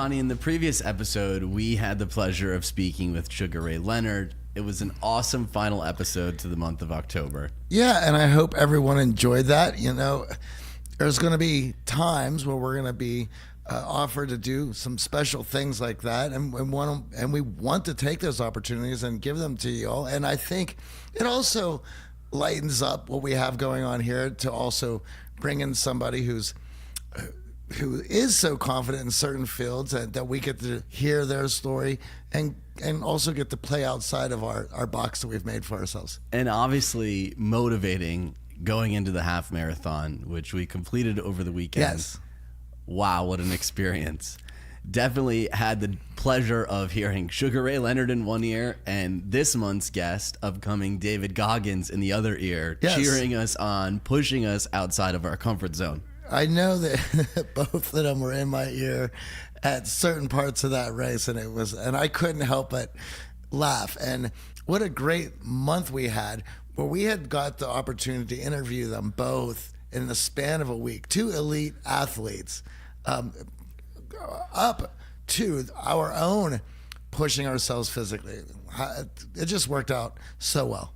Johnny, in the previous episode, we had the pleasure of speaking with Sugar Ray Leonard. It was an awesome final episode to the month of October. Yeah, and I hope everyone enjoyed that. You know, there's going to be times where we're going to be offered to do some special things like that, and we want to take those opportunities and give them to you all. And I think it also lightens up what we have going on here to also bring in somebody who is so confident in certain fields that we get to hear their story and also get to play outside of our box that we've made for ourselves. And obviously motivating going into the half marathon, which we completed over the weekend. Yes. Wow, what an experience. Definitely had the pleasure of hearing Sugar Ray Leonard in one ear and this month's guest, upcoming David Goggins, in the other ear, yes, cheering us on, pushing us outside of our comfort zone. I know that both of them were in my ear at certain parts of that race, and I couldn't help but laugh. And what a great month we had, where we had got the opportunity to interview them both in the span of a week. Two elite athletes, up to our own pushing ourselves physically. It just worked out so well.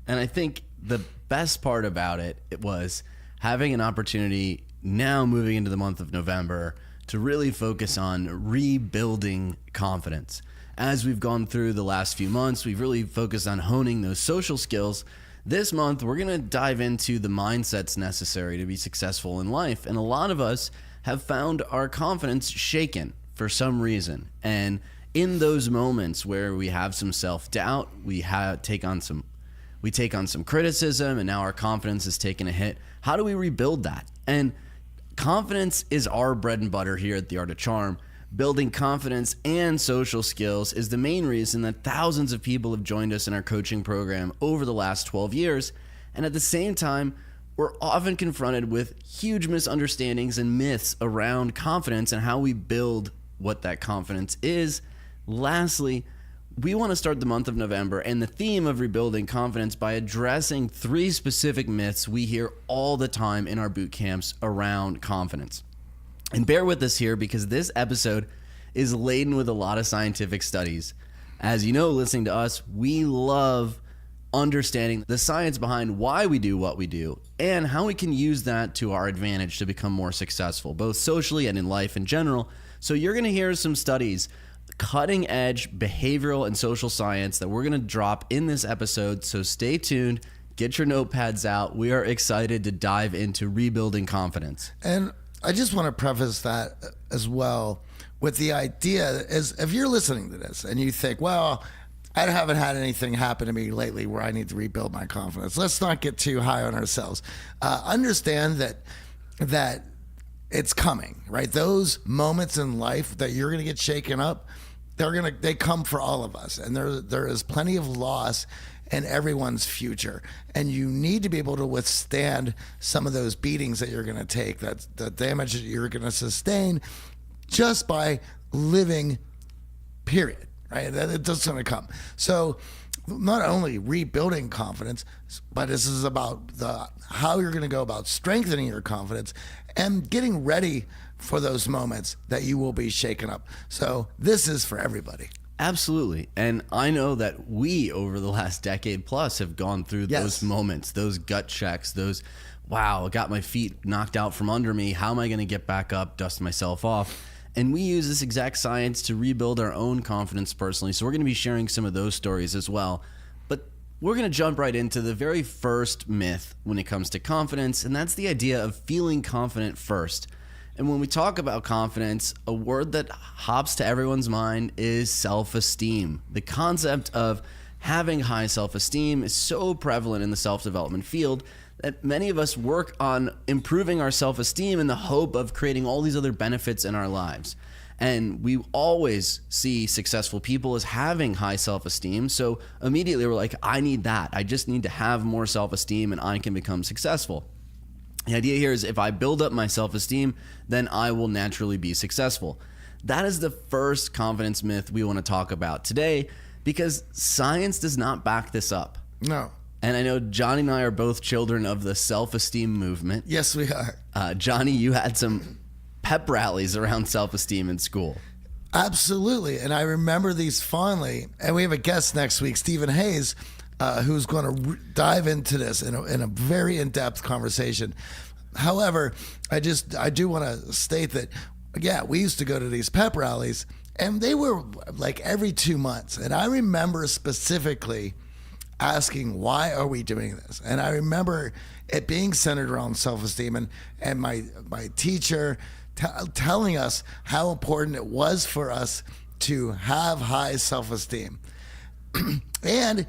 And I think the best part about it was having an opportunity now, moving into the month of November, to really focus on rebuilding confidence. As we've gone through the last few months, we've really focused on honing those social skills. This month, we're going to dive into the mindsets necessary to be successful in life. And a lot of us have found our confidence shaken for some reason. And in those moments where we have some self-doubt, we take on some criticism, and now our confidence is taking a hit. How do we rebuild that? And confidence is our bread and butter here at The Art of Charm. Building confidence and social skills is the main reason that thousands of people have joined us in our coaching program over the last 12 years. And at the same time, we're often confronted with huge misunderstandings and myths around confidence and how we build what that confidence is. Lastly, we want to start the month of November and the theme of rebuilding confidence by addressing 3 specific myths we hear all the time in our boot camps around confidence. And bear with us here, because this episode is laden with a lot of scientific studies. As you know, listening to us, we love understanding the science behind why we do what we do and how we can use that to our advantage to become more successful, both socially and in life in general. So you're going to hear some studies, cutting edge behavioral and social science, that we're going to drop in this episode. So stay tuned, get your notepads out. We are excited to dive into rebuilding confidence. And I just want to preface that as well with the idea is, if you're listening to this and you think, well, I haven't had anything happen to me lately where I need to rebuild my confidence. Let's not get too high on ourselves. Understand that it's coming, right? Those moments in life that you're going to get shaken up, they come for all of us, and there is plenty of loss in everyone's future, and you need to be able to withstand some of those beatings that you're going to take, that the damage that you're going to sustain just by living, period. Right? It doesn't going to come. So not only rebuilding confidence, but this is about how you're going to go about strengthening your confidence and getting ready for those moments that you will be shaken up. So this is for everybody. Absolutely. And I know that we, over the last decade plus, have gone through those moments, those gut checks, those, wow, I got my feet knocked out from under me. How am I going to get back up, dust myself off? And we use this exact science to rebuild our own confidence personally. So we're going to be sharing some of those stories as well. But we're going to jump right into the very first myth when it comes to confidence, and that's the idea of feeling confident first. And when we talk about confidence, a word that hops to everyone's mind is self-esteem. The concept of having high self-esteem is so prevalent in the self-development field that many of us work on improving our self-esteem in the hope of creating all these other benefits in our lives. And we always see successful people as having high self-esteem. So immediately we're like, I need that. I just need to have more self-esteem and I can become successful. The idea here is if I build up my self-esteem, then I will naturally be successful. That is the first confidence myth we want to talk about today, because science does not back this up. No. And I know Johnny and I are both children of the self-esteem movement. Yes, we are. Johnny, you had some pep rallies around self-esteem in school. Absolutely. And I remember these fondly. And we have a guest next week, Stephen Hayes, who's going to dive into this in a very in-depth conversation. However, I do want to state that, yeah, we used to go to these pep rallies, and they were like every 2 months. And I remember specifically asking, why are we doing this? And I remember it being centered around self-esteem, and my teacher telling us how important it was for us to have high self-esteem. And,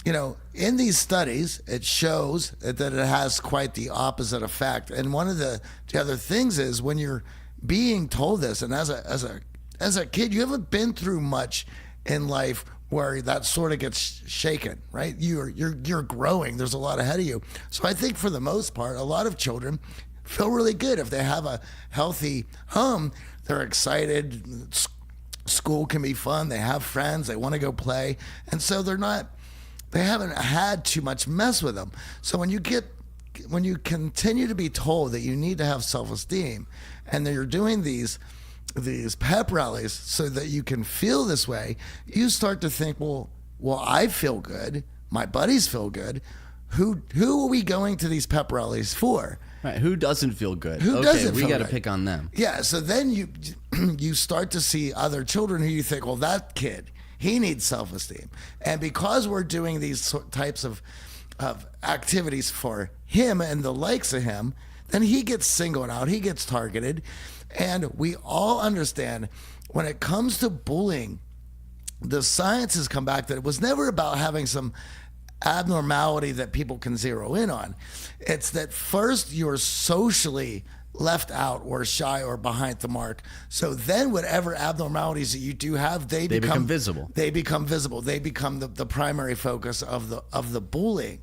you know, in these studies, it shows that it has quite the opposite effect. And one of the other things is when you're being told this, and as a kid, you haven't been through much in life where that sort of gets shaken, right? You're growing. There's a lot ahead of you. So I think for the most part, a lot of children feel really good if they have a healthy home. They're excited. School can be fun. They have friends. They want to go play, and so they haven't had too much mess with them. So when you continue to be told that you need to have self-esteem, and that you're doing these pep rallies so that you can feel this way, you start to think, well, I feel good. My buddies feel good. Who are we going to these pep rallies for? Right, who doesn't feel good? Who doesn't we feel got to good? pick on them. Yeah, so then you start to see other children who you think, well, that kid, he needs self-esteem. And because we're doing these types of activities for him and the likes of him, then he gets singled out, he gets targeted. And we all understand when it comes to bullying, the science has come back that it was never about having some abnormality that people can zero in on. It's that first you're socially left out or shy or behind the mark. So then whatever abnormalities that you do have, they become visible. They become visible. They become the primary focus of the bullying.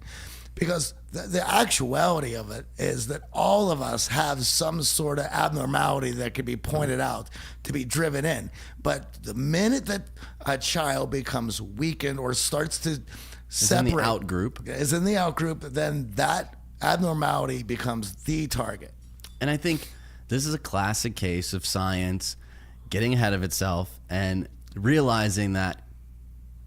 Because the actuality of it is that all of us have some sort of abnormality that can be pointed out to be driven in. But the minute that a child becomes weakened or starts to separate, in the out group, then that abnormality becomes the target. And I think this is a classic case of science getting ahead of itself and realizing that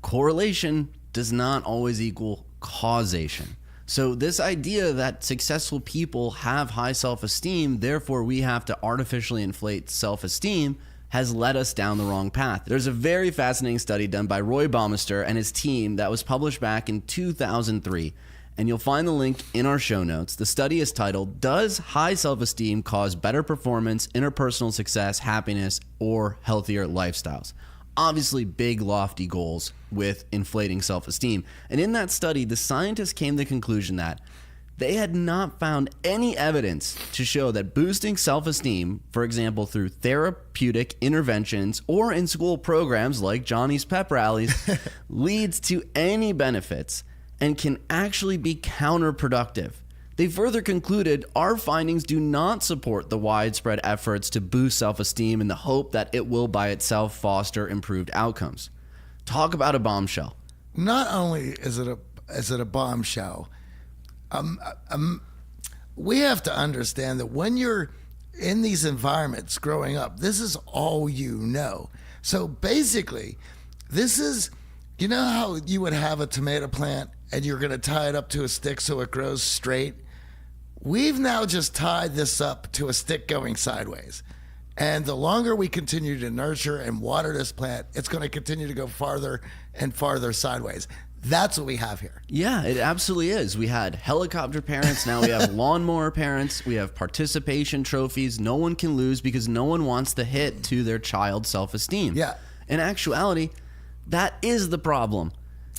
correlation does not always equal causation. So this idea that successful people have high self-esteem, therefore we have to artificially inflate self-esteem, has led us down the wrong path. There's a very fascinating study done by Roy Baumeister and his team that was published back in 2003, and you'll find the link in our show notes. The study is titled, Does High Self-Esteem Cause Better Performance, Interpersonal Success, Happiness, or Healthier Lifestyles? Obviously big, lofty goals with inflating self-esteem. And in that study, the scientists came to the conclusion that they had not found any evidence to show that boosting self-esteem, for example, through therapeutic interventions or in school programs like Johnny's pep rallies, leads to any benefits and can actually be counterproductive. They further concluded our findings do not support the widespread efforts to boost self-esteem in the hope that it will by itself foster improved outcomes. Talk about a bombshell. Not only is it a bombshell, we have to understand that when you're in these environments growing up, this is all you know. So basically, this is, you know how you would have a tomato plant and you're going to tie it up to a stick so it grows straight? We've now just tied this up to a stick going sideways. And the longer we continue to nurture and water this plant, it's going to continue to go farther and farther sideways. That's what we have here. Yeah, it absolutely is. We had helicopter parents. Now we have lawnmower parents. We have participation trophies. No one can lose because no one wants to hit to their child's self-esteem. Yeah. In actuality, that is the problem.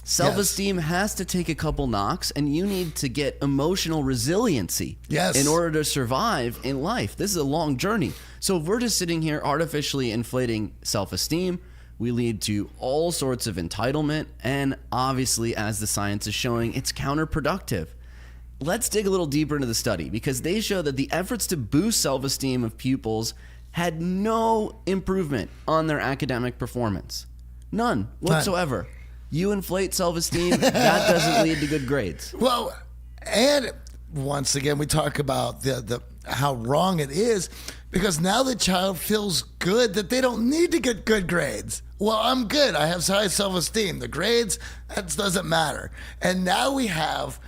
Self-esteem has to take a couple knocks, and you need to get emotional resiliency in order to survive in life. This is a long journey. So if we're just sitting here artificially inflating self-esteem, we lead to all sorts of entitlement, and obviously, as the science is showing, it's counterproductive. Let's dig a little deeper into the study, because they show that the efforts to boost self-esteem of pupils had no improvement on their academic performance. None whatsoever. You inflate self-esteem, that doesn't lead to good grades. Well, and once again, we talk about the how wrong it is, because now the child feels good that they don't need to get good grades. Well, I'm good. I have high self-esteem. The grades, that doesn't matter. And now we have,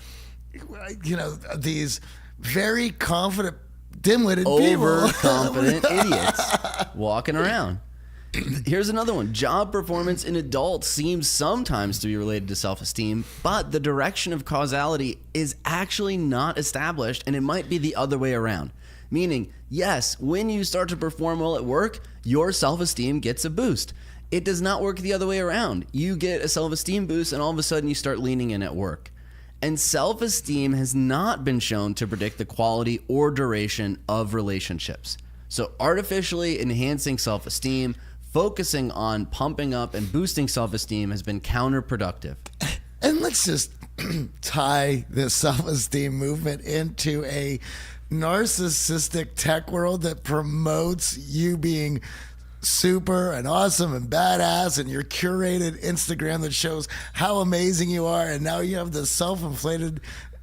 these very confident, dim-witted people. Overconfident idiots walking around. Here's another one. Job performance in adults seems sometimes to be related to self-esteem, but the direction of causality is actually not established, and it might be the other way around. Meaning, yes, when you start to perform well at work, your self-esteem gets a boost. It does not work the other way around. You get a self-esteem boost, and all of a sudden you start leaning in at work. And self-esteem has not been shown to predict the quality or duration of relationships. So artificially enhancing self-esteem, focusing on pumping up and boosting self-esteem has been counterproductive. And let's just tie this self-esteem movement into a narcissistic tech world that promotes you being super and awesome and badass, and your curated Instagram that shows how amazing you are, and now you have this self-inflated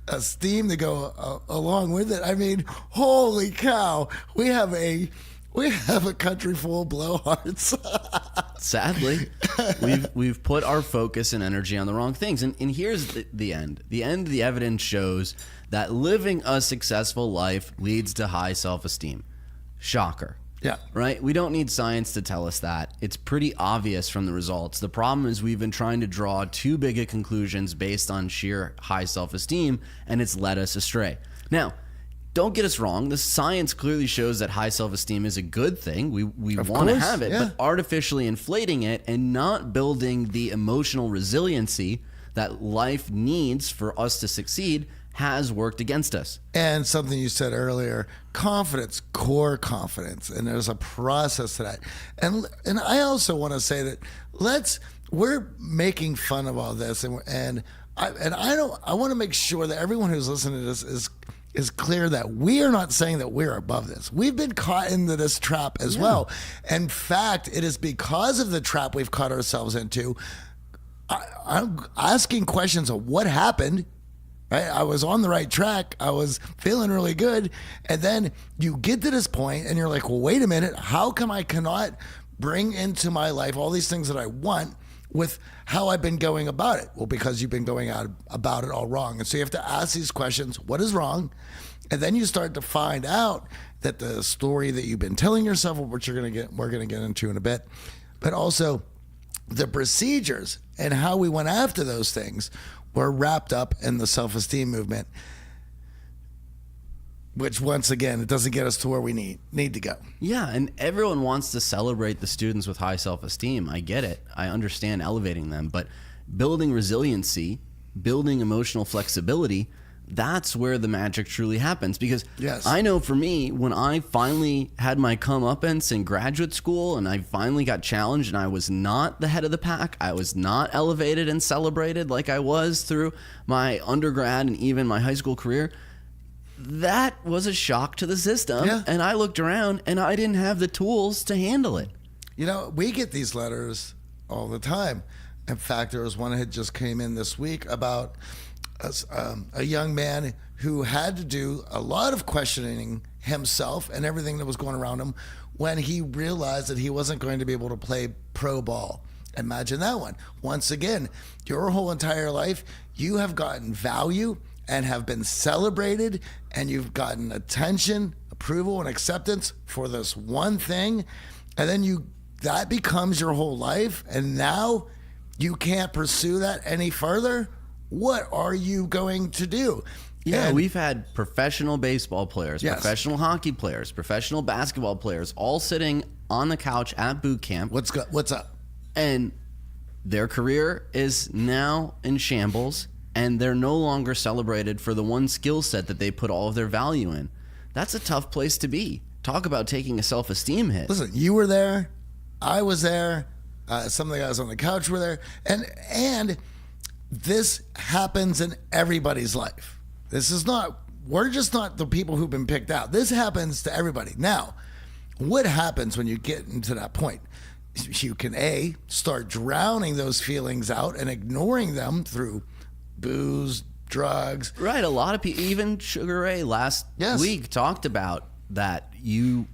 esteem to go along with it. I mean, holy cow, we have a country full of blowhards. Sadly, we've put our focus and energy on the wrong things. And here's the end. The end of the evidence shows that living a successful life leads to high self-esteem. Shocker. Yeah. Right? We don't need science to tell us that. It's pretty obvious from the results. The problem is we've been trying to draw too big of conclusions based on sheer high self-esteem, and it's led us astray. Now, don't get us wrong. The science clearly shows that high self-esteem is a good thing. We want to have it, but artificially inflating it and not building the emotional resiliency that life needs for us to succeed has worked against us. And something you said earlier, confidence, core confidence, and there's a process to that. And I also want to say that we're making fun of all this, and I want to make sure that everyone who's listening to this is clear that we are not saying that we're above this. We've been caught into this trap as well. In fact, it is because of the trap we've caught ourselves into. I'm asking questions of what happened. Right? I was on the right track. I was feeling really good. And then you get to this point and you're like, well, wait a minute. How come I cannot bring into my life all these things that I want with how I've been going about it? Well, because you've been going about it all wrong. And so you have to ask these questions, what is wrong? And then you start to find out that the story that you've been telling yourself, which we're going to get into in a bit, but also the procedures and how we went after those things were wrapped up in the self-esteem movement, which once again, it doesn't get us to where we need to go. Yeah, and everyone wants to celebrate the students with high self-esteem. I get it. I understand elevating them, but building resiliency, building emotional flexibility, that's where the magic truly happens. Because I know for me, when I finally had my comeuppance in graduate school and I finally got challenged and I was not the head of the pack, I was not elevated and celebrated like I was through my undergrad and even my high school career, that was a shock to the system. Yeah. And I looked around and I didn't have the tools to handle it. You know, we get these letters all the time. In fact, there was one that just came in this week about a young man who had to do a lot of questioning himself and everything that was going around him when he realized that he wasn't going to be able to play pro ball. Imagine that one. Once again, your whole entire life, you have gotten value and have been celebrated, and you've gotten attention, approval, and acceptance for this one thing, and then that becomes your whole life, and now you can't pursue that any further. What are you going to do? Yeah, we've had professional baseball players, professional hockey players, professional basketball players all sitting on the couch at boot camp. What's up? And their career is now in shambles, and they're no longer celebrated for the one skill set that they put all of their value in. That's a tough place to be. Talk about taking a self-esteem hit. Listen, you were there. I was there. Some of the guys on the couch were there. And this happens in everybody's life. We're just not the people who've been picked out. This happens to everybody. Now, what happens when you get into that point? You can start drowning those feelings out and ignoring them through booze, drugs. Right. A lot of people, even Sugar Ray last week talked about that. You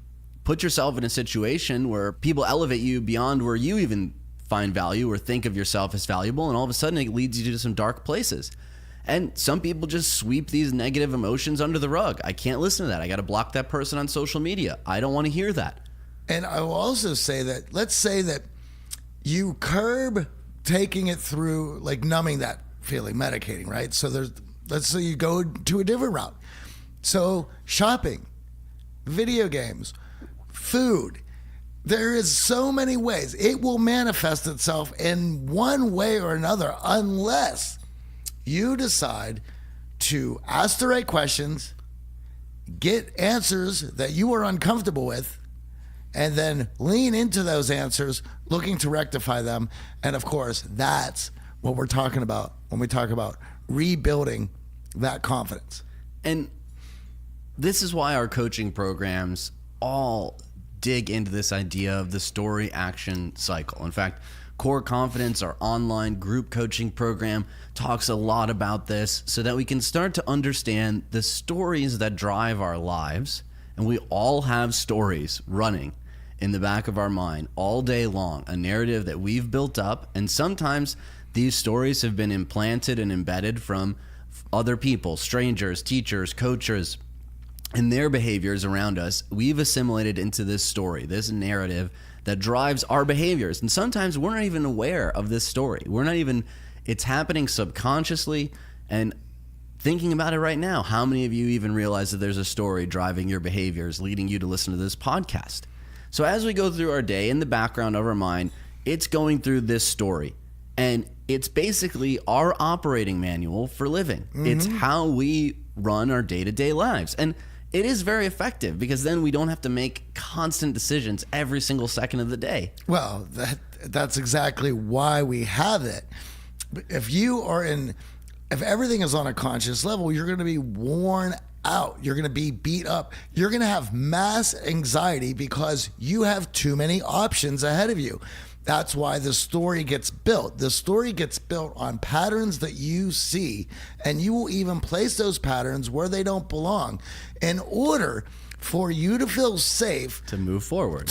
put yourself in a situation where people elevate you beyond where you even find value or think of yourself as valuable. And all of a sudden it leads you to some dark places. And some people just sweep these negative emotions under the rug. I can't listen to that. I got to block that person on social media. I don't want to hear that. And I will also say that, let's say that you curb taking it through, like numbing that feeling, medicating, right? So let's say you go to a different route. So shopping, video games, food. There is so many ways. It will manifest itself in one way or another unless you decide to ask the right questions, get answers that you are uncomfortable with, and then lean into those answers, looking to rectify them. And of course, that's what we're talking about when we talk about rebuilding that confidence. And this is why our coaching programs all dig into this idea of the story action cycle. In fact, Core Confidence, our online group coaching program, talks a lot about this so that we can start to understand the stories that drive our lives. And we all have stories running in the back of our mind all day long, a narrative that we've built up. And sometimes these stories have been implanted and embedded from other people, strangers, teachers, coaches, and their behaviors around us. We've assimilated into this story, this narrative that drives our behaviors. And sometimes we're not even aware of this story. It's happening subconsciously. And thinking about it right now, how many of you even realize that there's a story driving your behaviors, leading you to listen to this podcast? So as we go through our day, in the background of our mind, it's going through this story. And it's basically our operating manual for living. Mm-hmm. It's how we run our day-to-day lives. And it is very effective because then we don't have to make constant decisions every single second of the day. Well, that's exactly why we have it. If everything is on a conscious level, you're going to be worn out. You're going to be beat up. You're going to have mass anxiety because you have too many options ahead of you. That's why the story gets built. The story gets built on patterns that you see, and you will even place those patterns where they don't belong in order for you to feel safe to move forward.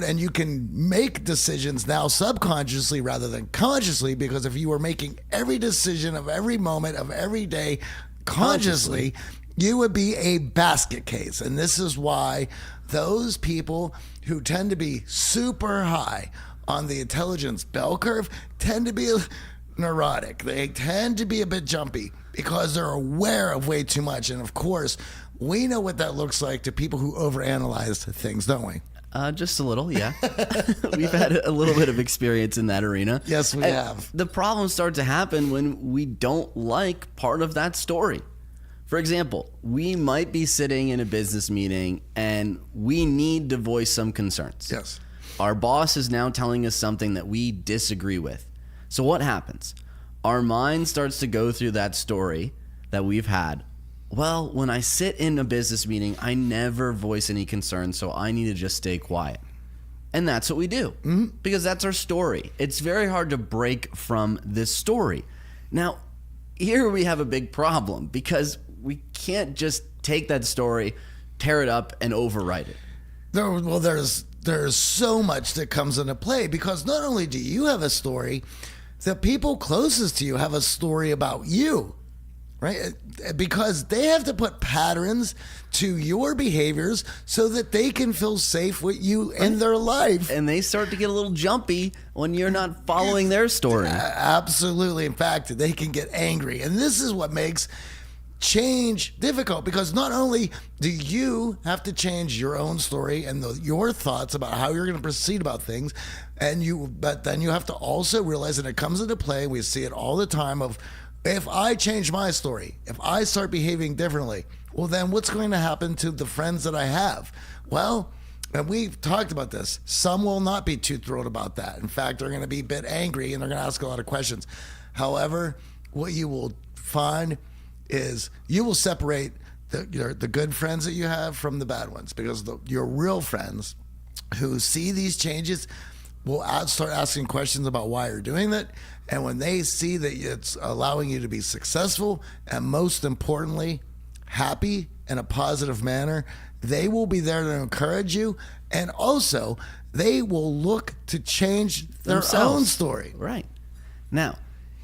And you can make decisions now subconsciously rather than consciously, because if you were making every decision of every moment of every day consciously, you would be a basket case. And this is why those people who tend to be super high on the intelligence bell curve tend to be neurotic. They tend to be a bit jumpy because they're aware of way too much. And of course, we know what that looks like to people who overanalyze things, don't we? Just a little, yeah. We've had a little bit of experience in that arena. Yes, we have. The problems start to happen when we don't like part of that story. For example, we might be sitting in a business meeting and we need to voice some concerns. Yes. Our boss is now telling us something that we disagree with. So what happens? Our mind starts to go through that story that we've had. Well, when I sit in a business meeting, I never voice any concerns, so I need to just stay quiet. And that's what we do, because that's our story. It's very hard to break from this story. Now, here we have a big problem, because we can't just take that story, tear it up, and overwrite it. There's so much that comes into play, because not only do you have a story, the people closest to you have a story about you, right? Because they have to put patterns to your behaviors so that they can feel safe with you in their life. And they start to get a little jumpy when you're not following their story. Absolutely. In fact, they can get angry. And this is what makes change difficult, because not only do you have to change your own story and your thoughts about how you're going to proceed about things, but then you have to also realize that it comes into play. We see it all the time of, if I change my story, if I start behaving differently, well, then what's going to happen to the friends that I have? Well, and we've talked about this. Some will not be too thrilled about that. In fact, they're going to be a bit angry and they're going to ask a lot of questions. However, what you will find is you will separate the good friends that you have from the bad ones, because your real friends who see these changes will start asking questions about why you're doing that. And when they see that it's allowing you to be successful and most importantly, happy in a positive manner, they will be there to encourage you. And also, they will look to change their Themselves. own story. Right. Now,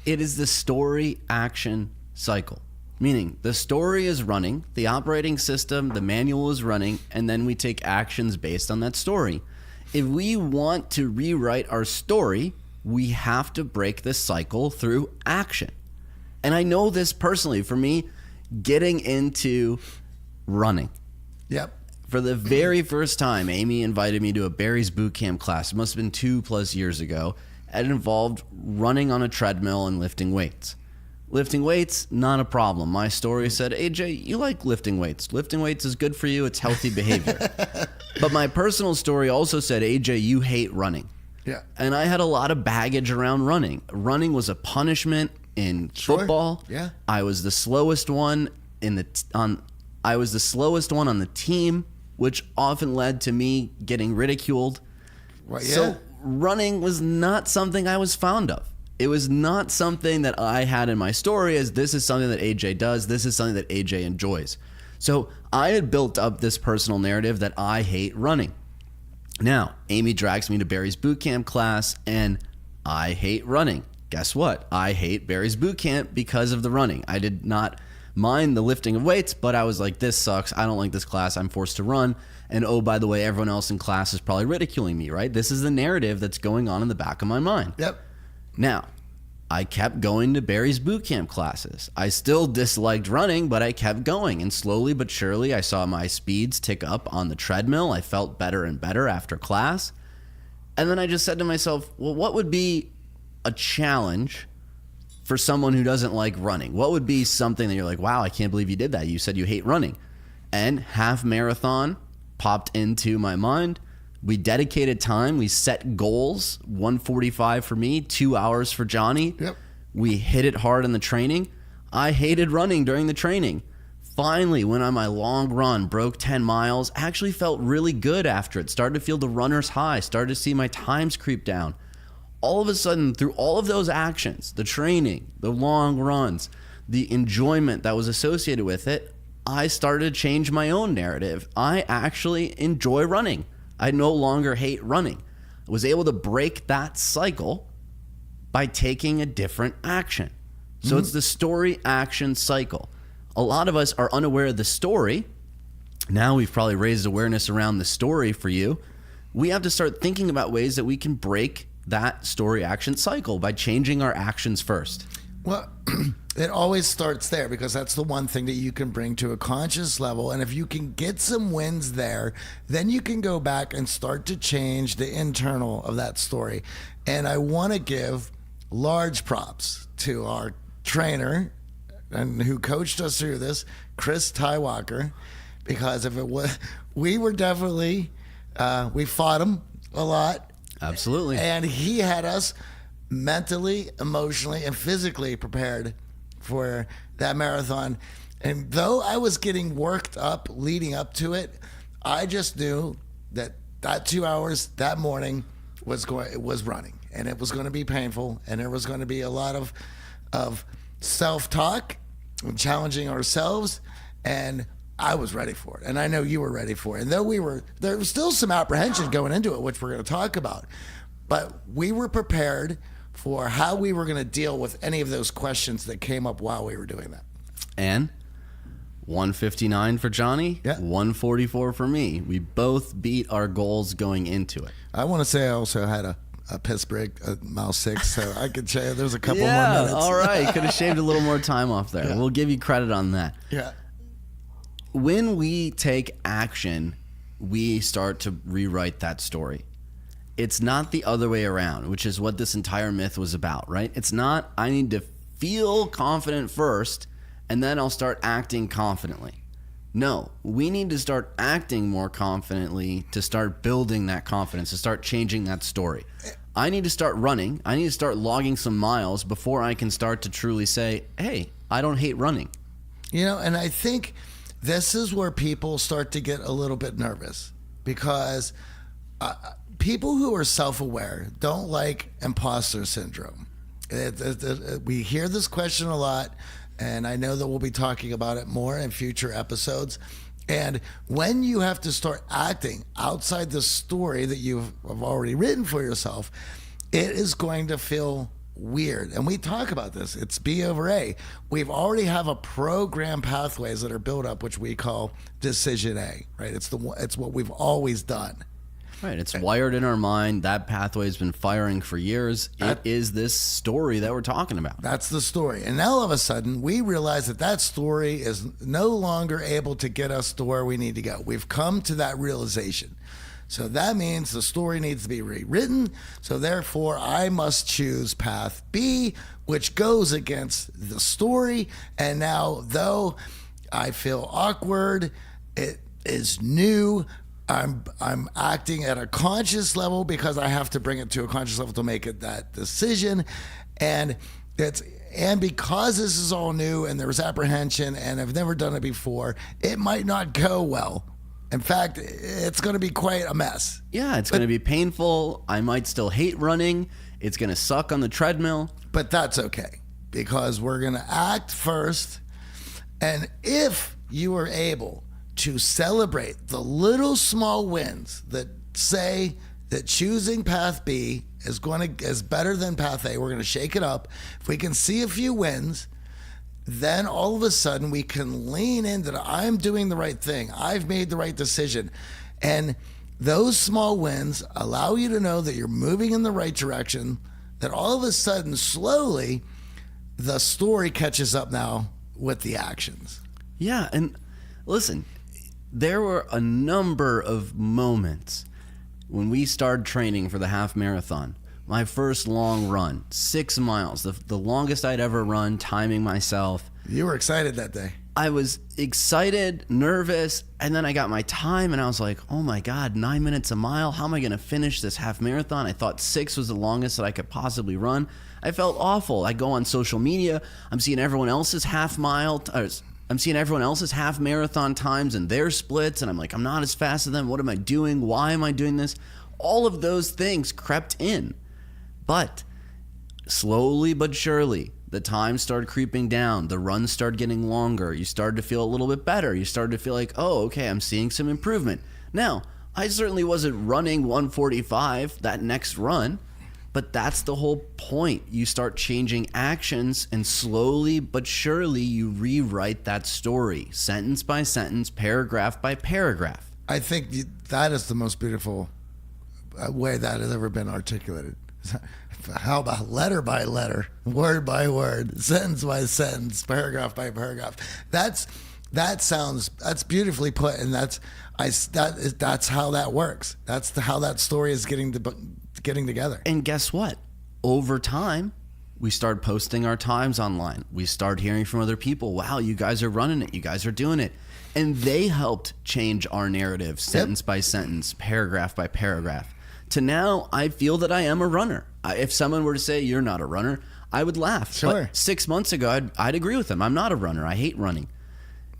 it is the story action cycle, meaning the story is running, the operating system, the manual is running, and then we take actions based on that story. If we want to rewrite our story, we have to break this cycle through action. And I know this personally, for me, getting into running. Yep. For the very first time, Amy invited me to a Barry's boot camp class. It must have been 2+ years ago. It involved running on a treadmill and lifting weights. Lifting weights, not a problem. My story said, AJ, you like lifting weights. Lifting weights is good for you. It's healthy behavior. But my personal story also said, AJ, you hate running. Yeah. And I had a lot of baggage around running. Running was a punishment in football. Yeah. I was the slowest one I was the slowest one on the team, which often led to me getting ridiculed. Right, yeah. So running was not something I was fond of. It was not something that I had in my story as this is something that AJ does. This is something that AJ enjoys. So I had built up this personal narrative that I hate running. Now, Amy drags me to Barry's boot camp class and I hate running. Guess what? I hate Barry's boot camp because of the running. I did not mind the lifting of weights, but I was like, this sucks. I don't like this class. I'm forced to run. And oh, by the way, everyone else in class is probably ridiculing me, right? This is the narrative that's going on in the back of my mind. Yep. Now, I kept going to Barry's boot camp classes. I still disliked running, but I kept going. And slowly but surely, I saw my speeds tick up on the treadmill. I felt better and better after class. And then I just said to myself, well, what would be a challenge for someone who doesn't like running? What would be something that you're like, wow, I can't believe you did that. You said you hate running. And half marathon popped into my mind. We dedicated time. We set goals. 1:45 for me, 2 hours for Johnny. Yep. We hit it hard in the training. I hated running during the training. Finally, went on my long run, broke 10 miles, actually felt really good after it. Started to feel the runner's high, started to see my times creep down. All of a sudden, through all of those actions, the training, the long runs, the enjoyment that was associated with it, I started to change my own narrative. I actually enjoy running. I no longer hate running. I was able to break that cycle by taking a different action. So it's the story action cycle. A lot of us are unaware of the story. Now we've probably raised awareness around the story for you. We have to start thinking about ways that we can break that story action cycle by changing our actions first. Well, it always starts there because that's the one thing that you can bring to a conscious level. And if you can get some wins there, then you can go back and start to change the internal of that story. And I want to give large props to our trainer and who coached us through this, Chris Tywalker, because if it was, we were definitely, we fought him a lot. Absolutely. And he had us mentally, emotionally, and physically prepared for that marathon. And though I was getting worked up leading up to it, I just knew that 2 hours that morning was running, and it was going to be painful, and there was going to be a lot of self-talk and challenging ourselves, and I was ready for it, and I know you were ready for it. And though there was still some apprehension going into it, which we're going to talk about, but we were prepared for how we were going to deal with any of those questions that came up while we were doing that. And 159 for Johnny, Yeah. 144 for me. We both beat our goals going into it. I want to say I also had a piss break at mile 6, so I could say there's a couple more Yeah, minutes. all right. Could have shaved a little more time off there. Yeah. We'll give you credit on that. Yeah. When we take action, we start to rewrite that story. It's not the other way around, which is what this entire myth was about, right? It's not, I need to feel confident first, and then I'll start acting confidently. No, we need to start acting more confidently to start building that confidence, to start changing that story. I need to start running. I need to start logging some miles before I can start to truly say, hey, I don't hate running. You know, and I think this is where people start to get a little bit nervous because people who are self-aware don't like imposter syndrome. We hear this question a lot, and I know that we'll be talking about it more in future episodes. And when you have to start acting outside the story that you've already written for yourself, it is going to feel weird. And we talk about this. It's B over A. We've already have a program pathways that are built up, which we call decision A, right? It's what we've always done. Right. It's wired in our mind. That pathway has been firing for years. It is this story that we're talking about. That's the story. And now all of a sudden, we realize that story is no longer able to get us to where we need to go. We've come to that realization. So that means the story needs to be rewritten. So therefore, I must choose path B, which goes against the story. And now, though I feel awkward, it is new. I'm acting at a conscious level because I have to bring it to a conscious level to make it that decision. And because this is all new and there's apprehension and I've never done it before, it might not go well. In fact, it's going to be quite a mess. Yeah, it's going to be painful. I might still hate running. It's going to suck on the treadmill. But that's okay because we're going to act first. And if you are able to celebrate the little small wins that say that choosing path B is better than path A, we're going to shake it up. If we can see a few wins, then all of a sudden we can lean into I'm doing the right thing. I've made the right decision. And those small wins allow you to know that you're moving in the right direction, that all of a sudden, slowly, the story catches up now with the actions. Yeah, and listen, there were a number of moments when we started training for the half marathon. My first long run, 6 miles, the longest I'd ever run, timing myself. You were excited that day. I was excited, nervous, and then I got my time and I was like, oh my God, 9 minutes a mile. How am I going to finish this half marathon? I thought 6 was the longest that I could possibly run. I felt awful. I go on social media. I'm seeing everyone else's half marathon times and their splits. And I'm like, I'm not as fast as them. What am I doing? Why am I doing this? All of those things crept in. But slowly but surely, the time started creeping down. The runs started getting longer. You started to feel a little bit better. You started to feel like, oh, okay, I'm seeing some improvement. Now, I certainly wasn't running 145 that next run, but that's the whole point. You start changing actions, and slowly but surely, you rewrite that story, sentence by sentence, paragraph by paragraph. I think that is the most beautiful way that has ever been articulated. How about letter by letter, word by word, sentence by sentence, paragraph by paragraph? That's beautifully put, and that's how that works. That's how that story is getting together. And guess what? Over time, we start posting our times online. We start hearing from other people. Wow, you guys are running it. You guys are doing it. And they helped change our narrative, sentence by sentence, paragraph by paragraph. To now, I feel that I am a runner. If someone were to say, you're not a runner, I would laugh. Sure. But 6 months ago, I'd agree with them. I'm not a runner. I hate running.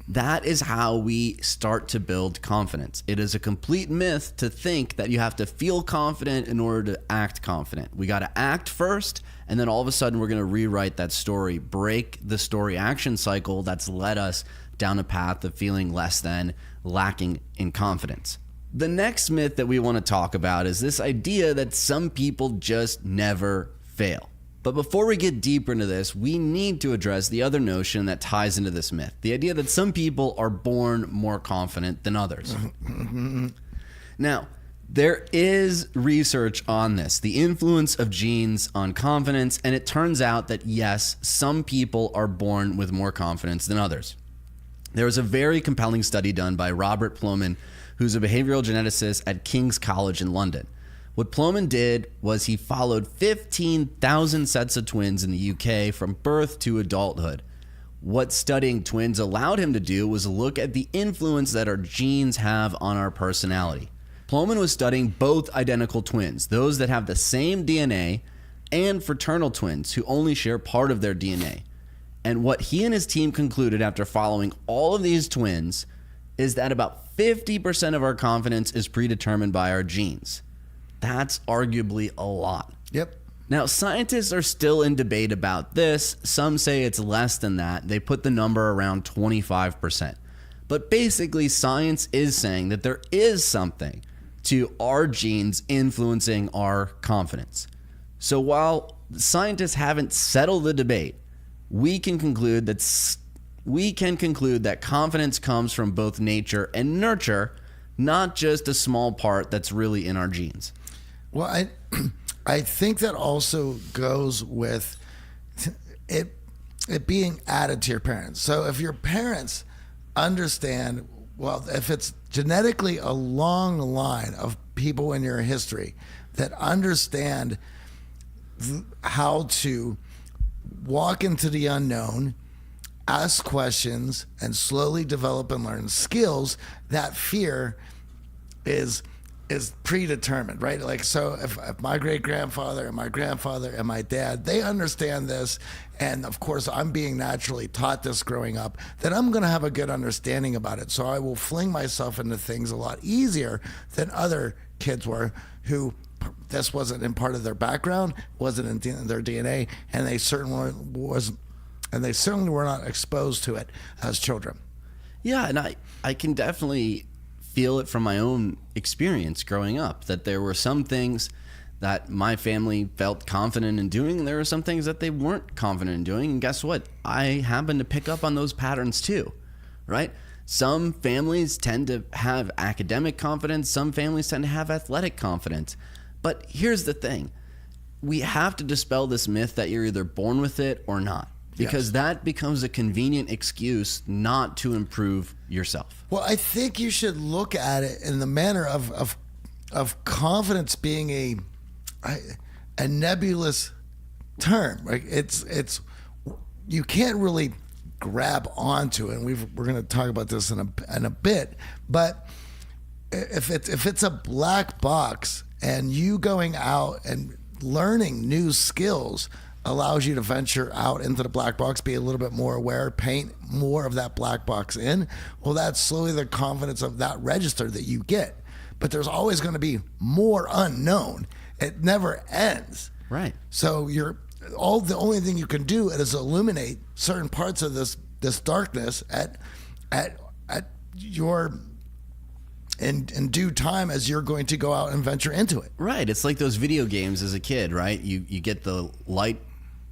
That is how we start to build confidence. It is a complete myth to think that you have to feel confident in order to act confident. We got to act first, and then all of a sudden we're going to rewrite that story, break the story action cycle that's led us down a path of feeling less than, lacking in confidence. The next myth that we want to talk about is this idea that some people just never fail. But before we get deeper into this, we need to address the other notion that ties into this myth, the idea that some people are born more confident than others. Now, there is research on this, the influence of genes on confidence, and it turns out that yes, some people are born with more confidence than others. There was a very compelling study done by Robert Plomin, who's a behavioral geneticist at King's College in London. What Plomin did was he followed 15,000 sets of twins in the UK from birth to adulthood. What studying twins allowed him to do was look at the influence that our genes have on our personality. Plomin was studying both identical twins, those that have the same DNA, and fraternal twins who only share part of their DNA. And what he and his team concluded after following all of these twins is that about 50% of our confidence is predetermined by our genes. That's arguably a lot. Yep. Now, scientists are still in debate about this. Some say it's less than that. They put the number around 25%. But basically, science is saying that there is something to our genes influencing our confidence. So while scientists haven't settled the debate, we can conclude that confidence comes from both nature and nurture, not just a small part that's really in our genes. Well, I think that also goes with it being added to your parents. So if your parents understand, well, if it's genetically a long line of people in your history that understand how to walk into the unknown, ask questions, and slowly develop and learn skills, that fear is predetermined, right? Like, so if my great-grandfather and my grandfather and my dad, they understand this, and of course I'm being naturally taught this growing up, then I'm going to have a good understanding about it. So I will fling myself into things a lot easier than other kids were who this wasn't in part of their background, wasn't in their DNA, and they certainly were not exposed to it as children. Yeah, and I can definitely feel it from my own experience growing up, that there were some things that my family felt confident in doing, and there were some things that they weren't confident in doing. And guess what? I happen to pick up on those patterns too, right? Some families tend to have academic confidence. Some families tend to have athletic confidence. But here's the thing. We have to dispel this myth that you're either born with it or not, because that becomes a convenient excuse not to improve yourself. Well, I think you should look at it in the manner of confidence being a nebulous term. Right? It's you can't really grab onto it, and we're going to talk about this in a bit. But if it's a black box, and you going out and learning new skills allows you to venture out into the black box, be a little bit more aware, paint more of that black box in, well, that's slowly the confidence of that register that you get. But there's always going to be more unknown. It never ends. Right. So the only thing you can do is illuminate certain parts of this darkness at your in due time as you're going to go out and venture into it. Right. It's like those video games as a kid, right? You get the light,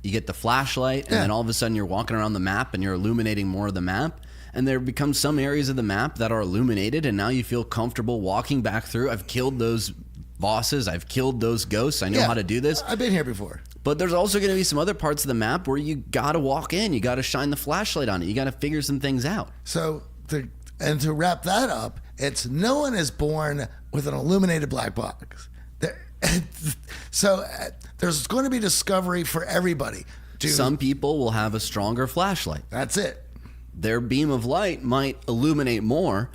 you get the flashlight, and then all of a sudden you're walking around the map and you're illuminating more of the map. And there becomes some areas of the map that are illuminated, and now you feel comfortable walking back through. I've killed those bosses. I've killed those ghosts. I know how to do this. I've been here before. But there's also going to be some other parts of the map where you got to walk in. You got to shine the flashlight on it. You got to figure some things out. So to wrap that up, it's no one is born with an illuminated black box. So there's going to be discovery for everybody. Some people will have a stronger flashlight. That's it. Their beam of light might illuminate more,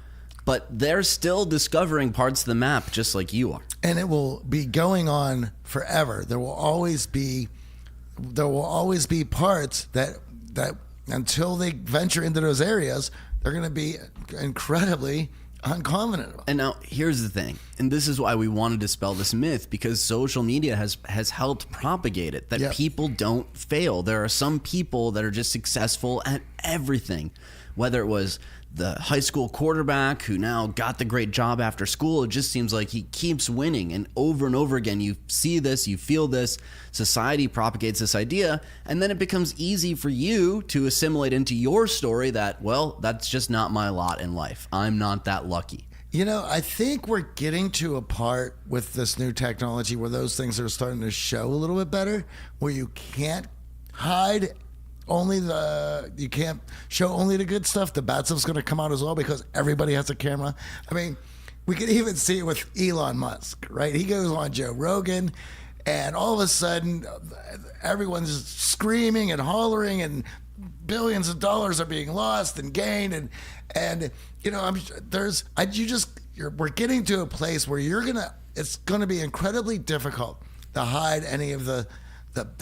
but they're still discovering parts of the map just like you are. And it will be going on forever. There will always be parts that until they venture into those areas, they're going to be incredibly unconfident about. And now here's the thing, and this is why we want to dispel this myth, because social media has helped propagate it, that people don't fail. There are some people that are just successful at everything, whether it was the high school quarterback who now got the great job after school. It just seems like he keeps winning, and over again you see this, you feel this. Society propagates this idea, and then it becomes easy for you to assimilate into your story that, well, that's just not my lot in life. I'm not that lucky. You know, I think we're getting to a part with this new technology where those things are starting to show a little bit better, where you can't hide you can't show only the good stuff. The bad stuff's going to come out as well because everybody has a camera. I mean, we could even see it with Elon Musk, right? He goes on Joe Rogan, and all of a sudden, everyone's screaming and hollering, and billions of dollars are being lost and gained, and you know, we're getting to a place where it's gonna be incredibly difficult to hide any of the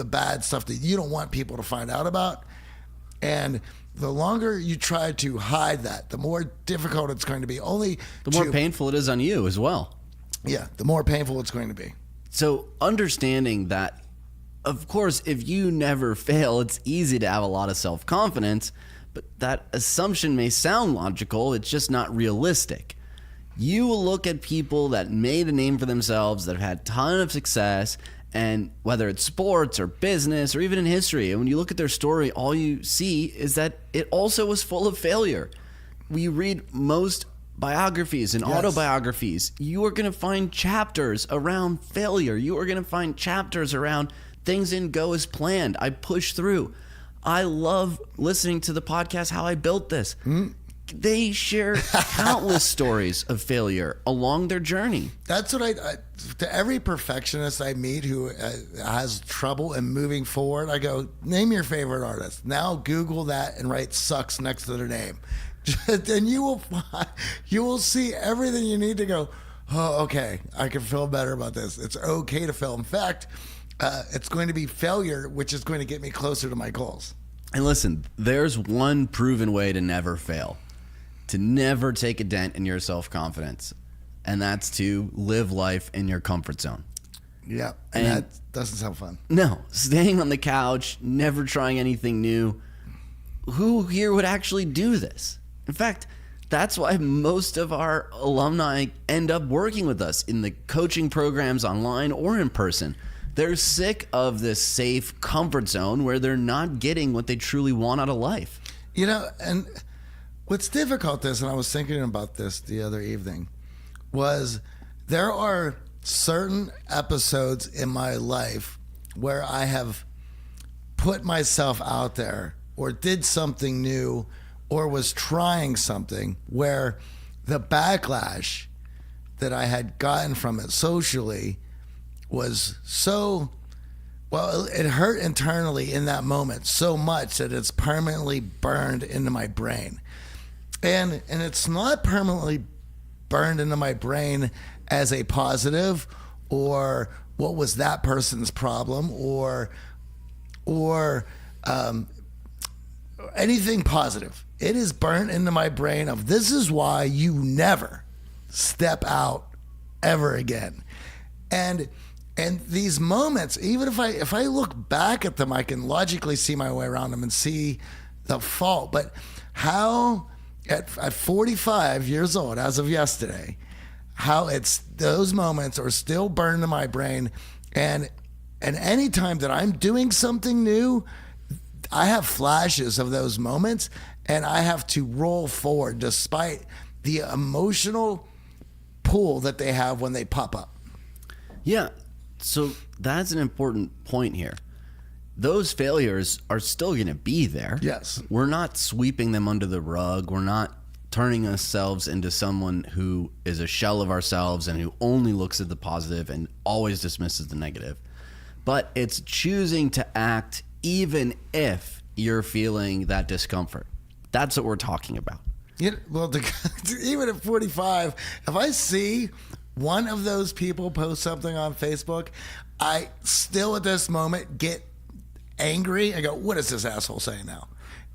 bad stuff that you don't want people to find out about. And the longer you try to hide that, the more difficult it's going to be. The more painful it is on you as well. Yeah, the more painful it's going to be. So understanding that, of course, if you never fail, it's easy to have a lot of self-confidence, but that assumption may sound logical, it's just not realistic. You will look at people that made a name for themselves, that have had a ton of success, and whether it's sports or business or even in history, and when you look at their story, all you see is that it also was full of failure. When you read most biographies and autobiographies, you are going to find chapters around failure. You are going to find chapters around things didn't go as planned. I pushed through. I love listening to the podcast, How I Built This. They share countless stories of failure along their journey. That's what I to every perfectionist I meet who has trouble in moving forward, I go, name your favorite artist. Now Google that and write sucks next to their name. And you will see everything you need to go, oh, okay, I can feel better about this. It's okay to fail. In fact, it's going to be failure, which is going to get me closer to my goals. And listen, there's one proven way to never fail, to never take a dent in your self-confidence, and that's to live life in your comfort zone. Yeah, and that doesn't sound fun. No, staying on the couch, never trying anything new. Who here would actually do this? In fact, that's why most of our alumni end up working with us in the coaching programs online or in person. They're sick of this safe comfort zone where they're not getting what they truly want out of life. You know, and what's difficult is, and I was thinking about this the other evening, was there are certain episodes in my life where I have put myself out there or did something new or was trying something where the backlash that I had gotten from it socially was so, well, it hurt internally in that moment so much that it's permanently burned into my brain. And it's not permanently burned into my brain as a positive or what was that person's problem or anything positive. It is burnt into my brain of this is why you never step out ever again. And these moments, even if I look back at them, I can logically see my way around them and see the fault. But how at 45 years old, as of yesterday, how it's those moments are still burned in my brain. And any time that I'm doing something new, I have flashes of those moments and I have to roll forward despite the emotional pull that they have when they pop up. Yeah. So that's an important point here. Those failures are still going to be there. Yes. We're not sweeping them under the rug. We're not turning ourselves into someone who is a shell of ourselves and who only looks at the positive and always dismisses the negative. But it's choosing to act even if you're feeling that discomfort. That's what we're talking about. Yeah, well, even at 45, if I see one of those people post something on Facebook, I still at this moment get angry. I go, what is this asshole saying now?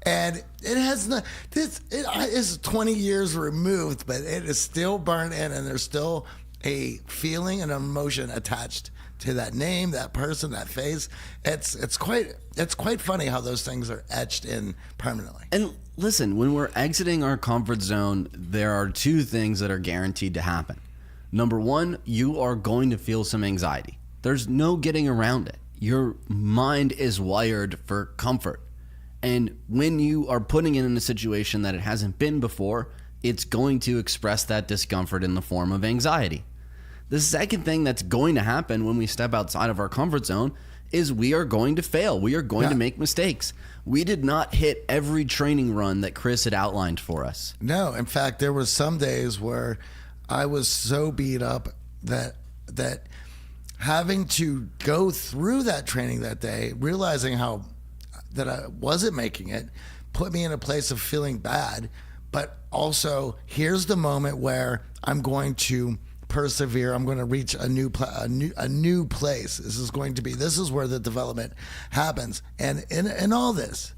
And it has not, it is 20 years removed, but it is still burned in and there's still a feeling and emotion attached to that name, that person, that face. It's quite funny how those things are etched in permanently. And listen, when we're exiting our comfort zone, there are two things that are guaranteed to happen. Number one, you are going to feel some anxiety. There's no getting around it. Your mind is wired for comfort. And when you are putting it in a situation that it hasn't been before, it's going to express that discomfort in the form of anxiety. The second thing that's going to happen when we step outside of our comfort zone is we are going to fail. We are going to make mistakes. We did not hit every training run that Chris had outlined for us. No, in fact, there were some days where I was so beat up that having to go through that training that day, realizing how that I wasn't making it, put me in a place of feeling bad. But also, here's the moment where I'm going to persevere. I'm going to reach a new place. This is where the development happens. And in all this,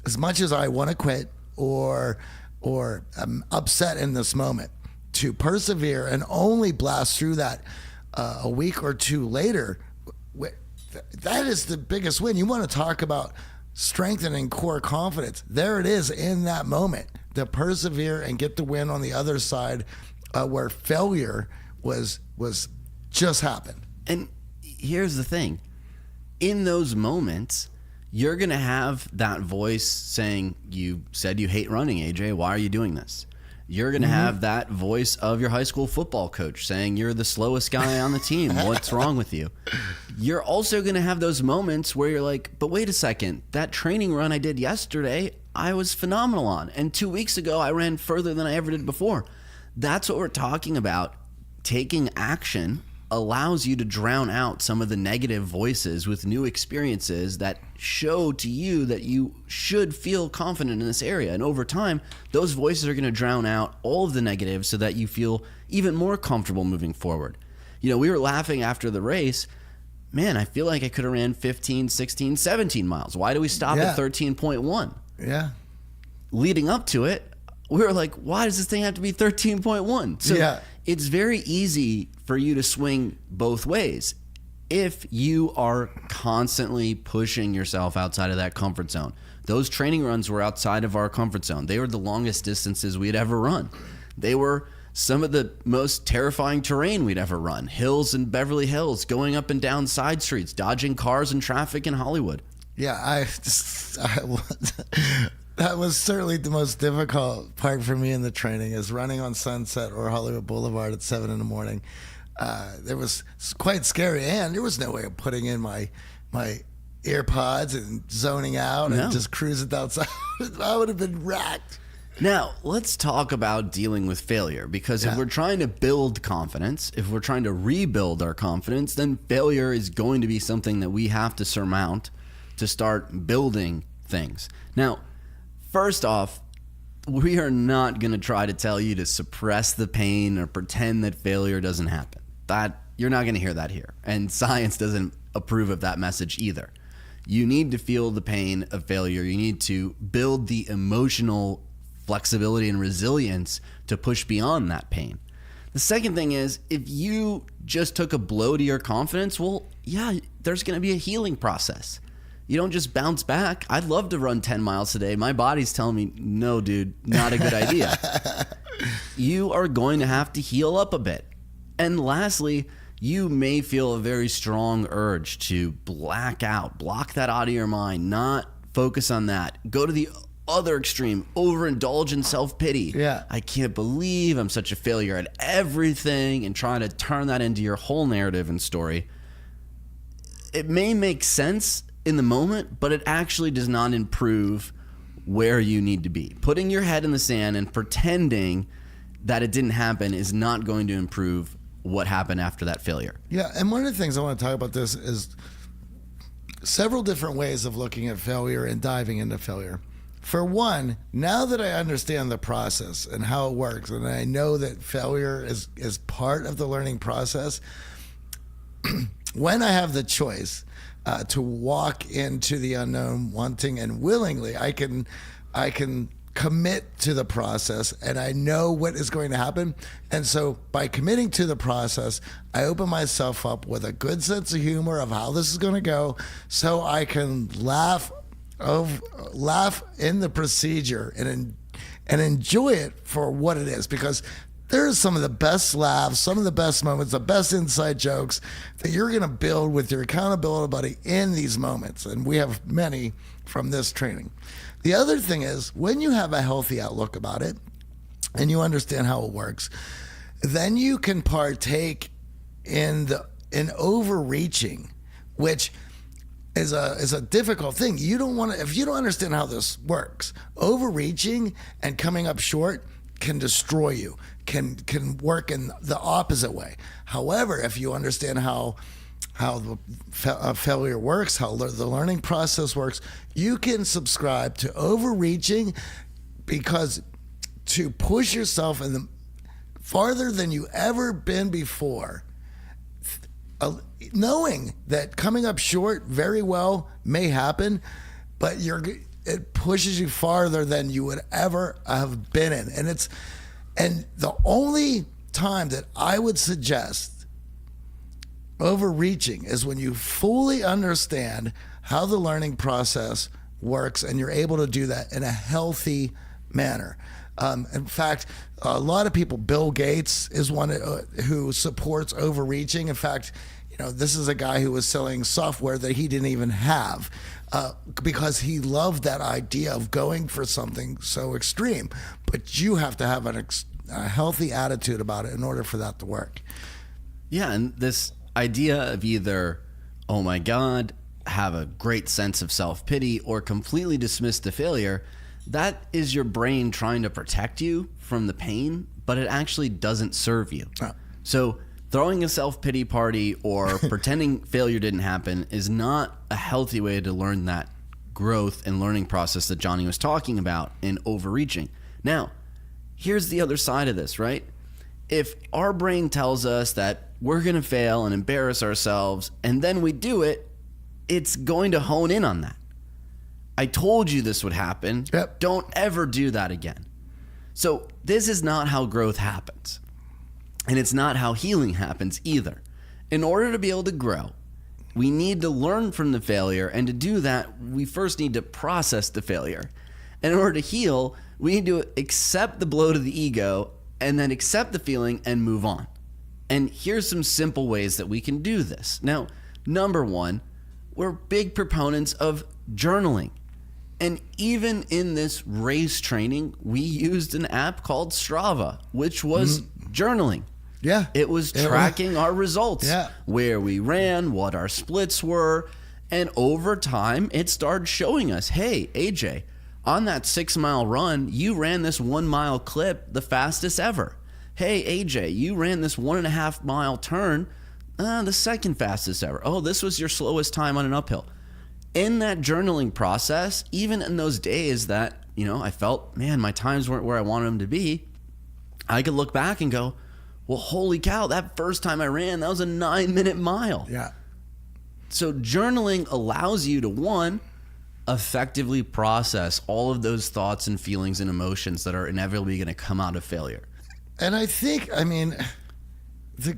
as much as I want to quit or I'm upset in this moment, to persevere and only blast through that a week or two later, that is the biggest win. You want to talk about strengthening core confidence. There it is in that moment, to persevere and get the win on the other side, where failure was just happened. And here's the thing. In those moments, you're going to have that voice saying, you said you hate running, AJ. Why are you doing this? You're going to have that voice of your high school football coach saying you're the slowest guy on the team. What's wrong with you? You're also going to have those moments where you're like, but wait a second, that training run I did yesterday, I was phenomenal on. And 2 weeks ago, I ran further than I ever did before. That's what we're talking about. Taking action allows you to drown out some of the negative voices with new experiences that show to you that you should feel confident in this area. And over time, those voices are going to drown out all of the negatives so that you feel even more comfortable moving forward. You know, we were laughing after the race. Man, I feel like I could have ran 15, 16, 17 miles. Why do we stop at 13.1? Yeah. Leading up to it, we were like, why does this thing have to be 13.1? So it's very easy for you to swing both ways if you are constantly pushing yourself outside of that comfort zone. Those training runs were outside of our comfort zone. They were the longest distances we'd ever run. They were some of the most terrifying terrain we'd ever run. Hills in Beverly Hills, going up and down side streets, dodging cars and traffic in Hollywood. Yeah, that was certainly the most difficult part for me in the training, is running on Sunset or Hollywood Boulevard at 7 in the morning. It was quite scary, and there was no way of putting in my earpods and zoning out and just cruising outside. I would have been racked. Now, let's talk about dealing with failure, because if we're trying to build confidence, if we're trying to rebuild our confidence, then failure is going to be something that we have to surmount to start building things. Now, first off, we are not going to try to tell you to suppress the pain or pretend that failure doesn't happen. That you're not going to hear that here. And science doesn't approve of that message either. You need to feel the pain of failure. You need to build the emotional flexibility and resilience to push beyond that pain. The second thing is, if you just took a blow to your confidence, well, yeah, there's going to be a healing process. You don't just bounce back. I'd love to run 10 miles today. My body's telling me, no, dude, not a good idea. You are going to have to heal up a bit. And lastly, you may feel a very strong urge to black out, block that out of your mind, not focus on that. Go to the other extreme, overindulge in self-pity. Yeah. I can't believe I'm such a failure at everything, and trying to turn that into your whole narrative and story. It may make sense in the moment, but it actually does not improve where you need to be. Putting your head in the sand and pretending that it didn't happen is not going to improve what happened after that failure. Yeah, and one of the things I want to talk about this is several different ways of looking at failure and diving into failure. For one, now that I understand the process and how it works, and I know that failure is part of the learning process, when I have the choice to walk into the unknown wanting and willingly, I can commit to the process, and I know what is going to happen. And so by committing to the process, I open myself up with a good sense of humor of how this is going to go, so I can laugh in the procedure and enjoy it for what it is, because there's some of the best laughs, some of the best moments, the best inside jokes that you're going to build with your accountability buddy in these moments. And we have many from this training. The other thing is, when you have a healthy outlook about it and you understand how it works, then you can partake in overreaching, which is a difficult thing. You don't want to, if you don't understand how this works, overreaching and coming up short can destroy you, can work in the opposite way. However, if you understand how the failure works, how the learning process works, you can subscribe to overreaching, because to push yourself in the farther than you ever been before, knowing that coming up short very well may happen, but it pushes you farther than you would ever have been in. And the only time that I would suggest Overreaching is when you fully understand how the learning process works and you're able to do that in a healthy manner. In fact, a lot of people, Bill Gates is one who supports overreaching. In fact, this is a guy who was selling software that he didn't even have because he loved that idea of going for something so extreme. But you have to have a healthy attitude about it in order for that to work. Yeah, and this idea of either, oh my God, have a great sense of self-pity or completely dismiss the failure, that is your brain trying to protect you from the pain, but it actually doesn't serve you. Oh. So throwing a self-pity party or pretending failure didn't happen is not a healthy way to learn that growth and learning process that Johnny was talking about in overreaching. Now, here's the other side of this, right? If our brain tells us that we're going to fail and embarrass ourselves, and then we do it, it's going to hone in on that. I told you this would happen. Yep. Don't ever do that again. So this is not how growth happens. And it's not how healing happens either. In order to be able to grow, we need to learn from the failure. And to do that, we first need to process the failure. And in order to heal, we need to accept the blow to the ego and then accept the feeling and move on. And here's some simple ways that we can do this. Now, number one, we're big proponents of journaling. And even in this race training, we used an app called Strava, which was journaling. Yeah. It was tracking our results, yeah, where we ran, what our splits were. And over time, it started showing us, hey, AJ, on that 6-mile run, you ran this 1-mile clip the fastest ever. Hey, AJ, you ran this 1.5-mile turn the second fastest ever. Oh, this was your slowest time on an uphill. In that journaling process, even in those days that, I felt, man, my times weren't where I wanted them to be, I could look back and go, well, holy cow, that first time I ran, that was a 9-minute mile. Yeah. So journaling allows you to, one, effectively process all of those thoughts and feelings and emotions that are inevitably going to come out of failure. And I think,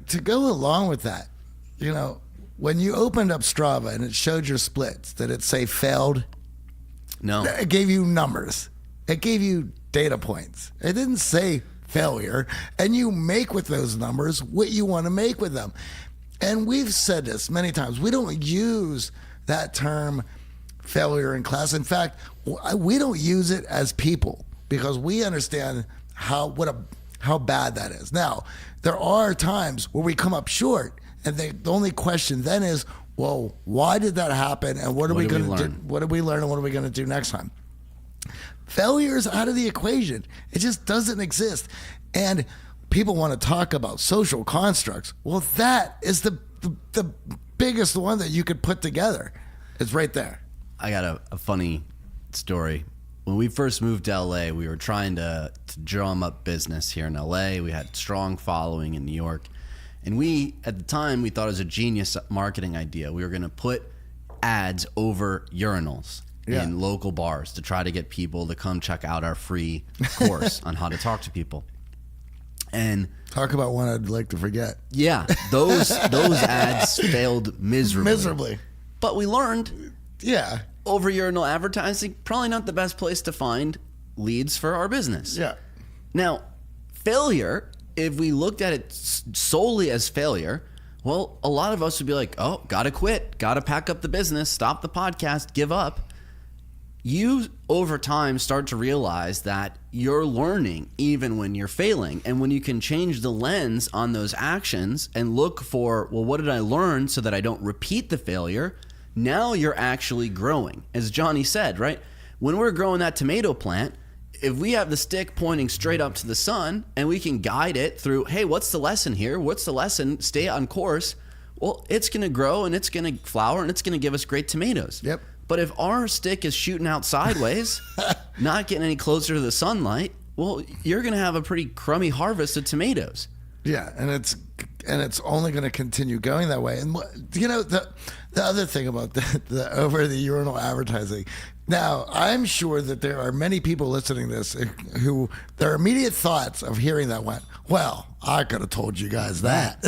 to go along with that, when you opened up Strava and it showed your splits, did it say failed? No. It gave you numbers. It gave you data points. It didn't say failure. And you make with those numbers what you want to make with them. And we've said this many times. We don't use that term failure in class. In fact, we don't use it as people because we understand how bad that is. Now, there are times where we come up short. And the only question then is, well, why did that happen? And what are we going to do? What did we learn? And what are we going to do next time? Failure is out of the equation. It just doesn't exist. And people want to talk about social constructs. Well, that is the biggest one that you could put together. It's right there. I got a funny story. When we first moved to LA, we were trying to drum up business here in LA. We had strong following in New York. And at the time, we thought it was a genius marketing idea. We were going to put ads over urinals in local bars to try to get people to come check out our free course on how to talk to people. And talk about one I'd like to forget. Yeah, those ads failed miserably. But we learned, over urinal advertising, probably not the best place to find leads for our business. Yeah. Now, failure, if we looked at it solely as failure, well, a lot of us would be like, oh, gotta quit, gotta pack up the business, stop the podcast, give up. You, over time, start to realize that you're learning even when you're failing. And when you can change the lens on those actions and look for, well, what did I learn so that I don't repeat the failure? Now you're actually growing. As Johnny said, right? When we're growing that tomato plant, if we have the stick pointing straight up to the sun and we can guide it through, hey, what's the lesson here? What's the lesson? Stay on course. Well, it's going to grow and it's going to flower and it's going to give us great tomatoes. Yep. But if our stick is shooting out sideways, not getting any closer to the sunlight, well, you're going to have a pretty crummy harvest of tomatoes. Yeah, and it's only going to continue going that way. And the other thing about the over the urinal advertising. Now, I'm sure that there are many people listening to this who their immediate thoughts of hearing that went, well, I could have told you guys that.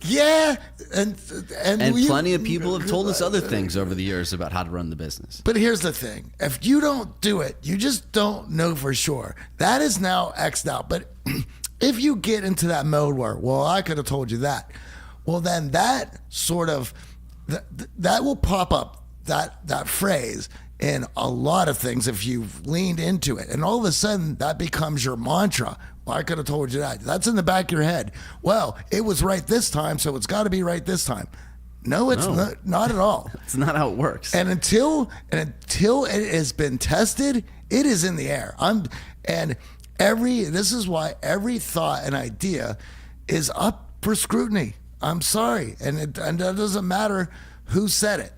Yeah, and plenty of people have told us other things over the years about how to run the business. But here's the thing. If you don't do it, you just don't know for sure. That is now X'd out. But if you get into that mode where, well, I could have told you that, well, then that sort of, that will pop up, that phrase in a lot of things if you've leaned into it. And all of a sudden, that becomes your mantra. Well, I could have told you that. That's in the back of your head. Well, it was right this time, so it's got to be right this time. No, it's not at all. It's not how it works. And until it has been tested, it is in the air. This is why every thought and idea is up for scrutiny. I'm sorry. And it doesn't matter who said it.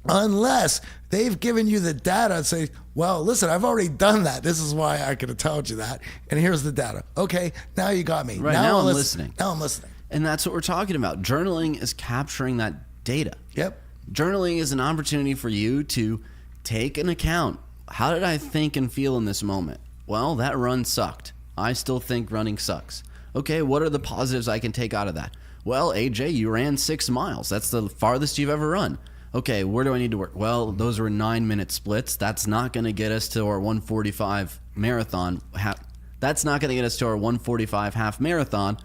Unless they've given you the data and say, well, listen, I've already done that. This is why I could have told you that. And here's the data. Okay, now you got me. Right, now I'm listening. Now I'm listening. And that's what we're talking about. Journaling is capturing that data. Yep. Journaling is an opportunity for you to take an account. How did I think and feel in this moment? Well, that run sucked. I still think running sucks. Okay, what are the positives I can take out of that? Well, AJ, you ran 6 miles. That's the farthest you've ever run. Okay, where do I need to work? Well, those were 9-minute splits. That's not going to get us to our 145 marathon. That's not going to get us to our 145 half marathon.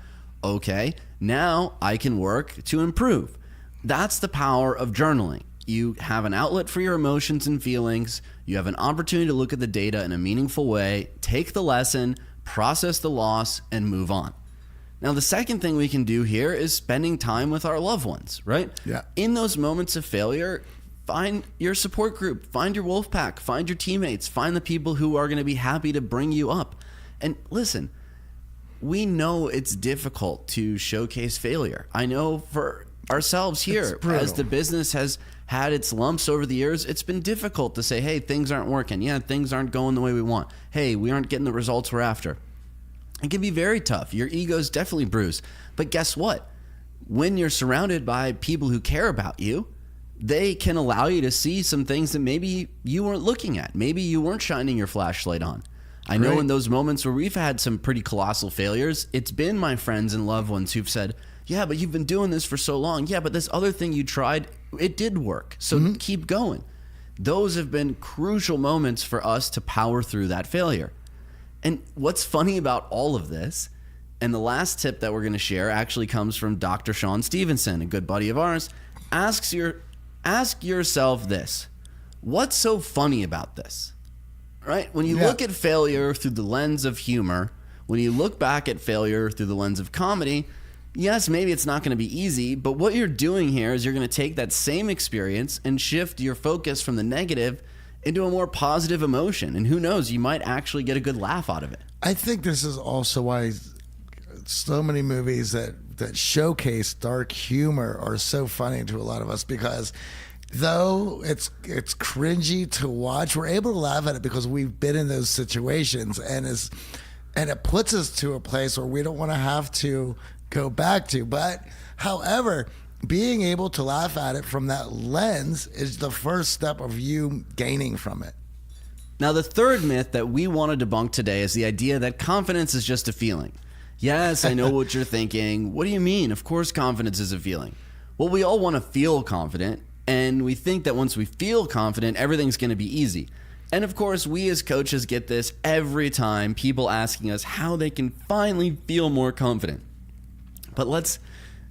Okay, now I can work to improve. That's the power of journaling. You have an outlet for your emotions and feelings. You have an opportunity to look at the data in a meaningful way, take the lesson, process the loss, and move on. Now, the second thing we can do here is spending time with our loved ones, right? Yeah. In those moments of failure, find your support group, find your wolf pack, find your teammates, find the people who are going to be happy to bring you up. And listen, we know it's difficult to showcase failure. I know for ourselves here, as the business has had its lumps over the years, it's been difficult to say, hey, things aren't working. Yeah, things aren't going the way we want. Hey, we aren't getting the results we're after. It can be very tough. Your ego's definitely bruised. But guess what? When you're surrounded by people who care about you, they can allow you to see some things that maybe you weren't looking at. Maybe you weren't shining your flashlight on. I know in those moments where we've had some pretty colossal failures, it's been my friends and loved ones who've said, yeah, but you've been doing this for so long. Yeah, but this other thing you tried, it did work. So keep going. Those have been crucial moments for us to power through that failure. And what's funny about all of this, and the last tip that we're going to share actually comes from Dr. Sean Stevenson, a good buddy of ours. Ask yourself this: what's so funny about this? Right? When you look at failure through the lens of humor, when you look back at failure through the lens of comedy, yes, maybe it's not going to be easy, but what you're doing here is you're going to take that same experience and shift your focus from the negative into a more positive emotion. And who knows, you might actually get a good laugh out of it. I think this is also why so many movies that showcase dark humor are so funny to a lot of us, because though it's cringy to watch, we're able to laugh at it because we've been in those situations, and it puts us to a place where we don't want to have to go back to. But however, being able to laugh at it from that lens is the first step of you gaining from it. Now, the third myth that we want to debunk today is the idea that confidence is just a feeling. Yes, I know what you're thinking. What do you mean? Of course confidence is a feeling. Well, we all want to feel confident, and we think that once we feel confident, everything's going to be easy. And of course, we as coaches get this every time, people asking us how they can finally feel more confident. But let's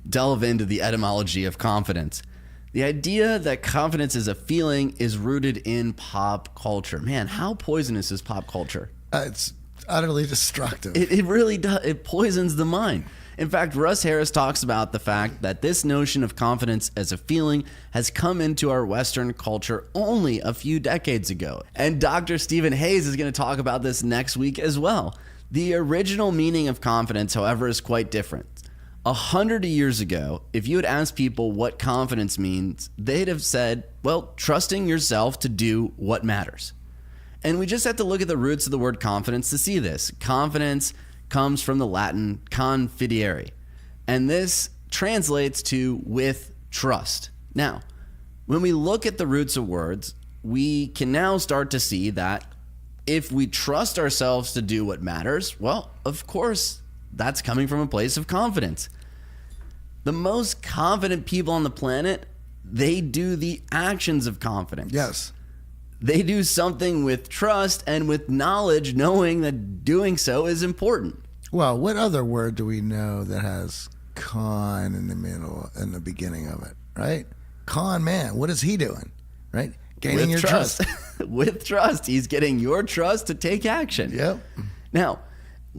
delve into the etymology of confidence. The idea that confidence is a feeling is rooted in pop culture. Man, how poisonous is pop culture? It's utterly destructive. It really does. It poisons the mind. In fact, Russ Harris talks about the fact that this notion of confidence as a feeling has come into our Western culture only a few decades ago. And Dr. Stephen Hayes is going to talk about this next week as well. The original meaning of confidence, however, is quite different. 100 years ago, if you had asked people what confidence means, they'd have said, well, trusting yourself to do what matters. And we just have to look at the roots of the word confidence to see this. Confidence comes from the Latin confidere, and this translates to with trust. Now, when we look at the roots of words, we can now start to see that if we trust ourselves to do what matters, well, of course, that's coming from a place of confidence. The most confident people on the planet, they do the actions of confidence. Yes. They do something with trust and with knowledge, knowing that doing so is important. Well, what other word do we know that has con in the middle and the beginning of it, right? Con man, what is he doing, right? Gaining your trust. With trust. He's getting your trust to take action. Yep. Now,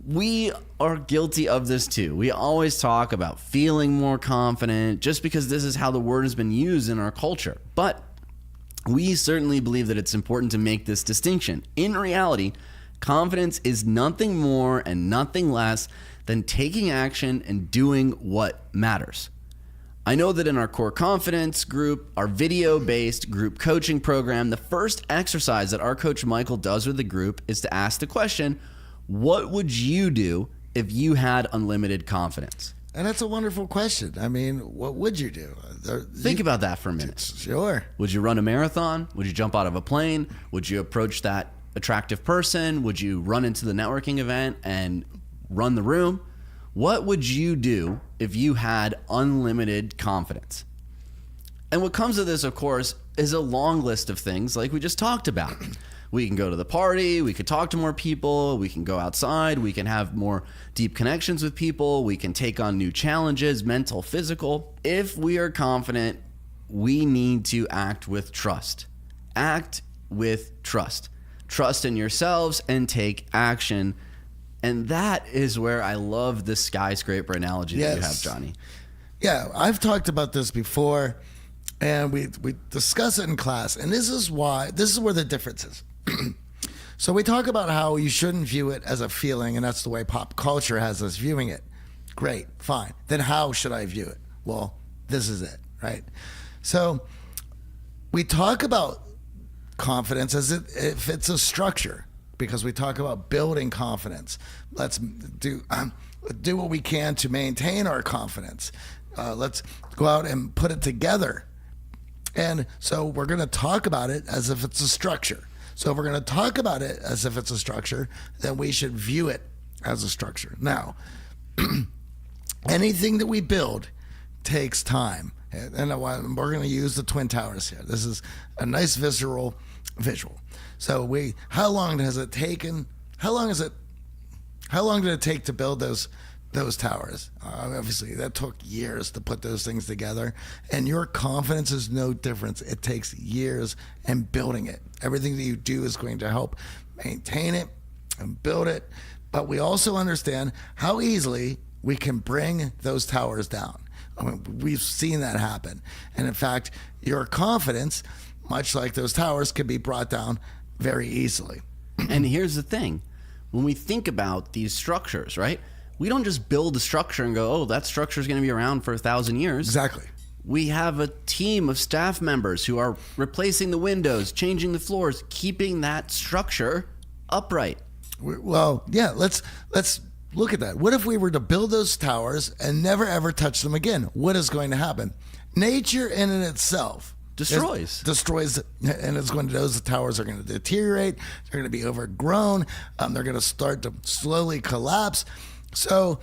we are guilty of this too. We always talk about feeling more confident just because this is how the word has been used in our culture. But we certainly believe that it's important to make this distinction. In reality, confidence is nothing more and nothing less than taking action and doing what matters. I know that in our Core Confidence group, our video-based group coaching program, the first exercise that our coach Michael does with the group is to ask the question, what would you do if you had unlimited confidence? And that's a wonderful question. I mean, what would you do? Think about that for a minute. Sure. Would you run a marathon? Would you jump out of a plane? Would you approach that attractive person? Would you run into the networking event and run the room? What would you do if you had unlimited confidence? And what comes of this, of course, is a long list of things like we just talked about. We can go to the party, we could talk to more people, we can go outside, we can have more deep connections with people, we can take on new challenges, mental, physical. If we are confident, we need to act with trust. Act with trust. Trust in yourselves and take action. And that is where I love the skyscraper analogy that you have, Johnny. Yeah, I've talked about this before, and we discuss it in class. And this is where the difference is. So we talk about how you shouldn't view it as a feeling, and that's the way pop culture has us viewing it. Great, fine. Then how should I view it? Well, this is it, right? So we talk about confidence as if it's a structure, because we talk about building confidence. Let's do what we can to maintain our confidence. Let's go out and put it together. And so we're going to talk about it as if it's a structure. So if we're going to talk about it as if it's a structure, then we should view it as a structure. Now, anything that we build takes time. And we're going to use the Twin Towers here. This is a nice visceral visual. So how long did it take to build those towers? Obviously, that took years to put those things together. And your confidence is no different. It takes years and building it. Everything that you do is going to help maintain it and build it. But we also understand how easily we can bring those towers down. I mean, we've seen that happen. And in fact, your confidence, much like those towers, can be brought down very easily. And here's the thing. When we think about these structures, right? We don't just build a structure and go, oh, that structure is going to be around for 1,000 years. Exactly. We have a team of staff members who are replacing the windows, changing the floors, keeping that structure upright. Well, yeah, let's look at that. What if we were to build those towers and never ever touch them again? What is going to happen? Nature in and itself destroys, and it's going to, those towers are going to deteriorate. They're going to be overgrown. They're going to start to slowly collapse. So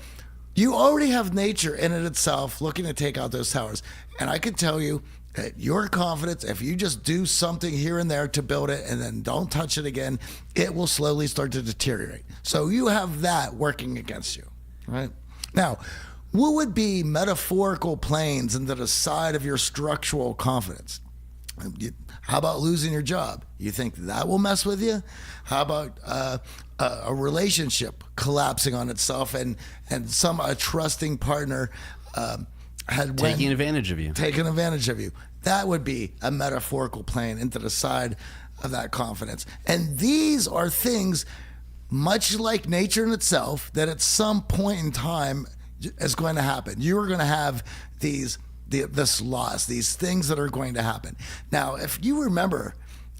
you already have nature in it itself looking to take out those towers. And I can tell you that your confidence, if you just do something here and there to build it and then don't touch it again, it will slowly start to deteriorate. So you have that working against you, right? Now, what would be metaphorical planes into the side of your structural confidence? How about losing your job? You think that will mess with you? How about a relationship collapsing on itself and a trusting partner taking advantage of you? Taking advantage of you. That would be a metaphorical plane into the side of that confidence. And these are things, much like nature in itself, that at some point in time is going to happen. You are going to have this loss, these things that are going to happen. Now, if you remember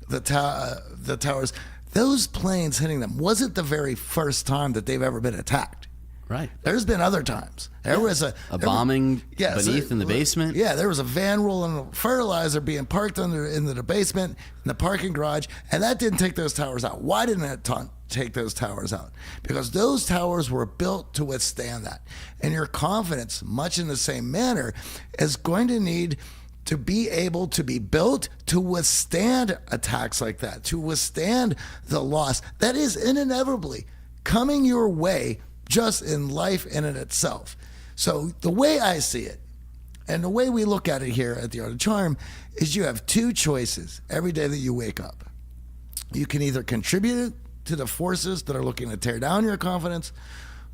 the towers, those planes hitting them wasn't the very first time that they've ever been attacked. Right. There's been other times. There was a bombing beneath in the basement. Yeah, there was a van rolling fertilizer being parked in the basement, in the parking garage, and that didn't take those towers out. Why didn't it take those towers out? Because those towers were built to withstand that. And your confidence, much in the same manner, is going to need to be able to be built to withstand attacks like that, to withstand the loss that is inevitably coming your way just in life in and itself. So the way I see it, and the way we look at it here at the Art of Charm, is you have two choices every day that you wake up. You can either contribute to the forces that are looking to tear down your confidence,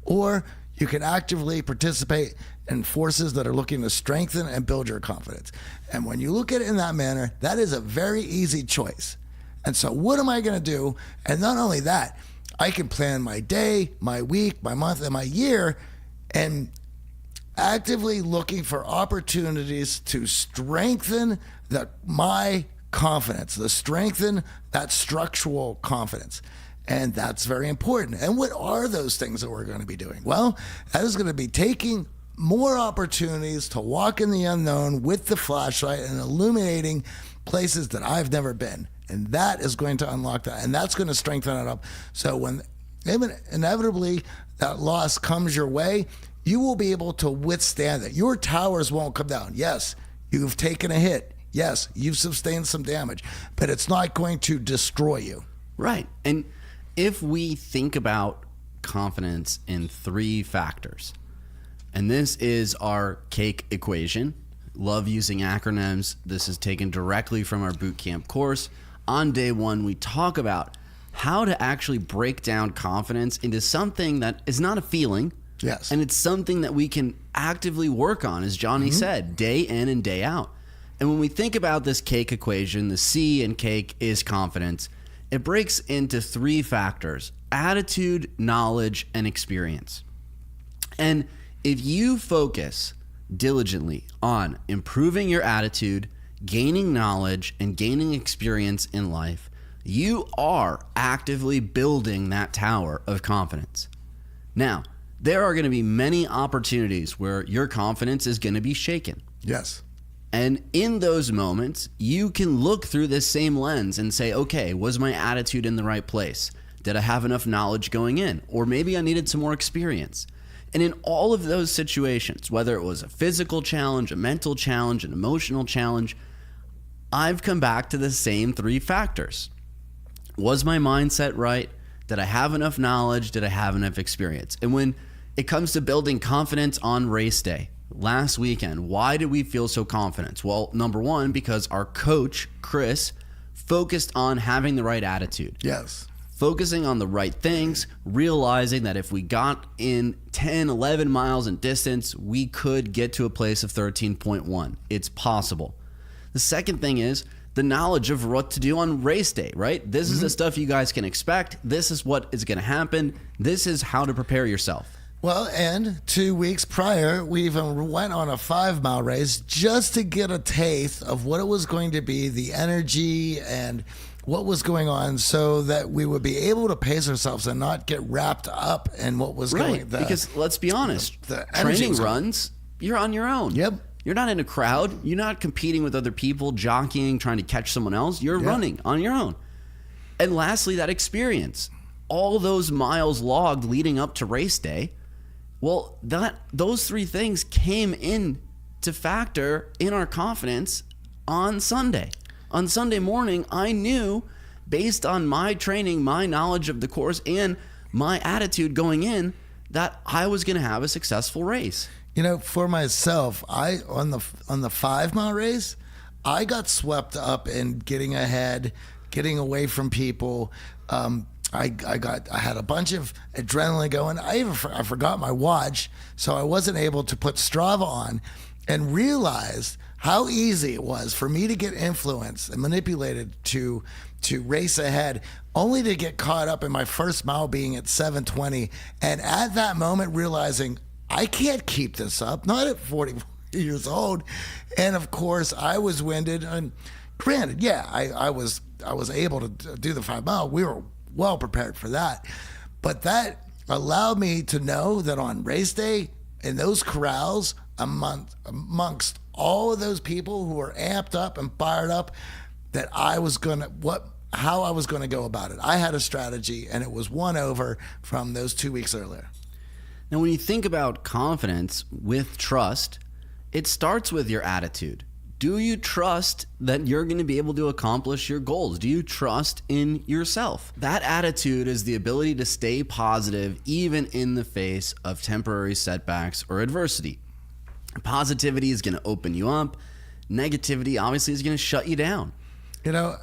or you can actively participate in forces that are looking to strengthen and build your confidence. And when you look at it in that manner, that is a very easy choice. And so what am I going to do? And not only that, I can plan my day, my week, my month, and my year, and actively looking for opportunities to strengthen my confidence, to strengthen that structural confidence. And that's very important. And what are those things that we're going to be doing? Well, that is going to be taking more opportunities to walk in the unknown with the flashlight and illuminating places that I've never been. And that is going to unlock that. And that's going to strengthen it up. So when inevitably that loss comes your way, you will be able to withstand it. Your towers won't come down. Yes, you've taken a hit. Yes, you've sustained some damage, but it's not going to destroy you. Right. And if we think about confidence in three factors, and this is our CAKE equation. Love using acronyms. This is taken directly from our boot camp course. On day one, we talk about how to actually break down confidence into something that is not a feeling. Yes. And it's something that we can actively work on, as Johnny said, day in and day out. And when we think about this CAKE equation, the C in CAKE is confidence. It breaks into three factors: attitude, knowledge, and experience. And if you focus diligently on improving your attitude, gaining knowledge, and gaining experience in life, you are actively building that tower of confidence. Now, there are going to be many opportunities where your confidence is going to be shaken. Yes. And in those moments, you can look through this same lens and say, okay, was my attitude in the right place? Did I have enough knowledge going in? Or maybe I needed some more experience. And in all of those situations, whether it was a physical challenge, a mental challenge, an emotional challenge, I've come back to the same three factors. Was my mindset right? Did I have enough knowledge? Did I have enough experience? And when it comes to building confidence on race day, last weekend, why did we feel so confident? Well, number one, because our coach, Chris, focused on having the right attitude. Yes. Focusing on the right things, realizing that if we got in 10, 11 miles in distance, we could get to a place of 13.1. It's possible. The second thing is the knowledge of what to do on race day, right? This is the stuff you guys can expect. This is what is going to happen. This is how to prepare yourself. Well, and 2 weeks prior, we even went on a 5-mile race just to get a taste of what it was going to be, the energy and what was going on, so that we would be able to pace ourselves and not get wrapped up in what was going on. Because let's be honest, the training runs, you're on your own. Yep. You're not in a crowd. You're not competing with other people, jockeying, trying to catch someone else. You're running on your own. And lastly, that experience. All those miles logged leading up to race day, well, those three things came in to factor in our confidence on Sunday. On Sunday morning, I knew, based on my training, my knowledge of the course, and my attitude going in, that I was going to have a successful race. You know, for myself, on the 5-mile race, I got swept up in getting ahead, getting away from people. I had a bunch of adrenaline going. I forgot my watch, so I wasn't able to put Strava on, and realized how easy it was for me to get influenced and manipulated to race ahead, only to get caught up in my first mile being at 7:20, and at that moment realizing I can't keep this up, not at 40 years old. And of course, I was winded. And granted, yeah, I was able to do the 5 mile. We were well prepared for that. But that allowed me to know that on race day, in those corrals, amongst all of those people who were amped up and fired up, that I was how I was gonna go about it. I had a strategy, and it was won over from those 2 weeks earlier. Now, when you think about confidence with trust, it starts with your attitude. Do you trust that you're going to be able to accomplish your goals? Do you trust in yourself? That attitude is the ability to stay positive even in the face of temporary setbacks or adversity. Positivity is going to open you up. Negativity obviously is going to shut you down. You know,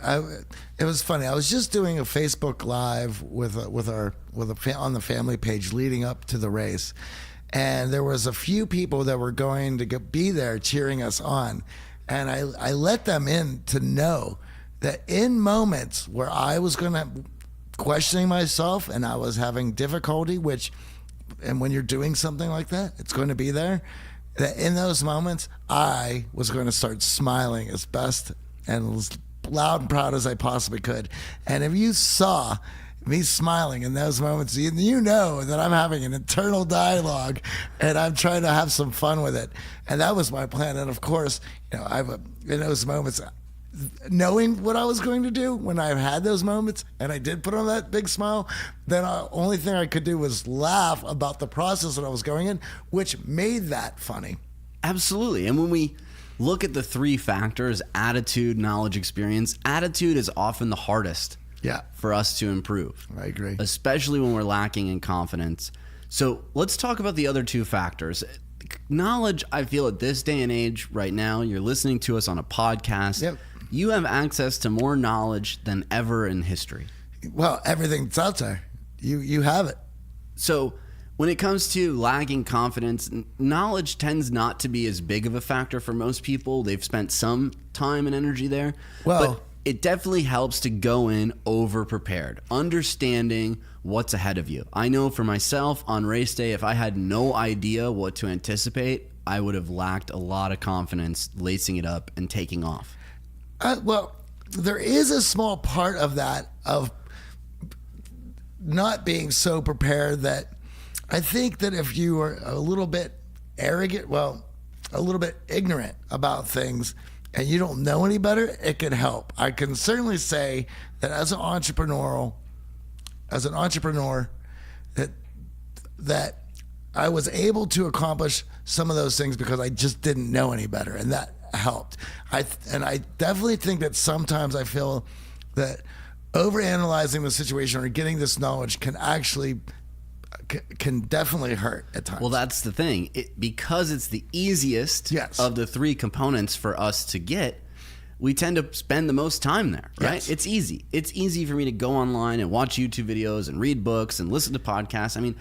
it was funny. I was just doing a Facebook Live on the family page leading up to the race, and there was a few people that were going to be there cheering us on. And I let them in to know that in moments where I was questioning myself and I was having difficulty, and when you're doing something like that, it's going to be there, that in those moments, I was going to start smiling as best and as loud and proud as I possibly could. And if you saw me smiling in those moments, you know that I'm having an internal dialogue and I'm trying to have some fun with it. And that was my plan. And of course, you know, in those moments, knowing what I was going to do when I had those moments and I did put on that big smile, then the only thing I could do was laugh about the process that I was going in, which made that funny. Absolutely. And when we look at the three factors, attitude, knowledge, experience, attitude is often the hardest for us to improve. I agree. Especially when we're lacking in confidence. So let's talk about the other two factors. Knowledge, I feel at this day and age right now, you're listening to us on a podcast. Yep. You have access to more knowledge than ever in history. Well, everything's out there. You have it. So when it comes to lacking confidence, knowledge tends not to be as big of a factor for most people. They've spent some time and energy there. Well, but it definitely helps to go in over prepared, understanding what's ahead of you. I know for myself on race day, if I had no idea what to anticipate, I would have lacked a lot of confidence lacing it up and taking off. Well, there is a small part of that, of not being so prepared, that I think that if you are a little bit arrogant, a little bit ignorant about things, and you don't know any better, it can help. I can certainly say that as an entrepreneur, that I was able to accomplish some of those things because I just didn't know any better, and that helped. I definitely think that sometimes I feel that overanalyzing the situation or getting this knowledge can definitely hurt at times. Well, that's the thing. Because it's the easiest of the three components for us to get, we tend to spend the most time there, right? Yes. It's easy. It's easy for me to go online and watch YouTube videos and read books and listen to podcasts. I mean,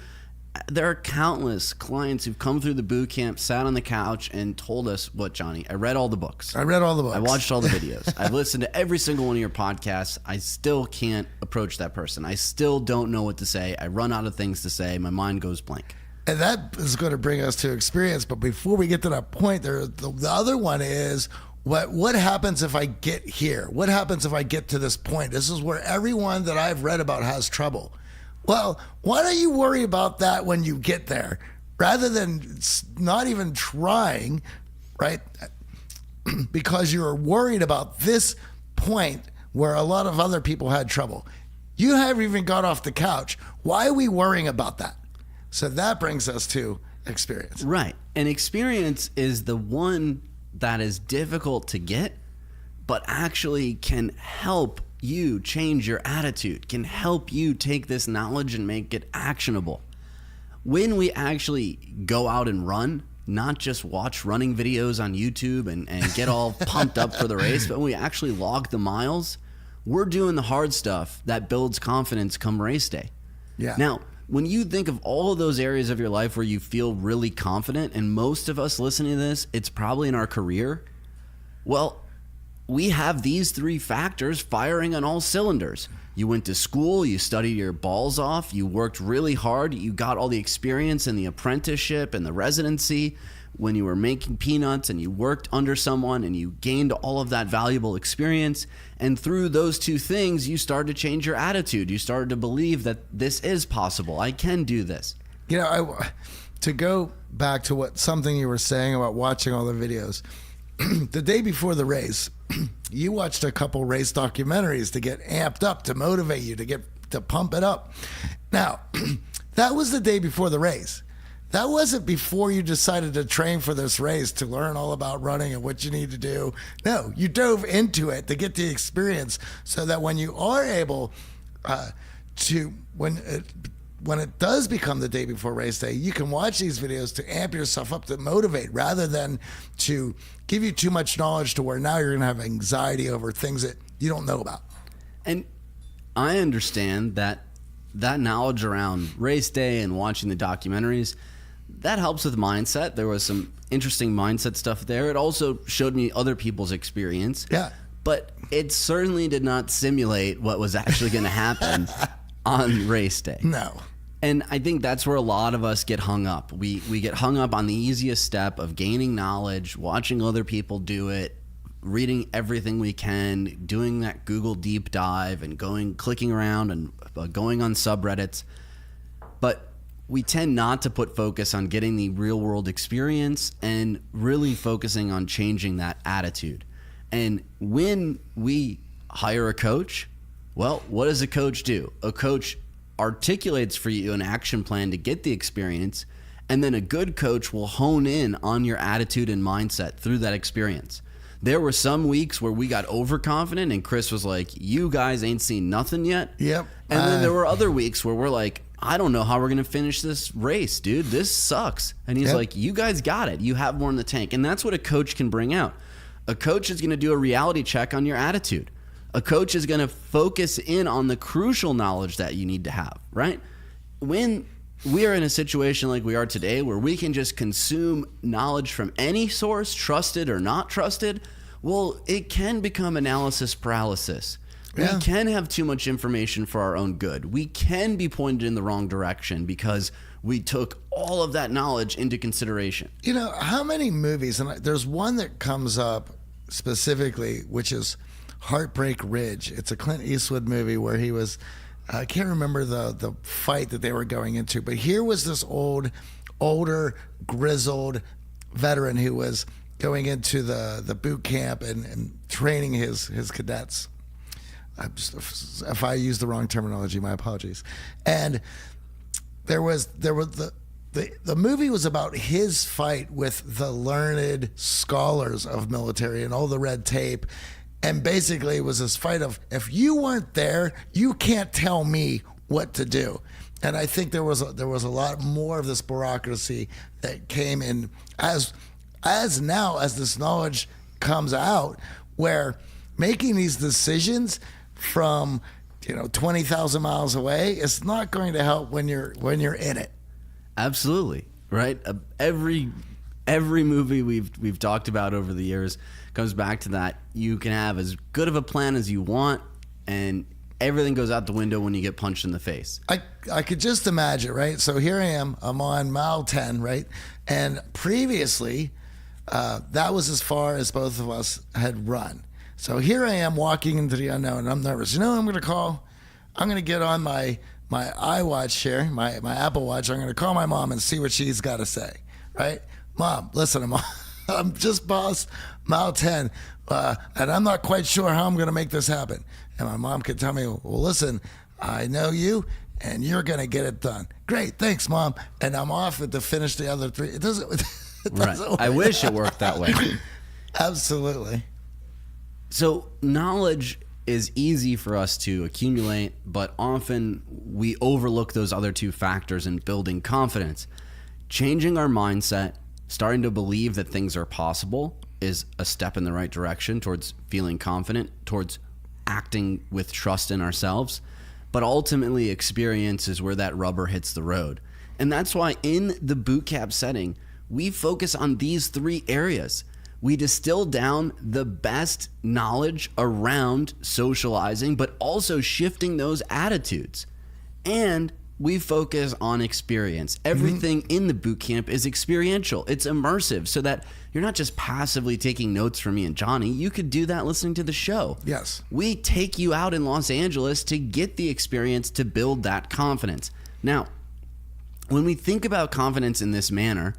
there are countless clients who've come through the boot camp, sat on the couch, and told us, what, Johnny? I read all the books. I read all the books. I watched all the videos. I've listened to every single one of your podcasts. I still can't approach that person. I still don't know what to say. I run out of things to say. My mind goes blank. And that is going to bring us to experience. But before we get to that point, the other one is, what happens if I get here? What happens if I get to this point? This is where everyone that I've read about has trouble. Well, why don't you worry about that when you get there, rather than not even trying, right? Because you're worried about this point where a lot of other people had trouble. You haven't even got off the couch. Why are we worrying about that? So that brings us to experience. Right. And experience is the one that is difficult to get, but actually can help you change your attitude, can help you take this knowledge and make it actionable. When we actually go out and run, not just watch running videos on YouTube and get all pumped up for the race, but when we actually log the miles, we're doing the hard stuff that builds confidence come race day. Yeah. Now, when you think of all of those areas of your life where you feel really confident, and most of us listening to this, it's probably in our career, well, we have these three factors firing on all cylinders. You went to school, you studied your balls off, you worked really hard, you got all the experience in the apprenticeship and the residency when you were making peanuts, and you worked under someone and you gained all of that valuable experience. And through those two things, you started to change your attitude. You started to believe that this is possible. I can do this. You know, to go back to something you were saying about watching all the videos, the day before the race, you watched a couple race documentaries to get amped up, to motivate you, to pump it up. Now, that was the day before the race. That wasn't before you decided to train for this race, to learn all about running and what you need to do. No, you dove into it to get the experience, so that when you are able when it does become the day before race day, you can watch these videos to amp yourself up, to motivate, rather than to give you too much knowledge to where now you're going to have anxiety over things that you don't know about. And I understand that knowledge around race day and watching the documentaries, that helps with mindset. There was some interesting mindset stuff there. It also showed me other people's experience. Yeah. But it certainly did not simulate what was actually going to happen on race day. No. And I think that's where a lot of us get hung up. We get hung up on the easiest step of gaining knowledge, watching other people do it, reading everything we can, doing that Google deep dive and clicking around and going on subreddits. But we tend not to put focus on getting the real world experience and really focusing on changing that attitude. And when we hire a coach, well, what does a coach do? A coach articulates for you an action plan to get the experience, and then a good coach will hone in on your attitude and mindset through that experience. There were some weeks where we got overconfident and Chris was like, you guys ain't seen nothing yet. Yep. And then there were other weeks where we're like, I don't know how we're going to finish this race, dude. This sucks. And he's like, you guys got it. You have more in the tank. And that's what a coach can bring out. A coach is going to do a reality check on your attitude. A coach is going to focus in on the crucial knowledge that you need to have, right? When we are in a situation like we are today, where we can just consume knowledge from any source, trusted or not trusted, well, it can become analysis paralysis. Yeah. We can have too much information for our own good. We can be pointed in the wrong direction because we took all of that knowledge into consideration. You know, how many movies, and there's one that comes up specifically, which is Heartbreak Ridge. It's a Clint Eastwood movie where he was, I can't remember the fight that they were going into, but here was this older, grizzled veteran who was going into the boot camp and training his cadets. If I use the wrong terminology, my apologies. And there was the movie was about his fight with the learned scholars of military and all the red tape. And basically it was this fight of, if you weren't there, you can't tell me what to do. And I think there was a lot more of this bureaucracy that came in as this knowledge comes out, where making these decisions from 20,000 miles away is not going to help when you're in it. Absolutely, right? Every movie we've talked about over the years comes back to that. You can have as good of a plan as you want, and everything goes out the window when you get punched in the face. I could just imagine, right? So here I am, I'm on mile 10, right? And previously, that was as far as both of us had run. So here I am walking into the unknown. I'm nervous. You know what I'm going to call? I'm going to get on my iWatch here, my Apple Watch. I'm going to call my mom and see what she's got to say, right? Mom, listen, I'm just past mile 10, and I'm not quite sure how I'm going to make this happen. And my mom could tell me, well, listen, I know you, and you're going to get it done. Great, thanks, Mom. And I'm off to finish the other three. It doesn't right. work. I wish it worked that way. Absolutely. So knowledge is easy for us to accumulate, but often we overlook those other two factors in building confidence. Changing our mindset, starting to believe that things are possible, is a step in the right direction towards feeling confident, towards acting with trust in ourselves. But ultimately, experience is where that rubber hits the road. And that's why in the boot camp setting, we focus on these three areas. We distill down the best knowledge around socializing, but also shifting those attitudes. And we focus on experience. Everything in the boot camp is experiential. It's immersive, so that you're not just passively taking notes from me and Johnny. You could do that listening to the show. Yes. We take you out in Los Angeles to get the experience to build that confidence. Now, when we think about confidence in this manner,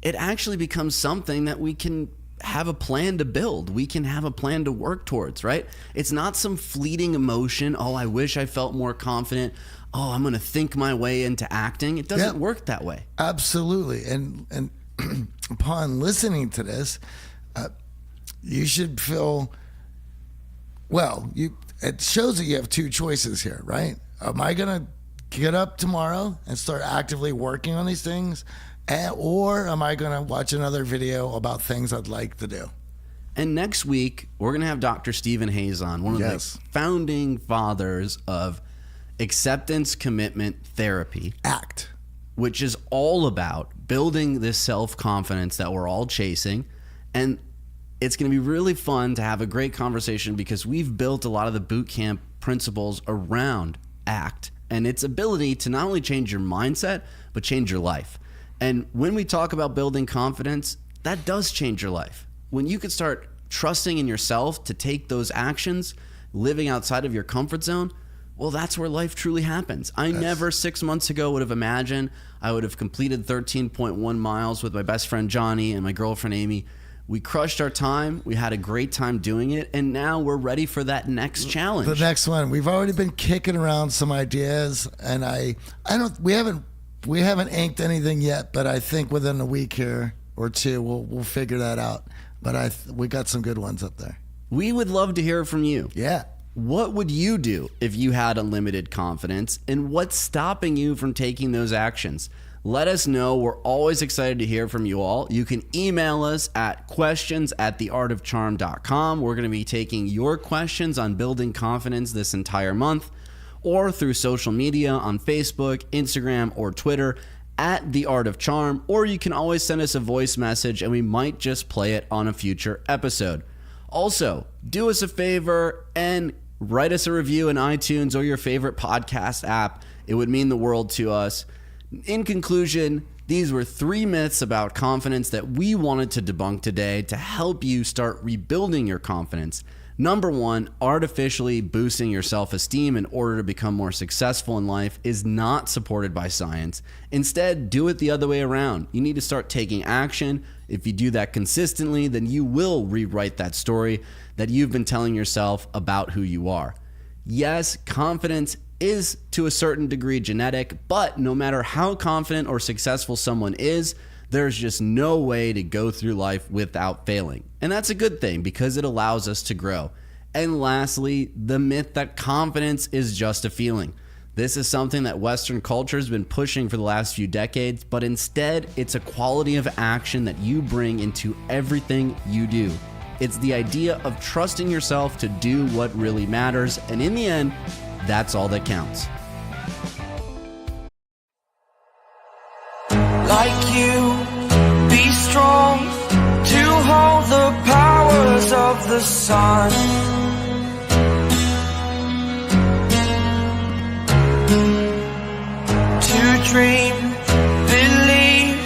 it actually becomes something that we can have a plan to build. We can have a plan to work towards, right? It's not some fleeting emotion. Oh, I wish I felt more confident. Oh, I'm going to think my way into acting. It doesn't work that way. Absolutely. And upon listening to this, you should feel, well, it shows that you have two choices here, right? Am I going to get up tomorrow and start actively working on these things? Or am I going to watch another video about things I'd like to do? And next week, we're going to have Dr. Stephen Hayes on, one of the founding fathers of acceptance commitment therapy. ACT. Which is all about building this self-confidence that we're all chasing. And it's going to be really fun to have a great conversation because we've built a lot of the boot camp principles around ACT and its ability to not only change your mindset, but change your life. And when we talk about building confidence, that does change your life. When you can start trusting in yourself to take those actions, living outside of your comfort zone, well, that's where life truly happens. I never 6 months ago would have imagined I would have completed 13.1 miles with my best friend Johnny and my girlfriend Amy. We crushed our time. We had a great time doing it. And now we're ready for that next challenge. The next one. We've already been kicking around some ideas, and we haven't inked anything yet, but I think within a week here or two, we'll figure that out. But we got some good ones up there. We would love to hear from you. Yeah. What would you do if you had unlimited confidence, and what's stopping you from taking those actions? Let us know. We're always excited to hear from you all. You can email us at questions@theartofcharm.com. We're going to be taking your questions on building confidence this entire month, or through social media on Facebook, Instagram, or Twitter at The Art of Charm, or you can always send us a voice message and we might just play it on a future episode. Also, do us a favor and write us a review in iTunes or your favorite podcast app. It would mean the world to us. In conclusion, these were 3 myths about confidence that we wanted to debunk today to help you start rebuilding your confidence. Number 1, artificially boosting your self-esteem in order to become more successful in life is not supported by science. Instead, do it the other way around. You need to start taking action. If you do that consistently, then you will rewrite that story that you've been telling yourself about who you are. Yes, confidence is to a certain degree genetic, but no matter how confident or successful someone is, there's just no way to go through life without failing. And that's a good thing because it allows us to grow. And lastly, the myth that confidence is just a feeling. This is something that Western culture has been pushing for the last few decades, but instead it's a quality of action that you bring into everything you do. It's the idea of trusting yourself to do what really matters, and in the end, that's all that counts. Like you, be strong to hold the powers of the sun. To dream, believe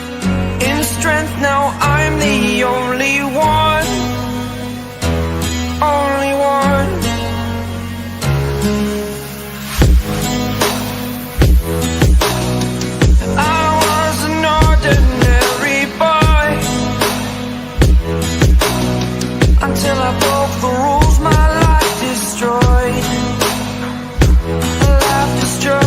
in strength. Now I'm the only one, only one. Until I broke the rules, my life destroyed. Life destroyed.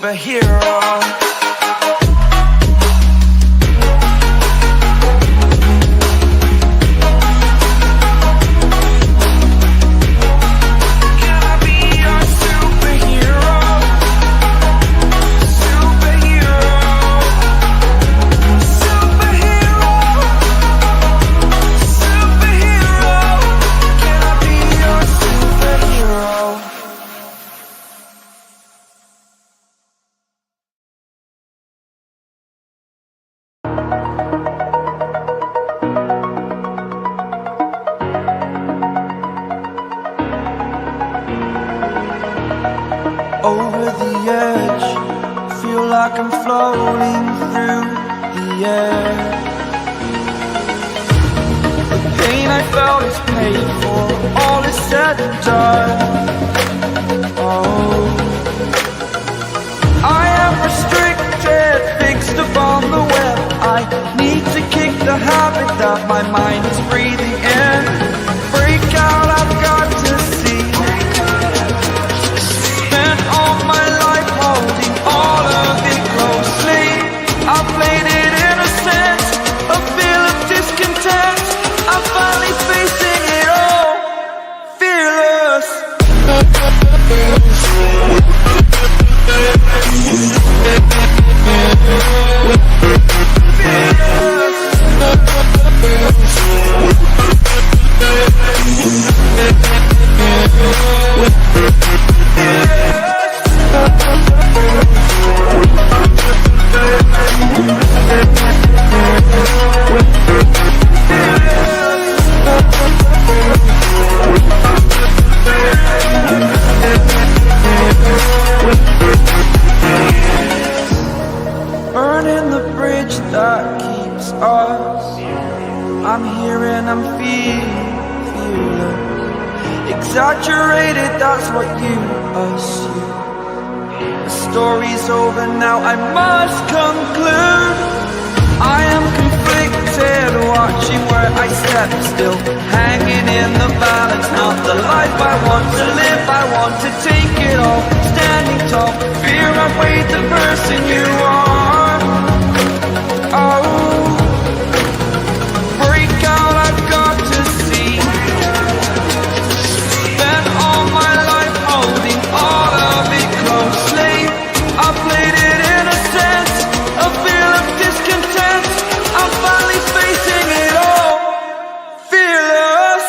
superhero. Over the edge, feel like I'm floating through the air. The pain I felt is paid for, all is said and done. Oh, I am restricted, fixed upon the web. I need to kick the habit that my mind is breathing in. Break out, I've got to see. My life holding all of it closely. I played it innocent, a feel of discontent. I'm finally facing it all, fearless. Burning the bridge that keeps us. I'm here and I'm feeling exaggerated, that's what you assume. The story's over now, I must conclude. I am conflicted, watching where I step still, hanging in the balance. Not the life I want to live, I want to take it all. Standing tall, fear I've weighed the person you are. Oh, break out, I've got to see. Spent all my life holding all of it closely. I played it innocent, a feel of discontent. I'm finally facing it all, fearless.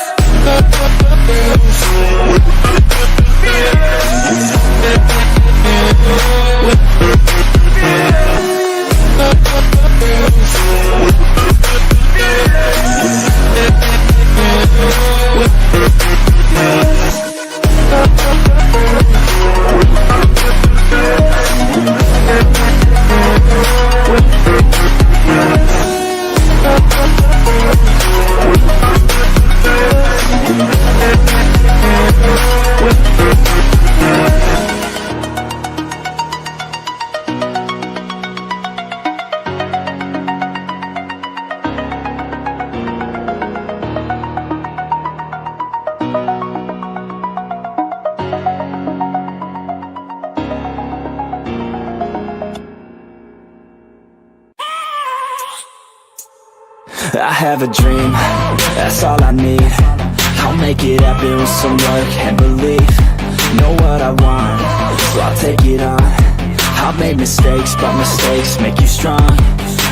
I have a dream, that's all I need. I'll make it happen with some work and belief. Know what I want, so I'll take it on. I've made mistakes, but mistakes make you strong.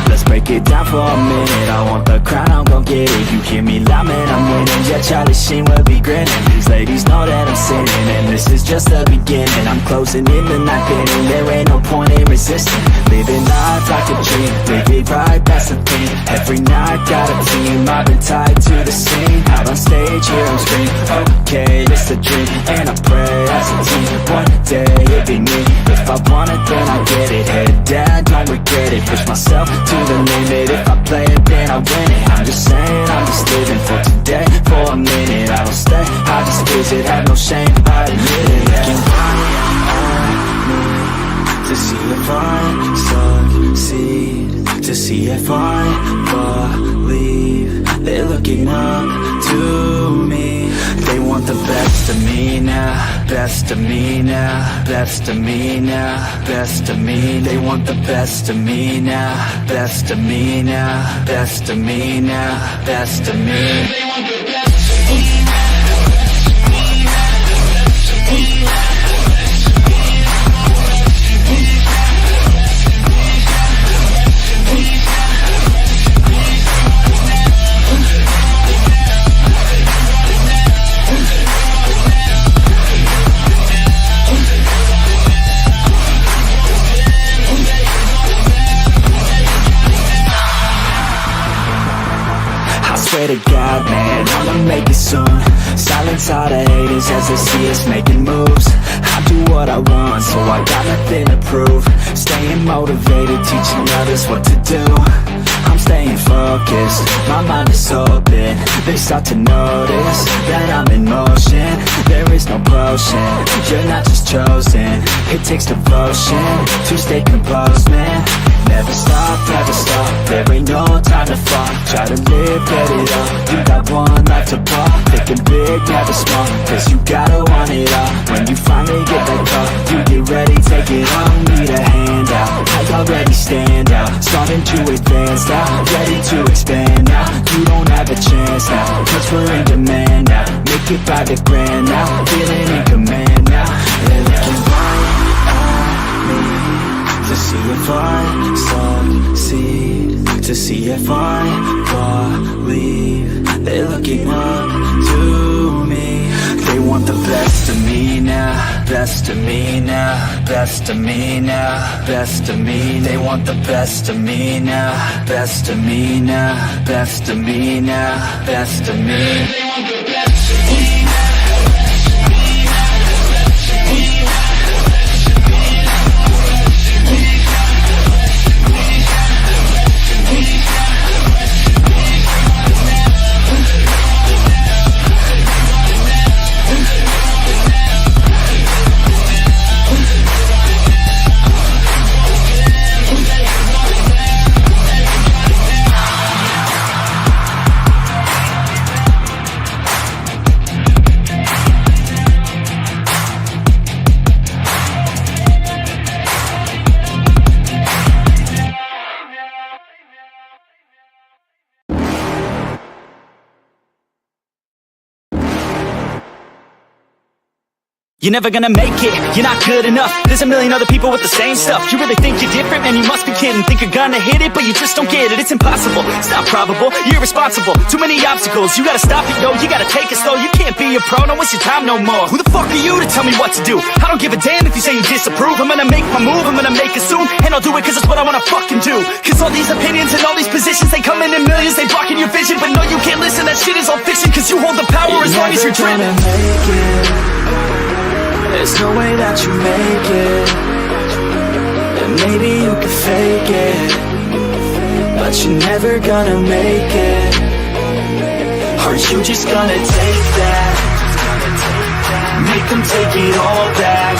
Let's break it down for a minute. I want the crown, I'm gon' get it. You hear me loud, man, I'm winning. Yeah, Charlie Sheen will be grinning. These ladies know that I'm sinning, and this is just the beginning. I'm closing in the night inning. There ain't no point in resisting. Living life like a dream, live it right, that's the thing. Every night got a team, I've been tied to the scene. Out on stage, here I'm screaming. Okay, it's a dream, and I pray as a team. One day it'll be me. If I want it, then I'll get it. Head down, don't regret it. Push myself to the limit. If I play it, then I win it. I'm just saying, I'm just living for today. For a minute, I don't stay, I just visit. Have no shame, I admit it. Looking right at me to see if I succeed, to see if I believe. They're looking up to me. They want want the best of me now, best of me now, best of me now, best of me. They want the best of me now, best of me now, best of me now, best of me. They want the best of me. Swear to God, man, I'ma make it soon. Silence all the haters as they see us making moves. I do what I want, so I got nothing to prove. Staying motivated, teaching others what to do. I'm staying focused, my mind is open. They start to notice that I'm in motion. There is no potion, you're not just chosen. It takes devotion to stay composed, man. Never stop, there ain't no time to fall. Try to live, get it up, you got one life to ball. Thinking big, never small, cause you gotta want it all. When you finally get that call, you get ready, take it on. Need a handout, I already stand out. Starting to advance now, ready to expand now. You don't have a chance now, cause we're in demand now. Make it by the grand now, feeling in command now. They're looking right at me to see if I succeed, to see if I believe. They're looking up to me. They want the best of me now, best of me now, best of me now, best of me. They want the best of me now, best of me now, best of me now, best of me. They want the best of me now. You're never gonna make it, you're not good enough. There's a million other people with the same stuff. You really think you're different? Man, you must be kidding. Think you're gonna hit it, but you just don't get it. It's impossible, it's not probable, you're irresponsible. Too many obstacles, you gotta stop it, yo. You gotta take it slow, you can't be a pro, don't waste your time no more. Who the fuck are you to tell me what to do? I don't give a damn if you say you disapprove. I'm gonna make my move, I'm gonna make it soon. And I'll do it cause it's what I wanna fucking do. Cause all these opinions and all these positions, they come in millions, they blocking your vision. But no, you can't listen, that shit is all fiction. Cause you hold the power as long as you're dreaming. There's no way that you make it. And maybe you can fake it, but you're never gonna make it. Are you just gonna take that? Make them take it all back.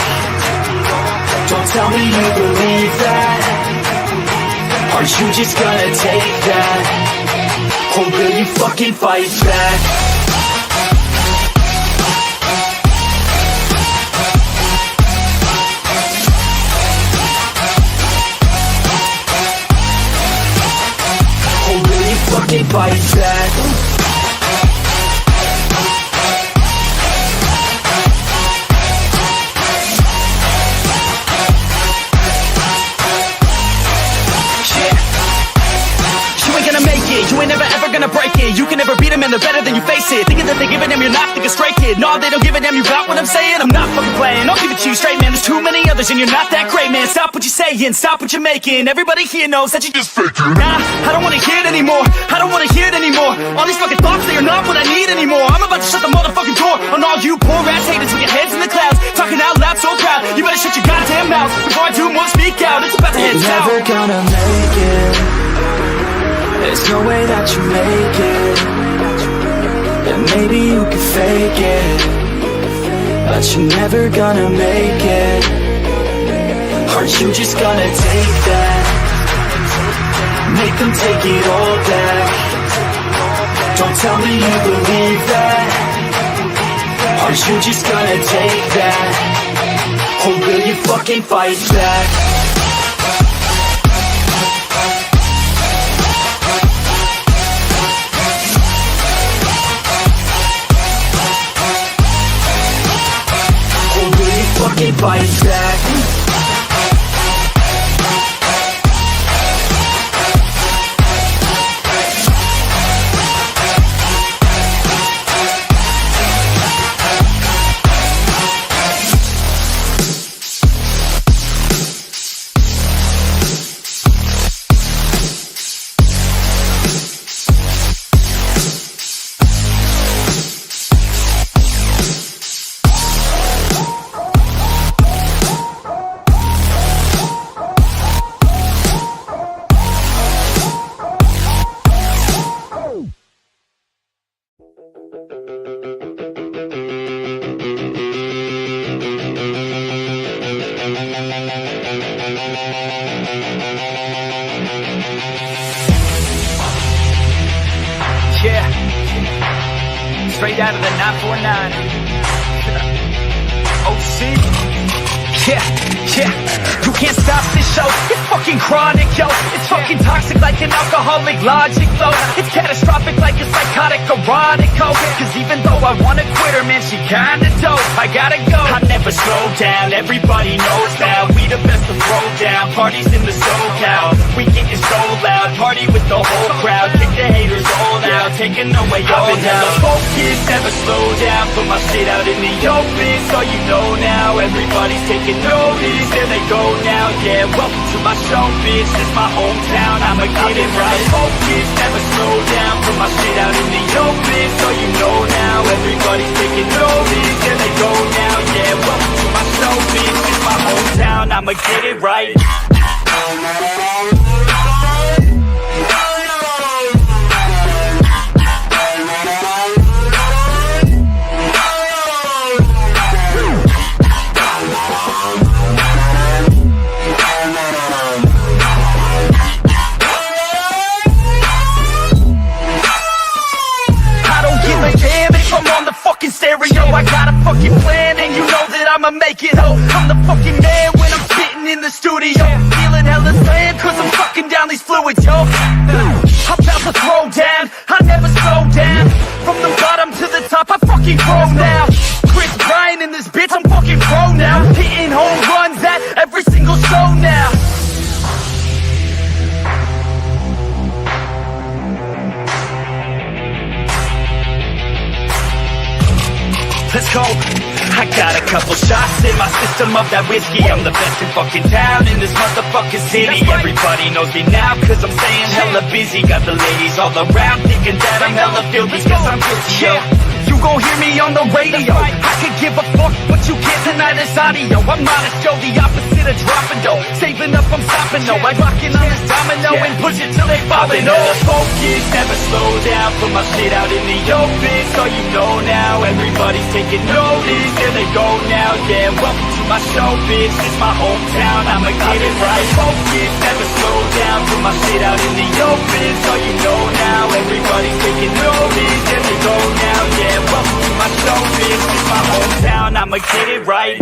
Don't tell me you believe that. Are you just gonna take that? Or will you fucking fight back? Fucking fight back. You ain't gonna make it, you ain't never ever gonna break it. You can never beat them and they're better than you face it. Thinking that they're giving them, you're not thinking straight, kid. No, they don't give a damn, you got what I'm saying? I'm not fucking playing, I'll give it to you straight, man. There's too many others and you're not that great, man. Stop what you're saying, stop what you're making. Everybody here knows that you just faking. Nah, I don't wanna hear it anymore, I don't wanna hear it anymore. All these fucking thoughts, they are not what I need anymore. I'm about to shut the motherfucking door on all you poor ass haters with your heads in the clouds. Talking out loud so proud, you better shut your goddamn mouth before I do more speak out. It's about to head south. You're never gonna make it. There's no way that you make it. And maybe you can fake it, but you're never gonna make it. Are you just gonna take that? Make them take it all back. Don't tell me you believe that. Are you just gonna take that? Or will you fucking fight back? Or will you fucking fight back? Yeah, straight out of the 949. OC. Yeah, you can't stop this show. It's fucking chronic, yo. It's fucking toxic like an alcoholic logic flow. It's catastrophic like a psychotic erotic code. Cause even though I wanna quit her, man, she kinda dope. I gotta go. I never slow down, everybody knows now. We the best to throw down, parties in the SoCal. We getting so loud, party with the whole crowd. Kick the haters all out, taking away all now. I've been hella focused, never slow down. Put my shit out in the open, so you know now. Everybody's taking notice, there they go now. Yeah, welcome to my show, bitch. This my hometown, I'ma get it right. Focus, never slow down. Put my shit out in the open, so you know now. Everybody's taking notice, there they go now. Yeah, welcome to my show, bitch. This my hometown, I'ma get it right. Stereo, I got a fucking plan and you know that I'ma make it. Oh, I'm the fucking man when I'm sitting in the studio. Feeling hella slam cause I'm fucking down these fluids, yo. I'm about to throw down, I never slow down. From the bottom to the top, I fucking grow now. Chris Bryan in this bitch, I'm fucking pro now. Hitting home runs at every single show now. Let's go. I got a couple shots in my system of that whiskey. I'm the best in fucking town in this motherfucking city. Everybody knows me now cause I'm staying hella busy. Got the ladies all around thinking that I'm hella filthy cause I'm guilty, yo. You gon' hear me on the radio. I could give a fuck, but you can't deny this audio. I'm not a show, the opposite of dropping dough. Saving up, I'm stopping, no. I'm rocking on this domino and push it till they bobbing. No focus, never slow down. Put my shit out in the open, so you know now. Everybody's taking notice, there they go now. Yeah, welcome to my show, bitch. This my hometown, I'ma get it right. Focus, never slow down. Put my shit out in the open, so you know now. Everybody's taking notice, there they go now. Yeah, welcome to my show, bitch. This my hometown, I'ma get it right.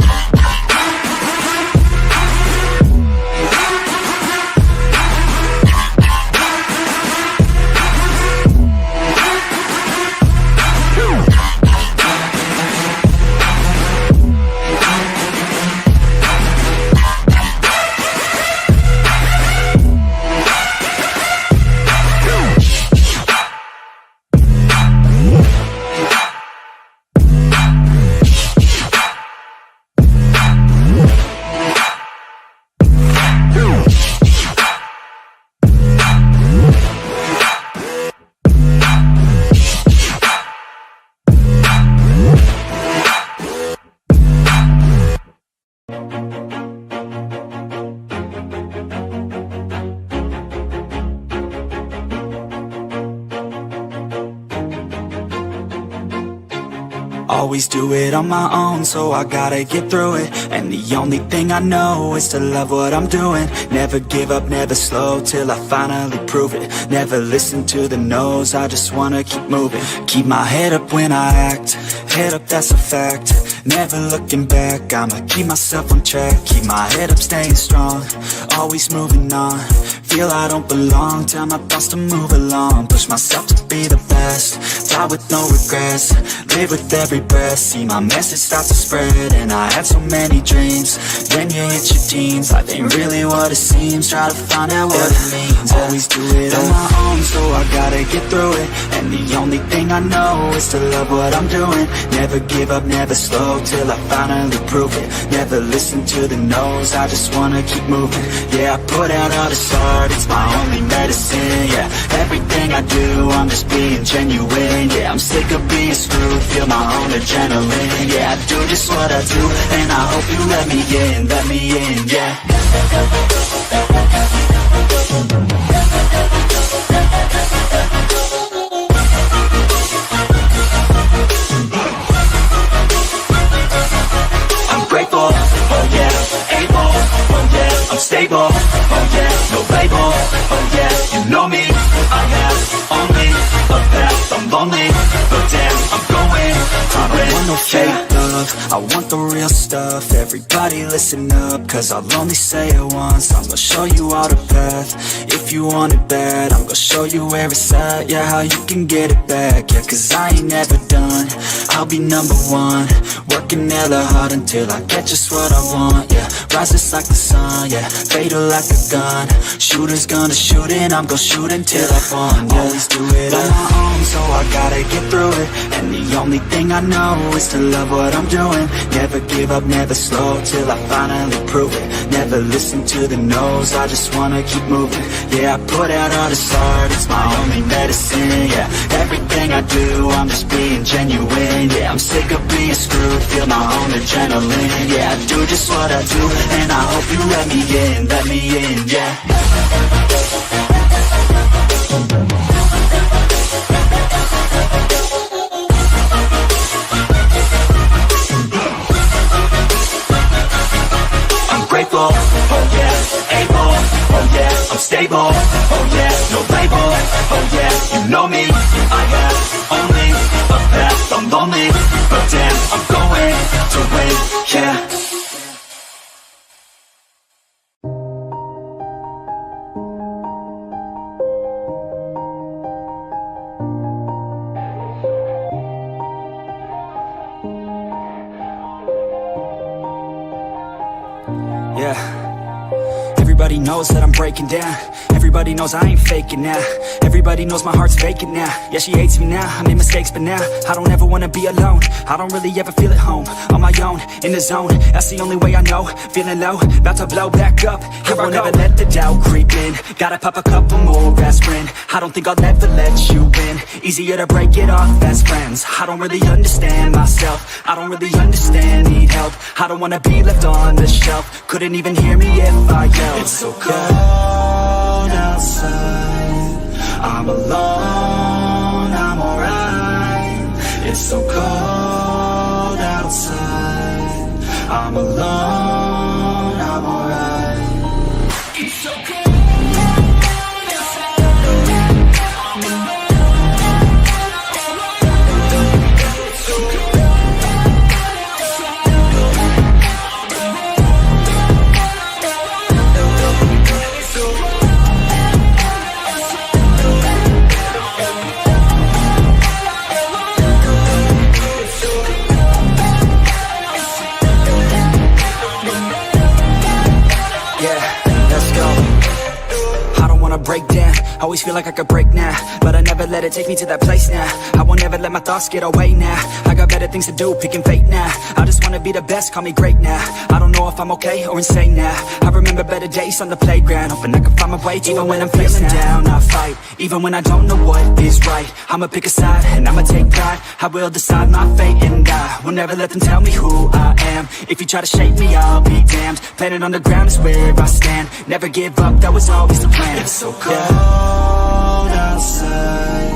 Always do it on my own, so I gotta get through it. And the only thing I know is to love what I'm doing. Never give up, never slow, till I finally prove it. Never listen to the no's, I just wanna keep moving. Keep my head up when I act, head up, that's a fact. Never looking back, I'ma keep myself on track. Keep my head up, staying strong, always moving on. Feel I don't belong, tell my thoughts to move along. Push myself to be the best, die with no regrets. Live with every breath, see my message start to spread. And I had so many dreams, then you hit your teens. Life ain't really what it seems, try to find out what it means. Always do it on my own, so I gotta get through it. And the only thing I know is to love what I'm doing. Never give up, never slow, till I finally prove it. Never listen to the no's, I just wanna keep moving. Yeah, I put out all this art, it's my only medicine. Yeah, everything I do, I'm just being genuine. Yeah, I'm sick of being screwed, feel my own adrenaline. Yeah, I do just what I do, and I hope you let me in, yeah. I'm grateful, oh yeah, able, oh yeah, I'm stable, oh yeah, no label, oh yeah, you know me, I have only a path, I'm lonely, but damn, I'm going to win. I don't want no fake love, I want the real stuff. Everybody listen up, cause I'll only say it once. I'm gonna show you all the path, if you want it bad. I'm gonna show you where it's at, yeah, how you can get it back. Yeah, cause I ain't never done, I'll be number one. Working hella hard until I get just what I want, yeah. Rises like the sun, yeah, fatal like a gun. Shooter's gonna shoot and I'm gonna shoot until I won, yeah. Always do it on my own, so I gotta get through it. And the only thing I know is to love what I'm doing. Never give up, never slow, till I finally prove it. Never listen to the no's, I just wanna keep moving. Yeah, I put out all this art, it's my only medicine. Yeah, everything I do, I'm just being genuine. Yeah, I'm sick of being screwed, feel my own adrenaline. Yeah, I do just what I do, and I hope you let me in, yeah. I'm grateful, oh yeah, able, oh yeah, I'm stable, oh yeah, no label, oh yeah, you know me, I have only a path, I'm lonely, but damn, I'm going to win, yeah. Yeah, everybody knows that I'm breaking down. Everybody knows I ain't faking now. Everybody knows my heart's vacant now. Yeah, she hates me now, I made mistakes but now I don't ever wanna be alone. I don't really ever feel at home. On my own, in the zone, that's the only way I know. Feeling low, about to blow back up. Here I won't ever let the doubt creep in. Gotta pop a couple more aspirin. I don't think I'll ever let you in. Easier to break it off as friends. I don't really understand myself, I don't really understand, need help. I don't wanna be left on the shelf. Couldn't even hear me if I yelled. It's so cold outside, I'm alone, I'm alright. It's so cold outside, I'm alone, I'm alright. It's so cold. Break down, always feel like I could break now, but I never let it take me to that place now. I won't ever let my thoughts get away now. I got better things to do, picking fate now. I just wanna be the best, call me great now. I don't know if I'm okay or insane now. I remember better days on the playground, hoping I can find my way. Even when I'm feeling down, I fight. Even when I don't know what is right, I'ma pick a side and I'ma take pride. I will decide my fate and I will never let them tell me who I am. If you try to shape me, I'll be damned. Planet on the ground is where I stand. Never give up, that was always the plan. It's so cold outside,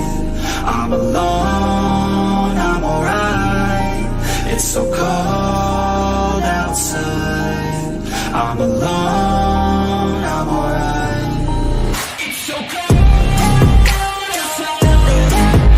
I'm alone, I'm alright. It's so cold outside, I'm alone, I'm alright. It's so cold outside, I'm alone.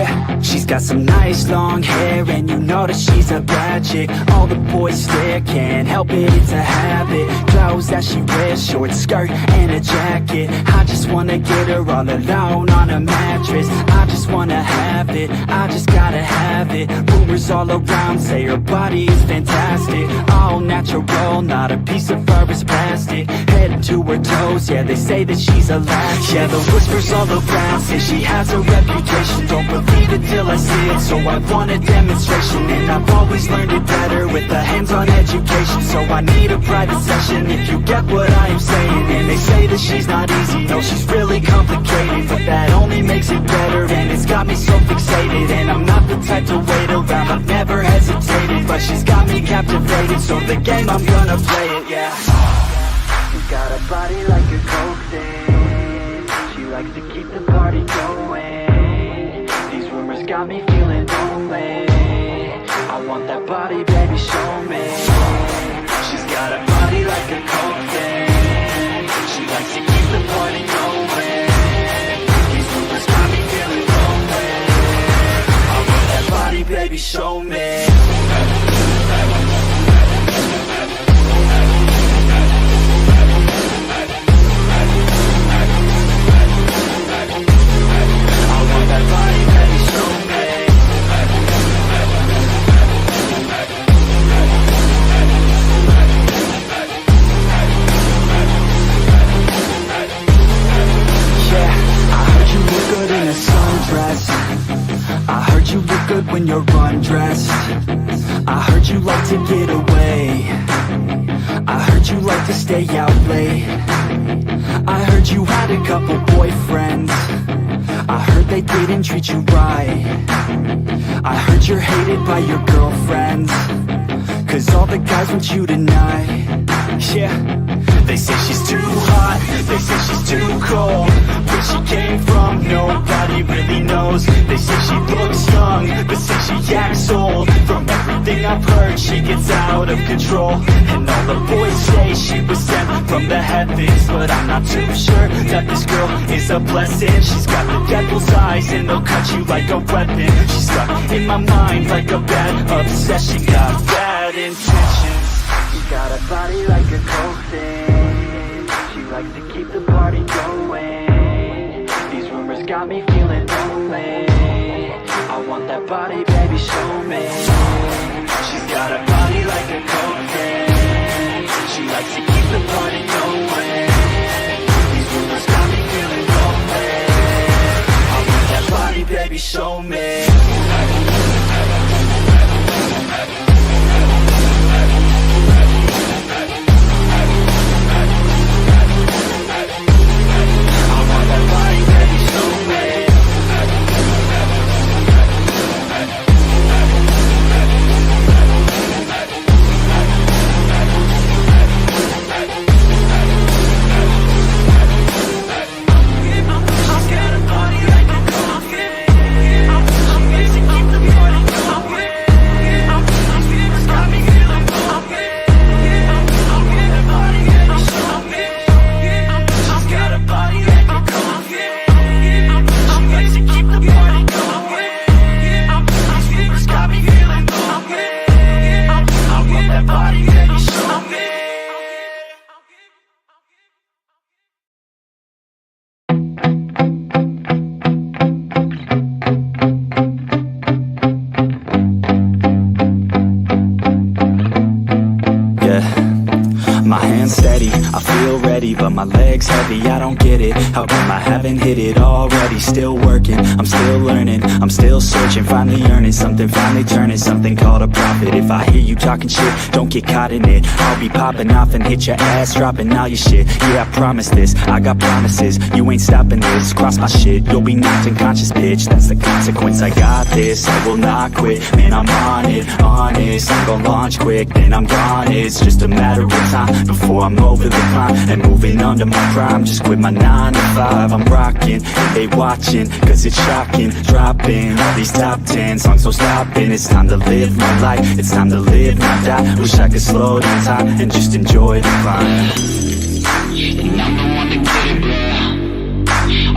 Yeah, she's got some nice long hair, and you know that she's a bad chick. All the boys stare, can't help it, it's a habit. Clothes that she wears, short skirt and a jacket. I just wanna get her all alone on a mattress. I just wanna have it, I just gotta have it. Rumors all around say her body is fantastic. All natural, not a piece of fur is plastic. Head to her toes, yeah, they say that she's a latch. Yeah, the whispers all around say she has a reputation. Don't believe it till I see it, so I want a demonstration. And I've always learned it better with a hands-on education. So I need a private session if you get what I am saying. And they say that she's not easy, no, she's really complicated, but that only makes it better, and it's got me so fixated. And I'm not the type to wait around, I've never hesitated, but she's got me captivated, so the game, I'm gonna play it, yeah. She's got a body like a coke thing, she likes to keep the party going. These rumors got me feeling lonely, I want that body, baby, show me. She's got a body like a coke thing, she likes to keep the party going. These rumors got me feeling lonely, I want that body, baby, show me. I heard you look good when you're undressed. I heard you like to get away. I heard you like to stay out late. I heard you had a couple boyfriends. I heard they didn't treat you right. I heard you're hated by your girlfriends, 'cause all the guys want you tonight. Yeah, they say she's too hot, they say she's too cold. Where she came from, nobody really knows. They say she looks young, but say she acts old. From everything I've heard, she gets out of control. And all the boys say she was sent from the heavens, but I'm not too sure that this girl is a blessing. She's got the devil's eyes, and they'll cut you like a weapon. She's stuck in my mind like a bad obsession. Got bad intentions. She's got a body like a coke thing, she likes to keep the party going. These rumors got me feeling lonely, I want that body, baby, show me. She's got a body like a coke thing, she likes to keep the party going. These rumors got me feeling lonely, I want that body, baby, show me. But my leg's heavy, I don't get it. How come I haven't hit it already? Still working, I'm still learning, I'm still searching. Finally earning something, finally turning something called a profit. If I hear you talking shit, don't get caught in it. I'll be popping off and hit your ass, dropping all your shit. Yeah, I promise this, I got promises. You ain't stopping this, cross my shit, you'll be knocked unconscious, bitch. That's the consequence, I got this, I will not quit. Man, I'm on it, honest. I'm gonna launch quick, then I'm gone. It's just a matter of time before I'm over the climb and moving under my prime. Just quit my 9 to 5, I'm rocking, and they watching, cause it's shocking. Dropping all these top 10 songs, so stopping. It's time to live my life, it's time to live, not die. Wish I could slow down time and just enjoy the climb. And I'm the one to get it, bro.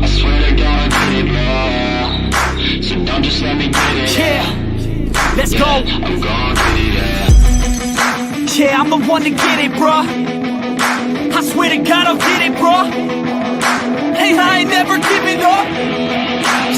I swear to God I get it, bro. So don't just let me get it. Yeah, let's go. I'm gon' get it, yeah. Yeah, I'm the one to get it, bruh. I swear to God I'll get it, bruh. Hey, I ain't never giving up.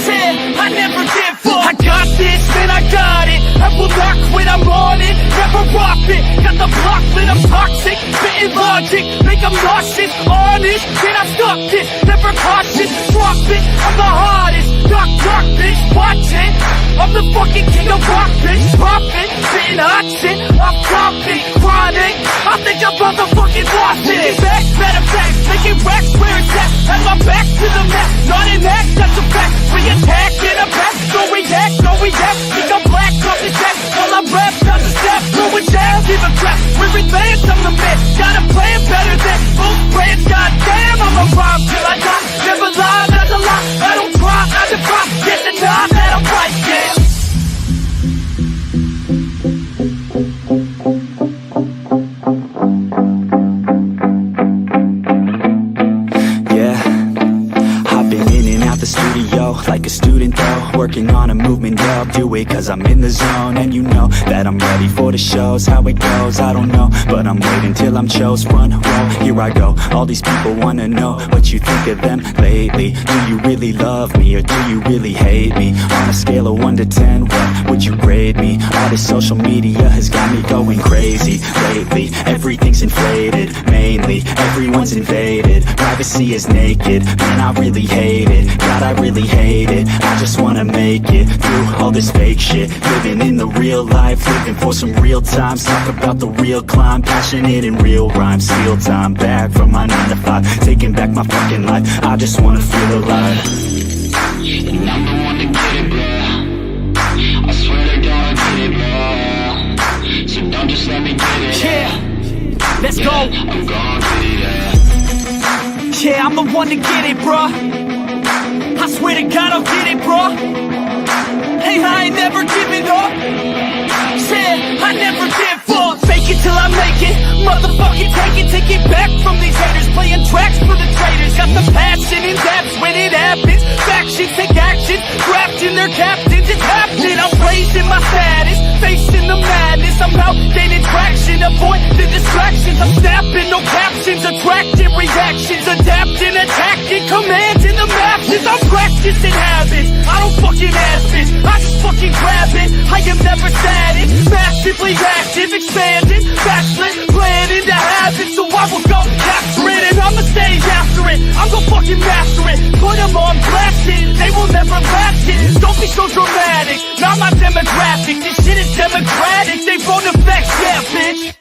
Said I never give up. I got this, man, I got it. I will not quit, I'm on it. Never rock it. Got the block lit, I'm toxic. Spitting logic, make them nauseous. Honest, can I stop this? Never cautious, drop it. I'm the hardest. Dark, bitch, watch it. I'm the fucking king of rock, bitch. Pop it, spitting hot shit. I'm dropping, chronic. I think I'm motherfucking lost it. Back, better back, making racks where it's at. Have my back to the mat, not an act, that's a fact. We attack in a back, no react, no react. Think I'm black, off the jack. All I rap, does a step, throwing down, give a crap. We're advanced, I'm the man. Got a plan better than both brands. Goddamn, I'm a rhyme till I die. Never lie, that's a lie. I don't try, I defy. Get the time that I'm right, yeah. Like a student though, working on a movement, yeah, I'll do it cause I'm in the zone. And you know that I'm ready for the shows. How it goes, I don't know, but I'm waiting till I'm chose. Front row, here I go. All these people wanna know what you think of them lately. Do you really love me or do you really hate me? On a scale of 1 to 10, what would you grade me? All this social media has got me going crazy lately. Everything's inflated, mainly everyone's invaded. Privacy is naked, man, I really hate it. God, I really hate it. I just wanna make it through all this fake shit. Living in the real life, living for some real times. Talk about the real climb, passionate in real rhymes. Steal time back from my 9 to 5, taking back my fucking life. I just wanna feel alive. And I'm the one to get it, bro. I swear to God, get it, bro. So don't just let me get it. Yeah, let's go. I'm gon' get it, yeah. Yeah, I'm the one to get it, bruh. I swear to God I'll get it, bruh. Hey, I ain't never giving up. Said I never give up. Fake it till I make it. Motherfucking take it back from these haters. Playing tracks for the traitors. Got the passion in depth when it happens. Factions take action. Drafting their captains. It's happening. I'm raising my status. Facing the madness. I'm out gaining traction. Avoid the distractions. I'm snapping. No captions. Attracting reactions. Adapting. Attacking. Commanding the masses. I'm practicing habits. I don't fucking ask this. I just fucking grab it. I am never static. Massively active. Expanding. Backslid. Planning to have it. So I will go after it. And I'ma stay after it. I'm gonna fucking master it. Put them on blast it. They will never last it. Don't be so dramatic. Not my demographic. This shit is democratic. They won't affect, yeah, bitch.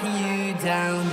tracking you down.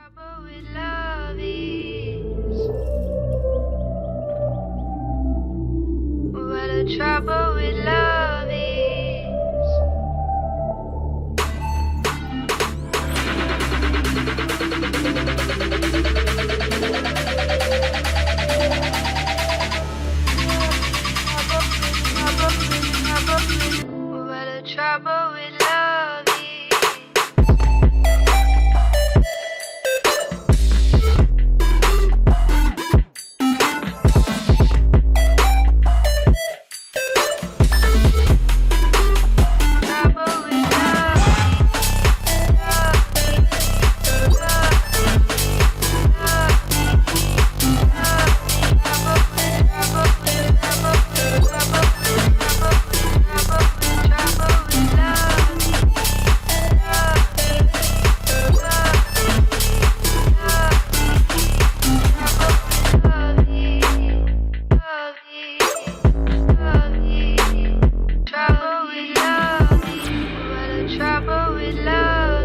Trouble with love is. What a trouble with love is. Trouble with love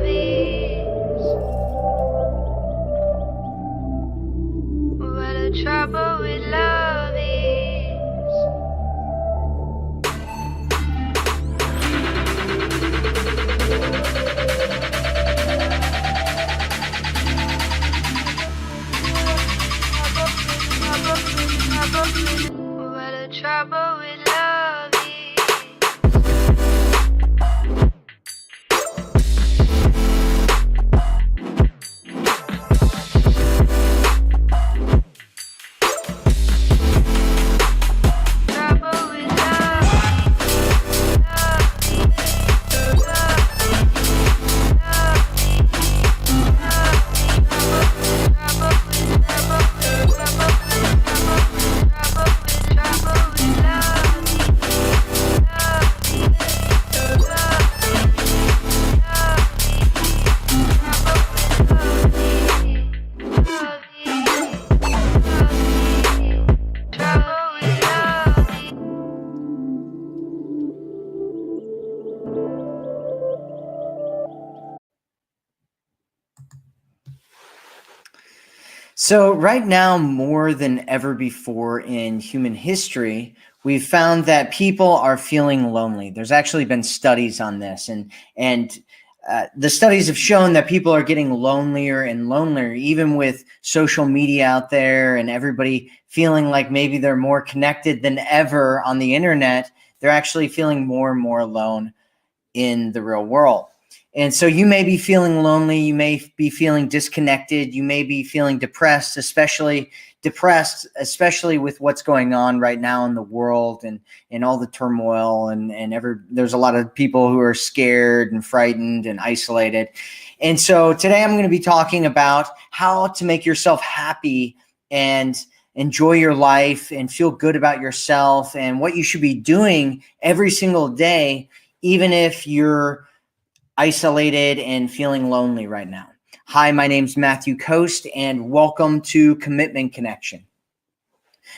is. What a trouble with love is. Trouble with love. So, right now, more than ever before in human history, we've found that people are feeling lonely. There's actually been studies on this, and the studies have shown that people are getting lonelier and lonelier, even with social media out there and everybody feeling like maybe they're more connected than ever on the internet. They're actually feeling more and more alone in the real world. And so you may be feeling lonely, you may be feeling disconnected, you may be feeling especially with what's going on right now in the world and all the turmoil and there's a lot of people who are scared and frightened and isolated. And so today I'm going to be talking about how to make yourself happy and enjoy your life and feel good about yourself and what you should be doing every single day, even if you're isolated and feeling lonely right now. Hi, my name's Matthew Coast, and welcome to Commitment Connection.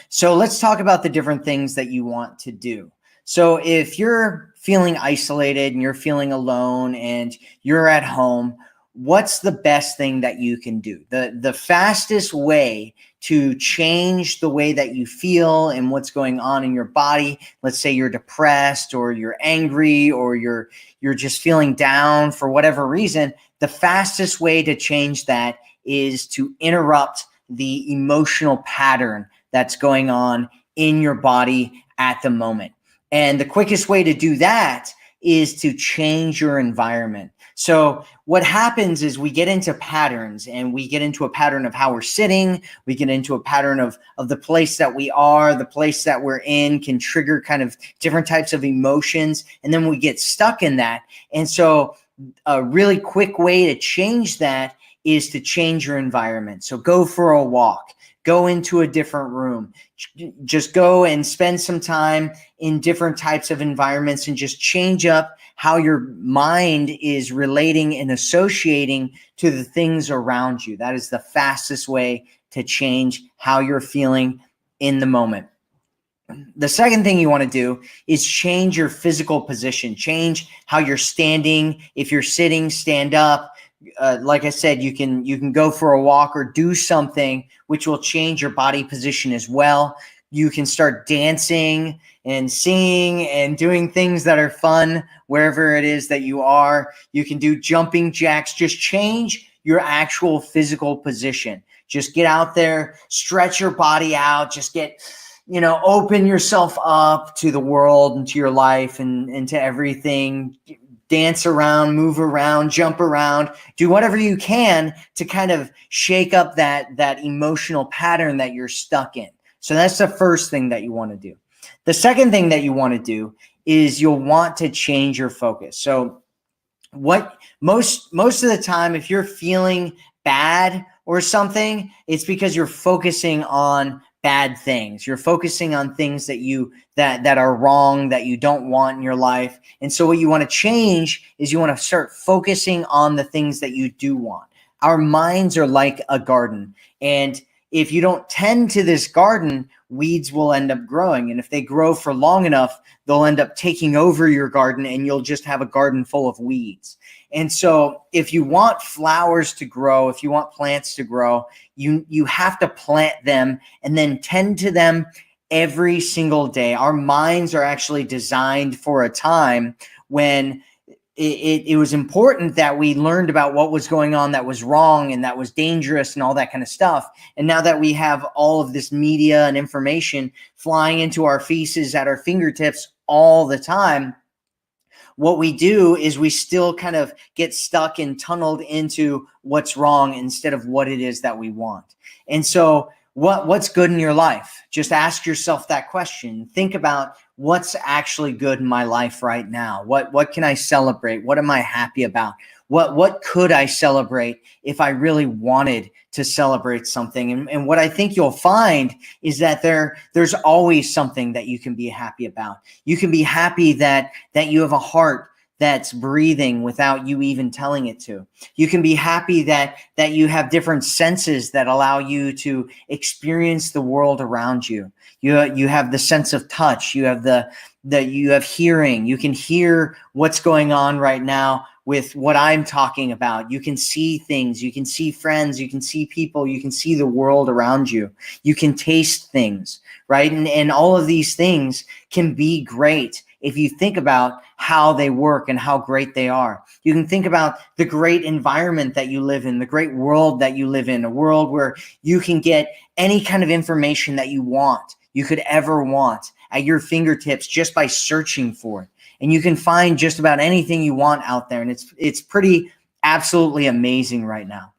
So let's talk about the different things that you want to do. So if you're feeling isolated and you're feeling alone and you're at home, what's the best thing that you can do? The fastest way to change the way that you feel and what's going on in your body. Let's say you're depressed or you're angry or you're just feeling down for whatever reason. The fastest way to change that is to interrupt the emotional pattern that's going on in your body at the moment. And the quickest way to do that is to change your environment. So what happens is we get into patterns, and we get into a pattern of how we're sitting. We get into a pattern of the place that we are, the place that we're in can trigger kind of different types of emotions. And then we get stuck in that. And so a really quick way to change that is to change your environment. So go for a walk, go into a different room, just go and spend some time in different types of environments and just change up how your mind is relating and associating to the things around you. That is the fastest way to change how you're feeling in the moment. The second thing you want to do is change your physical position, change how you're standing. If you're sitting, stand up. Like I said, you can go for a walk or do something which will change your body position as well. You can start dancing and singing and doing things that are fun wherever it is that you are. You can do jumping jacks. Just change your actual physical position. Just get out there, stretch your body out, just open yourself up to the world and to your life and to everything. Dance around, move around, jump around, do whatever you can to kind of shake up that emotional pattern that you're stuck in. So that's the first thing that you want to do. The second thing that you want to do is you'll want to change your focus. So what most of the time, if you're feeling bad or something, it's because you're focusing on bad things. You're focusing on things that are wrong, that you don't want in your life. And so what you want to change is you want to start focusing on the things that you do want. Our minds are like a garden, and if you don't tend to this garden, weeds will end up growing. And if they grow for long enough, they'll end up taking over your garden, and you'll just have a garden full of weeds. And so if you want flowers to grow, if you want plants to grow, you have to plant them and then tend to them every single day. Our minds are actually designed for a time when it was important that we learned about what was going on that was wrong and that was dangerous and all that kind of stuff. And now that we have all of this media and information flying into our faces at our fingertips all the time, what we do is we still kind of get stuck and tunneled into what's wrong instead of what it is that we want. And so what's good in your life? Just ask yourself that question. Think about what's actually good in my life right now. What can I celebrate? What am I happy about? What could I celebrate if I really wanted to celebrate something? And what I think you'll find is that there's always something that you can be happy about. You can be happy that you have a heart that's breathing without you even telling it to. You can be happy that you have different senses that allow you to experience the world around you. You have the sense of touch. You have you have hearing. You can hear what's going on right now with what I'm talking about. You can see things, you can see friends, you can see people, you can see the world around you. You can taste things, right? And all of these things can be great if you think about how they work and how great they are. You can think about the great environment that you live in, the great world that you live in, a world where you can get any kind of information that you could ever want at your fingertips just by searching for it. And you can find just about anything you want out there. And it's pretty absolutely amazing right now.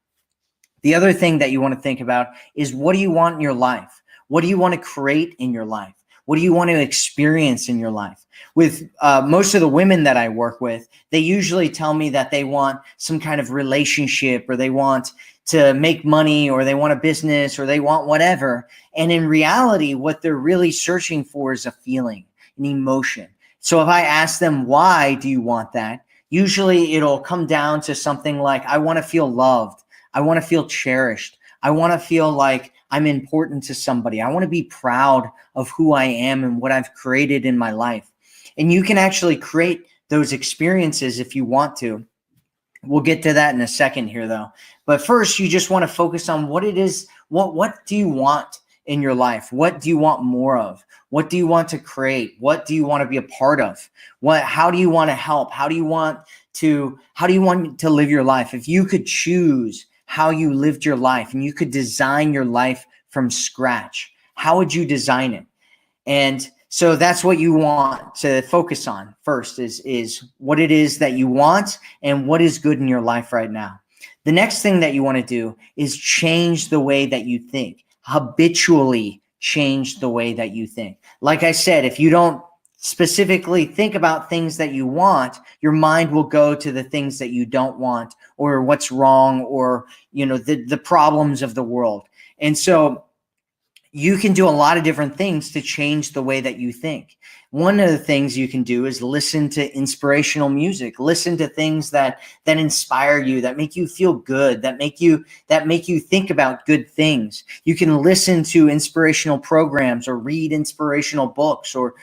The other thing that you want to think about is, what do you want in your life? What do you want to create in your life? What do you want to experience in your life? With most of the women that I work with, they usually tell me that they want some kind of relationship, or they want to make money, or they want a business, or they want whatever. And in reality, what they're really searching for is a feeling, an emotion. So if I ask them, why do you want that? Usually it'll come down to something like, I want to feel loved. I want to feel cherished. I want to feel like I'm important to somebody. I want to be proud of who I am and what I've created in my life. And you can actually create those experiences if you want to. We'll get to that in a second here, though. But first, you just want to focus on what it is. What do you want in your life? What do you want more of? What do you want to create? What do you want to be a part of? How do you want to help? How do you want to live your life? If you could choose how you lived your life and you could design your life from scratch, how would you design it? And so that's what you want to focus on first, is what it is that you want and what is good in your life right now. The next thing that you want to do is change the way that you think. Habitually change the way that you think. Like I said, if you don't specifically think about things that you want, your mind will go to the things that you don't want, or what's wrong, or the problems of the world. And so you can do a lot of different things to change the way that you think. One of the things you can do is listen to inspirational music. Listen to things that inspire you, that make you feel good, that make you think about good things. You can listen to inspirational programs, or read inspirational books, or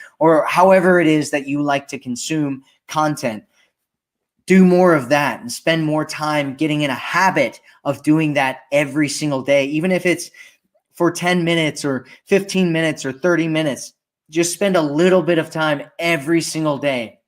however it is that you like to consume content. Do more of that and spend more time getting in a habit of doing that every single day, even if it's for 10 minutes or 15 minutes or 30 minutes. Just spend a little bit of time every single day.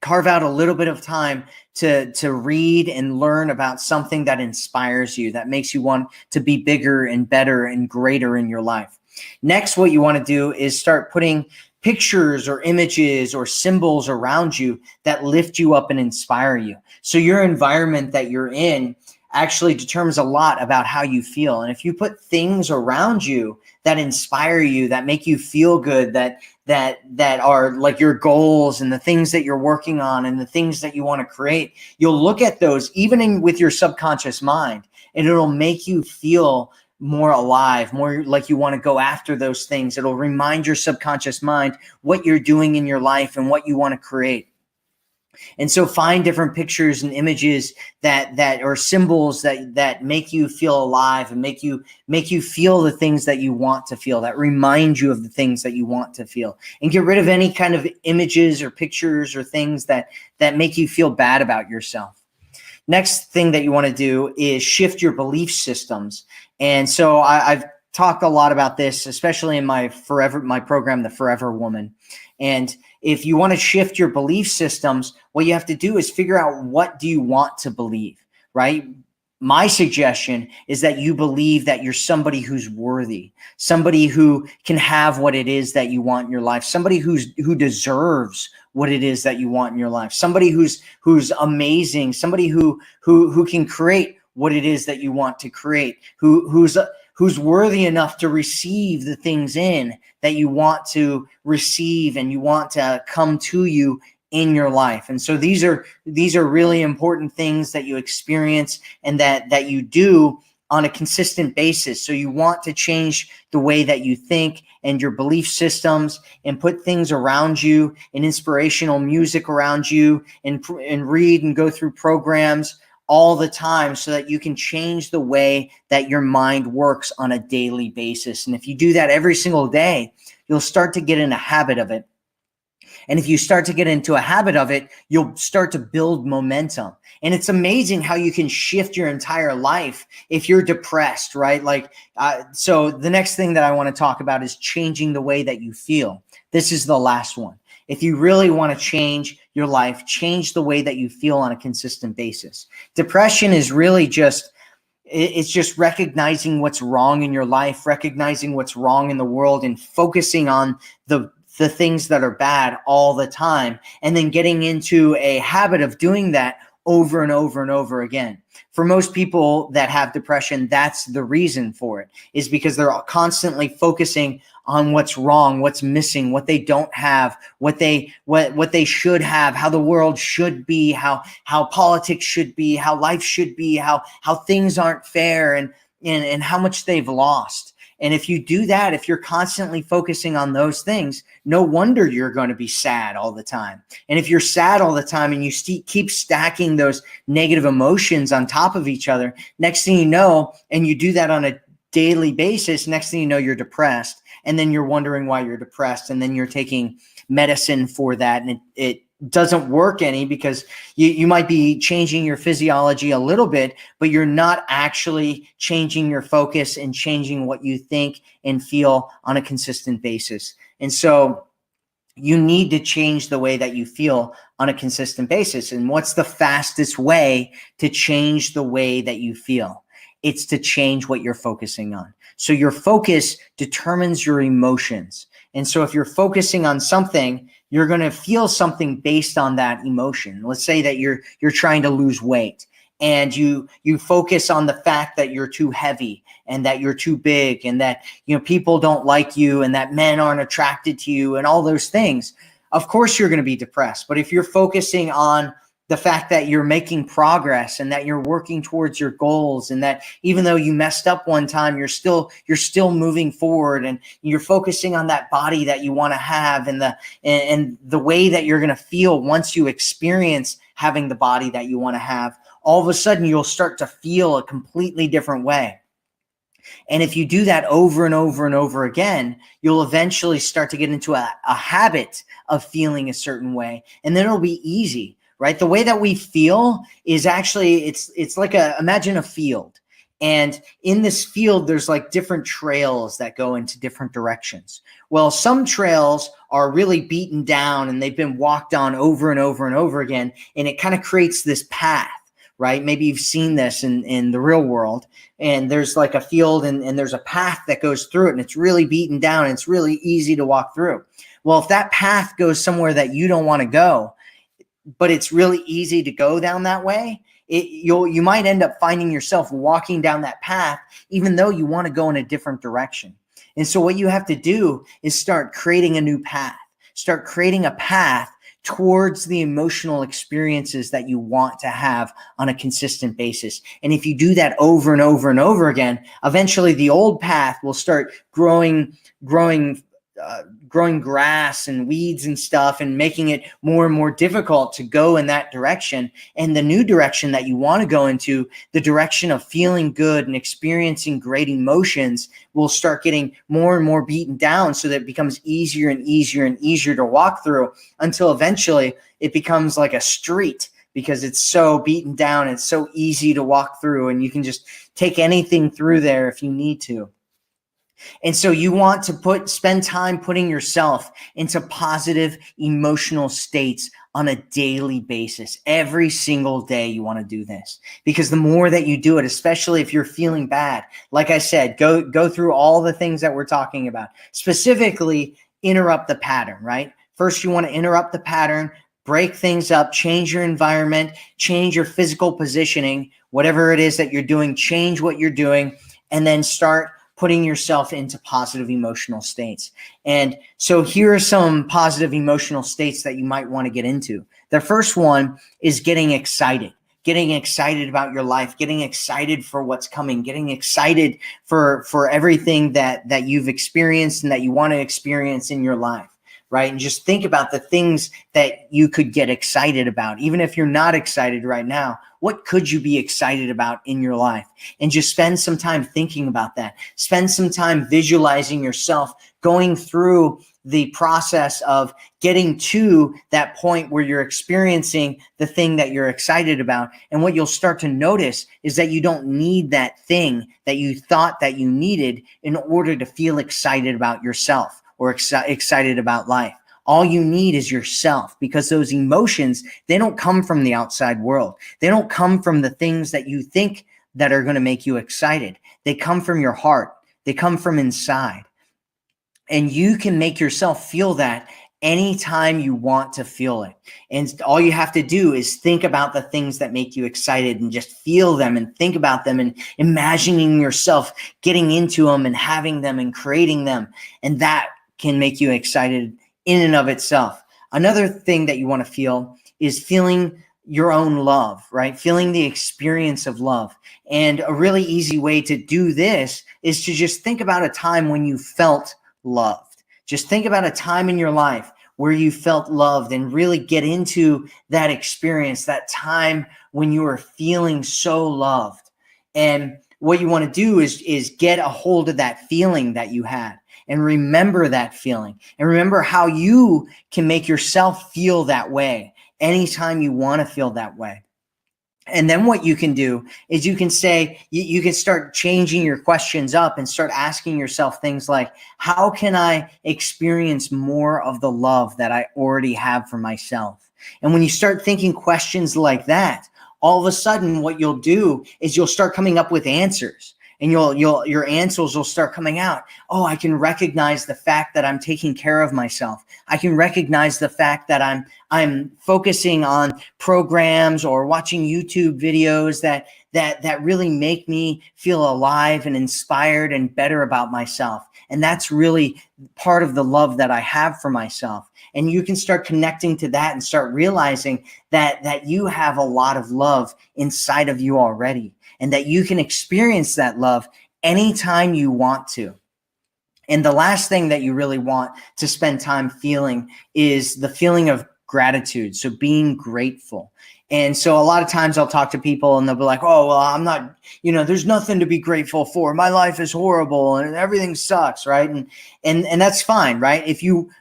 Carve out a little bit of time to read and learn about something that inspires you, that makes you want to be bigger and better and greater in your life. Next, what you want to do is start putting pictures or images or symbols around you that lift you up and inspire you. So your environment that you're in actually determines a lot about how you feel. And if you put things around you that inspire you, that make you feel good, that are like your goals and the things that you're working on and the things that you want to create, you'll look at those even with your subconscious mind, and it'll make you feel more alive, more like you want to go after those things. It'll remind your subconscious mind what you're doing in your life and what you want to create. And so find different pictures and images that or symbols that make you feel alive and make you feel the things that you want to feel, that remind you of the things that you want to feel, and get rid of any kind of images or pictures or things that make you feel bad about yourself. Next thing that you want to do is shift your belief systems. And so I've talked a lot about this, especially in my program, The Forever Woman. And if you want to shift your belief systems, what you have to do is figure out, what do you want to believe, right? My suggestion is that you believe that you're somebody who's worthy, somebody who can have what it is that you want in your life, somebody who deserves what it is that you want in your life, somebody who's amazing, somebody who can create what it is that you want to create, who's worthy enough to receive the things in that you want to receive and you want to come to you in your life. And so these are really important things that you experience and that you do on a consistent basis. So you want to change the way that you think and your belief systems, and put things around you and inspirational music around you, and read and go through programs all the time, so that you can change the way that your mind works on a daily basis. And if you do that every single day, you'll start to get in a habit of it. And if you start to get into a habit of it, you'll start to build momentum. And it's amazing how you can shift your entire life if you're depressed, right? So the next thing that I want to talk about is changing the way that you feel. This is the last one. If you really want to change your life, change the way that you feel on a consistent basis. Depression is really it's just recognizing what's wrong in your life, recognizing what's wrong in the world, and focusing on the things that are bad all the time, and then getting into a habit of doing that over and over and over again. For most people that have depression, that's the reason for it, is because they're constantly focusing on what's wrong, what's missing, what they don't have, what they should have, how the world should be, how politics should be, how life should be, how things aren't fair, and how much they've lost. And if you do that, if you're constantly focusing on those things, no wonder you're going to be sad all the time. And if you're sad all the time and you keep stacking those negative emotions on top of each other, next thing you know, and you do that on a daily basis, next thing you know, you're depressed. And then you're wondering why you're depressed. And then you're taking medicine for that. And it doesn't work any, because you might be changing your physiology a little bit, but you're not actually changing your focus and changing what you think and feel on a consistent basis. And so you need to change the way that you feel on a consistent basis. And what's the fastest way to change the way that you feel? It's to change what you're focusing on. So your focus determines your emotions. And so if you're focusing on something, you're going to feel something based on that emotion. Let's say that you're trying to lose weight, and you focus on the fact that you're too heavy, and that you're too big, and that people don't like you, and that men aren't attracted to you, and all those things. Of course you're going to be depressed. But if you're focusing on the fact that you're making progress, and that you're working towards your goals, and that even though you messed up one time, you're still moving forward, and you're focusing on that body that you want to have, and the way that you're going to feel once you experience having the body that you want to have, all of a sudden you'll start to feel a completely different way. And if you do that over and over and over again, you'll eventually start to get into a habit of feeling a certain way, and then it'll be easy. Right? The way that we feel is actually, it's like imagine a field. And in this field, there's like different trails that go into different directions. Well, some trails are really beaten down and they've been walked on over and over and over again. And it kind of creates this path, right? Maybe you've seen this in the real world, and there's like a field and there's a path that goes through it, and it's really beaten down and it's really easy to walk through. Well, if that path goes somewhere that you don't want to go, but it's really easy to go down that way, you might end up finding yourself walking down that path, even though you want to go in a different direction. And so what you have to do is start creating a new path, start creating a path towards the emotional experiences that you want to have on a consistent basis. And if you do that over and over and over again, eventually the old path will start growing grass and weeds and stuff, and making it more and more difficult to go in that direction. And the new direction that you want to go into, the direction of feeling good and experiencing great emotions, will start getting more and more beaten down, so that it becomes easier and easier and easier to walk through, until eventually it becomes like a street, because it's so beaten down. It's so easy to walk through, and you can just take anything through there if you need to. And so you want to spend time putting yourself into positive emotional states on a daily basis. Every single day you want to do this, because the more that you do it, especially if you're feeling bad, like I said, go through all the things that we're talking about. Specifically, interrupt the pattern, right? First, you want to interrupt the pattern, break things up, change your environment, change your physical positioning, whatever it is that you're doing, change what you're doing, and then start putting yourself into positive emotional states. And so here are some positive emotional states that you might want to get into. The first one is getting excited about your life, getting excited for what's coming, getting excited for everything that you've experienced and that you want to experience in your life. Right? And just think about the things that you could get excited about. Even if you're not excited right now, what could you be excited about in your life? And just spend some time thinking about that. Spend some time visualizing yourself going through the process of getting to that point where you're experiencing the thing that you're excited about. And what you'll start to notice is that you don't need that thing that you thought that you needed in order to feel excited about yourself or excited about life. All you need is yourself, because those emotions, they don't come from the outside world. They don't come from the things that you think that are going to make you excited. They come from your heart. They come from inside. And you can make yourself feel that anytime you want to feel it. And all you have to do is think about the things that make you excited and just feel them and think about them and imagining yourself getting into them and having them and creating them. And that can make you excited in and of itself. Another thing that you want to feel is feeling your own love, right? Feeling the experience of love. And a really easy way to do this is to just think about a time when you felt loved. Just think about a time in your life where you felt loved and really get into that experience, that time when you were feeling so loved. And what you want to do is get a hold of that feeling that you had. And remember that feeling, and remember how you can make yourself feel that way anytime you want to feel that way. And then what you can do is you can say, you can start changing your questions up and start asking yourself things like, how can I experience more of the love that I already have for myself? And when you start thinking questions like that, all of a sudden what you'll do is you'll start coming up with answers. And your answers will start coming out. Oh, I can recognize the fact that I'm taking care of myself. I can recognize the fact that I'm focusing on programs or watching YouTube videos that really make me feel alive and inspired and better about myself. And that's really part of the love that I have for myself. And you can start connecting to that and start realizing that you have a lot of love inside of you already, and that you can experience that love anytime you want to. And the last thing that you really want to spend time feeling is the feeling of gratitude. So being grateful. And so a lot of times I'll talk to people and they'll be like, oh, well, I'm not, there's nothing to be grateful for. My life is horrible and everything sucks, right? And that's fine, right?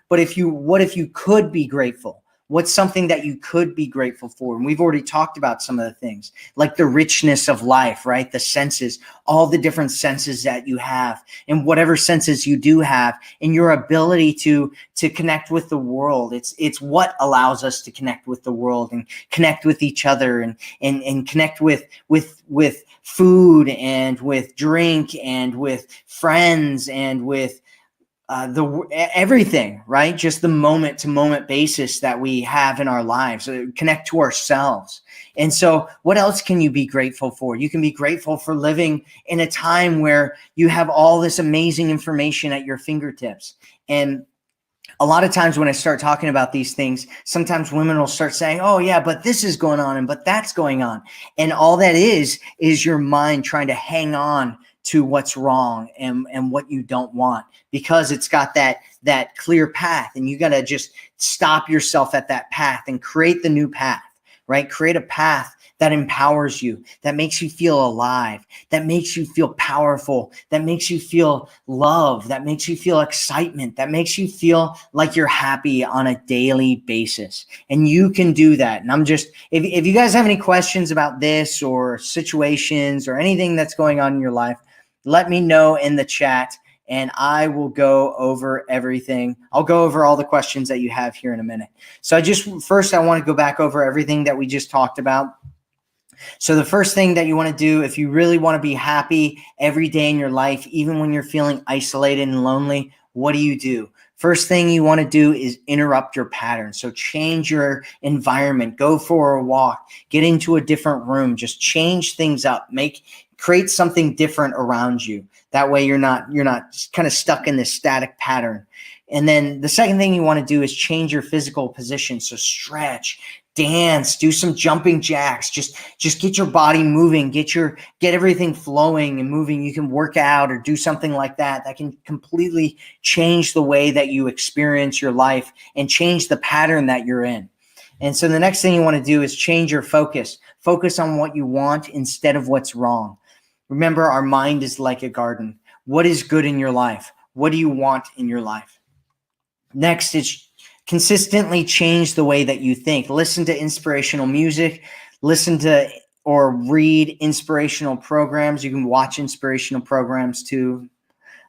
What if you could be grateful? What's something that you could be grateful for? And we've already talked about some of the things, like the richness of life, right? The senses, all the different senses that you have, and whatever senses you do have, and your ability to connect with the world. It's what allows us to connect with the world and connect with each other and connect with food and with drink and with friends and with everything, right? Just the moment to moment basis that we have in our lives, connect to ourselves. And so what else can you be grateful for? You can be grateful for living in a time where you have all this amazing information at your fingertips. And a lot of times when I start talking about these things, sometimes women will start saying, oh yeah, but this is going on and but that's going on. And all that is your mind trying to hang on to what's wrong and what you don't want, because it's got that clear path, and you got to just stop yourself at that path and create the new path, right? Create a path that empowers you, that makes you feel alive, that makes you feel powerful, that makes you feel love, that makes you feel excitement, that makes you feel like you're happy on a daily basis. And you can do that. And I'm just, if you guys have any questions about this or situations or anything that's going on in your life, let me know in the chat and I will go over everything. I'll go over all the questions that you have here in a minute. So I want to go back over everything that we just talked about. So the first thing that you want to do, if you really want to be happy every day in your life, even when you're feeling isolated and lonely, what do? First thing you want to do is interrupt your pattern. So change your environment, go for a walk, get into a different room, just change things up, create something different around you. That way you're not kind of stuck in this static pattern. And then the second thing you want to do is change your physical position. So stretch, dance, do some jumping jacks, just get your body moving, get everything flowing and moving. You can work out or do something like that. That can completely change the way that you experience your life and change the pattern that you're in. And so the next thing you want to do is change your focus. Focus on what you want instead of what's wrong. Remember, our mind is like a garden. What is good in your life? What do you want in your life? Next is consistently change the way that you think. Listen to inspirational music, listen to or read inspirational programs. You can watch inspirational programs too.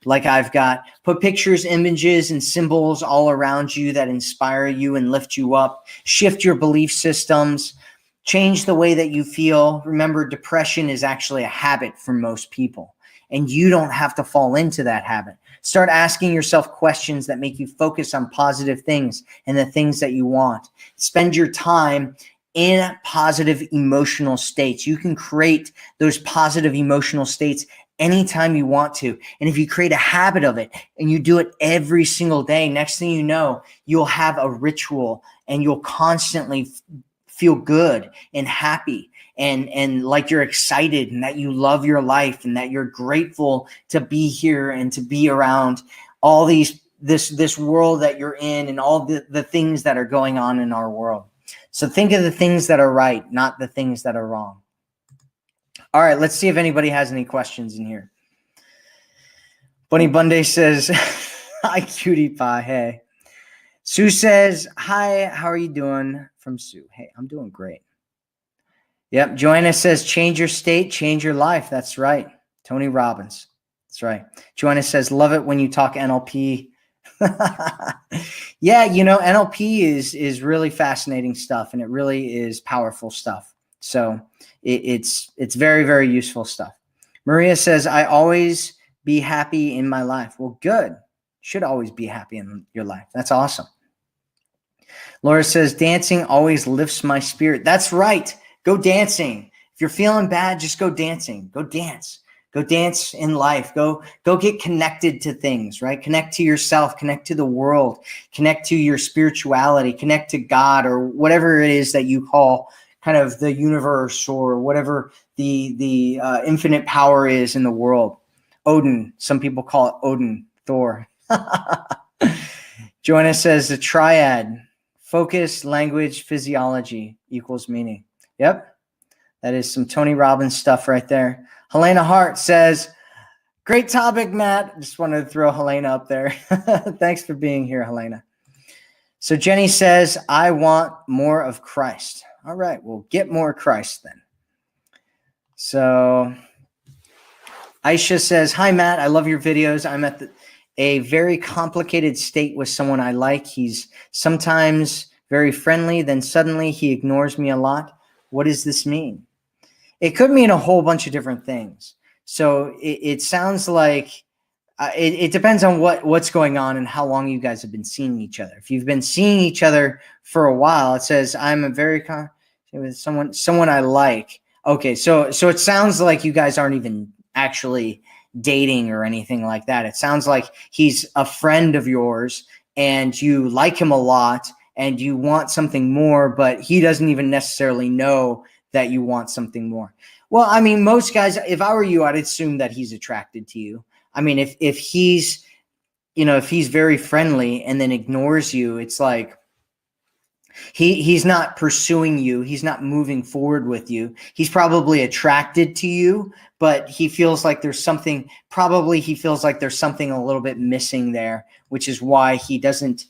Like I've got, put pictures, images, and symbols all around you that inspire you and lift you up. Shift your belief systems. Change the way that you feel. Remember, depression is actually a habit for most people, and you don't have to fall into that habit. Start asking yourself questions that make you focus on positive things and the things that you want. Spend your time in positive emotional states. You can create those positive emotional states anytime you want to. And if you create a habit of it and you do it every single day, next thing you know, you'll have a ritual and you'll constantly feel good and happy and like you're excited and that you love your life and that you're grateful to be here and to be around all this world that you're in and all the things that are going on in our world. So think of the things that are right, not the things that are wrong. All right, let's see if anybody has any questions in here. Bunny Bunday says, hi, cutie pie. Hey. Sue says, hi, how are you doing? From Sue. Hey, I'm doing great. Yep. Joanna says, change your state, change your life. That's right. Tony Robbins. That's right. Joanna says, love it when you talk NLP. Yeah, NLP is really fascinating stuff, and it really is powerful stuff. So it's very, very useful stuff. Maria says, I always be happy in my life. Well, good. Should always be happy in your life. That's awesome. Laura says, dancing always lifts my spirit. That's right. Go dancing. If you're feeling bad, just go dancing. Go dance. Go dance in life. Go get connected to things, right? Connect to yourself, connect to the world, connect to your spirituality, connect to God or whatever it is that you call kind of the universe or whatever the infinite power is in the world. Odin, some people call it Odin, Thor. Joanna says the triad, focus, language, physiology equals meaning. Yep. That is some Tony Robbins stuff right there. Helena Hart says, great topic, Matt. Just wanted to throw Helena up there. Thanks for being here, Helena. So Jenny says, I want more of Christ. All right, we'll get more Christ then. So Aisha says, hi, Matt. I love your videos. I'm at a very complicated state with someone I like. He's sometimes very friendly, then suddenly he ignores me a lot. What does this mean? It could mean a whole bunch of different things. So it sounds like it depends on what's going on and how long you guys have been seeing each other. If you've been seeing each other for a while, it says, I'm a very with someone I like. Okay, so it sounds like you guys aren't even actually dating or anything like that. It sounds like he's a friend of yours and you like him a lot and you want something more, but he doesn't even necessarily know that you want something more. Well, I mean, most guys, if I were you, I'd assume that he's attracted to you. I mean, if he's, if he's very friendly and then ignores you, it's like he's not pursuing you. He's not moving forward with you. He's probably attracted to you, but he feels like there's something, he feels like there's something a little bit missing there, which is why he doesn't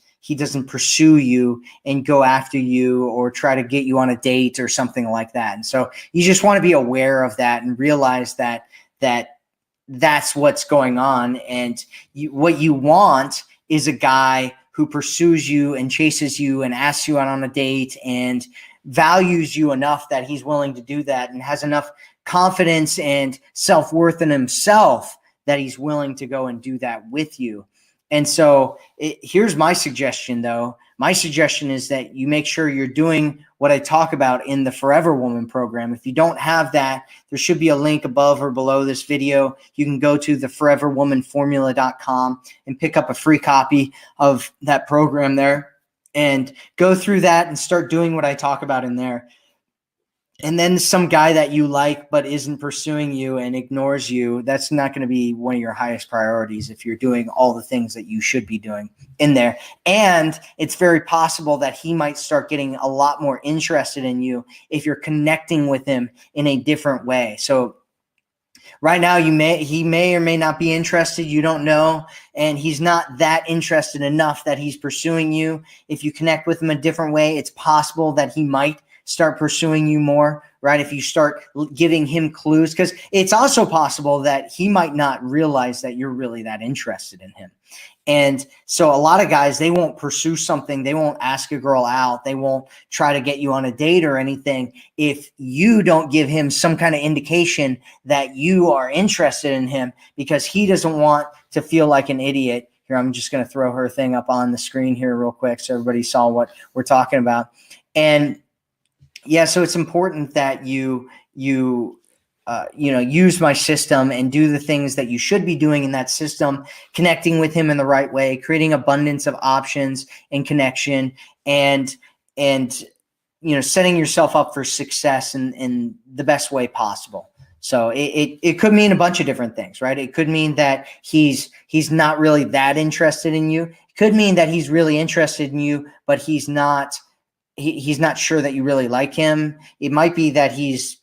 pursue you and go after you or try to get you on a date or something like that. And so you just want to be aware of that and realize that that's what's going on. And what you want is a guy who pursues you and chases you and asks you out on a date and values you enough that he's willing to do that and has enough confidence and self-worth in himself that he's willing to go and do that with you. And so here's my suggestion, though. My suggestion is that you make sure you're doing what I talk about in the Forever Woman program. If you don't have that, there should be a link above or below this video. You can go to theforeverwomanformula.com and pick up a free copy of that program there and go through that and start doing what I talk about in there. And then some guy that you like but isn't pursuing you and ignores you, that's not going to be one of your highest priorities if you're doing all the things that you should be doing in there. And it's very possible that he might start getting a lot more interested in you if you're connecting with him in a different way. So Right now, he may or may not be interested. You don't know. And he's not that interested enough that he's pursuing you. If you connect with him a different way, it's possible that he might start pursuing you more, right? If you start giving him clues, because it's also possible that he might not realize that you're really that interested in him. And so a lot of guys, they won't pursue something. They won't ask a girl out. They won't try to get you on a date or anything if you don't give him some kind of indication that you are interested in him, because he doesn't want to feel like an idiot. Here, I'm just going to throw her thing up on the screen here real quick so everybody saw what we're talking about. And yeah, so it's important that you use my system and do the things that you should be doing in that system, connecting with him in the right way, creating abundance of options and connection, and setting yourself up for success in the best way possible. So it could mean a bunch of different things, right? It could mean that he's not really that interested in you. It could mean that he's really interested in you, but he's not sure that you really like him. It might be that he's,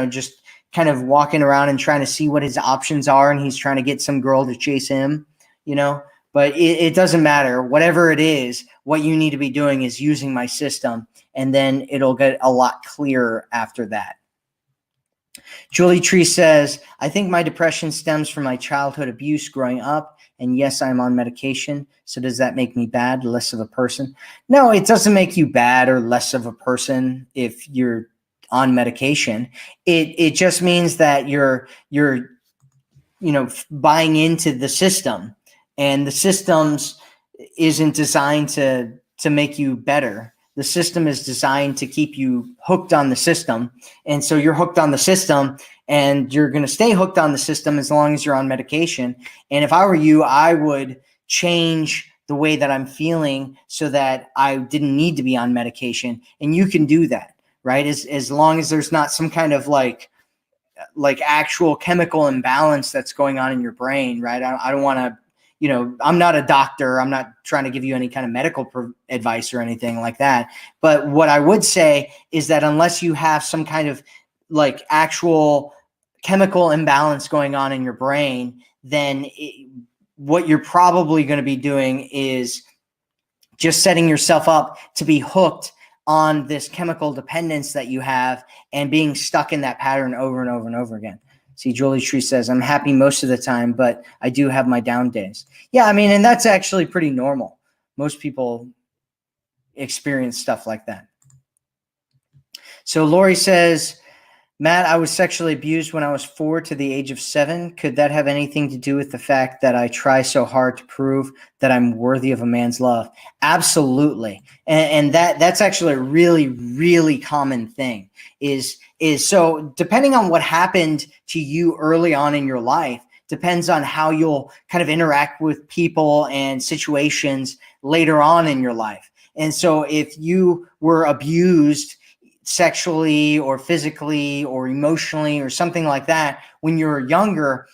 just kind of walking around and trying to see what his options are, and he's trying to get some girl to chase him, but it doesn't matter. Whatever it is, what you need to be doing is using my system, and then it'll get a lot clearer after that. Julie Tree says, I think my depression stems from my childhood abuse growing up. And yes, I'm on medication. So does that make me bad, less of a person? No, it doesn't make you bad or less of a person if you're on medication. It just means that you're buying into the system, and the systems isn't designed to make you better. The system is designed to keep you hooked on the system. And so you're hooked on the system, and you're going to stay hooked on the system as long as you're on medication. And if I were you, I would change the way that I'm feeling so that I didn't need to be on medication. And you can do that, right? As long as there's not some kind of like actual chemical imbalance that's going on in your brain, right? I don't want to, I'm not a doctor. I'm not trying to give you any kind of medical advice or anything like that. But what I would say is that unless you have some kind of like actual chemical imbalance going on in your brain, then what you're probably going to be doing is just setting yourself up to be hooked on this chemical dependence that you have and being stuck in that pattern over and over and over again. See, Julie Tree says, I'm happy most of the time, but I do have my down days. Yeah, I mean, and that's actually pretty normal. Most people experience stuff like that. So Lori says, Matt, I was sexually abused when I was 4 to the age of 7. Could that have anything to do with the fact that I try so hard to prove that I'm worthy of a man's love? Absolutely. And that's actually a really, really common thing is so depending on what happened to you early on in your life, depends on how you'll kind of interact with people and situations later on in your life. And so if you were abused sexually or physically or emotionally or something like that when you were younger,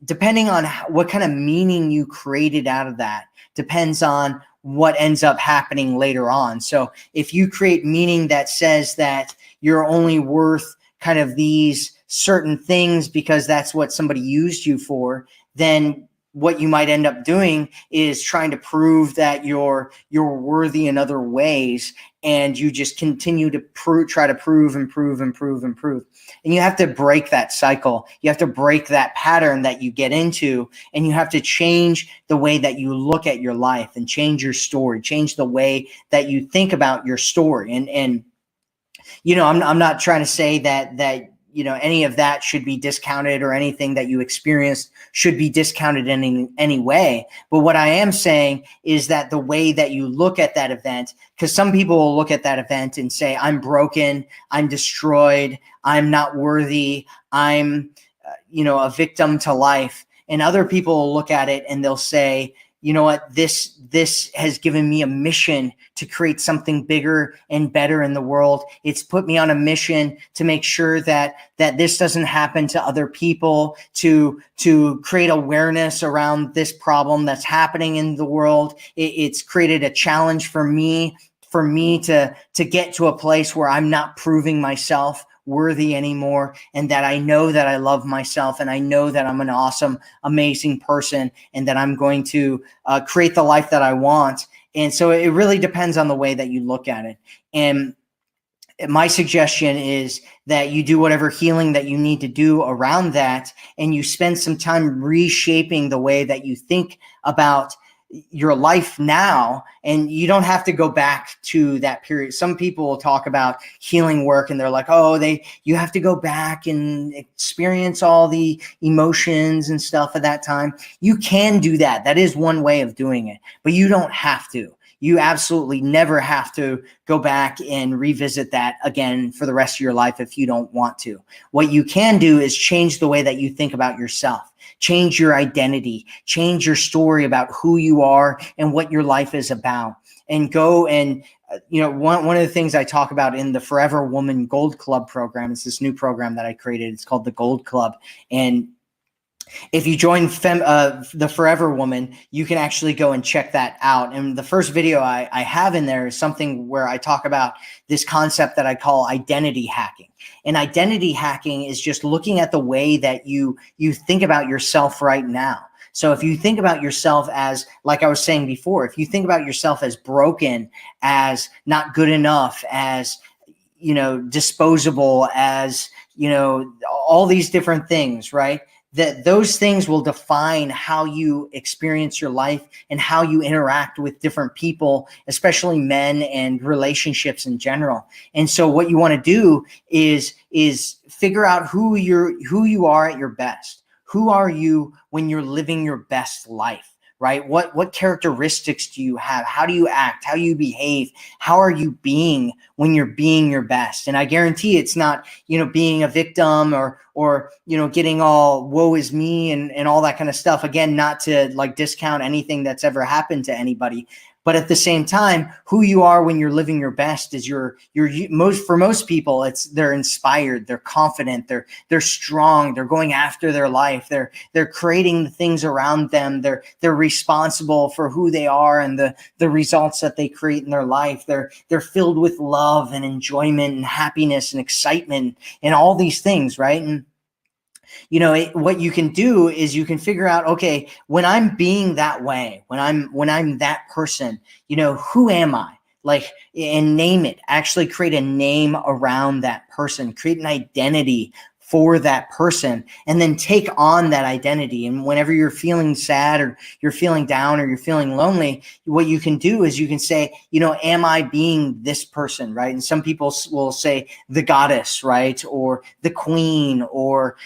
depending on what kind of meaning you created out of that depends on what ends up happening later on. So if you create meaning that says that you're only worth kind of these certain things because that's what somebody used you for, then what you might end up doing is trying to prove that you're worthy in other ways, and you just continue to try to prove. And you have to break that cycle. You have to break that pattern that you get into, and you have to change the way that you look at your life and change your story, change the way that you think about your story. And I'm not trying to say that any of that should be discounted or anything that you experienced should be discounted in any way. But what I am saying is that the way that you look at that event, because some people will look at that event and say, I'm broken, I'm destroyed, I'm not worthy, I'm, a victim to life. And other people will look at it and they'll say, you know what, this has given me a mission to create something bigger and better in the world. It's put me on a mission to make sure that this doesn't happen to other people, to create awareness around this problem that's happening in the world. It's created a challenge for me to get to a place where I'm not proving myself worthy anymore, and that I know that I love myself, and I know that I'm an awesome, amazing person, and that I'm going to create the life that I want. And so it really depends on the way that you look at it. And my suggestion is that you do whatever healing that you need to do around that, and you spend some time reshaping the way that you think about your life now. And you don't have to go back to that period. Some people will talk about healing work and they're like, oh, you have to go back and experience all the emotions and stuff at that time. You can do that. That is one way of doing it, but you don't have to. You absolutely never have to go back and revisit that again for the rest of your life if you don't want to. What you can do is change the way that you think about yourself, change your identity, change your story about who you are and what your life is about, and go and one of the things I talk about in the Forever Woman Gold Club program is this new program that I created. It's called the Gold Club. And if you join the Forever Woman, you can actually go and check that out. And the first video I have in there is something where I talk about this concept that I call identity hacking. And identity hacking is just looking at the way that you think about yourself right now. So if you think about yourself as, like I was saying before, if you think about yourself as broken, as not good enough, as disposable, as all these different things, right? That those things will define how you experience your life and how you interact with different people, especially men, and relationships in general. And so what you want to do is figure out who you are at your best. Who are you when you're living your best life? Right? What characteristics do you have? How do you act? How do you behave? How are you being when you're being your best? And I guarantee it's not, being a victim or getting all woe is me and all that kind of stuff. Again, not to like discount anything that's ever happened to anybody. But at the same time, who you are when you're living your best is for most people, they're inspired, they're confident, they're strong, they're going after their life, they're creating the things around them, they're responsible for who they are and the results that they create in their life. They're filled with love and enjoyment and happiness and excitement and all these things, right? And what you can do is you can figure out, okay, when I'm being that way, when I'm that person, who am I? Like, and name it. Actually create a name around that person, create an identity for that person, and then take on that identity. And whenever you're feeling sad or you're feeling down or you're feeling lonely, what you can do is you can say, am I being this person, right? And some people will say the goddess, right? Or the queen, or,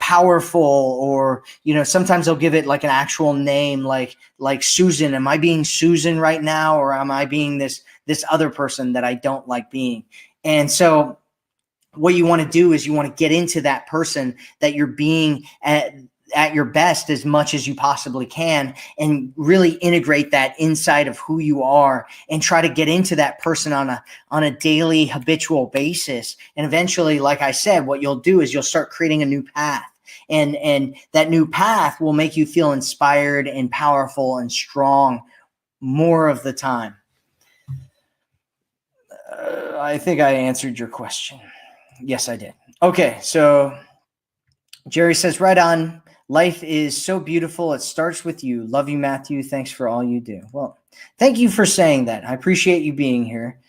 powerful, or, sometimes they'll give it like an actual name, like Susan. Am I being Susan right now? Or am I being this other person that I don't like being? And so what you want to do is you want to get into that person that you're being at your best as much as you possibly can, and really integrate that inside of who you are, and try to get into that person on a daily, habitual basis. And eventually, like I said, what you'll do is you'll start creating a new path. And that new path will make you feel inspired and powerful and strong more of the time. I think I answered your question. Yes, I did. Okay, so Jerry says, right on. Life is so beautiful. It starts with you. Love you, Matthew. Thanks for all you do. Well, thank you for saying that. I appreciate you being here.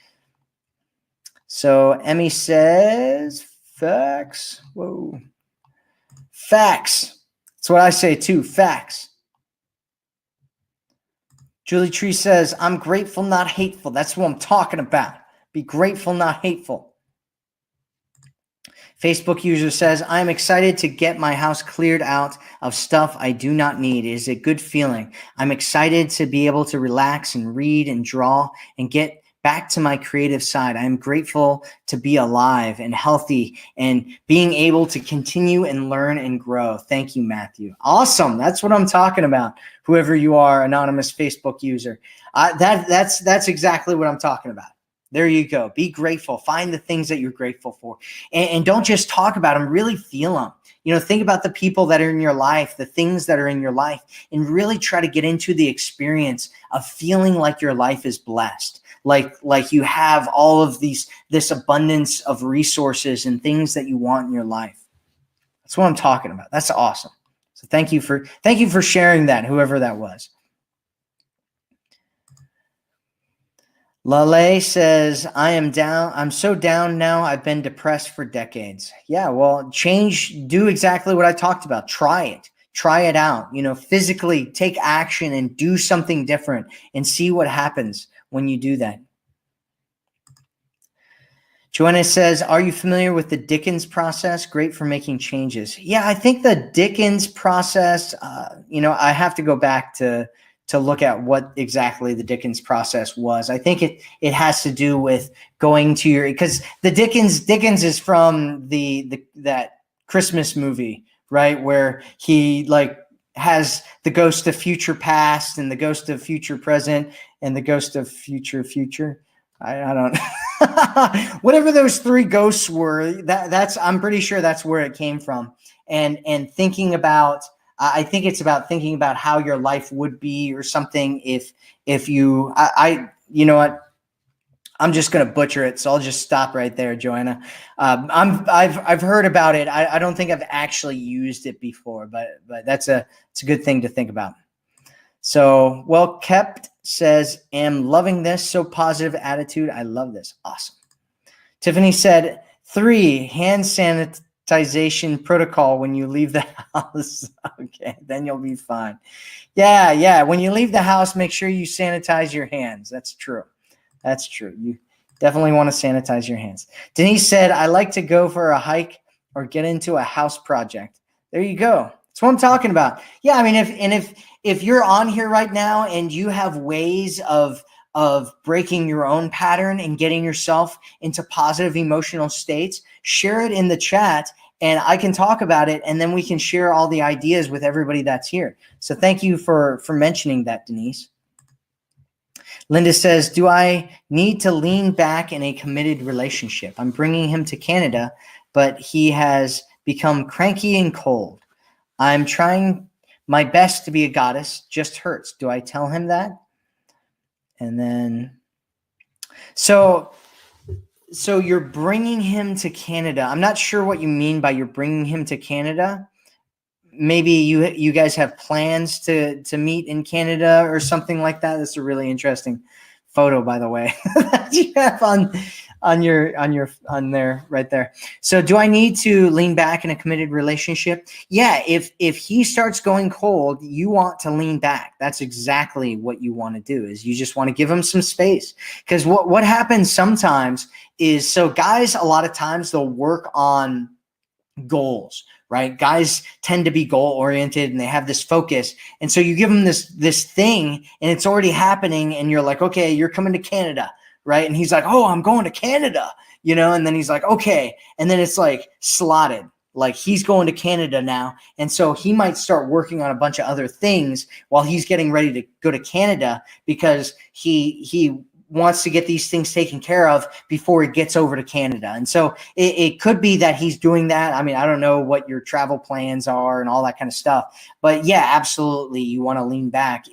So Emmy says, facts. Whoa. Facts. That's what I say too. Facts. Julie Tree says, I'm grateful, not hateful. That's what I'm talking about. Be grateful, not hateful. Facebook user says, I'm excited to get my house cleared out of stuff I do not need. It is a good feeling. I'm excited to be able to relax and read and draw and get back to my creative side. I am grateful to be alive and healthy and being able to continue and learn and grow. Thank you, Matthew. Awesome. That's what I'm talking about. Whoever you are, anonymous Facebook user. That's exactly what I'm talking about. There you go. Be grateful. Find the things that you're grateful for, and don't just talk about them. Really feel them. think about the people that are in your life, the things that are in your life, and really try to get into the experience of feeling like your life is blessed. Like you have all of this abundance of resources and things that you want in your life. That's what I'm talking about. That's awesome. So thank you for sharing that, whoever that was. Lale says, I'm so down now. I've been depressed for decades. Yeah, well, do exactly what I talked about. Try it out, physically take action and do something different and see what happens when you do that. Joanna says, are you familiar with the Dickens process? Great for making changes. Yeah, I think the Dickens process, I have to go back to look at what exactly the Dickens process was. I think it has to do with going to because the Dickens is from that Christmas movie, right? Where he has the ghost of future past and the ghost of future present and the ghost of future. I don't whatever those three ghosts were, that's I'm pretty sure that's where it came from. And thinking about, I think it's about thinking about how your life would be or something if you you know what, I'm just going to butcher it, so I'll just stop right there, Joanna. I've heard about it. I don't think I've actually used it before, but it's a good thing to think about. So Well Kept says, am loving this, so positive attitude. I love this. Awesome. Tiffany said 3 hand sanitization protocol when you leave the house. Okay, then you'll be fine. Yeah. When you leave the house, make sure you sanitize your hands. That's true. You definitely want to sanitize your hands. Denise said, I like to go for a hike or get into a house project. There you go. That's what I'm talking about. Yeah, I mean, if you're on here right now and you have ways of breaking your own pattern and getting yourself into positive emotional states, share it in the chat and I can talk about it, and then we can share all the ideas with everybody that's here. So thank you for mentioning that, Denise. Linda says, do I need to lean back in a committed relationship? I'm bringing him to Canada, but he has become cranky and cold. I'm trying my best to be a goddess, just hurts. Do I tell him that? And then, so you're bringing him to Canada. I'm not sure what you mean by you're bringing him to Canada. Maybe you guys have plans to meet in Canada or something like that. That's a really interesting photo, by the way, that you have on there right there. So do I need to lean back in a committed relationship? Yeah, if he starts going cold, you want to lean back. That's exactly what you want to do, is you just want to give him some space. Because what happens sometimes is, so guys, a lot of times they'll work on goals, right? Guys tend to be goal oriented and they have this focus. And so you give them this thing and it's already happening and you're like, okay, you're coming to Canada, right? And he's like, oh, I'm going to Canada, and then he's like, okay. And then it's like slotted, like he's going to Canada now. And so he might start working on a bunch of other things while he's getting ready to go to Canada, because he wants to get these things taken care of before he gets over to Canada. And so it could be that he's doing that. I mean, I don't know what your travel plans are and all that kind of stuff, but yeah, absolutely. You want to lean back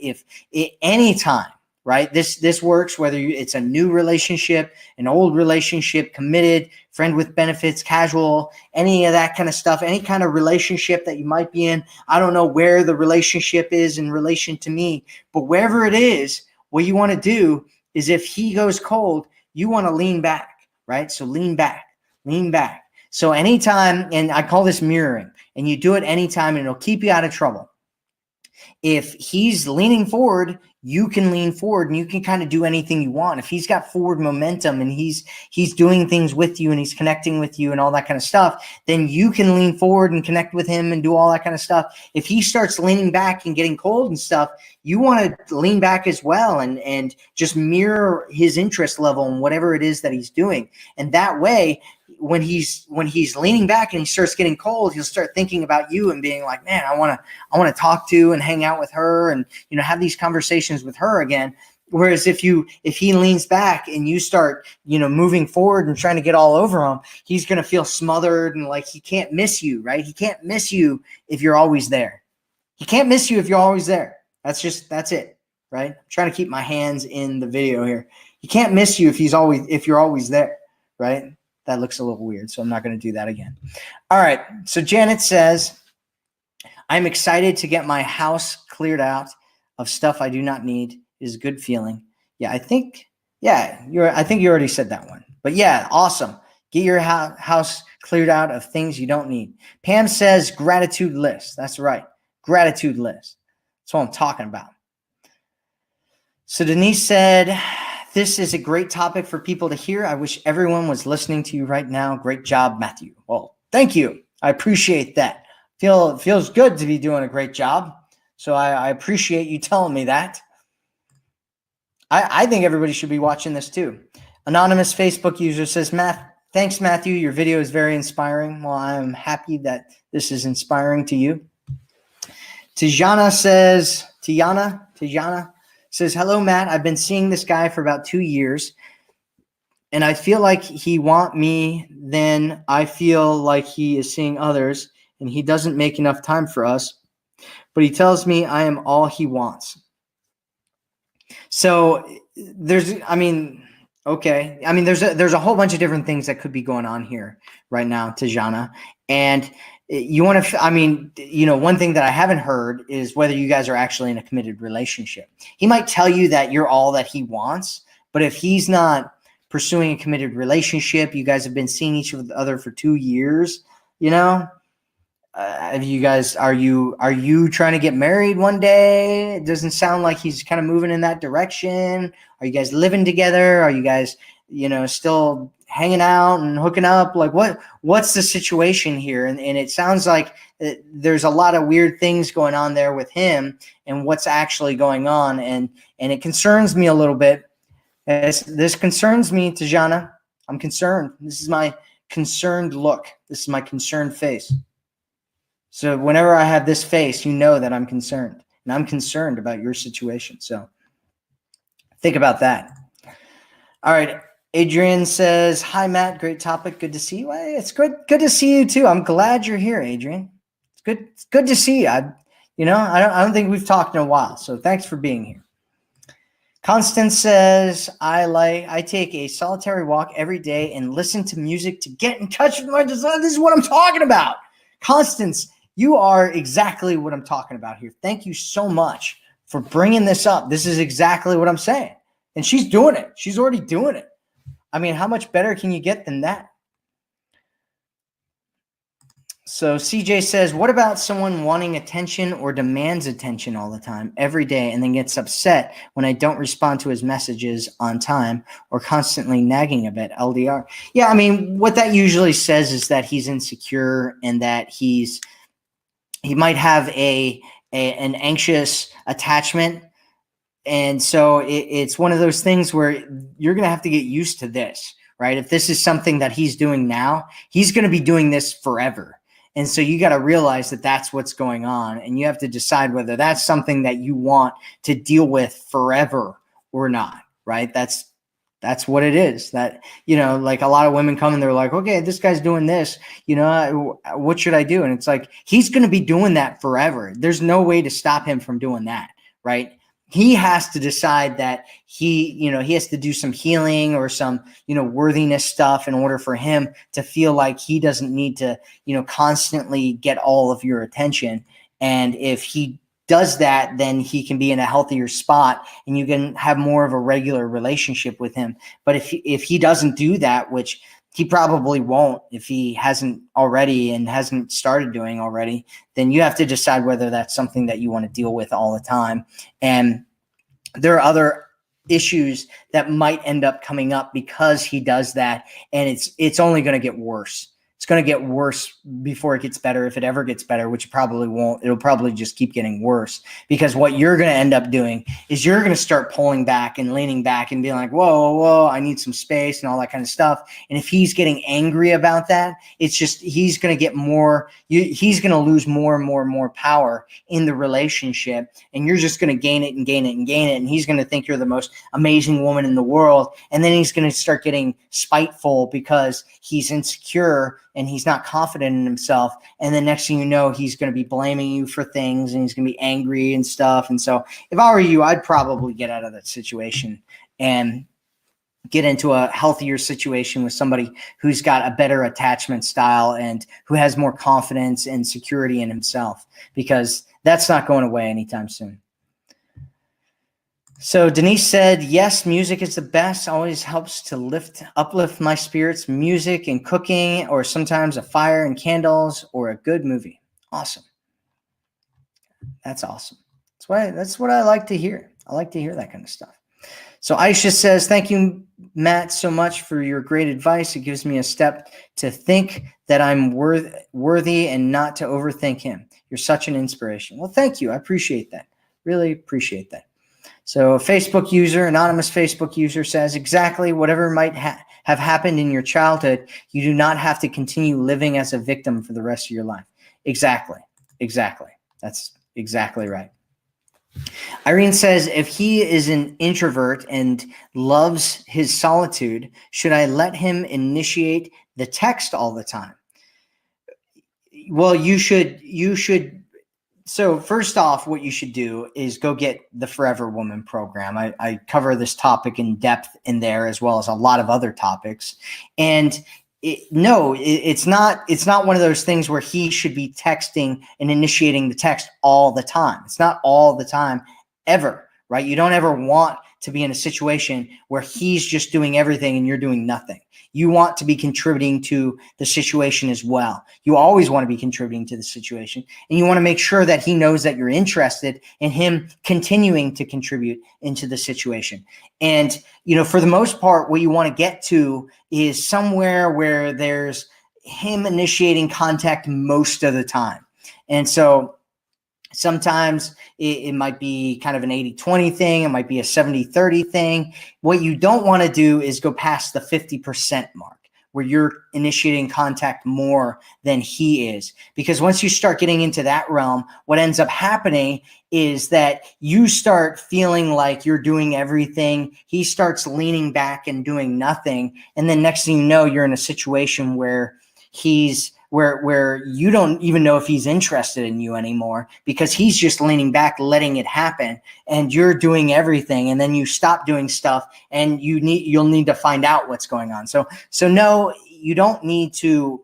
anytime, right? This works, whether it's a new relationship, an old relationship, committed, friend with benefits, casual, any of that kind of stuff, any kind of relationship that you might be in. I don't know where the relationship is in relation to me, but wherever it is, what you want to do is, if he goes cold, you want to lean back, right? So lean back. So anytime, and I call this mirroring, and you do it anytime and it'll keep you out of trouble. If he's leaning forward, you can lean forward and you can kind of do anything you want. If he's got forward momentum and he's doing things with you and he's connecting with you and all that kind of stuff, then you can lean forward and connect with him and do all that kind of stuff. If he starts leaning back and getting cold and stuff, you want to lean back as well and just mirror his interest level in whatever it is that he's doing. And that way, when he's leaning back and he starts getting cold, he'll start thinking about you and being like, man, I want to talk to and hang out with her and, have these conversations with her again. Whereas if he leans back and you start, moving forward and trying to get all over him, he's going to feel smothered and like he can't miss you, right? He can't miss you if you're always there. He can't miss you if you're always there. That's it, right? I'm trying to keep my hands in the video here. He can't miss you if you're always there, right? That looks a little weird, so I'm not going to do that again. All right. So Janet says, I'm excited to get my house cleared out of stuff I do not need. It is a good feeling. Yeah, I think you already said that one. But yeah, awesome. Get your house cleared out of things you don't need. Pam says gratitude list. That's right. Gratitude list. That's what I'm talking about. So Denise said, this is a great topic for people to hear. I wish everyone was listening to you right now. Great job, Matthew. Well, thank you. I appreciate that. It feels good to be doing a great job. So I appreciate you telling me that. I think everybody should be watching this too. Anonymous Facebook user says, thanks, Matthew. Your video is very inspiring. Well, I'm happy that this is inspiring to you. Tijana says, hello, Matt. I've been seeing this guy for about 2 years, and I feel like he want me. Then I feel like he is seeing others, and he doesn't make enough time for us, but he tells me I am all he wants. So there's a whole bunch of different things that could be going on here right now, Tijana. And you want to, one thing that I haven't heard is whether you guys are actually in a committed relationship. He might tell you that you're all that he wants, but if he's not pursuing a committed relationship, you guys have been seeing each other for 2 years, are you trying to get married one day? It doesn't sound like he's kind of moving in that direction. Are you guys living together? Are you guys, still hanging out and hooking up? Like what's the situation here? And it sounds like there's a lot of weird things going on there with him and what's actually going on. And it concerns me a little bit. This concerns me, Tijana. I'm concerned. This is my concerned look. This is my concerned face. So whenever I have this face, you know that I'm concerned, and I'm concerned about your situation. So think about that. All right. Adrian says, hi, Matt. Great topic. Good to see you. Well, it's good to see you too. I'm glad you're here, Adrian. It's good to see you. I don't think we've talked in a while. So thanks for being here. Constance says, I take a solitary walk every day and listen to music to get in touch with my design. This is what I'm talking about. Constance, you are exactly what I'm talking about here. Thank you so much for bringing this up. This is exactly what I'm saying. And she's doing it. She's already doing it. I mean, how much better can you get than that? So CJ says, what about someone wanting attention or demands attention all the time, every day, and then gets upset when I don't respond to his messages on time or constantly nagging a bit, LDR? Yeah, I mean, what that usually says is that he's insecure and that he might have an anxious attachment. And so it's one of those things where you're going to have to get used to this, right? If this is something that he's doing now, he's going to be doing this forever. And so you got to realize that that's what's going on. And you have to decide whether that's something that you want to deal with forever or not, right? That's what it is. That, like a lot of women come and they're like, okay, this guy's doing this, what should I do? And it's like, he's going to be doing that forever. There's no way to stop him from doing that, right? He has to decide that he has to do some healing or some, worthiness stuff in order for him to feel like he doesn't need to, constantly get all of your attention. And if he does that, then he can be in a healthier spot and you can have more of a regular relationship with him. But if he doesn't do that, which he probably won't if he hasn't already and hasn't started doing already, then you have to decide whether that's something that you want to deal with all the time. And there are other issues that might end up coming up because he does that. And it's only going to get worse. It's going to get worse before it gets better, if it ever gets better, which it probably won't. It'll probably just keep getting worse, because what you're going to end up doing is you're going to start pulling back and leaning back and being like, whoa, I need some space and all that kind of stuff. And if he's getting angry about that, it's just he's going to get more, he's going to lose more and more power in the relationship. And you're just going to gain it and gain it and gain it. And he's going to think you're the most amazing woman in the world. And then he's going to start getting spiteful because he's insecure and he's not confident in himself. And then next thing you know, he's going to be blaming you for things and he's going to be angry and stuff. And so if I were you, I'd probably get out of that situation and get into a healthier situation with somebody who's got a better attachment style and who has more confidence and security in himself, because that's not going away anytime soon. So Denise said, yes, music is the best. Always helps to uplift my spirits. Music and cooking, or sometimes a fire and candles, or a good movie. Awesome. That's awesome. That's what I like to hear. I like to hear that kind of stuff. So Aisha says, thank you, Matt, so much for your great advice. It gives me a step to think that I'm worthy and not to overthink him. You're such an inspiration. Well, thank you. I appreciate that. Really appreciate that. So anonymous Facebook user says, exactly, whatever might have happened in your childhood, you do not have to continue living as a victim for the rest of your life. Exactly. That's exactly right. Irene says, if he is an introvert and loves his solitude, should I let him initiate the text all the time? Well, you should. So first off, what you should do is go get the Forever Woman program. I cover this topic in depth in there, as well as a lot of other topics. And it's not one of those things where he should be texting and initiating the text all the time. It's not all the time ever, right? You don't ever want to be in a situation where he's just doing everything and you're doing nothing. You want to be contributing to the situation as well. You always want to be contributing to the situation, and you want to make sure that he knows that you're interested in him continuing to contribute into the situation. And, for the most part, what you want to get to is somewhere where there's him initiating contact most of the time. And so sometimes it might be kind of an 80-20 thing. It might be a 70-30 thing. What you don't want to do is go past the 50% mark where you're initiating contact more than he is. Because once you start getting into that realm, what ends up happening is that you start feeling like you're doing everything. He starts leaning back and doing nothing. And then next thing you know, you're in a situation where where you don't even know if he's interested in you anymore, because he's just leaning back, letting it happen, and you're doing everything. And then you stop doing stuff, and you'll need to find out what's going on. So no, you don't need to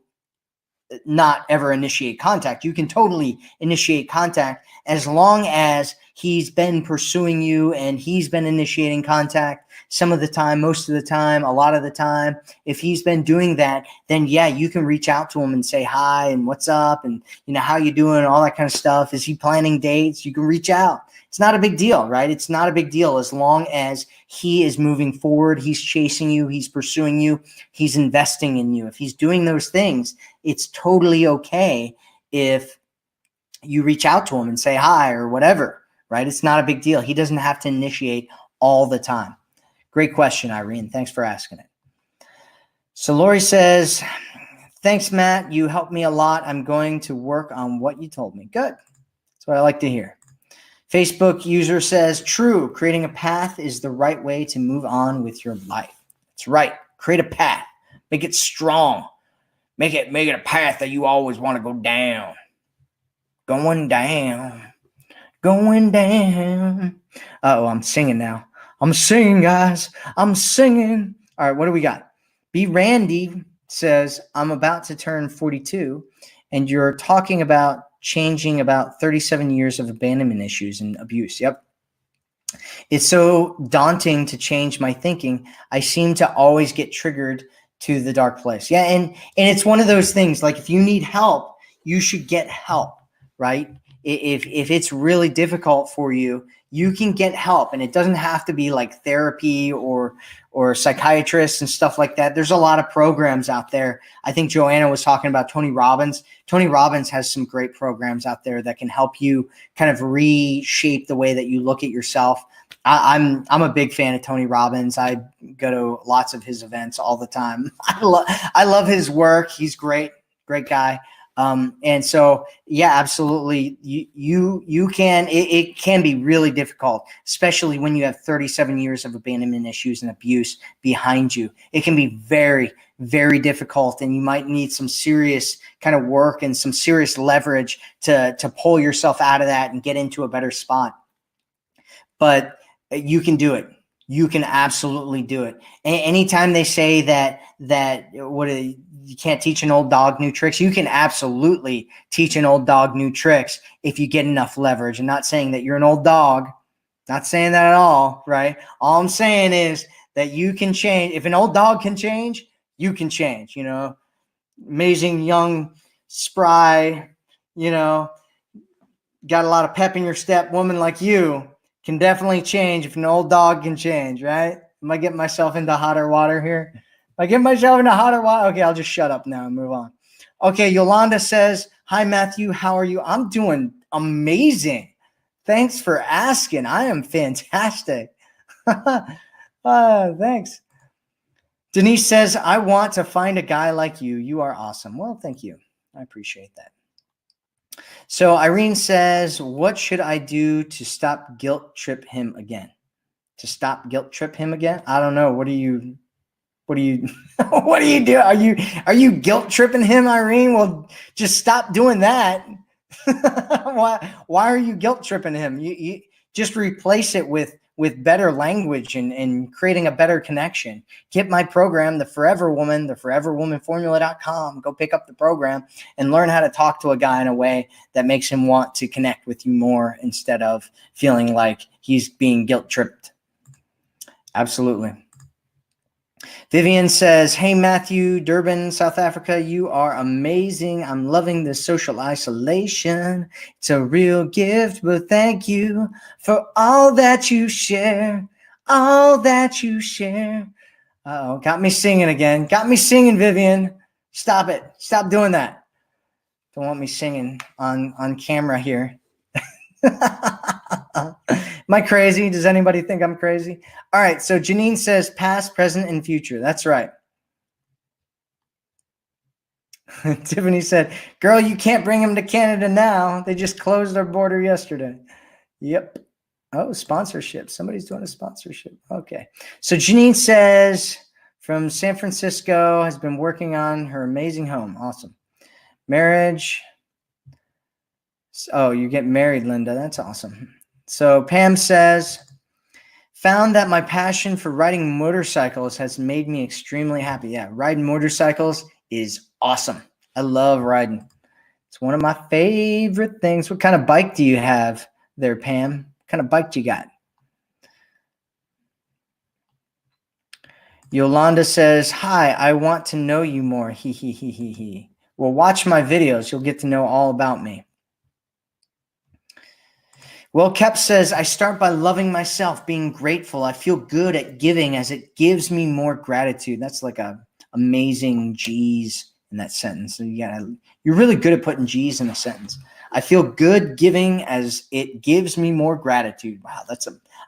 not ever initiate contact. You can totally initiate contact as long as he's been pursuing you and he's been initiating contact some of the time, most of the time, a lot of the time. If he's been doing that, then yeah, you can reach out to him and say hi and what's up and how you doing and all that kind of stuff. Is he planning dates? You can reach out. It's not a big deal, right? It's not a big deal as long as he is moving forward, he's chasing you, he's pursuing you, he's investing in you. If he's doing those things, it's totally okay if you reach out to him and say hi or whatever, right? It's not a big deal. He doesn't have to initiate all the time. Great question, Irene. Thanks for asking it. So Lori says, thanks, Matt. You helped me a lot. I'm going to work on what you told me. Good. That's what I like to hear. Facebook user says, true. Creating a path is the right way to move on with your life. That's right. Create a path. Make it strong. Make it a path that you always want to go down. Going down. Uh-oh, I'm singing now. I'm singing, guys. I'm singing. All right, what do we got? B. Randy says, I'm about to turn 42, and you're talking about changing about 37 years of abandonment issues and abuse. Yep. It's so daunting to change my thinking. I seem to always get triggered to the dark place. Yeah, and it's one of those things, like if you need help, you should get help, right? If it's really difficult for you, you can get help, and it doesn't have to be like therapy or psychiatrists and stuff like that. There's a lot of programs out there. I think Joanna was talking about Tony Robbins. Tony Robbins has some great programs out there that can help you kind of reshape the way that you look at yourself. I'm a big fan of Tony Robbins. I go to lots of his events all the time. I love his work. He's great guy. And so, yeah, absolutely. You can, it can be really difficult, especially when you have 37 years of abandonment issues and abuse behind you. It can be very, very difficult, and you might need some serious kind of work and some serious leverage to pull yourself out of that and get into a better spot. But you can do it. You can absolutely do it. Anytime they say that you can't teach an old dog new tricks, you can absolutely teach an old dog new tricks if you get enough leverage. I'm not saying that you're an old dog. Not saying that at all, right? All I'm saying is that you can change. If an old dog can change, you can change, you know. Amazing, young, spry, you know, got a lot of pep in your step woman like you can definitely change if an old dog can change, right? Am I getting myself into hotter water here? I get myself into hotter water. Okay, I'll just shut up now and move on. Okay, Yolanda says, hi, Matthew. How are you? I'm doing amazing. Thanks for asking. I am fantastic. Thanks. Denise says, I want to find a guy like you. You are awesome. Well, thank you. I appreciate that. So Irene says, what should I do to stop guilt trip him again? To stop guilt trip him again? I don't know. What do you what do you do? Are you guilt tripping him, Irene? Well, just stop doing that. Why are you guilt tripping him? You just replace it with better language and creating a better connection. Get my program, The Forever Woman, theforeverwomanformula.com. Go pick up the program and learn how to talk to a guy in a way that makes him want to connect with you more instead of feeling like he's being guilt tripped. Absolutely. Vivian says, hey, Matthew, Durban, South Africa, you are amazing. I'm loving the social isolation. It's a real gift, but thank you for all that you share, all that you share. Uh-oh, got me singing again. Got me singing, Vivian. Stop it. Stop doing that. Don't want me singing on camera here. Am I crazy? Does anybody think I'm crazy? All right. So Janine says past, present, and future. That's right. Tiffany said, girl, you can't bring him to Canada now. They just closed our border yesterday. Yep. Oh, sponsorship. Somebody's doing a sponsorship. Okay. So Janine says from San Francisco, has been working on her amazing home. Awesome. Marriage. Oh, you get married, Linda. That's awesome. So Pam says, found that my passion for riding motorcycles has made me extremely happy. Yeah, riding motorcycles is awesome. I love riding. It's one of my favorite things. What kind of bike do you have there, Pam? What kind of bike do you got? Yolanda says, hi, I want to know you more. He, he, he, he, he. Well, watch my videos. You'll get to know all about me. Well, Kep says, I start by loving myself, being grateful. I feel good at giving as it gives me more gratitude. That's like a amazing G's in that sentence. So you're really good at putting G's in a sentence. I feel good giving as it gives me more gratitude. Wow,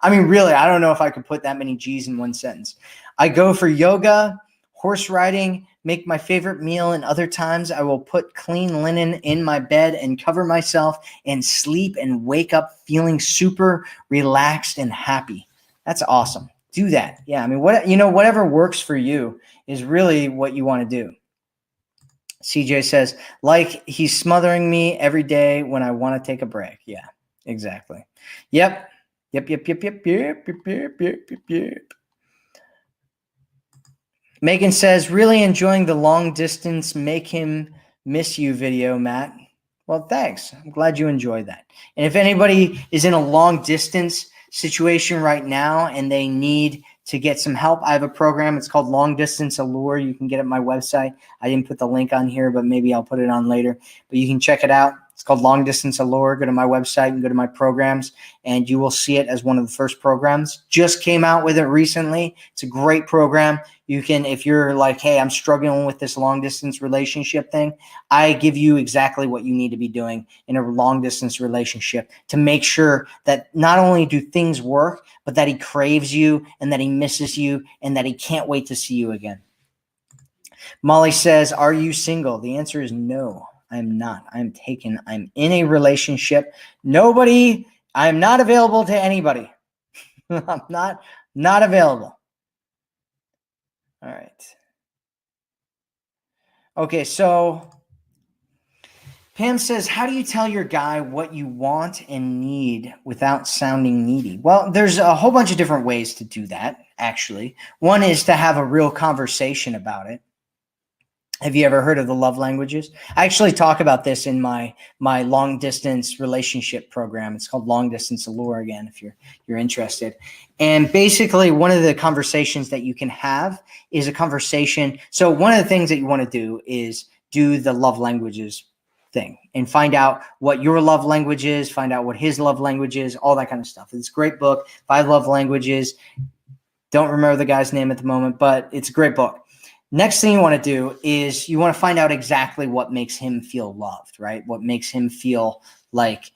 really, I don't know if I could put that many G's in one sentence. I go for yoga, horse riding, make my favorite meal, and other times I will put clean linen in my bed and cover myself and sleep and wake up feeling super relaxed and happy. That's awesome. Do that. Yeah, I mean, whatever works for you is really what you want to do. CJ says, like he's smothering me every day when I want to take a break. Yeah, exactly. Yep. Megan says, really enjoying the long distance make him miss you video, Matt. Well, thanks. I'm glad you enjoyed that. And if anybody is in a long distance situation right now and they need to get some help, I have a program. It's called Long Distance Allure. You can get it at my website. I didn't put the link on here, but maybe I'll put it on later. But you can check it out. It's called Long Distance Allure. Go to my website and go to my programs, and you will see it as one of the first programs. Just came out with it recently. It's a great program. You can, if you're like, hey, I'm struggling with this long distance relationship thing, I give you exactly what you need to be doing in a long distance relationship to make sure that not only do things work, but that he craves you and that he misses you and that he can't wait to see you again. Molly says, are you single? The answer is no, I'm not. I'm taken. I'm in a relationship. I'm not available to anybody. I'm not available. All right. Okay, so Pam says, how do you tell your guy what you want and need without sounding needy? Well, there's a whole bunch of different ways to do that, actually. One is to have a real conversation about it. Have you ever heard of the love languages? I actually talk about this in my long distance relationship program. It's called Long Distance Allure, again, if you're interested. And basically, one of the conversations that you can have is a conversation. So one of the things that you want to do is do the love languages thing and find out what your love language is, find out what his love language is, all that kind of stuff. It's a great book, 5 Love Languages. Don't remember the guy's name at the moment, but it's a great book. Next thing you want to do is you want to find out exactly what makes him feel loved, right? What makes him feel like,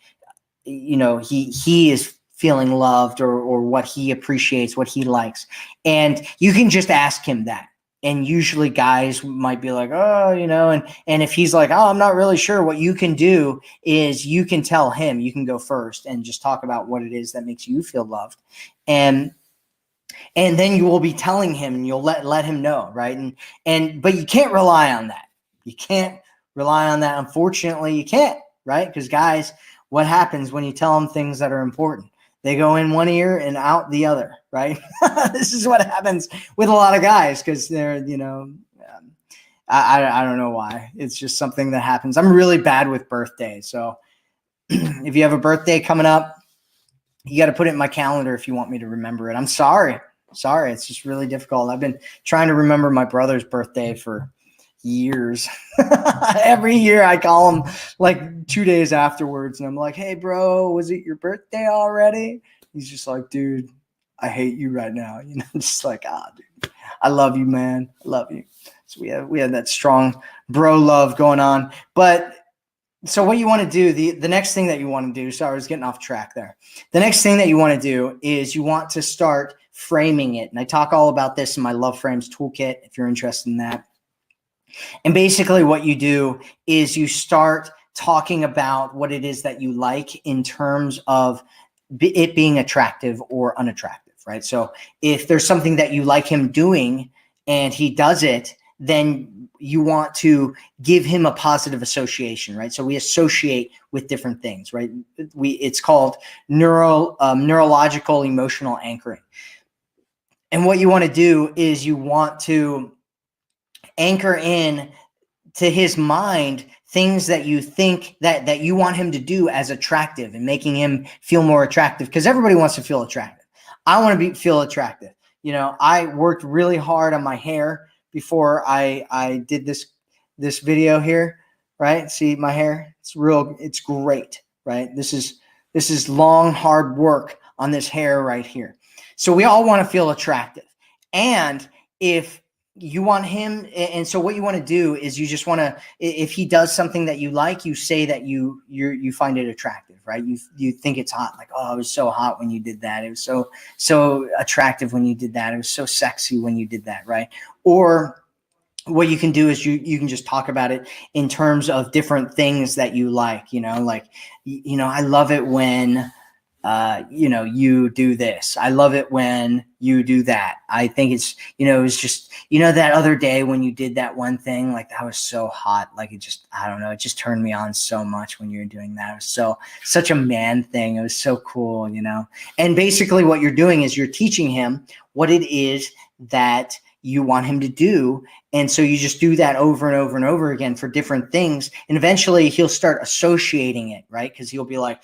he is feeling loved, or what he appreciates, what he likes. And you can just ask him that. And usually guys might be like, oh, and if he's like, oh, I'm not really sure, what you can do is you can tell him, you can go first and just talk about what it is that makes you feel loved. And then you will be telling him, and you'll let him know, right? But you can't rely on that. You can't rely on that. Unfortunately, you can't, right? Because guys, what happens when you tell them things that are important? They go in one ear and out the other, right? This is what happens with a lot of guys because they're, I don't know why. It's just something that happens. I'm really bad with birthdays. So if you have a birthday coming up, you got to put it in my calendar if you want me to remember it. I'm sorry. It's just really difficult. I've been trying to remember my brother's birthday for years. Every year I call him like 2 days afterwards and I'm like, hey bro, was it your birthday already? He's just like, dude, I hate you right now. Just like, dude, I love you, man. I love you. So we have that strong bro love going on. But so what you want to do, the next thing that you want to do, sorry, I was getting off track there. The next thing that you want to do is you want to start framing it. And I talk all about this in my Love Frames Toolkit, if you're interested in that. And basically what you do is you start talking about what it is that you like in terms of it being attractive or unattractive, right? So if there's something that you like him doing and he does it, then you want to give him a positive association, right? So we associate with different things, right? It's called neurological emotional anchoring. And what you want to do is you want to anchor in to his mind things that you think that you want him to do as attractive and making him feel more attractive, because everybody wants to feel attractive. I want to feel attractive. I worked really hard on my hair before I did this video here, right? See my hair? It's great, right? This is long, hard work on this hair right here. So we all want to feel attractive. And if you want him, and so what you want to do is you just want to, if he does something that you like, you say that you find it attractive, right? You think it's hot, like, oh, it was so hot when you did that. It was so attractive when you did that. It was so sexy when you did that, right? Or what you can do is you can just talk about it in terms of different things that you like, I love it when you do this. I love it when you do that. I think it's, it's just, that other day when you did that one thing, like that was so hot. Like it just, I don't know. It just turned me on so much when you were doing that. It was such a man thing. It was so cool, and basically what you're doing is you're teaching him what it is that you want him to do. And so you just do that over and over and over again for different things. And eventually he'll start associating it, right? Because he'll be like,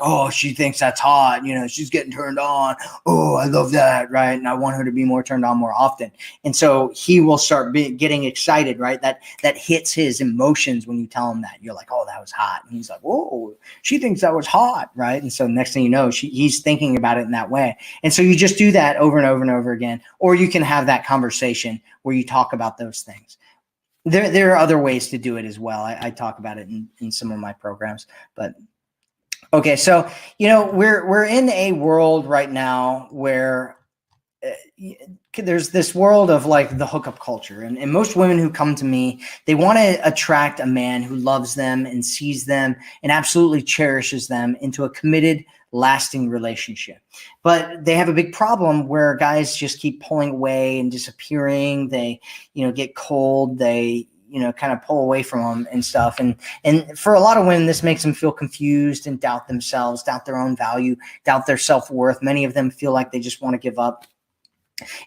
oh, she thinks that's hot. You know, she's getting turned on. Oh, I love that, right? And I want her to be more turned on more often. And so he will start getting excited, right? That hits his emotions when you tell him that. You're like, oh, that was hot. And he's like, whoa, she thinks that was hot, right? And so next thing you know, he's thinking about it in that way. And so you just do that over and over and over again. Or you can have that conversation where you talk about those things. There are other ways to do it as well. I talk about it in some of my programs. But okay, so we're in a world right now where there's this world of like the hookup culture, and most women who come to me, they want to attract a man who loves them and sees them and absolutely cherishes them into a committed, lasting relationship. But they have a big problem where guys just keep pulling away and disappearing. They, get cold. They, kind of pull away from them and stuff. And for a lot of women, this makes them feel confused and doubt themselves, doubt their own value, doubt their self-worth. Many of them feel like they just want to give up.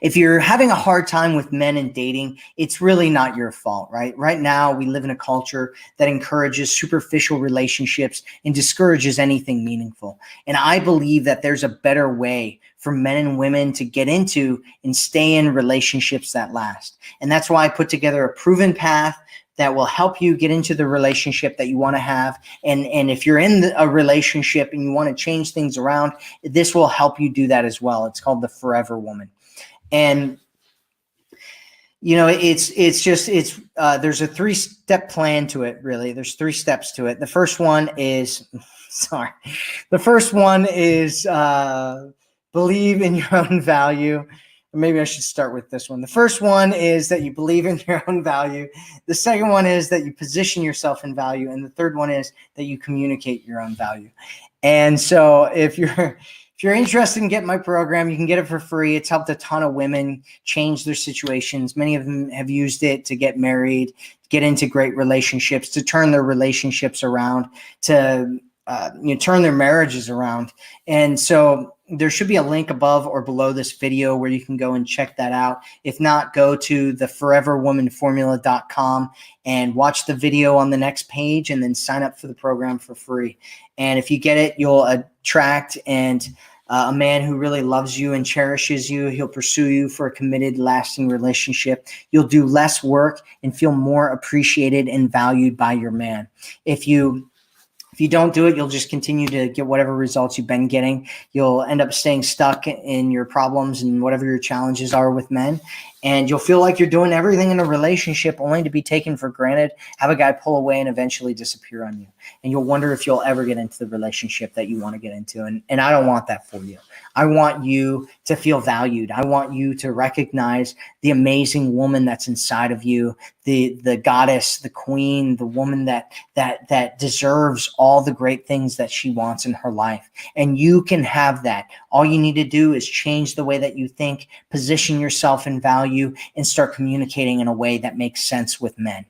If you're having a hard time with men and dating, it's really not your fault, right? Right now, we live in a culture that encourages superficial relationships and discourages anything meaningful. And I believe that there's a better way for men and women to get into and stay in relationships that last. And that's why I put together a proven path that will help you get into the relationship that you want to have. And if you're in a relationship and you want to change things around, this will help you do that as well. It's called the Forever Woman. And, there's a 3-step plan to it, really. There's 3 steps to it. The first one is, believe in your own value. Maybe I should start with this one. The first one is that you believe in your own value. The second one is that you position yourself in value. And the third one is that you communicate your own value. And so if you're interested in getting my program, you can get it for free. It's helped a ton of women change their situations. Many of them have used it to get married, get into great relationships, to turn their relationships around, to turn their marriages around. And so there should be a link above or below this video where you can go and check that out. If not, go to theforeverwomanformula.com and watch the video on the next page and then sign up for the program for free. And if you get it, you'll attract a man who really loves you and cherishes you. He'll pursue you for a committed, lasting relationship. You'll do less work and feel more appreciated and valued by your man. If you don't do it, you'll just continue to get whatever results you've been getting. You'll end up staying stuck in your problems and whatever your challenges are with men. And you'll feel like you're doing everything in a relationship only to be taken for granted, have a guy pull away and eventually disappear on you. And you'll wonder if you'll ever get into the relationship that you want to get into. And I don't want that for you. I want you to feel valued. I want you to recognize the amazing woman that's inside of you, the goddess, the queen, the woman that deserves all the great things that she wants in her life. And you can have that. All you need to do is change the way that you think, position yourself in value, and start communicating in a way that makes sense with men.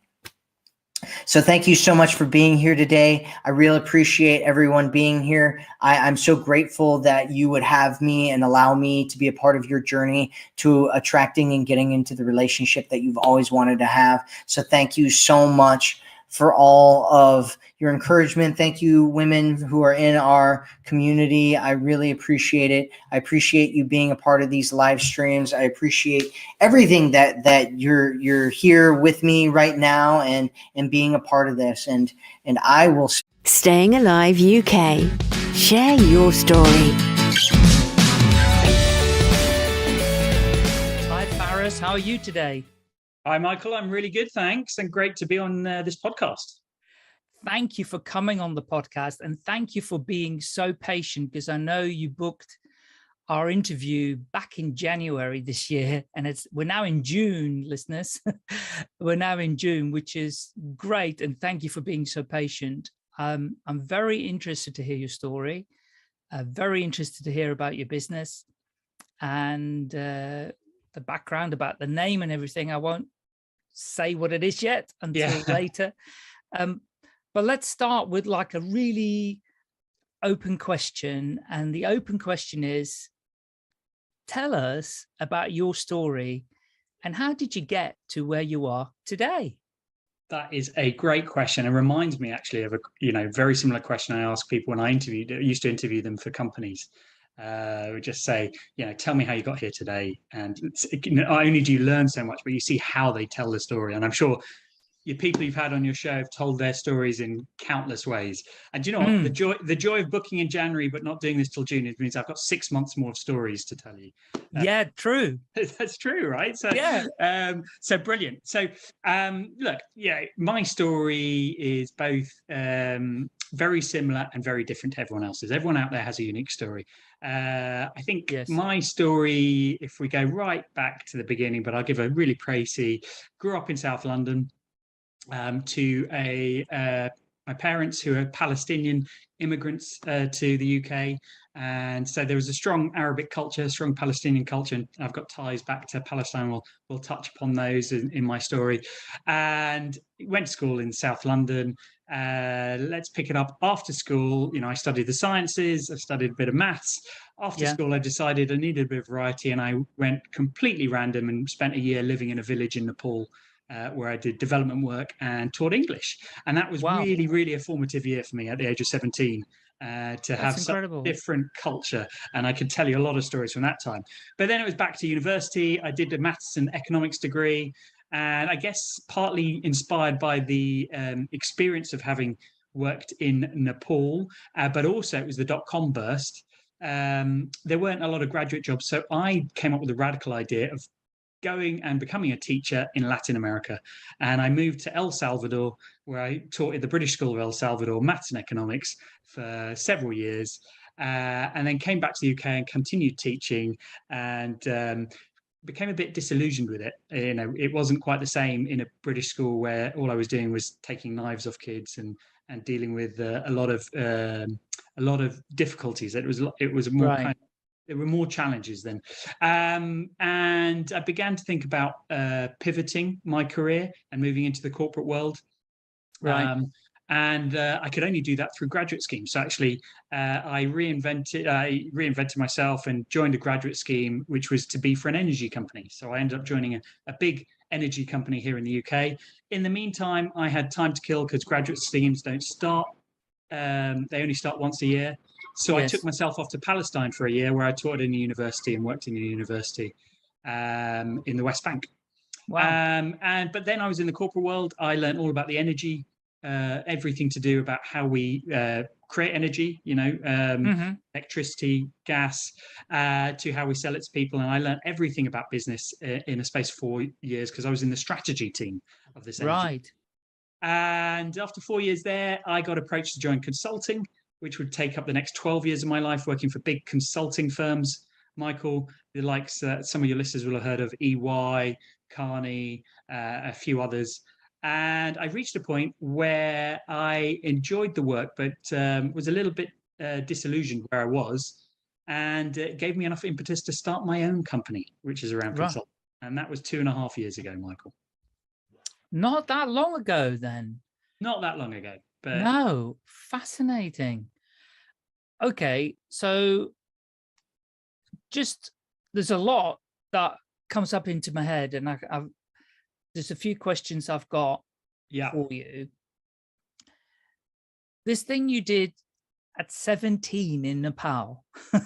So thank you so much for being here today. I really appreciate everyone being here. I'm so grateful that you would have me and allow me to be a part of your journey to attracting and getting into the relationship that you've always wanted to have. So thank you so much for all of your encouragement. Thank you, women who are in our community. I really appreciate it. I appreciate you being a part of these live streams. I appreciate everything that you're here with me right now and being a part of this. And I will. Staying Alive UK. Share your story. Hi, Faris. How are you today? Hi, Michael. I'm really good, thanks, and great to be on this podcast. Thank you for coming on the podcast, and thank you for being so patient, because I know you booked our interview back in January this year, and we're now in June, listeners. We're now in June, which is great, and thank you for being so patient. I'm very interested to hear your story, very interested to hear about your business, and the background about the name and everything. I won't say what it is yet until later. But let's start with like a really open question. And the open question is, tell us about your story And how did you get to where you are today? That is a great question. It reminds me actually of a very similar question I ask people when I used to interview them for companies. Would just say, tell me how you got here today. And not only do you learn so much, but you see how they tell the story. And I'm sure your people you've had on your show have told their stories in countless ways. And do you know what? The joy of booking in January but not doing this till June, it means I've got 6 months more of stories to tell you. Yeah, true. That's true, right? So yeah. So brilliant. So look, my story is both very similar and very different to everyone else's. Everyone out there has a unique story. I think my story, if we go right back to the beginning, but I'll give a really précis. Grew up in South London. To my parents who are Palestinian immigrants to the UK, and so there was a strong Arabic culture, strong Palestinian culture, and I've got ties back to Palestine. We'll touch upon those in my story. And went to school in South London. Let's pick it up after school. I studied the sciences. I studied a bit of maths. After school, I decided I needed a bit of variety, and I went completely random and spent a year living in a village in Nepal. Where I did development work and taught English. And that was really, really a formative year for me at the age of 17 to have such a different culture. And I can tell you a lot of stories from that time. But then it was back to university. I did a maths and economics degree. And I guess partly inspired by the experience of having worked in Nepal, but also it was the dot-com burst. There weren't a lot of graduate jobs. So I came up with the radical idea of going and becoming a teacher in Latin America. And I moved to El Salvador, where I taught at the British School of El Salvador, maths and economics for several years, and then came back to the UK and continued teaching, and became a bit disillusioned with it. It wasn't quite the same in a British school where all I was doing was taking knives off kids and dealing with a lot of difficulties. It was more kind of, there were more challenges then. And I began to think about pivoting my career and moving into the corporate world. And I could only do that through graduate schemes. So actually, I reinvented myself and joined a graduate scheme, which was to be for an energy company. So I ended up joining a big energy company here in the UK. In the meantime, I had time to kill because graduate schemes don't start. They only start once a year. So I took myself off to Palestine for a year, where I taught in a university and worked in a university in the West Bank. Wow. But then I was in the corporate world. I learned all about the energy, everything to do about how we create energy, electricity, gas, to how we sell it to people. And I learned everything about business in a space of 4 years, because I was in the strategy team of this energy. Right. And after 4 years there, I got approached to join consulting, which would take up the next 12 years of my life, working for big consulting firms. Michael, the likes, some of your listeners will have heard of EY, Carney, a few others. And I reached a point where I enjoyed the work, but was a little bit disillusioned where I was. And it gave me enough impetus to start my own company, which is around consulting. And that was 2.5 years ago, Michael. Not that long ago, then. Not that long ago. But no, fascinating. Okay, so there's a lot that comes up into my head, and there's a few questions I've got for you. This thing you did at 17 in Nepal.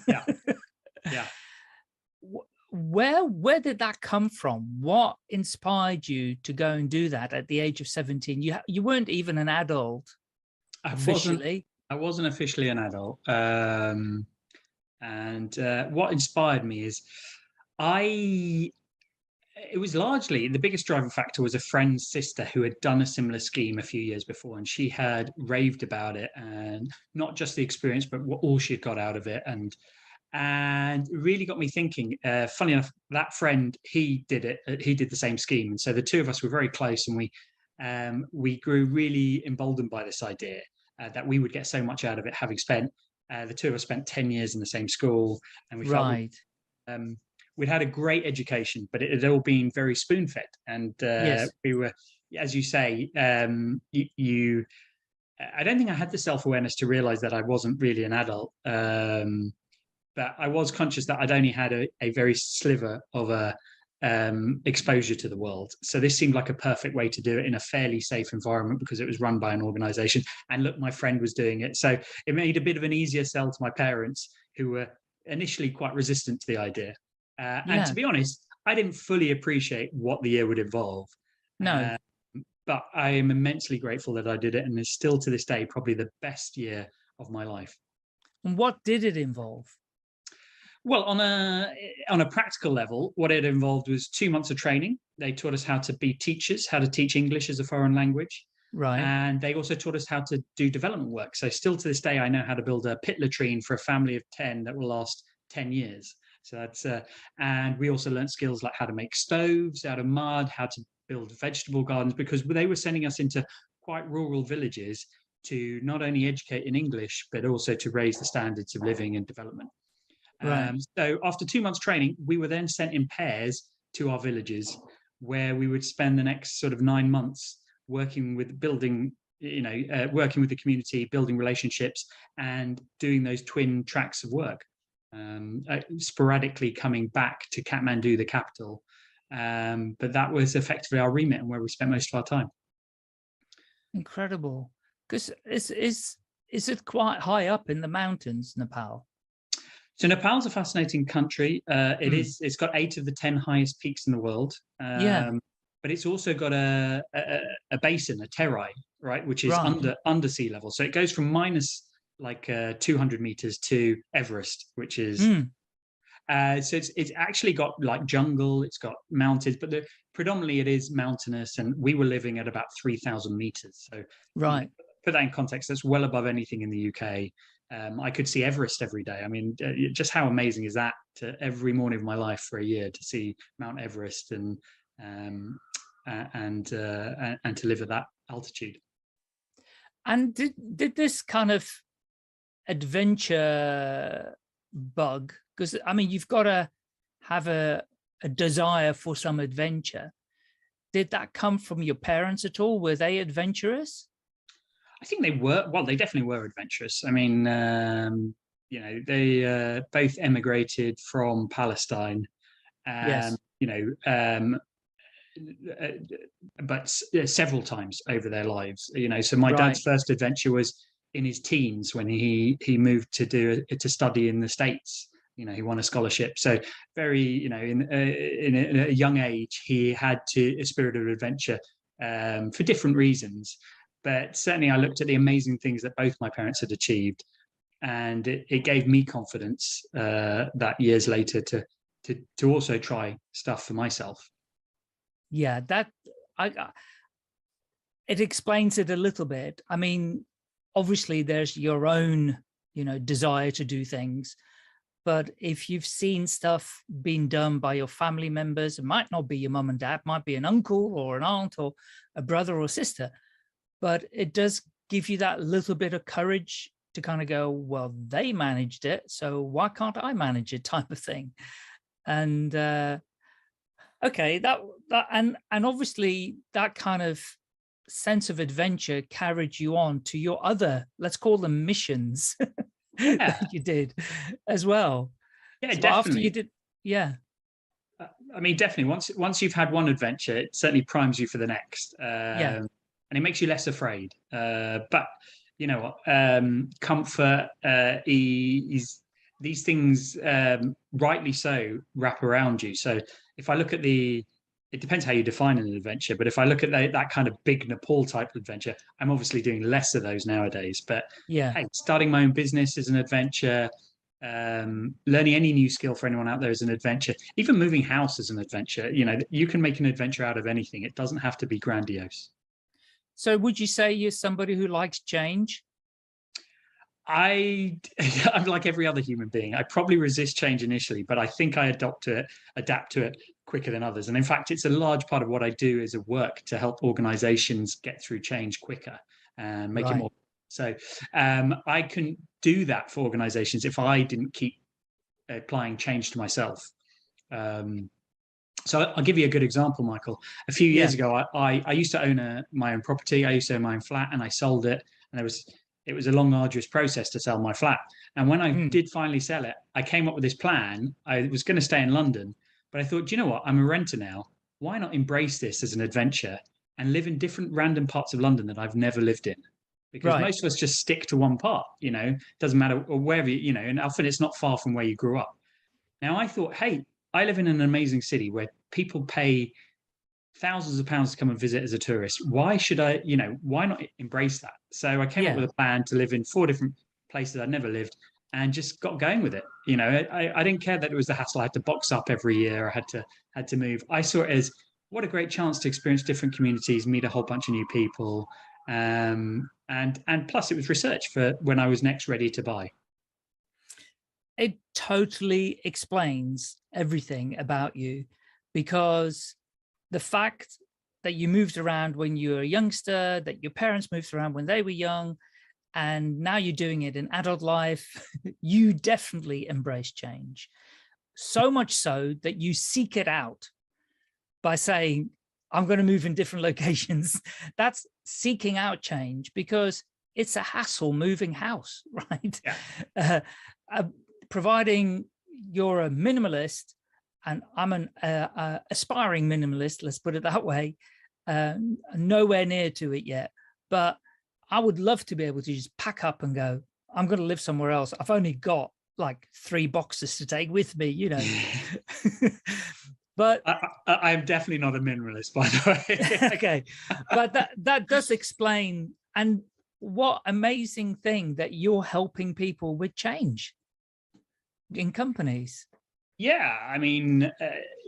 Yeah. Where did that come from? What inspired you to go and do that at the age of 17? You weren't even an adult. Officially, I wasn't officially an adult. And what inspired me is it was largely, the biggest driving factor was a friend's sister who had done a similar scheme a few years before, and she had raved about it, and not just the experience, but all she had got out of it. And it really got me thinking. Funny enough, that friend, he did the same scheme. And so the two of us were very close, and we grew really emboldened by this idea. That we would get so much out of it, having spent the two of us spent 10 years in the same school, and we felt we'd had a great education, but it had all been very spoon-fed. And we were, as you say, I don't think I had the self-awareness to realize that I wasn't really an adult, but I was conscious that I'd only had a very sliver of a exposure to the world. So this seemed like a perfect way to do it in a fairly safe environment because it was run by an organization. And look, my friend was doing it. So it made a bit of an easier sell to my parents, who were initially quite resistant to the idea. And to be honest, I didn't fully appreciate what the year would involve. No. But I am immensely grateful that I did it, and it's still to this day probably the best year of my life. And what did it involve? Well, on a practical level, what it involved was 2 months of training. They taught us how to be teachers, how to teach English as a foreign language. Right. And they also taught us how to do development work. So still to this day, I know how to build a pit latrine for a family of 10 that will last 10 years. So that's, and we also learned skills like how to make stoves out of mud, how to build vegetable gardens, because they were sending us into quite rural villages to not only educate in English, but also to raise the standards of living and development. Right. So after 2 months training, we were then sent in pairs to our villages, where we would spend the next sort of 9 months working with building, working with the community, building relationships, and doing those twin tracks of work. Sporadically coming back to Kathmandu, the capital, but that was effectively our remit and where we spent most of our time. Incredible. Because is it quite high up in the mountains, Nepal? So Nepal's a fascinating country. It's got 8 of the 10 highest peaks in the world. But it's also got a basin, a terai, right, which is under sea level. So it goes from minus 200 meters to Everest, which is so it's actually got like jungle, it's got mountains, but predominantly it is mountainous, and we were living at about 3,000 meters. So put that in context, that's well above anything in the UK. I could see Everest every day. I mean, just how amazing is that, to every morning of my life for a year to see Mount Everest and to live at that altitude. And did this kind of adventure bug, because I mean, you've got to have a desire for some adventure. Did that come from your parents at all? Were they adventurous? I think they were. Well, they definitely were adventurous. I mean, they both emigrated from Palestine. Yes. But several times over their lives. So my dad's first adventure was in his teens when he moved to study in the States. He won a scholarship. So very, in a young age, he had a spirit of adventure for different reasons. But certainly I looked at the amazing things that both my parents had achieved, and it gave me confidence that years later to also try stuff for myself. Yeah, it explains it a little bit. I mean, obviously there's your own, desire to do things, but if you've seen stuff being done by your family members, it might not be your mum and dad, might be an uncle or an aunt or a brother or sister, but it does give you that little bit of courage to kind of go, well, they managed it, so why can't I manage it, type of thing. And okay, and obviously that kind of sense of adventure carried you on to your other, let's call them missions, that you did as well. Yeah, so definitely. After you did, I mean, definitely. Once you've had one adventure, it certainly primes you for the next. And it makes you less afraid. But you know what? Comfort is these things, rightly so, wrap around you. So if I look at it depends how you define an adventure, but if I look at that kind of big Nepal type adventure, I'm obviously doing less of those nowadays. But hey, starting my own business is an adventure. Learning any new skill for anyone out there is an adventure. Even moving house is an adventure. You can make an adventure out of anything. It doesn't have to be grandiose. So would you say you're somebody who likes change? I'm like every other human being. I probably resist change initially, but I think I adapt to it quicker than others. And in fact, it's a large part of what I do as a work to help organizations get through change quicker and make it more. So I couldn't do that for organizations if I didn't keep applying change to myself. So I'll give you a good example, Michael. A few years ago, I used to own my own property. I used to own my own flat, and I sold it. And it was a long, arduous process to sell my flat. And when I did finally sell it, I came up with this plan. I was going to stay in London, But I thought, do you know what? I'm a renter now. Why not embrace this as an adventure and live in different random parts of London that I've never lived in? Because most of us just stick to one part, doesn't matter or wherever, and often it's not far from where you grew up. Now I thought, hey, I live in an amazing city where people pay thousands of pounds to come and visit as a tourist. Why should I, why not embrace that? So I came up with a plan to live in 4 different places I'd never lived and just got going with it. I didn't care that it was the hassle. I had to box up every year. I had to move. I saw it as what a great chance to experience different communities, meet a whole bunch of new people. And plus it was research for when I was next ready to buy. It totally explains everything about you, because the fact that you moved around when you were a youngster, that your parents moved around when they were young, and now you're doing it in adult life, you definitely embrace change. So much so that you seek it out by saying, I'm going to move in different locations. That's seeking out change, because it's a hassle moving house, right? Yeah. Providing you're a minimalist and I'm an aspiring minimalist, let's put it that way, nowhere near to it yet. But I would love to be able to just pack up and go, I'm going to live somewhere else. I've only got like 3 boxes to take with me, But I'm definitely not a minimalist, by the way. Okay, but that does explain, and what amazing thing that you're helping people with change in companies. Yeah, I mean,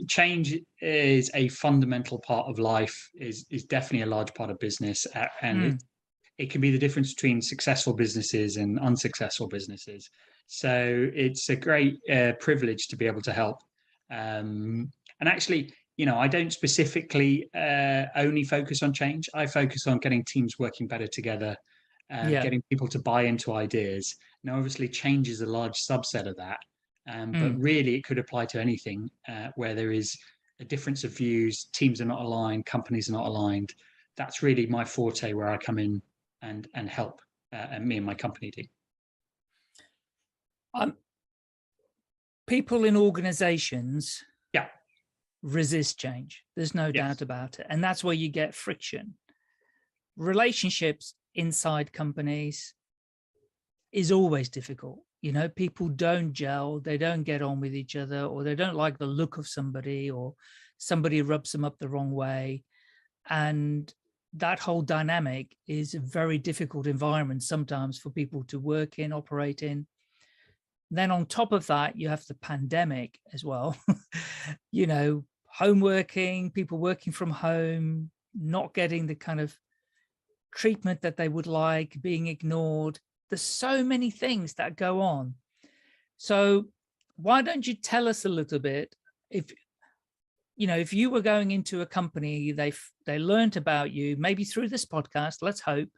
change is a fundamental part of life, is definitely a large part of business, and it can be the difference between successful businesses and unsuccessful businesses. So it's a great privilege to be able to help. And actually, I don't specifically only focus on change. I focus on getting teams working better together, getting people to buy into ideas. Now, obviously, change is a large subset of that. But really, it could apply to anything where there is a difference of views, teams are not aligned, companies are not aligned. That's really my forte, where I come in and help, and me and my company do. People in organizations resist change. There's no doubt about it. And that's where you get friction. Relationships inside companies is always difficult. People don't gel, they don't get on with each other, or they don't like the look of somebody, or somebody rubs them up the wrong way. And that whole dynamic is a very difficult environment sometimes for people to work in, operate in. Then on top of that, you have the pandemic as well. Home working, people working from home, not getting the kind of treatment that they would like, being ignored. There's so many things that go on. So why don't you tell us a little bit, if you were going into a company, they learned about you, maybe through this podcast, let's hope,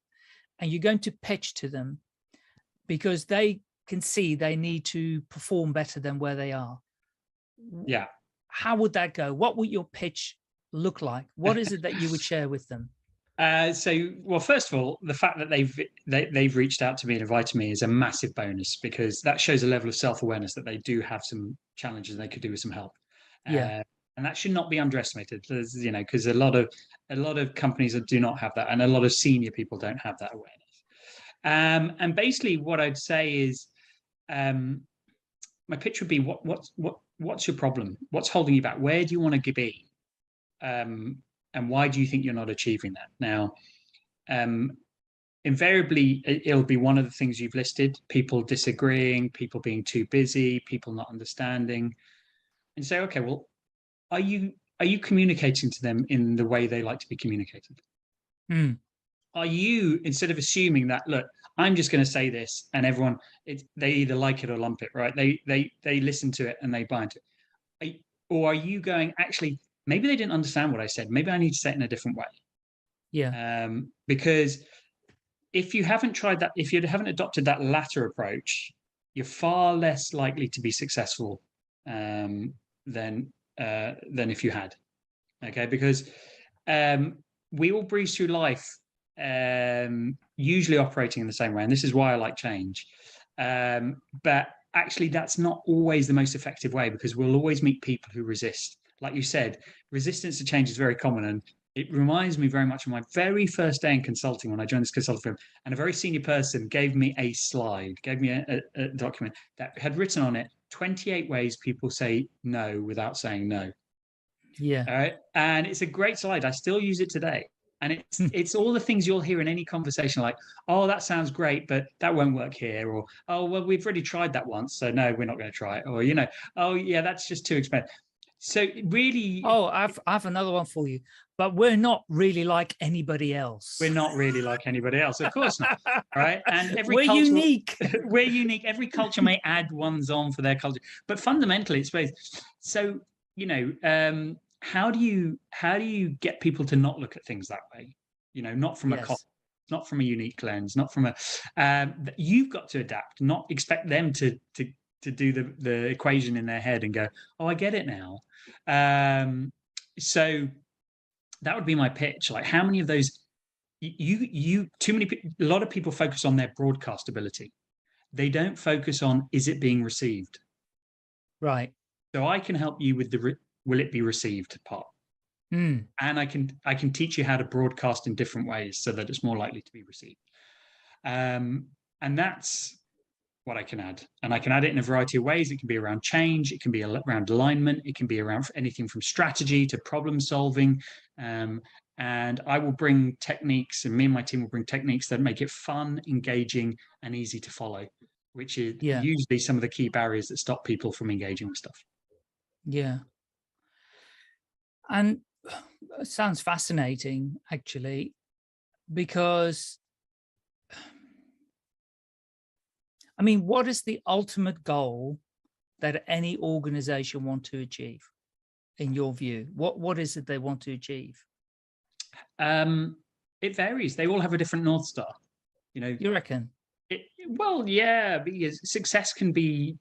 and you're going to pitch to them because they can see they need to perform better than where they are. Yeah. How would that go? What would your pitch look like? What is it that you would share with them? Well, first of all, the fact that they've reached out to me and invited me is a massive bonus, because that shows a level of self-awareness that they do have some challenges and they could do with some help. Yeah. And that should not be underestimated, because a lot of companies do not have that, and a lot of senior people don't have that awareness. And basically, what I'd say is, my pitch would be, what's your problem? What's holding you back? Where do you want to be? And why do you think you're not achieving that? Now, invariably, it'll be one of the things you've listed: people disagreeing, people being too busy, people not understanding. And say, okay, well, are you communicating to them in the way they like to be communicated? Are you, instead of assuming that, look, I'm just going to say this and everyone, they either like it or lump it, right? They listen to it and they buy into it. Or are you going, actually, maybe they didn't understand what I said. Maybe I need to say it in a different way. Yeah. Because if you haven't tried that, if you haven't adopted that latter approach, you're far less likely to be successful than if you had. Okay, because we all breeze through life usually operating in the same way, and this is why I like change. But actually that's not always the most effective way, because we'll always meet people who resist. Like you said, resistance to change is very common. And it reminds me very much of my very first day in consulting when I joined this consulting firm. And a very senior person gave me a slide, gave me a document that had written on it 28 ways people say no without saying no. Yeah. All right. And it's a great slide. I still use it today. And it's all the things you'll hear in any conversation, like, oh, that sounds great, but that won't work here. Or, oh, well, we've already tried that once, so no, we're not going to try it. Or, oh, yeah, that's just too expensive. So really... Oh, I have another one for you. But we're not really like anybody else. We're not really like anybody else. Of course not. Right. And we're unique. We're unique. Every culture may add ones on for their culture. But fundamentally, it's both. So, how do you get people to not look at things that way? Not from a cost, not from a unique lens, not from a. You've got to adapt, not expect them to do the equation in their head and go, oh, I get it now. So that would be my pitch. Like, how many of those? A lot of people focus on their broadcast ability. They don't focus on, is it being received? Right. So I can help you with the will it be received part. And I can teach you how to broadcast in different ways so that it's more likely to be received. And that's what I can add. And I can add it in a variety of ways. It can be around change. It can be around alignment. It can be around anything from strategy to problem solving. And I will bring techniques, and me and my team will bring techniques that make it fun, engaging, and easy to follow, which is usually some of the key barriers that stop people from engaging with stuff. Yeah. And it sounds fascinating, actually, because, I mean, what is the ultimate goal that any organization want to achieve, in your view? What is it they want to achieve? It varies. They all have a different North Star. You reckon? Well, yeah, because success can be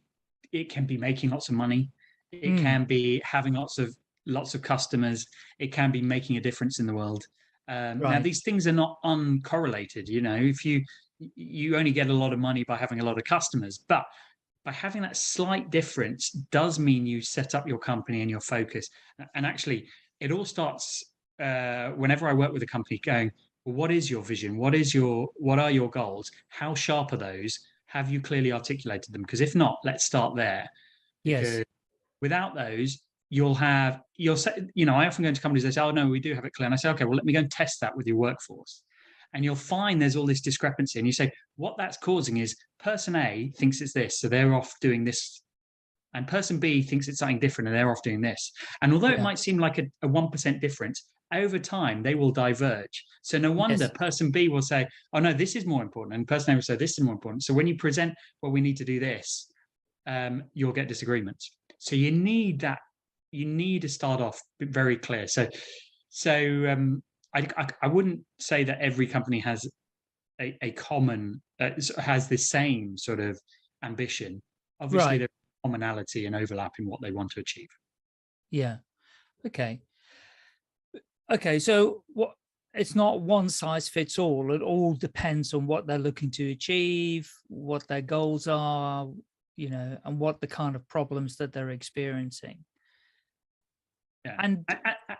making lots of money. It can be having lots of customers. It can be making a difference in the world. Now, these things are not uncorrelated. If you only get a lot of money by having a lot of customers, but by having that slight difference does mean you set up your company and your focus. And actually, it all starts whenever I work with a company going, well, what is your vision? What are your goals? How sharp are those? Have you clearly articulated them? Because if not, let's start there. Yes. Because without those, you'll say, I often go into companies, they say, oh no, we do have it clear. And I say, okay, well, let me go and test that with your workforce. And you'll find there's all this discrepancy. And you say, what that's causing is person A thinks it's this, so they're off doing this. And person B thinks it's something different and they're off doing this. And although it might seem like a 1% difference, over time, they will diverge. So no wonder person B will say, oh no, this is more important. And person A will say, this is more important. So when you present, well, we need to do this, you'll get disagreements. So you need that. You need to start off very clear. So I wouldn't say that every company has a common, has the same sort of ambition. Obviously, there's commonality and overlap in what they want to achieve. Yeah. Okay. So it's not one size fits all. It all depends on what they're looking to achieve, what their goals are, and what the kind of problems that they're experiencing. Yeah.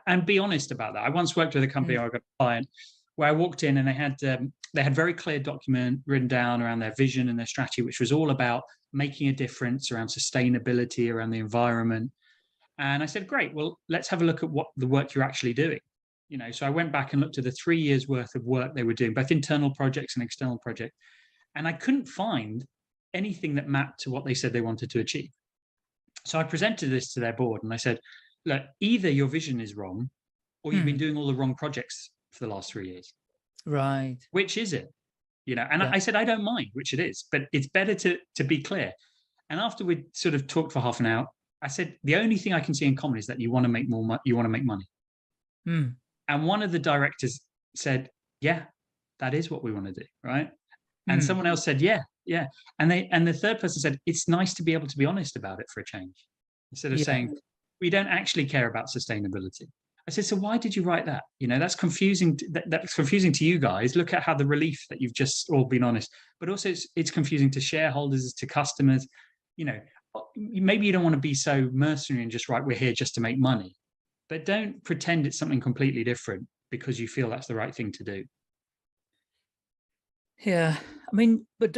And be honest about that. I once worked with a company, I got a client where I walked in and they had very clear document written down around their vision and their strategy, which was all about making a difference around sustainability, around the environment. And I said, great, well, let's have a look at what the work you're actually doing. So I went back and looked at the 3 years worth of work they were doing, both internal projects and external projects. And I couldn't find anything that mapped to what they said they wanted to achieve. So I presented this to their board and I said, look, either your vision is wrong or you've been doing all the wrong projects for the last 3 years. Right. Which is it? And I said, I don't mind which it is, but it's better to be clear. And after we sort of talked for half an hour, I said, the only thing I can see in common is that you want to make more money. You want to make money. And one of the directors said, yeah, that is what we want to do. Right. And someone else said, yeah. And the third person said, it's nice to be able to be honest about it for a change. Instead of saying, we don't actually care about sustainability. I said, so why did you write that? That's confusing. That's confusing to you guys. Look at how the relief that you've just all been honest, but also it's confusing to shareholders, to customers. you know, maybe you don't want to be so mercenary and just, right, we're here just to make money, but don't pretend it's something completely different because you feel that's the right thing to do. Yeah. I mean, but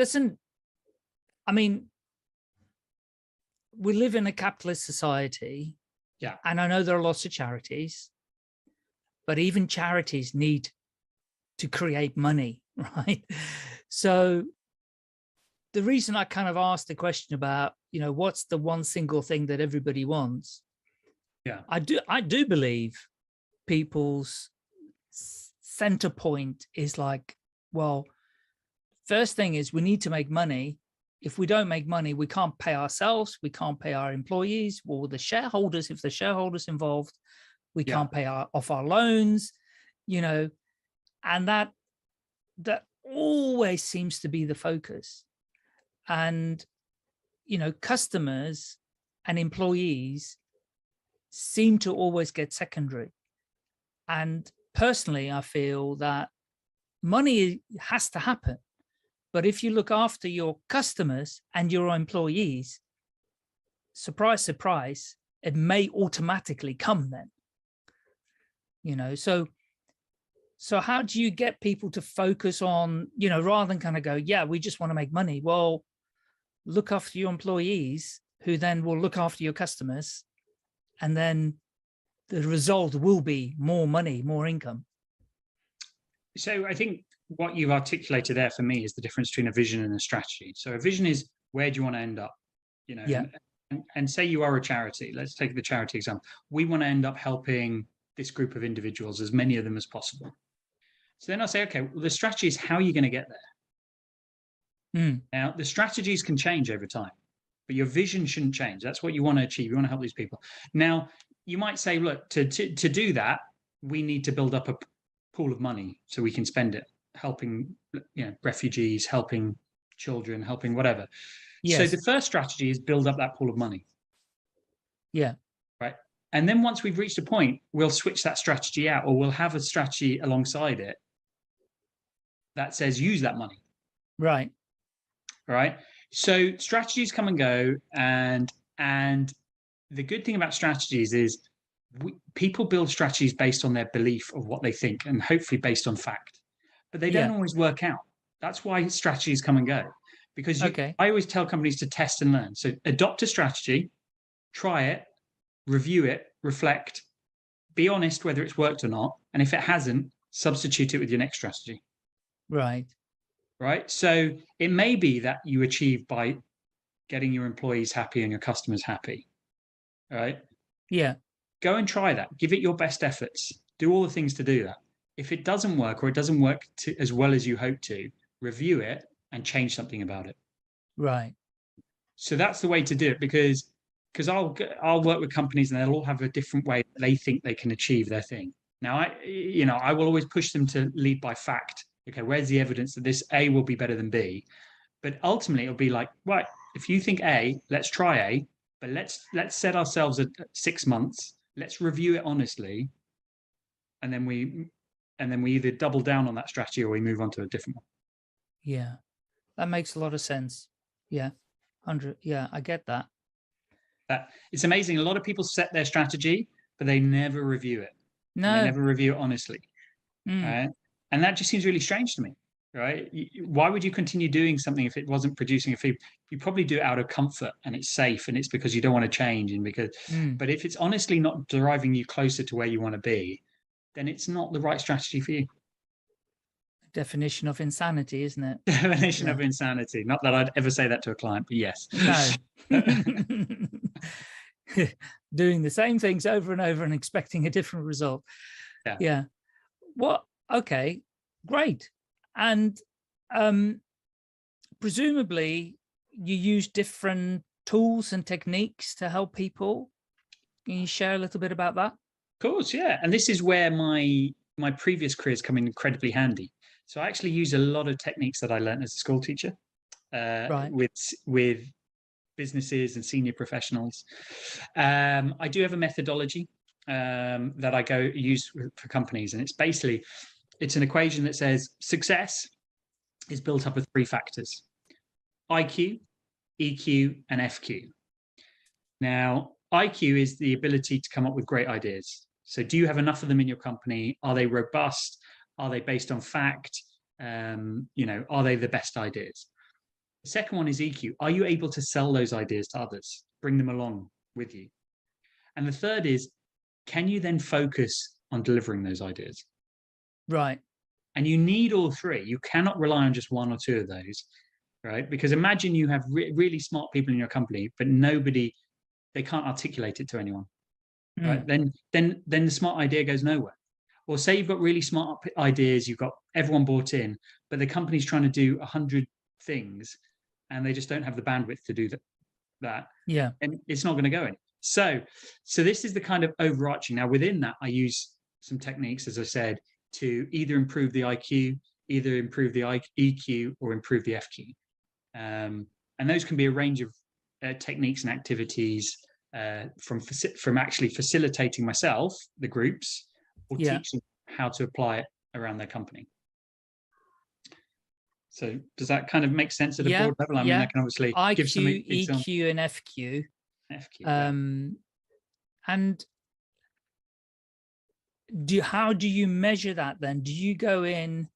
we live in a capitalist society. Yeah. And I know there are lots of charities, but even charities need to create money, right? So the reason I kind of asked the question about, you know, what's the one single thing that everybody wants? Yeah. I do believe people's center point is like, well, first thing is we need to make money. If we don't make money, we can't pay ourselves, we can't pay our employees, or the shareholders, if the shareholders involved, we can't pay off our loans, you know, and that always seems to be the focus. And, you know, customers and employees seem to always get secondary. And personally, I feel that money has to happen. But if you look after your customers and your employees, surprise, surprise, it may automatically come then. You know, so how do you get people to focus on, you know, rather than kind of go, yeah, we just want to make money. Well, look after your employees, who then will look after your customers. And then the result will be more money, more income. So I think what you've articulated there for me is the difference between a vision and a strategy. So a vision is, where do you want to end up? You know, and say you are a charity. Let's take the charity example. We want to end up helping this group of individuals, as many of them as possible. So then I'll say, okay, well, the strategy is, how are you going to get there? Now, the strategies can change over time, but your vision shouldn't change. That's what you want to achieve. You want to help these people. Now, you might say, look, to do that, we need to build up a pool of money so we can spend it helping, you know, refugees, helping children, helping whatever. Yes. So the first strategy is build up that pool of money. Yeah. Right. And then once we've reached a point, we'll switch that strategy out, or we'll have a strategy alongside it that says use that money. Right. Right. So strategies come and go, and the good thing about strategies is people build strategies based on their belief of what they think, and hopefully based on fact, but they don't always work out. That's why strategies come and go, because I always tell companies to test and learn. So adopt a strategy, try it, review it, reflect, be honest whether it's worked or not, and if it hasn't, substitute it with your next strategy. Right. Right. So it may be that you achieve by getting your employees happy and your customers happy. Right. Yeah. Go and try that. Give it your best efforts. Do all the things to do that. If it doesn't work, or it doesn't work as well as you hope to, review it and change something about it. Right. So that's the way to do it, because I'll work with companies and they'll all have a different way that they think they can achieve their thing. Now, I will always push them to lead by fact. Okay, where's the evidence that this A will be better than B? But ultimately, it'll be like, right, if you think A, let's try A, but let's set ourselves at 6 months. Let's review it honestly, and then we either double down on that strategy or we move on to a different one. Yeah, that makes a lot of sense. Yeah, 100. Yeah, I get that. That it's amazing. A lot of people set their strategy, but they never review it. No, they never review it honestly. Right? And that just seems really strange to me. Right? Why would you continue doing something if it wasn't producing a fee? You probably do it out of comfort and it's safe, and it's because you don't want to change, and because. But if it's honestly not driving you closer to where you want to be, then it's not the right strategy for you. Definition of insanity, isn't it? Definition of insanity. Not that I'd ever say that to a client, but yes. No. Doing the same things over and over and expecting a different result. Yeah. What? Okay, great. And presumably you use different tools and techniques to help people. Can you share a little bit about that? Of course, yeah. And this is where my previous careers come in incredibly handy. So I actually use a lot of techniques that I learned as a school teacher with businesses and senior professionals. I do have a methodology that I use for companies, and it's an equation that says success is built up of 3 factors: IQ, EQ, and FQ. Now, IQ is the ability to come up with great ideas. So do you have enough of them in your company? Are they robust? Are they based on fact? Are they the best ideas? The second one is EQ. Are you able to sell those ideas to others? Bring them along with you. And the third is, can you then focus on delivering those ideas? Right. And you need all three. You cannot rely on just one or two of those, right? Because imagine you have really smart people in your company, but they can't articulate it to anyone, right? Then the smart idea goes nowhere. Or say you've got really smart ideas, you've got everyone bought in, but the company's trying to do 100 things and they just don't have the bandwidth to do that. Yeah. And it's not going to go in. So this is the kind of overarching. Now within that, I use some techniques, as I said, to either improve the IQ, either improve the EQ, or improve the FQ. And those can be a range of techniques and activities from actually facilitating myself, the groups, or teaching how to apply it around their company. So does that kind of make sense at a broad level? I mean, I can obviously give some examples. EQ, and FQ. FQ. And how do you measure that then? Do you go in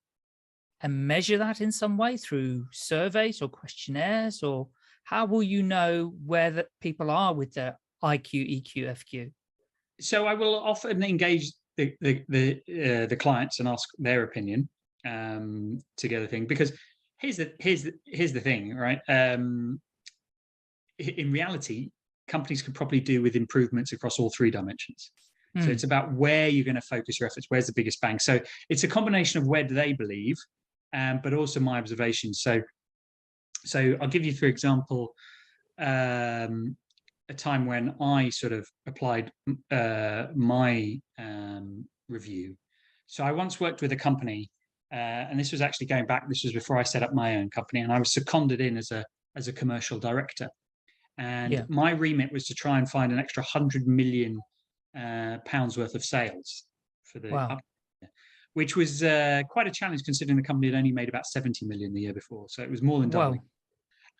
and measure that in some way through surveys or questionnaires, or how will you know where the people are with their IQ, EQ, FQ? So I will often engage the clients and ask their opinion to get a thing, because here's the thing, right? In reality, companies could probably do with improvements across all three dimensions. So it's about where you're going to focus your efforts. Where's the biggest bang? So it's a combination of where do they believe, but also my observations. So I'll give you, for example, a time when I sort of applied my review. So I once worked with a company, and this was actually going back. This was before I set up my own company, and I was seconded in as a commercial director. And my remit was to try and find an extra 100 million pounds worth of sales for the which was quite a challenge, considering the company had only made about 70 million the year before. So it was more than doubling.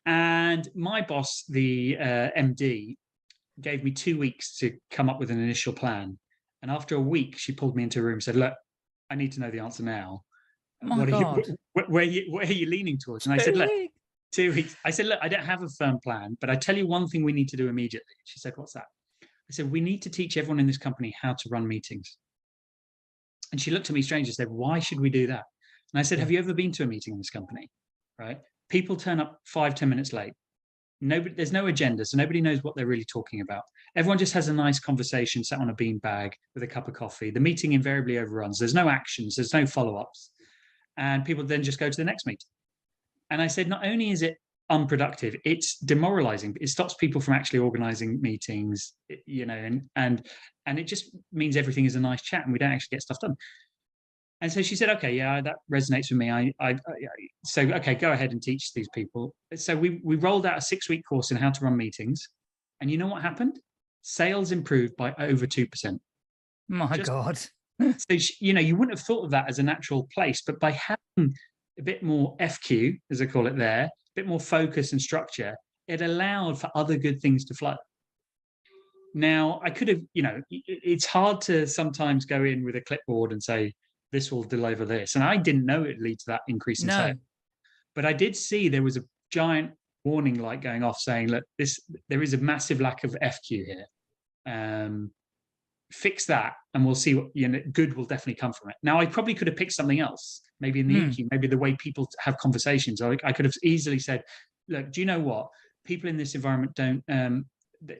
And my boss, the MD, gave me 2 weeks to come up with an initial plan. And after a week, she pulled me into a room and said, "Look, I need to know the answer now. Where are you leaning towards?" And I said, "Look, 2 weeks." I said, "Look, I don't have a firm plan, but I tell you one thing we need to do immediately." She said, "What's that?" I said, "We need to teach everyone in this company how to run meetings." And she looked at me strange and said, "Why should we do that?" And I said, "Have you ever been to a meeting in this company? Right? People turn up 5-10 minutes late. There's no agenda, so nobody knows what they're really talking about. Everyone just has a nice conversation, sat on a bean bag with a cup of coffee. The meeting invariably overruns. There's no actions. There's no follow-ups. And people then just go to the next meeting." And I said, not only is it unproductive, it's demoralizing. It stops people from actually organizing meetings, and it just means everything is a nice chat and we don't actually get stuff done. And so she said, "Okay, yeah, that resonates with me. So okay, go ahead and teach these people." So we rolled out a 6-week course in how to run meetings, and you know what happened? Sales improved by over 2%. My God. So you wouldn't have thought of that as a natural place, but by having a bit more FQ, as I call it there, a bit more focus and structure, it allowed for other good things to flow. Now, I could have, it's hard to sometimes go in with a clipboard and say, "This will deliver this." And I didn't know it would lead to that increase in sales. But I did see there was a giant warning light going off saying, "Look, there is a massive lack of FQ here. Fix that and we'll see what good will definitely come from it." Now, I probably could have picked something else, maybe in the EQ, maybe the way people have conversations. I could have easily said, "Look, do you know what? People in this environment don't,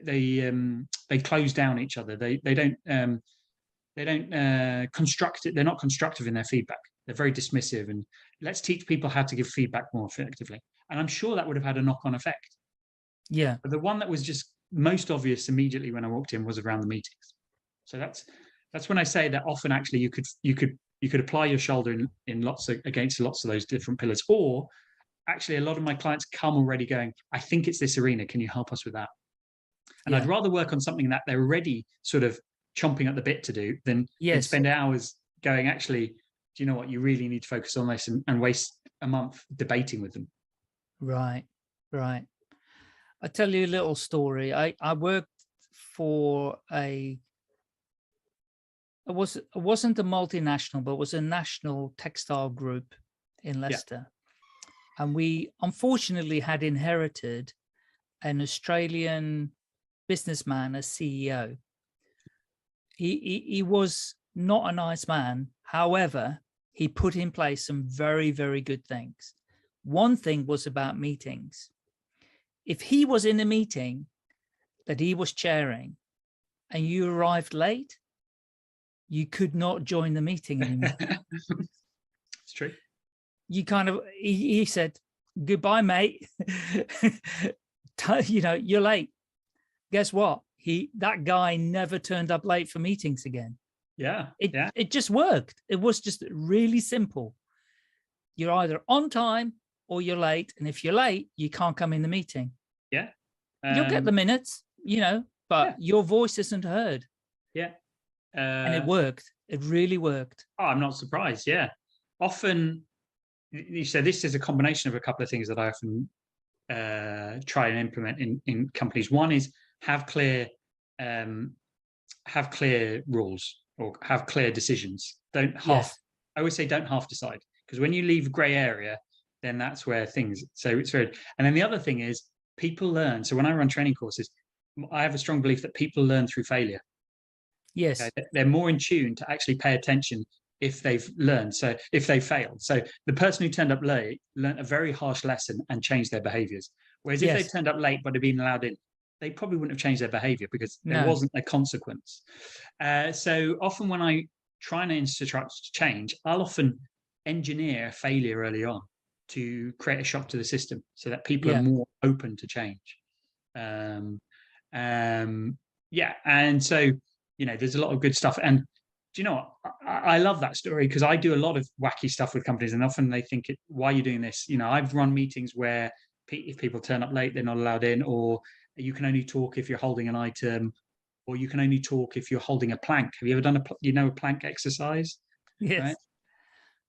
they close down each other. They don't construct it. They're not constructive in their feedback. They're very dismissive, and let's teach people how to give feedback more effectively." And I'm sure that would have had a knock-on effect. Yeah. But the one that was just most obvious immediately when I walked in was around the meetings. So that's when I say that often actually you could apply your shoulder against lots of those different pillars, or actually a lot of my clients come already going, "I think it's this arena. Can you help us with that?" And I'd rather work on something that they're already sort of chomping at the bit to do than spend hours going, "Actually, do you know what? You really need to focus on this," and waste a month debating with them. Right. I'll tell you a little story. I worked for it wasn't a multinational, but it was a national textile group in Leicester. And we unfortunately had inherited an Australian businessman as CEO. He was not a nice man. However, he put in place some very, very good things. One thing was about meetings. If he was in a meeting that he was chairing and you arrived late, you could not join the meeting anymore. It's true. You kind of, he said, goodbye, mate. You know, you're late. Guess what? That guy never turned up late for meetings again. It just worked. It was just really simple. You're either on time or you're late. And if you're late, you can't come in the meeting. Yeah. You'll get the minutes, you know, but your voice isn't heard. Yeah. And it worked. It really worked. Oh, I'm not surprised. Yeah. Often, you say this is a combination of a couple of things that I often try and implement in companies. One is have clear rules or have clear decisions. Don't half. I always say don't half decide, because when you leave grey area, then that's where things. So it's very. And then the other thing is people learn. So when I run training courses, I have a strong belief that people learn through failure. Yes, they're more in tune to actually pay attention if they've learned. So if they failed, so the person who turned up late learned a very harsh lesson and changed their behaviors. Whereas if they turned up late but had been allowed in, they probably wouldn't have changed their behavior because there wasn't a consequence. So often when I try and institute change, I'll often engineer failure early on to create a shock to the system so that people are more open to change. And so, you know, there's a lot of good stuff. And do you know what? I love that story because I do a lot of wacky stuff with companies, and often they think, why are you doing this? You know, I've run meetings where if people turn up late, they're not allowed in, or you can only talk if you're holding an item, or you can only talk if you're holding a plank. Have you ever done a plank exercise? Yes. Right?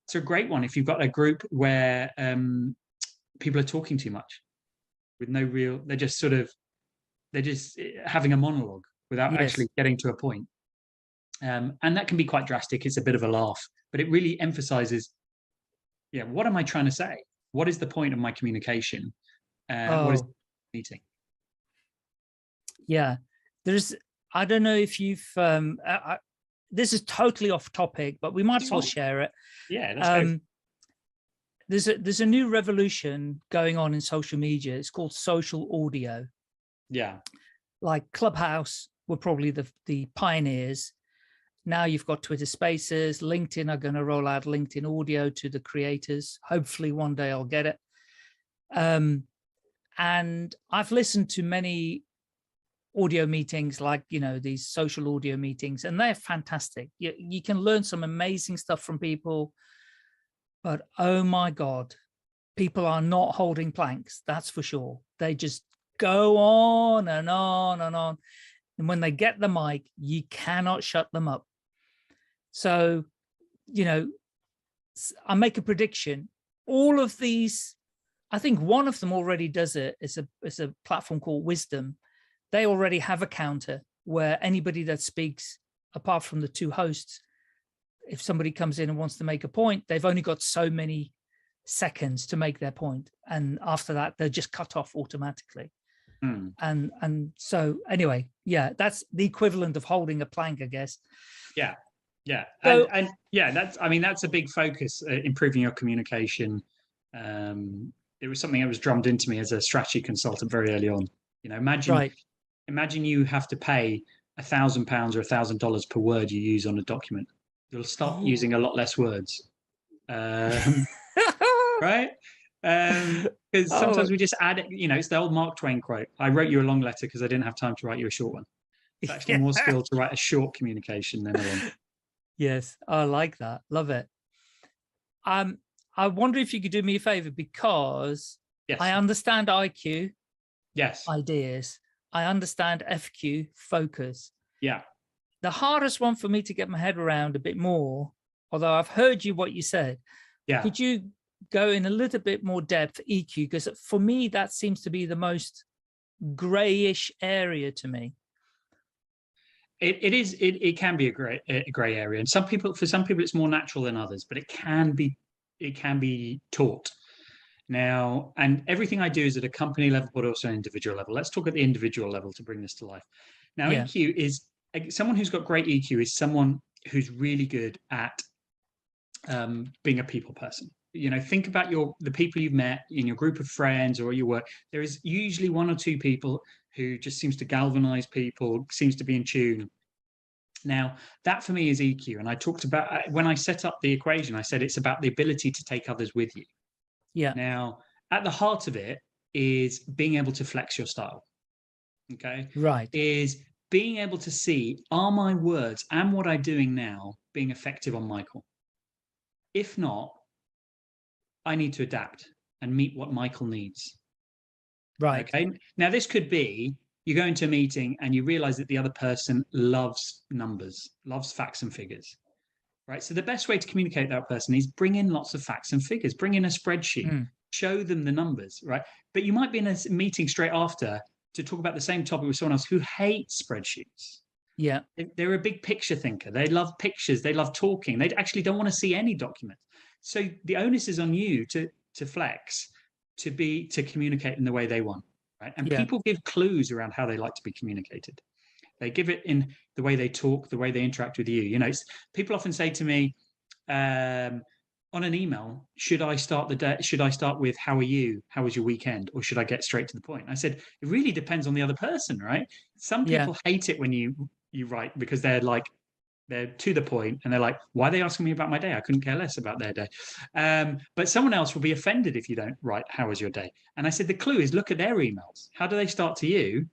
It's a great one if you've got a group where people are talking too much with no real, they're just having a monologue without actually getting to a point. And that can be quite drastic. It's a bit of a laugh, but it really emphasizes, what am I trying to say? What is the point of my communication? What is the meeting? Yeah, I don't know if you've, this is totally off topic, but we might as well share it. Yeah, that's there's a new revolution going on in social media. It's called social audio. Yeah. Like Clubhouse were probably the pioneers. Now you've got Twitter Spaces, LinkedIn are going to roll out LinkedIn audio to the creators. Hopefully one day I'll get it. And I've listened to many audio meetings, like, you know, these social audio meetings, and they're fantastic. You can learn some amazing stuff from people, but oh my God, people are not holding planks. That's for sure. They just go on and on and on. And when they get the mic, you cannot shut them up. So, you know, I make a prediction. All of these, I think one of them already does it. It's a platform called Wisdom. They already have a counter where anybody that speaks, apart from the two hosts, if somebody comes in and wants to make a point, they've only got so many seconds to make their point. And after that, they're just cut off automatically. And so anyway, that's the equivalent of holding a plank, I guess. Yeah. So, and that's a big focus, improving your communication. It was something that was drummed into me as a strategy consultant very early on. You know, imagine you have to pay £1,000 or $1,000 per word you use on a document. You'll start using a lot less words, right? Because sometimes we just add it. You know, it's the old Mark Twain quote: "I wrote you a long letter because I didn't have time to write you a short one." It's actually more skill to write a short communication than a long. Yes, I like that. Love it. I wonder if you could do me a favor, because I understand IQ. Yes. Ideas. I understand FQ, focus. Yeah. The hardest one for me to get my head around a bit more, although I've heard what you said. Yeah. Could you go in a little bit more depth, EQ? Because for me, that seems to be the most grayish area to me. It can be a gray area, and for some people it's more natural than others, but it can be taught. Now, and everything I do is at a company level, but also an individual level. Let's talk at the individual level to bring this to life. Now, EQ is someone who's got great EQ is someone who's really good at being a people person. You know, think about the people you've met in your group of friends or your work. There is usually one or two people who just seems to galvanize people, seems to be in tune. Now, that for me is EQ. And I talked about, when I set up the equation, I said it's about the ability to take others with you. Yeah. Now, at the heart of it is being able to flex your style. Okay. Right. Is being able to see, are my words and what I'm doing now being effective on Michael? If not, I need to adapt and meet what Michael needs. Right. Okay. Now, this could be you go into a meeting and you realize that the other person loves numbers, loves facts and figures. Right. So the best way to communicate that person is bring in lots of facts and figures, bring in a spreadsheet, show them the numbers. Right. But you might be in a meeting straight after to talk about the same topic with someone else who hates spreadsheets. Yeah. They're a big picture thinker. They love pictures. They love talking. They actually don't want to see any document. So the onus is on you to flex, to communicate in the way they want. Right. And people give clues around how they like to be communicated. They give it in the way they talk, the way they interact with you. You know, people often say to me on an email, should I start the day? Should I start with "How are you? How was your weekend?" Or should I get straight to the point? I said it really depends on the other person, right? Some people hate it when you write because they're to the point and they're like, "Why are they asking me about my day? I couldn't care less about their day." But someone else will be offended if you don't write "How was your day?" And I said the clue is look at their emails. How do they start to you?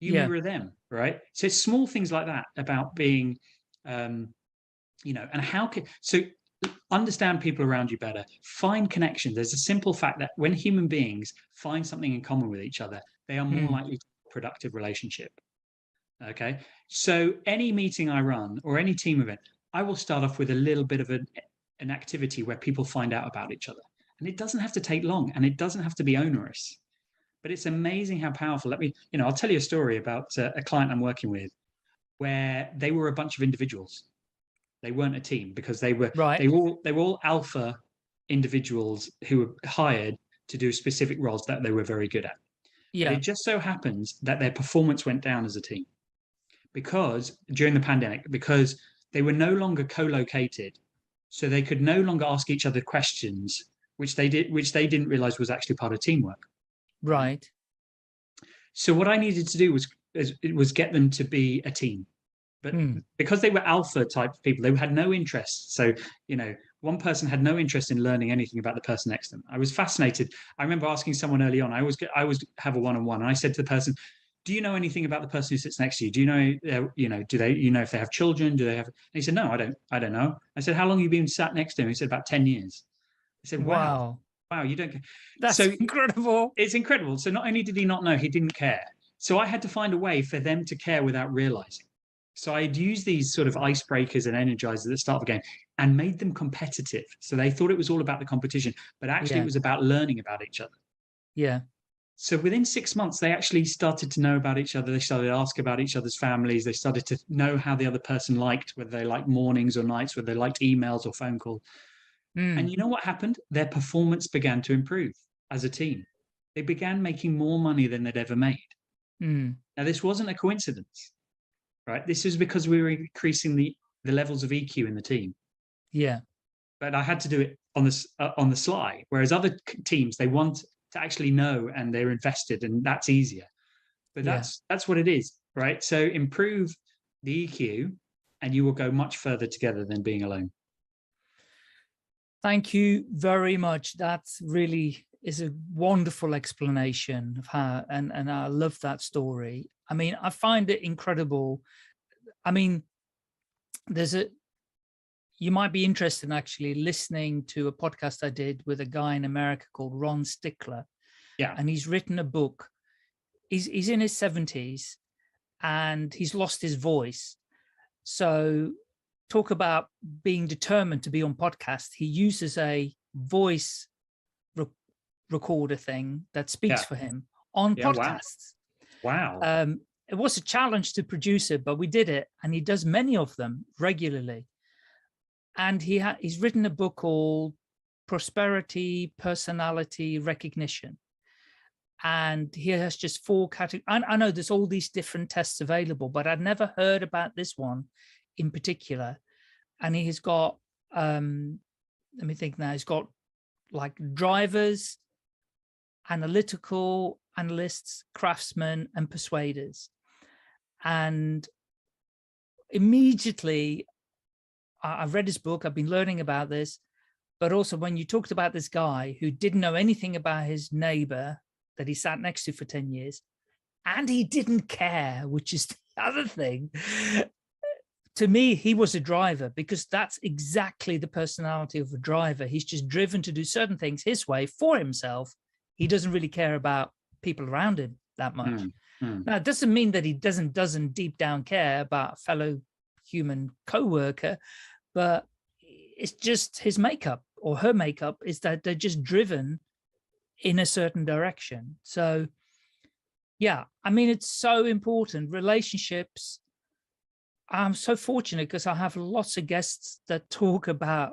You mirror them, right? So it's small things like that about being, you know, and so understand people around you better, find connections. There's a simple fact that when human beings find something in common with each other, they are more likely to have a productive relationship. Okay. So any meeting I run or any team event, I will start off with a little bit of an activity where people find out about each other. And it doesn't have to take long and it doesn't have to be onerous. But it's amazing how powerful. I'll tell you a story about a client I'm working with where they were a bunch of individuals. They weren't a team because they were all alpha individuals who were hired to do specific roles that they were very good at. Yeah. But it just so happens that their performance went down as a team because during the pandemic, because they were no longer co-located, so they could no longer ask each other questions, which they didn't realize was actually part of teamwork. Right. So what I needed to do was get them to be a team. But because they were alpha type people, they had no interest. So, you know, one person had no interest in learning anything about the person next to them. I was fascinated. I remember asking someone early on, I always have a one-on-one. And I said to the person, do you know anything about the person who sits next to you? Do you know, if they have children? Do they have, and he said, no, I don't know. I said, how long have you been sat next to him? He said, about 10 years. I said, wow, you don't care. That's so incredible. It's incredible. So not only did he not know, he didn't care. So I had to find a way for them to care without realizing. So I'd use these sort of icebreakers and energizers at the start of the game and made them competitive. So they thought it was all about the competition, but actually it was about learning about each other. Yeah. So within 6 months, they actually started to know about each other. They started to ask about each other's families. They started to know how the other person liked, whether they liked mornings or nights, whether they liked emails or phone calls. And you know what happened? Their performance began to improve as a team. They began making more money than they'd ever made. Now, this wasn't a coincidence. Right. This is because we were increasing the levels of EQ in the team. Yeah. But I had to do it on the sly. Whereas other teams, they want to actually know and they're invested, and that's easier. But that's what it is. Right. So improve the EQ and you will go much further together than being alone. Thank you very much. That's really is a wonderful explanation of how, and I love that story. I mean, I find it incredible. I mean, you might be interested in actually listening to a podcast I did with a guy in America called Ron Stickler. Yeah. And he's written a book. He's in his 70s and he's lost his voice. So talk about being determined to be on podcast. He uses a voice recorder thing that speaks for him on podcasts. Wow. It was a challenge to produce it, but we did it, and he does many of them regularly. And he's written a book called Prosperity, Personality, Recognition. And he has just 4 categories. I know there's all these different tests available, but I'd never heard about this one in particular. And he has got, let me think now, he's got like drivers, analytical, analysts, craftsmen, and persuaders. And immediately, I've read his book, I've been learning about this, but also when you talked about this guy who didn't know anything about his neighbor that he sat next to for 10 years, and he didn't care, which is the other thing. To me, he was a driver, because that's exactly the personality of a driver. He's just driven to do certain things his way for himself. He doesn't really care about people around him that much. Now, it doesn't mean that he doesn't deep down care about a fellow human co-worker, but it's just his makeup or her makeup is that they're just driven in a certain direction. So yeah, I mean, it's so important. Relationships, I'm so fortunate because I have lots of guests that talk about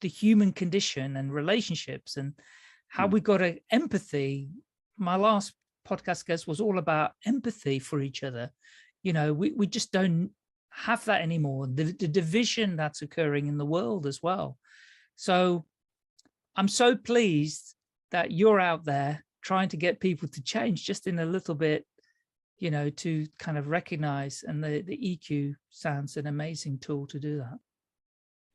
the human condition and relationships and how we got empathy. My last podcast guest was all about empathy for each other. You know, we just don't have that anymore. The division that's occurring in the world as well. So I'm so pleased that you're out there trying to get people to change just in a little bit, you know, to kind of recognize, and the EQ sounds an amazing tool to do that.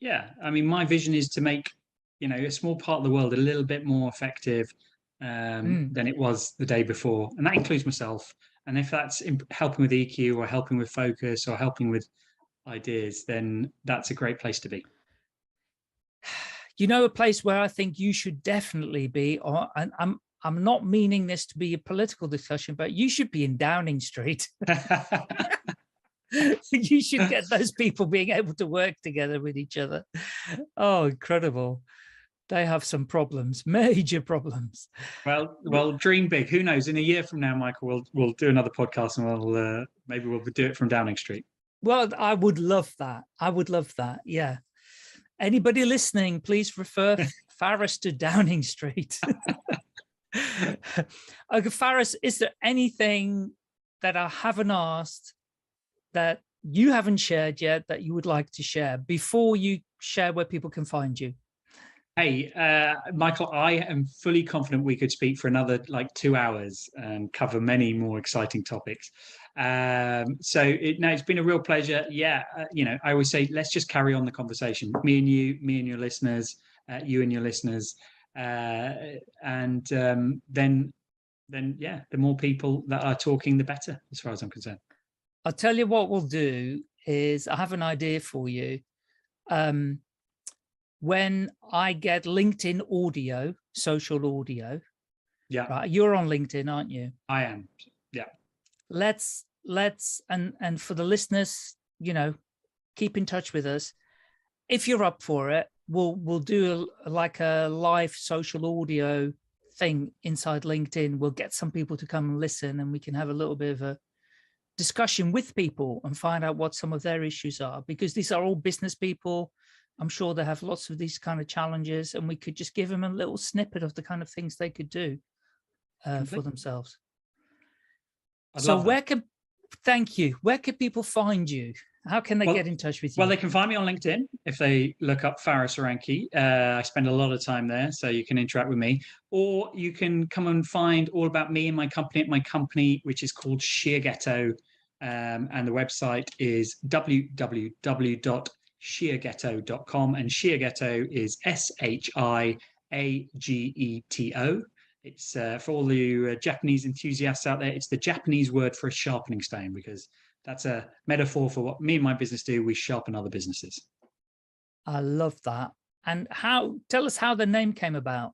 Yeah, I mean, my vision is to make, you know, a small part of the world a little bit more effective than it was the day before. And that includes myself. And if that's helping with EQ or helping with focus or helping with ideas, then that's a great place to be. You know, a place where I think you should definitely be, or I'm not meaning this to be a political discussion, but you should be in Downing Street. You should get those people being able to work together with each other. Oh, incredible. They have some problems, major problems. Well, dream big. Who knows? In a year from now, Michael, we'll do another podcast, and maybe we'll do it from Downing Street. Well, I would love that. I would love that. Yeah. Anybody listening, please refer Faris to Downing Street. Okay, Faris, is there anything that I haven't asked that you haven't shared yet that you would like to share before you share where people can find you? Hey, Michael, I am fully confident we could speak for another 2 hours and cover many more exciting topics. So it's been a real pleasure. Yeah, you know, I always say, let's just carry on the conversation. Me and you, me and your listeners, you and your listeners. Then yeah, the more people that are talking, the better, as far as I'm concerned. I'll tell you what we'll do is I have an idea for you. When I get LinkedIn audio, social audio, yeah, right? You're on LinkedIn, aren't you? I am. Yeah. Let's and for the listeners, you know, keep in touch with us. If you're up for it, we'll do a live social audio thing inside LinkedIn. We'll get some people to come and listen, and we can have a little bit of a discussion with people and find out what some of their issues are, because these are all business people. I'm sure they have lots of these kind of challenges, and we could just give them a little snippet of the kind of things they could do for themselves. So thank you. Where can people find you? How can they get in touch with you? Well, they can find me on LinkedIn if they look up Faris Oranki. I spend a lot of time there, so you can interact with me. Or you can come and find all about me and my company at my company, which is called Sheerghetto. And the website is www.sheerghetto.com. And Sheerghetto is SHIAGETO. It's for all you Japanese enthusiasts out there, it's the Japanese word for a sharpening stone, because that's a metaphor for what me and my business do. We sharpen other businesses. I love that. And tell us how the name came about.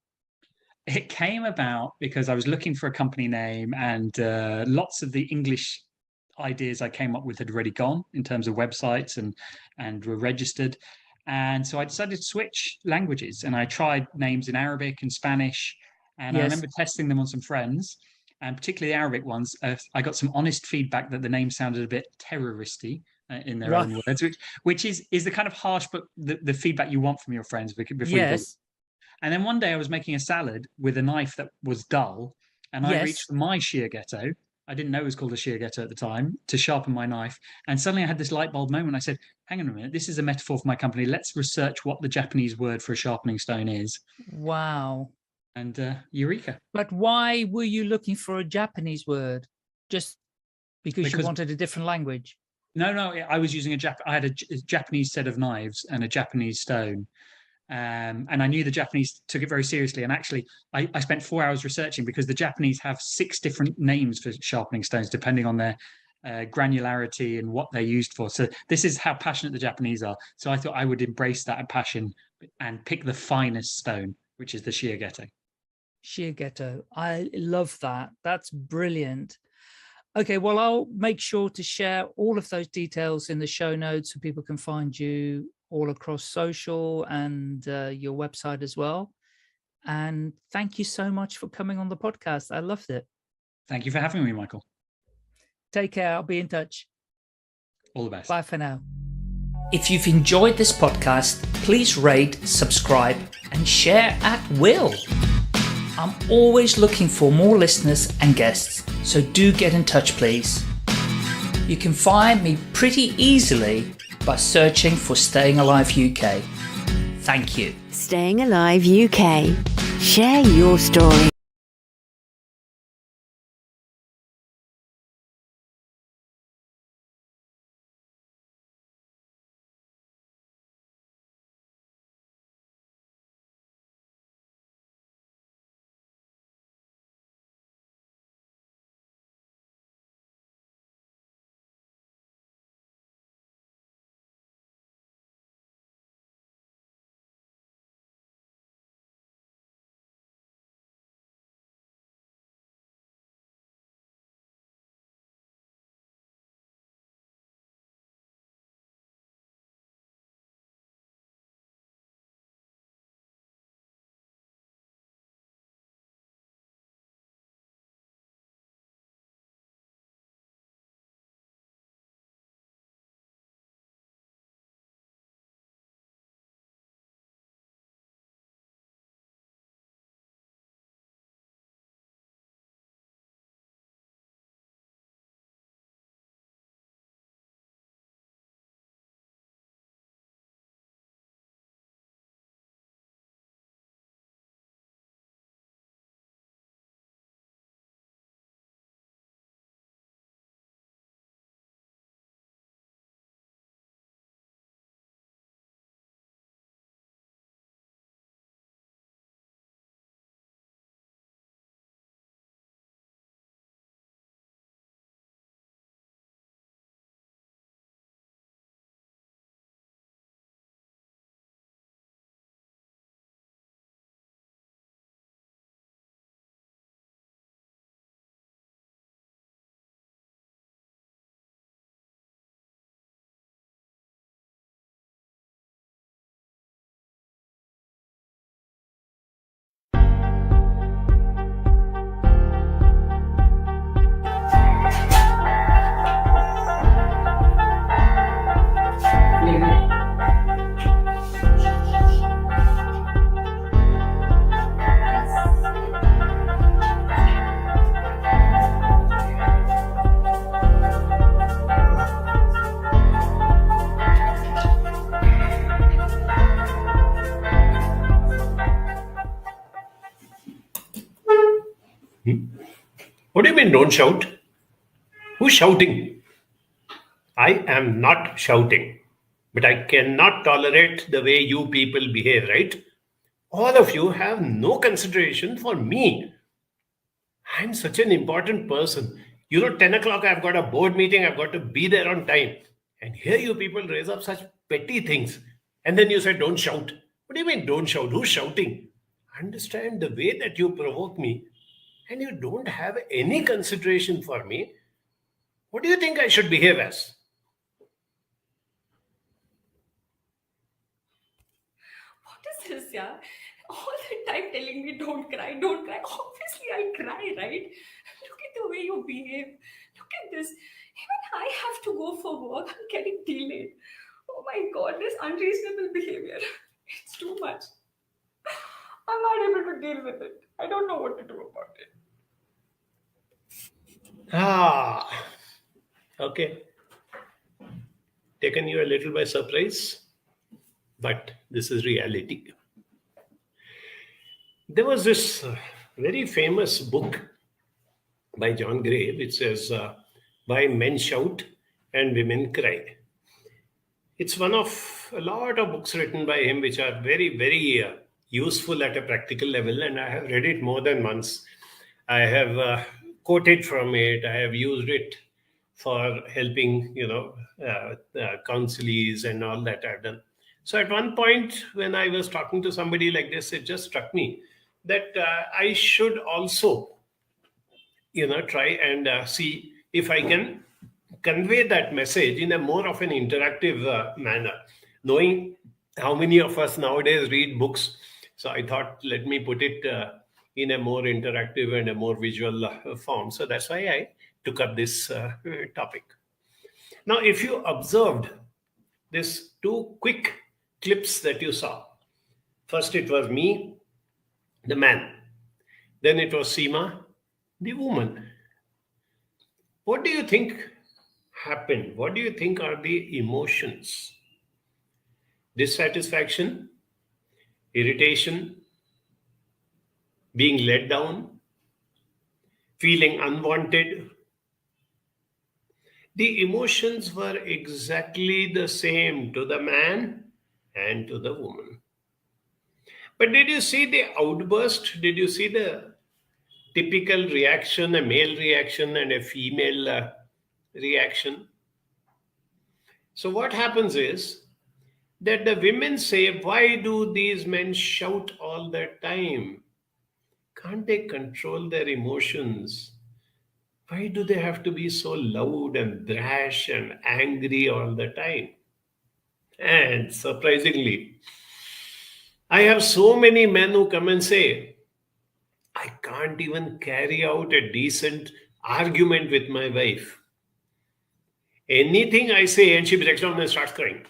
It came about because I was looking for a company name, and lots of the English ideas I came up with had already gone in terms of websites and were registered. And so I decided to switch languages, and I tried names in Arabic and Spanish. And I remember testing them on some friends. and particularly the Arabic ones, I got some honest feedback that the name sounded a bit terroristy in their own words, which is the kind of harsh, but the feedback you want from your friends before you build. And then one day I was making a salad with a knife that was dull, and I reached for my shear ghetto. I didn't know it was called a shear ghetto at the time, to sharpen my knife. And suddenly I had this light bulb moment. I said, hang on a minute, this is a metaphor for my company. Let's research what the Japanese word for a sharpening stone is. Wow. And eureka. But why were you looking for a Japanese word? Just because you wanted a different language? No, I was using I had a Japanese set of knives and a Japanese stone. And I knew the Japanese took it very seriously. And actually, I spent 4 hours researching, because the Japanese have 6 different names for sharpening stones, depending on their granularity and what they're used for. So this is how passionate the Japanese are. So I thought I would embrace that passion and pick the finest stone, which is the shear ghetto. Shear ghetto. I love that. That's brilliant. Okay, well, I'll make sure to share all of those details in the show notes so people can find you all across social and your website as well. And thank you so much for coming on the podcast. I loved it. Thank you for having me, Michael. Take care. I'll be in touch. All the best. Bye for now. If you've enjoyed this podcast, please rate, subscribe, and share at will. I'm always looking for more listeners and guests, so do get in touch, please. You can find me pretty easily by searching for Staying Alive UK. Thank you. Staying Alive UK. Share your story. What do you mean, don't shout? Who's shouting? I am not shouting, but I cannot tolerate the way you people behave, right? All of you have no consideration for me. I'm such an important person. 10 o'clock, I've got a board meeting, I've got to be there on time. And here you people raise up such petty things. And then you say, don't shout. What do you mean, don't shout? Who's shouting? Understand the way that you provoke me, and you don't have any consideration for me. What do you think I should behave as? What is this, yeah? All the time telling me don't cry, don't cry. Obviously, I cry, right? Look the way you behave. Look at this. Even I have to go for work. I'm getting delayed. Oh my God, this unreasonable behavior. It's too much. I'm not able to deal with it. I don't know what to do about it. Okay. Taken you a little by surprise, but this is reality. There was this very famous book by John Gray, which says, Why Men Shout and Women Cry. It's one of a lot of books written by him, which are very, very useful at a practical level, and I have read it more than once. I have quoted from it. I have used it for helping, counselees and all that I've done. So at one point, when I was talking to somebody like this, it just struck me that I should also, try and see if I can convey that message in a more of an interactive manner, knowing how many of us nowadays read books. So I thought, let me put it in a more interactive and a more visual form. So that's why I took up this topic. Now, if you observed these two quick clips that you saw, first it was me, the man. Then it was Seema, the woman. What do you think happened? What do you think are the emotions? Dissatisfaction, irritation, being let down, feeling unwanted. The emotions were exactly the same to the man and to the woman. But did you see the outburst? Did you see the typical reaction, a male reaction and a female reaction? So what happens is that the women say, why do these men shout all the time? Can't they control their emotions? Why do they have to be so loud and brash and angry all the time? And surprisingly, I have so many men who come and say, I can't even carry out a decent argument with my wife. Anything I say and she breaks down and starts crying.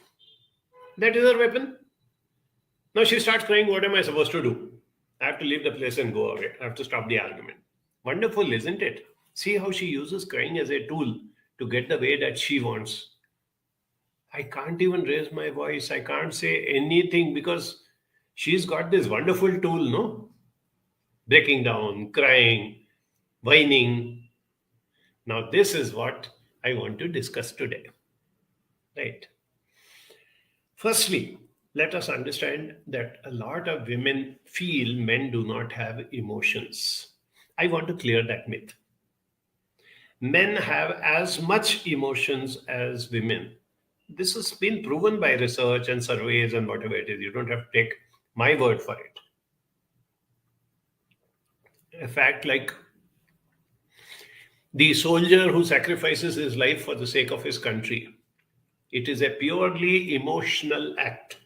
That is her weapon. Now she starts crying, what am I supposed to do? I have to leave the place and go away. I have to stop the argument. Wonderful, isn't it? See how she uses crying as a tool to get the way that she wants. I can't even raise my voice. I can't say anything because she's got this wonderful tool, no? Breaking down, crying, whining. Now this is what I want to discuss today. Right. Firstly, let us understand that a lot of women feel men do not have emotions. I want to clear that myth. Men have as much emotions as women. This has been proven by research and surveys and whatever it is. You don't have to take my word for it. A fact like the soldier who sacrifices his life for the sake of his country. It is a purely emotional act.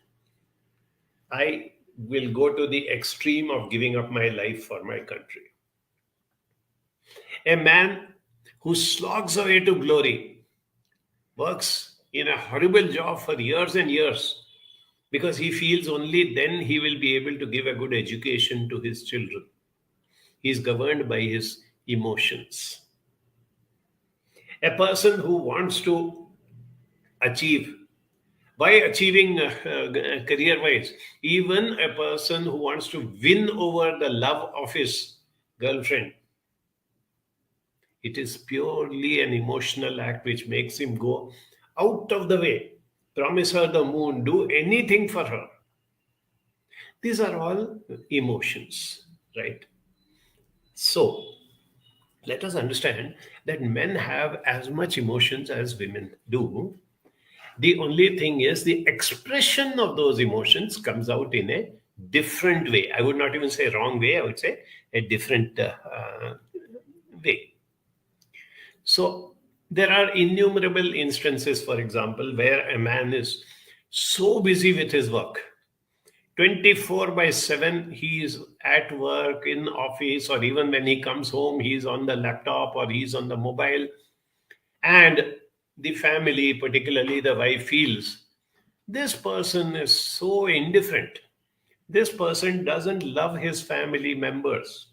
I will go to the extreme of giving up my life for my country. A man who slogs away to glory, works in a horrible job for years and years because he feels only then he will be able to give a good education to his children. He is governed by his emotions. A person who wants to achieve, by achieving career-wise, even a person who wants to win over the love of his girlfriend, it is purely an emotional act which makes him go out of the way, promise her the moon, do anything for her. These are all emotions, right? So, let us understand that men have as much emotions as women do. The only thing is the expression of those emotions comes out in a different way. I would not even say wrong way, I would say a different way. So there are innumerable instances, for example, where a man is so busy with his work, 24/7, he is at work, in office, or even when he comes home, he's on the laptop or he's on the mobile. And the family, particularly the wife, feels this person is so indifferent. This person doesn't love his family members.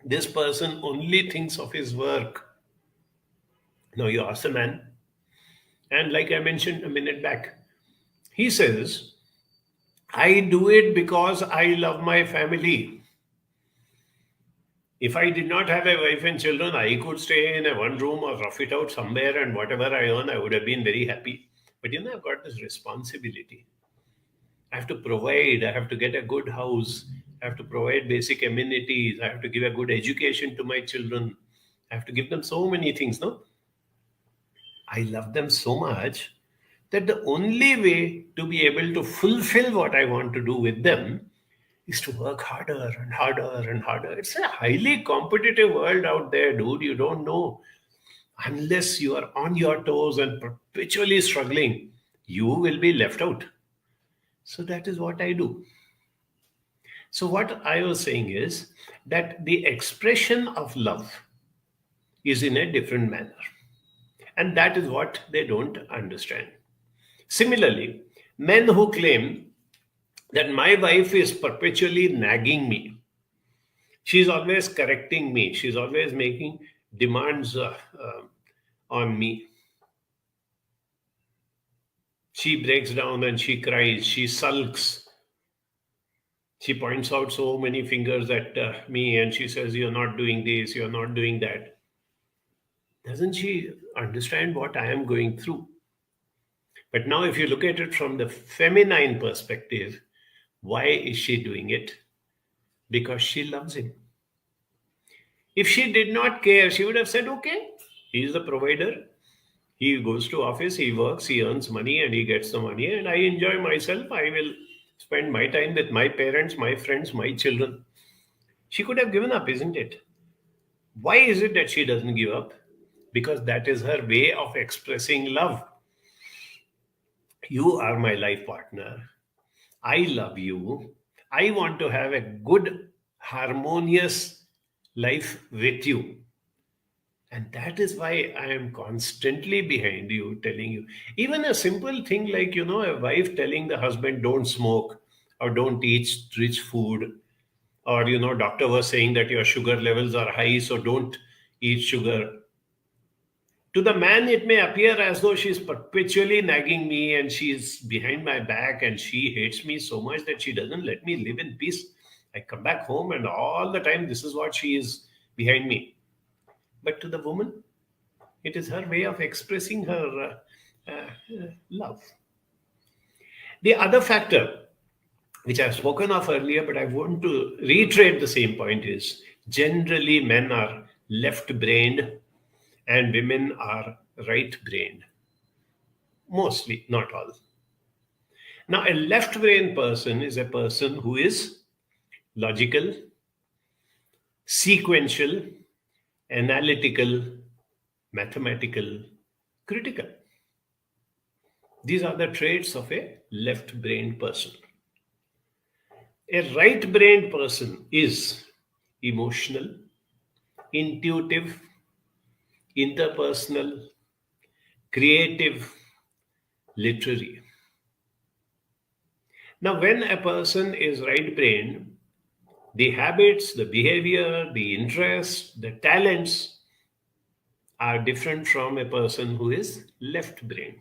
This person only thinks of his work. Now you ask the man, and like I mentioned a minute back, he says, I do it because I love my family. If I did not have a wife and children, I could stay in a one room or rough it out somewhere, and whatever I earn, I would have been very happy. But I've got this responsibility. I have to provide, I have to get a good house, I have to provide basic amenities, I have to give a good education to my children, I have to give them so many things, no? I love them so much that the only way to be able to fulfill what I want to do with them is to work harder and harder and harder. It's a highly competitive world out there, dude. You don't know. Unless you are on your toes and perpetually struggling, you will be left out. So that is what I do. So what I was saying is that the expression of love is in a different manner. And that is what they don't understand. Similarly, men who claim that my wife is perpetually nagging me, she's always correcting me, she's always making demands on me. She breaks down and she cries, she sulks. She points out so many fingers at me and she says, you're not doing this, you're not doing that. Doesn't she understand what I am going through? But now if you look at it from the feminine perspective, why is she doing it? Because she loves him. If she did not care, she would have said, okay, he is the provider. He goes to office, he works, he earns money and he gets the money and I enjoy myself. I will spend my time with my parents, my friends, my children. She could have given up, isn't it? Why is it that she doesn't give up? Because that is her way of expressing love. You are my life partner. I love you. I want to have a good, harmonious life with you. And that is why I am constantly behind you, telling you. Even a simple thing like, a wife telling the husband, don't smoke or don't eat rich food. Or, doctor was saying that your sugar levels are high, so don't eat sugar. To the man, it may appear as though she's perpetually nagging me and she's behind my back and she hates me so much that she doesn't let me live in peace. I come back home and all the time, this is what she is behind me. But to the woman, it is her way of expressing her love. The other factor, which I've spoken of earlier, but I want to reiterate the same point, is generally men are left-brained and women are right-brained. Mostly, not all. Now, a left-brained person is a person who is logical, sequential, analytical, mathematical, critical. These are the traits of a left-brained person. A right-brained person is emotional, intuitive, interpersonal, creative, literary. Now, when a person is right-brained, the habits, the behavior, the interests, the talents are different from a person who is left-brained.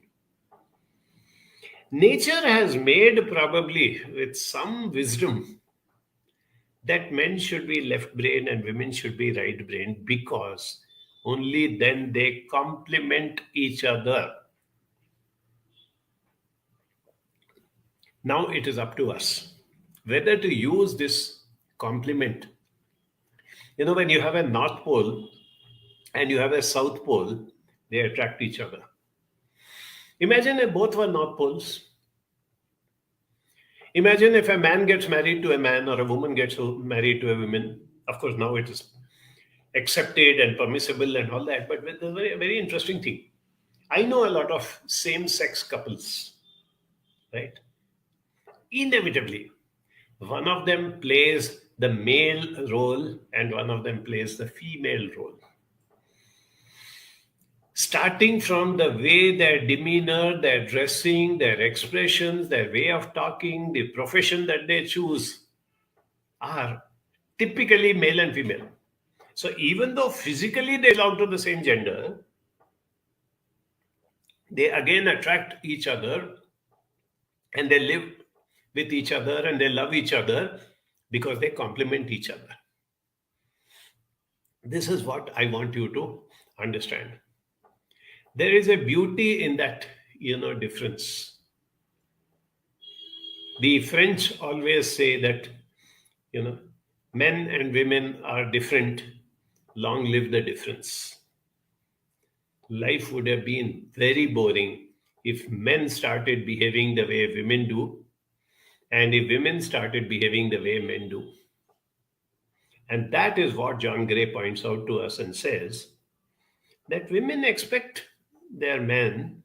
Nature has made, probably with some wisdom, that men should be left-brained and women should be right-brained, because only then they complement each other. Now it is up to us whether to use this complement. When you have a North Pole and you have a South Pole, they attract each other. Imagine if both were North Poles. Imagine if a man gets married to a man or a woman gets married to a woman. Of course, now it is accepted and permissible and all that, but the very, very interesting thing. I know a lot of same-sex couples, right? inevitably, one of them plays the male role and one of them plays the female role. Starting from the way their demeanor, their dressing, their expressions, their way of talking, the profession that they choose are typically male and female. So even though physically they belong to the same gender, they again attract each other and they live with each other and they love each other because they complement each other. This is what I want you to understand. There is a beauty in that, difference. The French always say that, men and women are different. Long live the difference. Life would have been very boring if men started behaving the way women do, and if women started behaving the way men do. And that is what John Gray points out to us and says that women expect their men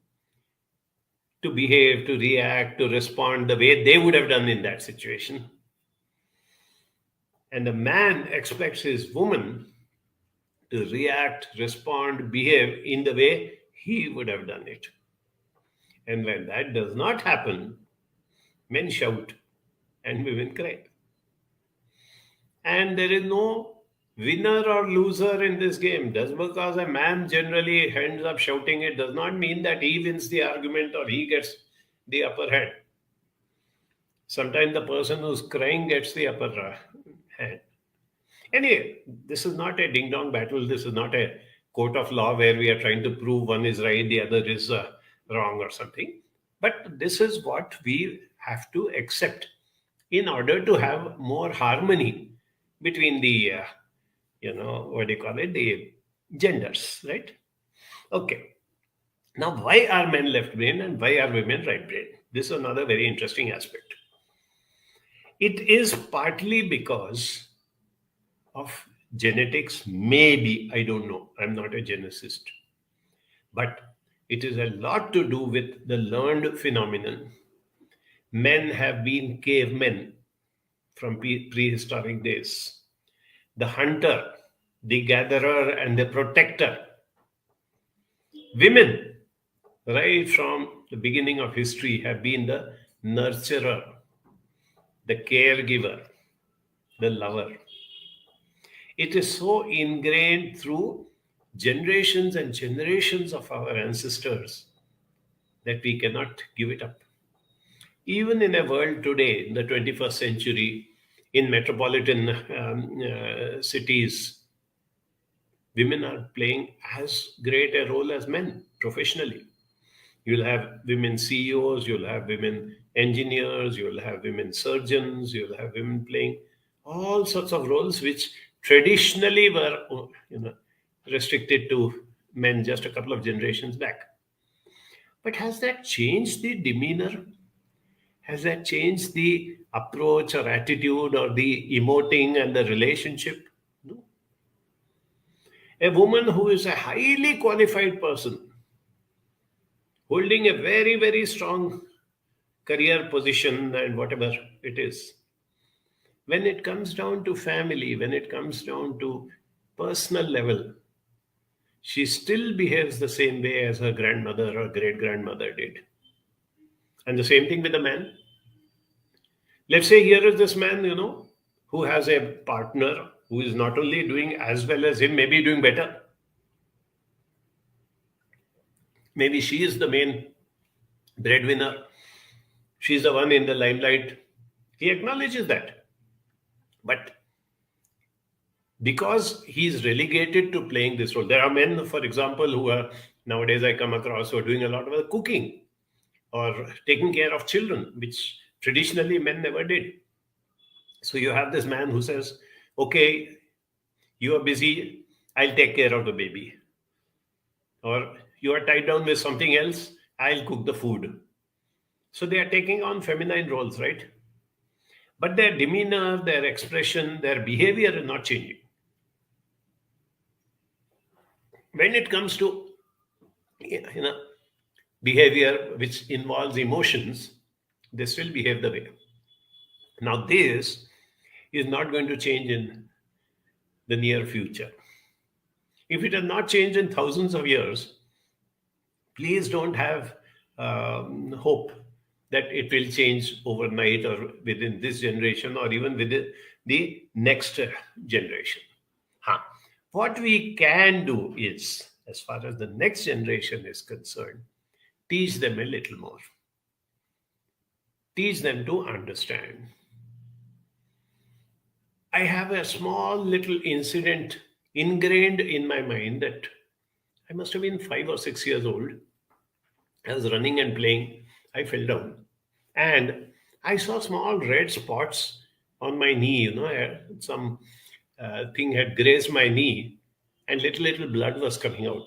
to behave, to react, to respond the way they would have done in that situation. And a man expects his woman to react, respond, behave in the way he would have done it. And when that does not happen, men shout and women cry. And there is no winner or loser in this game. Just because a man generally ends up shouting, it does not mean that he wins the argument or he gets the upper hand. Sometimes the person who's crying gets the upper hand. Anyway, this is not a ding-dong battle. This is not a court of law where we are trying to prove one is right, the other is wrong or something. But this is what we have to accept in order to have more harmony between the, the genders, right? Okay. Now, why are men left brain and why are women right brain? This is another very interesting aspect. It is partly because of genetics, maybe, I don't know, I'm not a geneticist, but it is a lot to do with the learned phenomenon. Men have been cavemen from prehistoric days. The hunter, the gatherer, and the protector. Women, right from the beginning of history, have been the nurturer, the caregiver, the lover. It is so ingrained through generations and generations of our ancestors that we cannot give it up. Even in a world today, in the 21st century, in metropolitan cities, women are playing as great a role as men professionally. You'll have women CEOs, you'll have women engineers, you'll have women surgeons, you'll have women playing all sorts of roles which traditionally were restricted to men just a couple of generations back. But has that changed the demeanor? Has that changed the approach or attitude or the emoting and the relationship? No. A woman who is a highly qualified person, holding a very, very strong career position and whatever it is, when it comes down to family, when it comes down to personal level, she still behaves the same way as her grandmother or great-grandmother did. And the same thing with the man. Let's say here is this man, who has a partner who is not only doing as well as him, maybe doing better. Maybe she is the main breadwinner. She's the one in the limelight. He acknowledges that. But because he's relegated to playing this role, there are men, for example, who are, nowadays I come across, who are doing a lot of cooking or taking care of children, which traditionally men never did. So you have this man who says, okay, you are busy, I'll take care of the baby. Or you are tied down with something else, I'll cook the food. So they are taking on feminine roles, right? But their demeanor, their expression, their behavior is not changing. When it comes to behavior which involves emotions, they still behave the way. Now, this is not going to change in the near future. If it has not changed in thousands of years, please don't have hope that it will change overnight or within this generation or even within the next generation. What we can do is, as far as the next generation is concerned, teach them a little more. Teach them to understand. I have a small little incident ingrained in my mind that I must have been 5 or 6 years old. I was running and playing. I fell down. And I saw small red spots on my knee. Some thing had grazed my knee and little blood was coming out.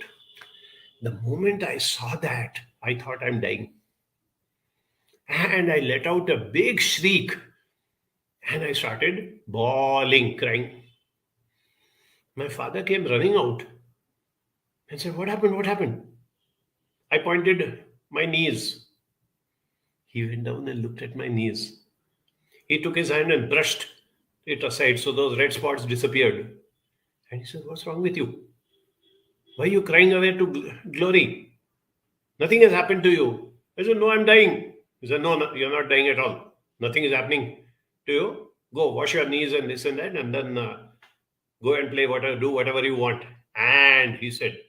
The moment I saw that, I thought I'm dying. And I let out a big shriek and I started bawling, crying. My father came running out and said, "What happened? What happened?" I pointed my knees. He went down and looked at my knees. He took his hand and brushed it aside so those red spots disappeared. And he said, "What's wrong with you? Why are you crying away to glory? Nothing has happened to you." I said, "No, I'm dying." He said, "No, you're not dying at all. Nothing is happening to you. Go wash your knees and this and that, and then go and play do whatever you want." And he said,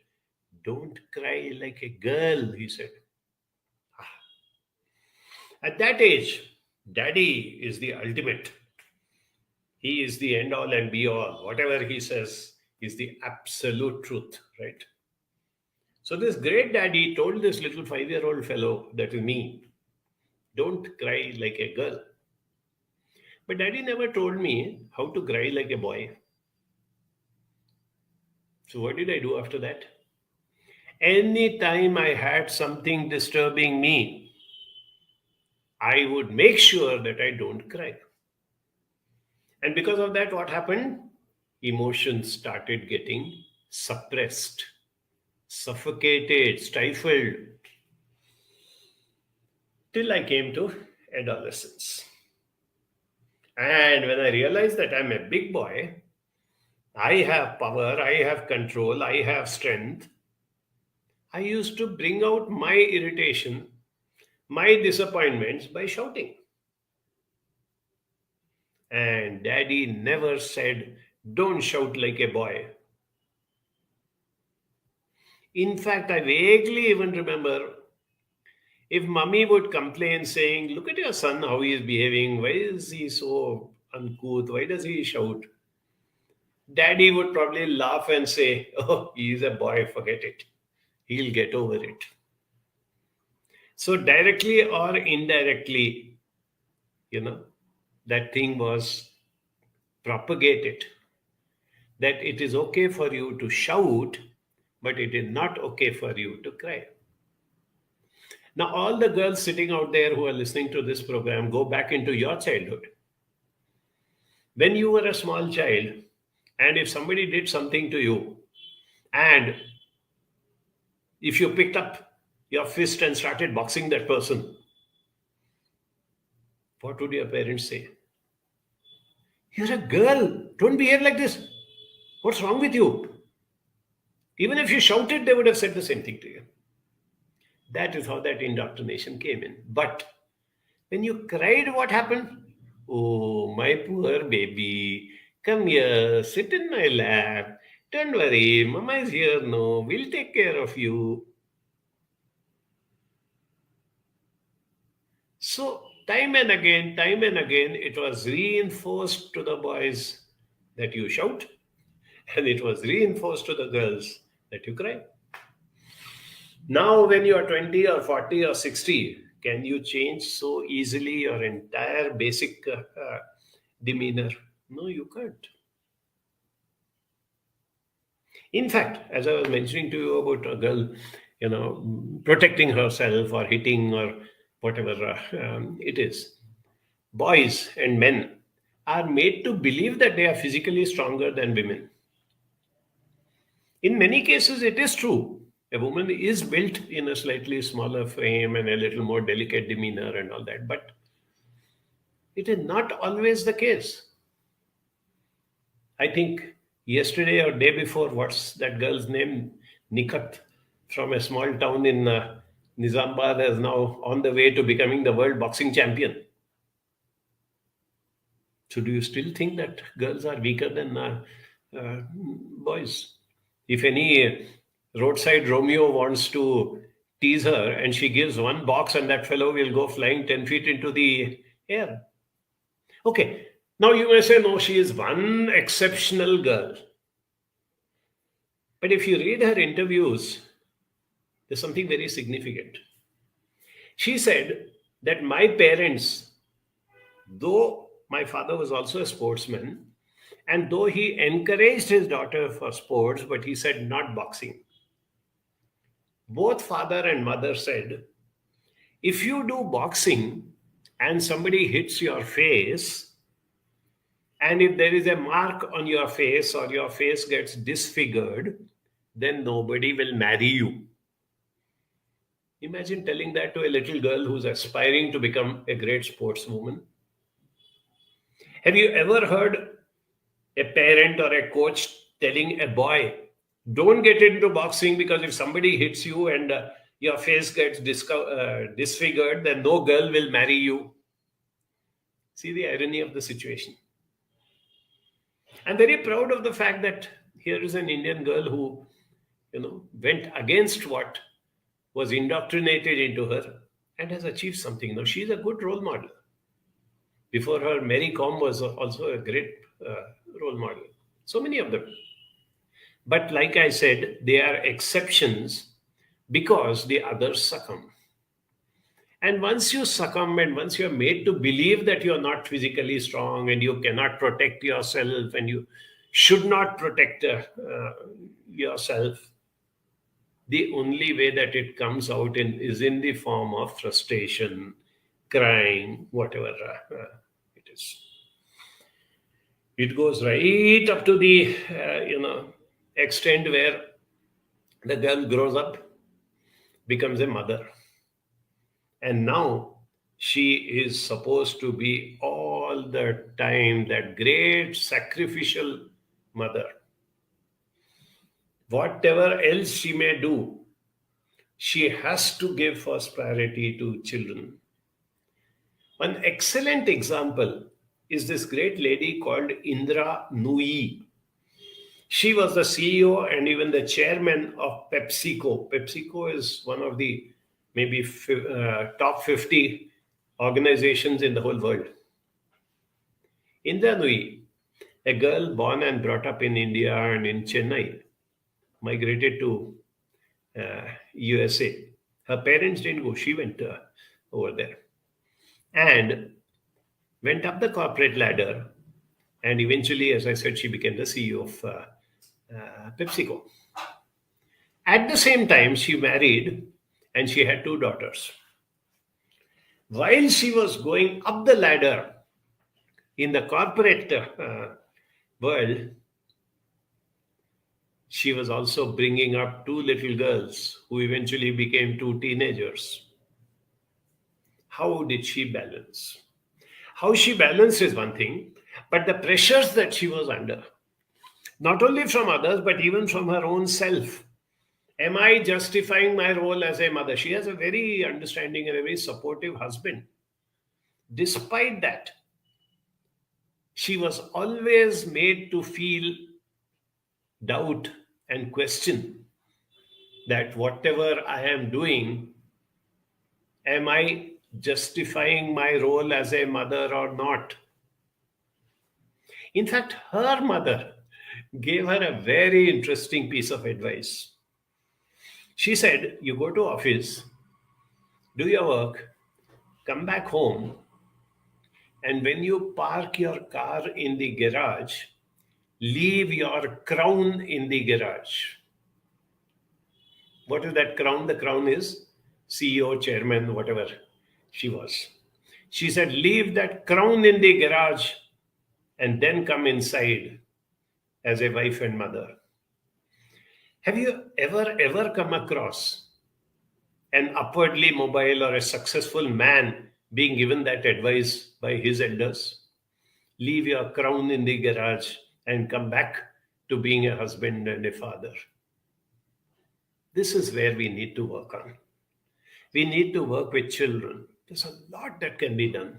"Don't cry like a girl," he said. At that age, daddy is the ultimate. He is the end all and be all. Whatever he says is the absolute truth, right? So this great daddy told this little 5-year-old fellow, that is me, "Don't cry like a girl." But daddy never told me how to cry like a boy. So what did I do after that? Anytime I had something disturbing me, I would make sure that I don't cry. And because of that, what happened? Emotions started getting suppressed, suffocated, stifled, till I came to adolescence. And when I realized that I'm a big boy, I have power, I have control, I have strength, I used to bring out my irritation, my disappointments by shouting. And daddy never said, "Don't shout like a boy." In fact, I vaguely even remember if mommy would complain saying, "Look at your son, how he is behaving. Why is he so uncouth? Why does he shout?" Daddy would probably laugh and say, "Oh, he is a boy, forget it. He'll get over it." So directly or indirectly, that thing was propagated, that it is okay for you to shout, but it is not okay for you to cry. Now, all the girls sitting out there who are listening to this program, go back into your childhood. When you were a small child, and if somebody did something to you, and if you picked up your fist and started boxing that person, what would your parents say? "You're a girl. Don't behave like this. What's wrong with you?" Even if you shouted, they would have said the same thing to you. That is how that indoctrination came in. But when you cried, what happened? "Oh, my poor baby. Come here, sit in my lap. Don't worry, Mama is here. No, we'll take care of you." So time and again, it was reinforced to the boys that you shout, and it was reinforced to the girls that you cry. Now, when you are 20 or 40 or 60, can you change so easily your entire basic demeanor? No, you can't. In fact, as I was mentioning to you about a girl, protecting herself or hitting or whatever it is, boys and men are made to believe that they are physically stronger than women. In many cases, it is true. A woman is built in a slightly smaller frame and a little more delicate demeanor and all that. But It is not always the case. I think yesterday or day before, what's that girl's name? Nikat, from a small town in Nizamabad, is now on the way to becoming the world boxing champion. So do you still think that girls are weaker than boys? If any roadside Romeo wants to tease her and she gives one box and that fellow will go flying 10 feet into the air. Okay, now you may say, no, she is one exceptional girl. But if you read her interviews, there's something very significant. She said that my parents, though my father was also a sportsman, and though he encouraged his daughter for sports, but he said not boxing. Both father and mother said, if you do boxing and somebody hits your face, and if there is a mark on your face or your face gets disfigured, then nobody will marry you. Imagine telling that to a little girl who's aspiring to become a great sportswoman. Have you ever heard a parent or a coach telling a boy, don't get into boxing because if somebody hits you and your face gets disfigured, then no girl will marry you? See the irony of the situation. I'm very proud of the fact that here is an Indian girl who, went against what was indoctrinated into her and has achieved something. Now, she's a good role model. Before her, Mary Kom was also a great role model. So many of them. But like I said, they are exceptions because the others succumb. And once you succumb and once you're made to believe that you're not physically strong and you cannot protect yourself and you should not protect yourself, the only way that it comes out is in the form of frustration, crying, whatever it is. It goes right up to the, extent where the girl grows up, becomes a mother. And now she is supposed to be all the time that great sacrificial mother. Whatever else she may do, she has to give first priority to children. One excellent example is this great lady called Indra Nooyi. She was the CEO and even the chairman of PepsiCo. PepsiCo is one of the maybe top 50 organizations in the whole world. Indra Nooyi, a girl born and brought up in India and in Chennai, migrated to USA. Her parents didn't go. She went over there and went up the corporate ladder. And eventually, as I said, she became the CEO of PepsiCo. At the same time, she married and she had 2 daughters. While she was going up the ladder in the corporate world, she was also bringing up 2 little girls who eventually became 2 teenagers. How did she balance? How she balanced is one thing, but the pressures that she was under, not only from others, but even from her own self. Am I justifying my role as a mother? She has a very understanding and a very supportive husband. Despite that, she was always made to feel doubt and question that whatever I am doing, am I justifying my role as a mother or not? In fact, her mother gave her a very interesting piece of advice. She said, you go to office, do your work, come back home, and when you park your car in the garage, leave your crown in the garage. What is that crown? The crown is CEO, chairman, whatever she was. She said, leave that crown in the garage and then come inside as a wife and mother. Have you ever come across an upwardly mobile or a successful man being given that advice by his elders. Leave your crown in the garage and come back to being a husband and a father. This is where we need to work on. We need to work with children. There's a lot that can be done.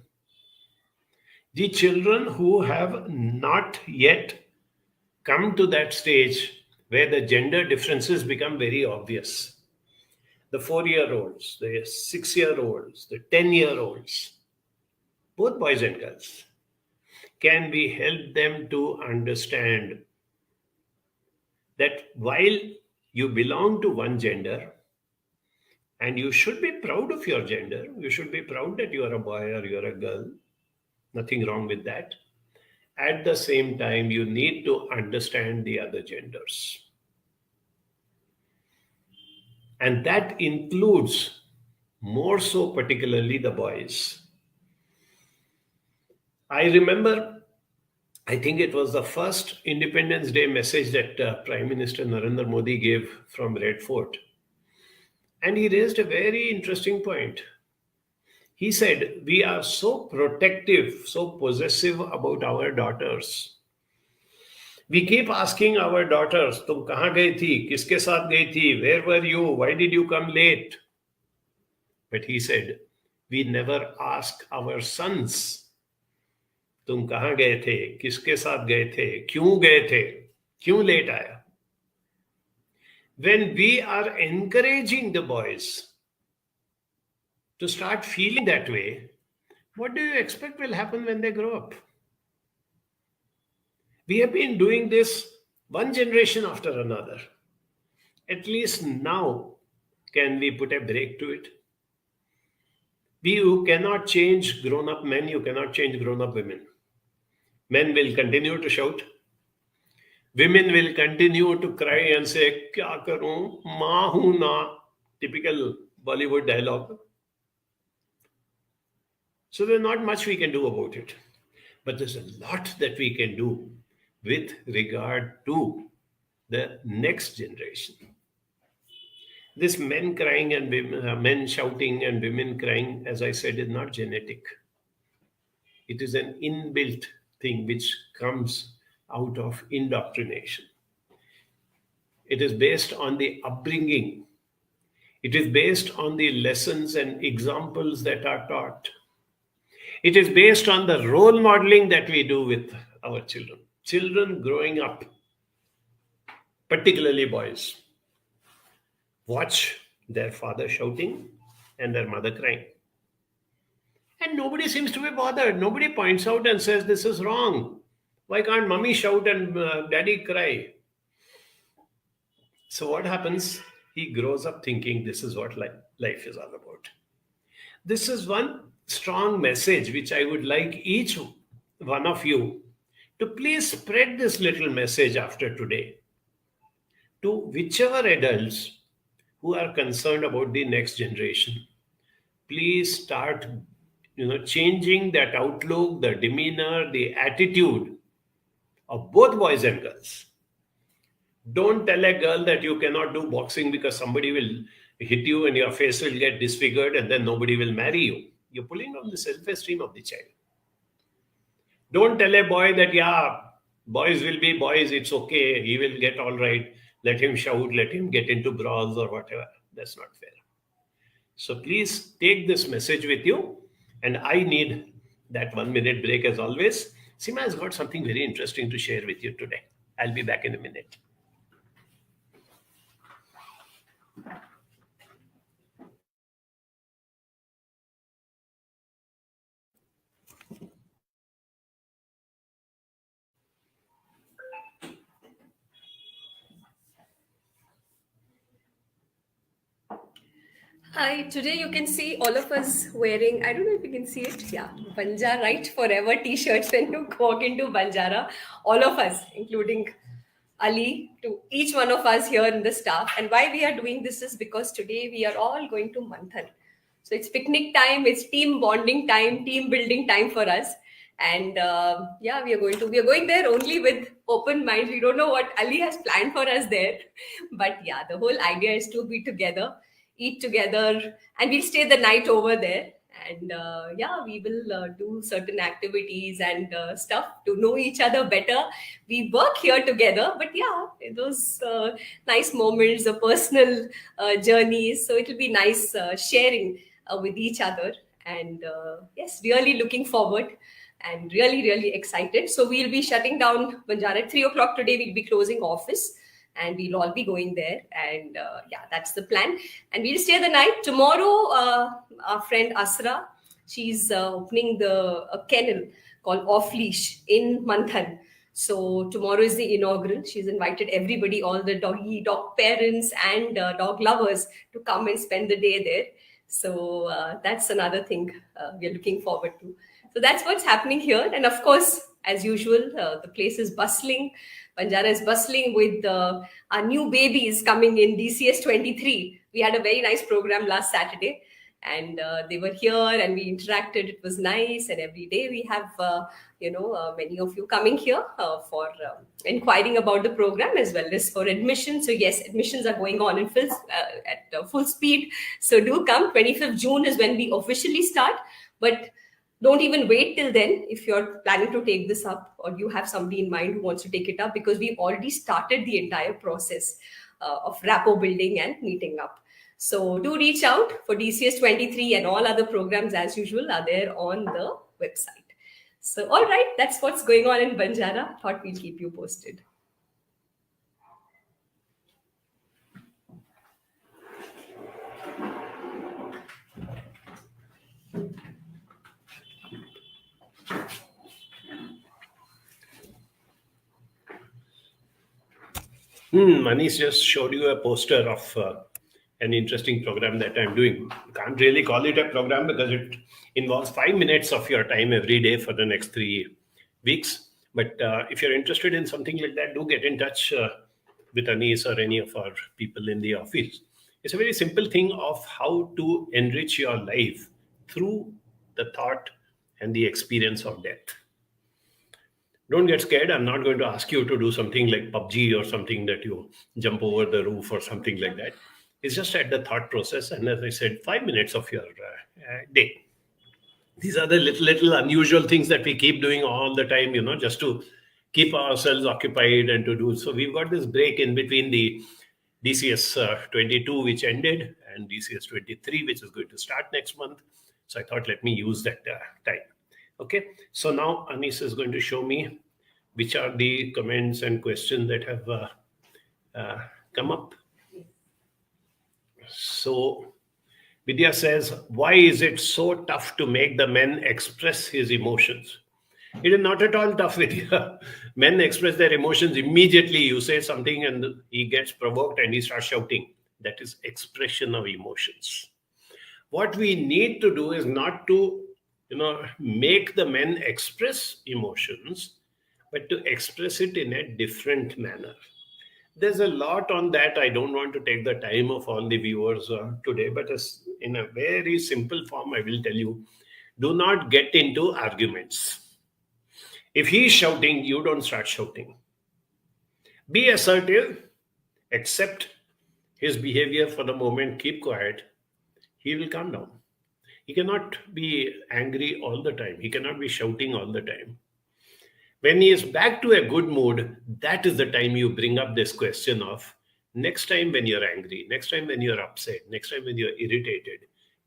The children who have not yet come to that stage where the gender differences become very obvious. The 4-year-olds, the 6-year-olds, the 10-year-olds, both boys and girls, can we help them to understand that while you belong to one gender, and you should be proud of your gender, you should be proud that you are a boy or you are a girl, nothing wrong with that. At the same time, you need to understand the other genders. And that includes more so particularly the boys. I remember, I think it was the first Independence Day message that Prime Minister Narendra Modi gave from Red Fort. And he raised a very interesting point. He said, we are so protective, so possessive about our daughters. We keep asking our daughters, "Tum kahan gayi thi? Kiske saath gayi thi? Where were you? Why did you come late?" But he said, we never ask our sons, "Tum kahan gaye the? Kiske saath gaye the? Kyun gaye the? Kyun late aaya?" When we are encouraging the boys to start feeling that way, what do you expect will happen when they grow up? We have been doing this one generation after another. At least now, can we put a break to it? You cannot change grown-up men, you cannot change grown-up women. Men will continue to shout. Women will continue to cry and say, "Kya karoon? Maa hoon na." Typical Bollywood dialogue. So there's not much we can do about it. But there's a lot that we can do with regard to the next generation. This men crying and women, men shouting and women crying, as I said, is not genetic. It is an inbuilt thing which comes out of indoctrination. It is based on the upbringing. It is based on the lessons and examples that are taught. It is based on the role modeling that we do with our children. Children growing up, particularly boys, watch their father shouting and their mother crying. And nobody seems to be bothered. Nobody points out and says, "This is wrong. Why can't mommy shout and daddy cry?" So what happens? He grows up thinking this is what life is all about. This is one strong message which I would like each one of you to please spread this little message after today to whichever adults who are concerned about the next generation. Please start changing that outlook, the demeanor, the attitude of both boys and girls. Don't tell a girl that you cannot do boxing because somebody will hit you and your face will get disfigured and then nobody will marry you. You're pulling down the self-esteem of the child. Don't tell a boy that, yeah, boys will be boys, it's okay, he will get all right, let him shout, let him get into brawls or whatever. That's not fair. So please take this message with you, and I need that 1 minute break as always. Seema has got something very interesting to share with you today. I'll be back in a minute. Hi, today you can see all of us wearing, I don't know if you can see it, yeah, Banjara Right Forever t-shirts when you walk into Banjara. All of us, including Ali, to each one of us here in the staff. And why we are doing this is because today we are all going to Manthan. So it's picnic time, it's team bonding time, team building time for us. And yeah, we are going there only with open minds. We don't know what Ali has planned for us there. But yeah, the whole idea is to be together, eat together, and we'll stay the night over there. And yeah, we will do certain activities and stuff to know each other better. We work here together, but yeah, those nice moments, the personal journeys. So it'll be nice sharing with each other. And yes, really looking forward and really, really excited. So we'll be shutting down Banjara at 3 o'clock today. We'll be closing office and we'll all be going there. And yeah, that's the plan. And we'll stay the night. Tomorrow, our friend Asra, she's opening a kennel called Off Leash in Manthan. So tomorrow is the inaugural. She's invited everybody, all the dog parents and dog lovers to come and spend the day there. So that's another thing we're looking forward to. So that's what's happening here. And of course, as usual, the place is bustling. Banjara is bustling with our new babies coming in DCS 23. We had a very nice program last Saturday and they were here and we interacted. It was nice. And every day we have, many of you coming here for inquiring about the program as well as for admission. So yes, admissions are going on in at full speed. So do come. 25th June is when we officially start. But don't even wait till then if you're planning to take this up or you have somebody in mind who wants to take it up, because we've already started the entire process of rapport building and meeting up. So do reach out for DCS 23 and all other programs as usual are there on the website. So all right, that's what's going on in Banjara. Thought we'll keep you posted. Manish just showed you a poster of an interesting program that I'm doing. Can't really call it a program because it involves 5 minutes of your time every day for the next 3 weeks. But if you're interested in something like that, do get in touch with Anis or any of our people in the office. It's a very simple thing of how to enrich your life through the thought and the experience of death. Don't get scared. I'm not going to ask you to do something like PUBG or something that you jump over the roof or something like that. It's just at the thought process. And as I said, 5 minutes of your day. These are the little unusual things that we keep doing all the time, just to keep ourselves occupied and to do. So we've got this break in between the DCS 22, which ended, and DCS 23, which is going to start next month. So I thought, let me use that time. Okay, so now Anis is going to show me which are the comments and questions that have come up. So Vidya says, why is it so tough to make the men express his emotions? It is not at all tough, Vidya. Men express their emotions immediately. You say something and he gets provoked and he starts shouting. That is expression of emotions. What we need to do is not to make the men express emotions, but to express it in a different manner. There's a lot on that. I don't want to take the time of all the viewers today, but in a very simple form, I will tell you, do not get into arguments. If he's shouting, you don't start shouting. Be assertive, accept his behavior for the moment, keep quiet. He will calm down. He cannot be angry all the time. He cannot be shouting all the time. When he is back to a good mood, that is the time you bring up this question of next time when you're angry, next time when you're upset, next time when you're irritated,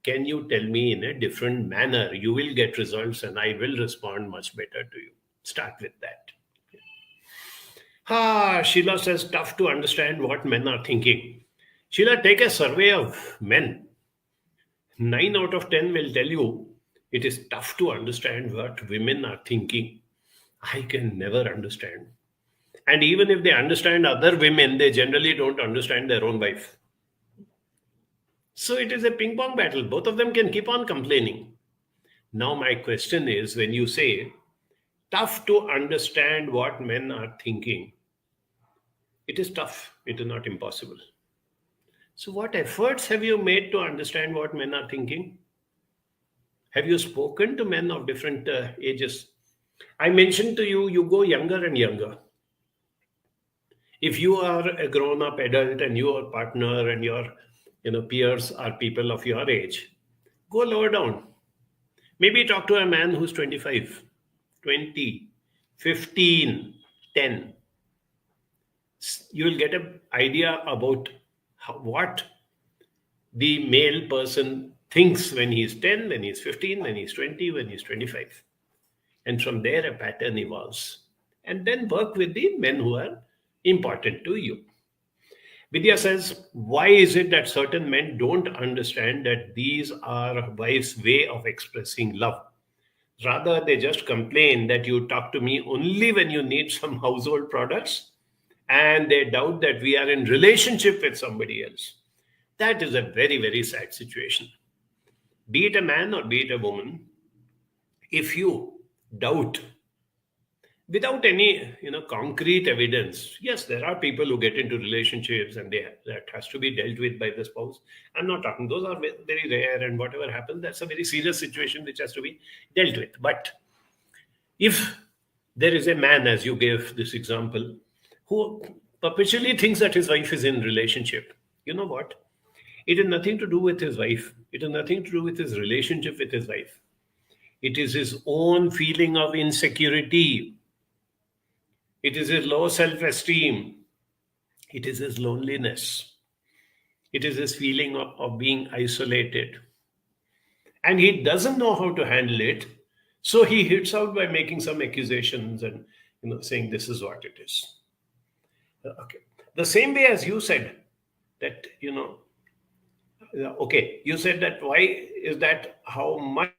can you tell me in a different manner? You will get results and I will respond much better to you. Start with that. Sheila says, tough to understand what men are thinking. Sheila, take a survey of men. 9 out of 10 will tell you it is tough to understand what women are thinking. I can never understand. And even if they understand other women, they generally don't understand their own wife. So it is a ping pong battle. Both of them can keep on complaining. Now my question is, when you say tough to understand what men are thinking, it is tough. It is not impossible. So what efforts have you made to understand what men are thinking? Have you spoken to men of different ages? I mentioned to you, you go younger and younger. If you are a grown-up adult and your partner and your peers are people of your age, go lower down. Maybe talk to a man who's 25, 20, 15, 10. You will get an idea about what the male person thinks when he's 10, when he's 15, when he's 20, when he's 25. And from there, a pattern evolves. And then work with the men who are important to you. Vidya says, why is it that certain men don't understand that these are wife's way of expressing love? Rather, they just complain that you talk to me only when you need some household products, and they doubt that we are in relationship with somebody else. That is a very, very sad situation. Be it a man or be it a woman, if you doubt without any concrete evidence, yes, there are people who get into relationships and that has to be dealt with by the spouse. I'm not talking, those are very rare, and whatever happens, that's a very serious situation which has to be dealt with. But if there is a man, as you gave this example, who perpetually thinks that his wife is in relationship, you know what? It has nothing to do with his wife. It has nothing to do with his relationship with his wife. It is his own feeling of insecurity. It is his low self-esteem. It is his loneliness. It is his feeling of being isolated. And he doesn't know how to handle it. So he hits out by making some accusations and saying this is what it is. Okay. The same way as you said that, okay, you said that why is that how much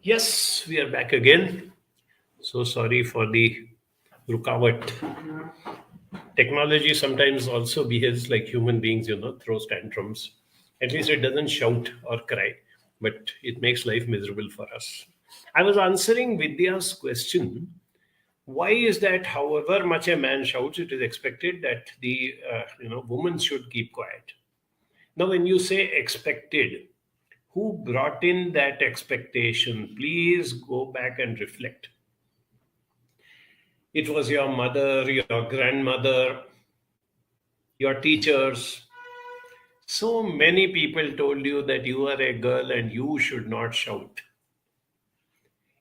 Yes, we are back again. So sorry for the rukawat. Technology sometimes also behaves like human beings, throws tantrums. At least it doesn't shout or cry, but it makes life miserable for us. I was answering Vidya's question. Why is that however much a man shouts, it is expected that the woman should keep quiet? Now, when you say expected, who brought in that expectation? Please go back and reflect. It was your mother, your grandmother, your teachers. So many people told you that you are a girl and you should not shout.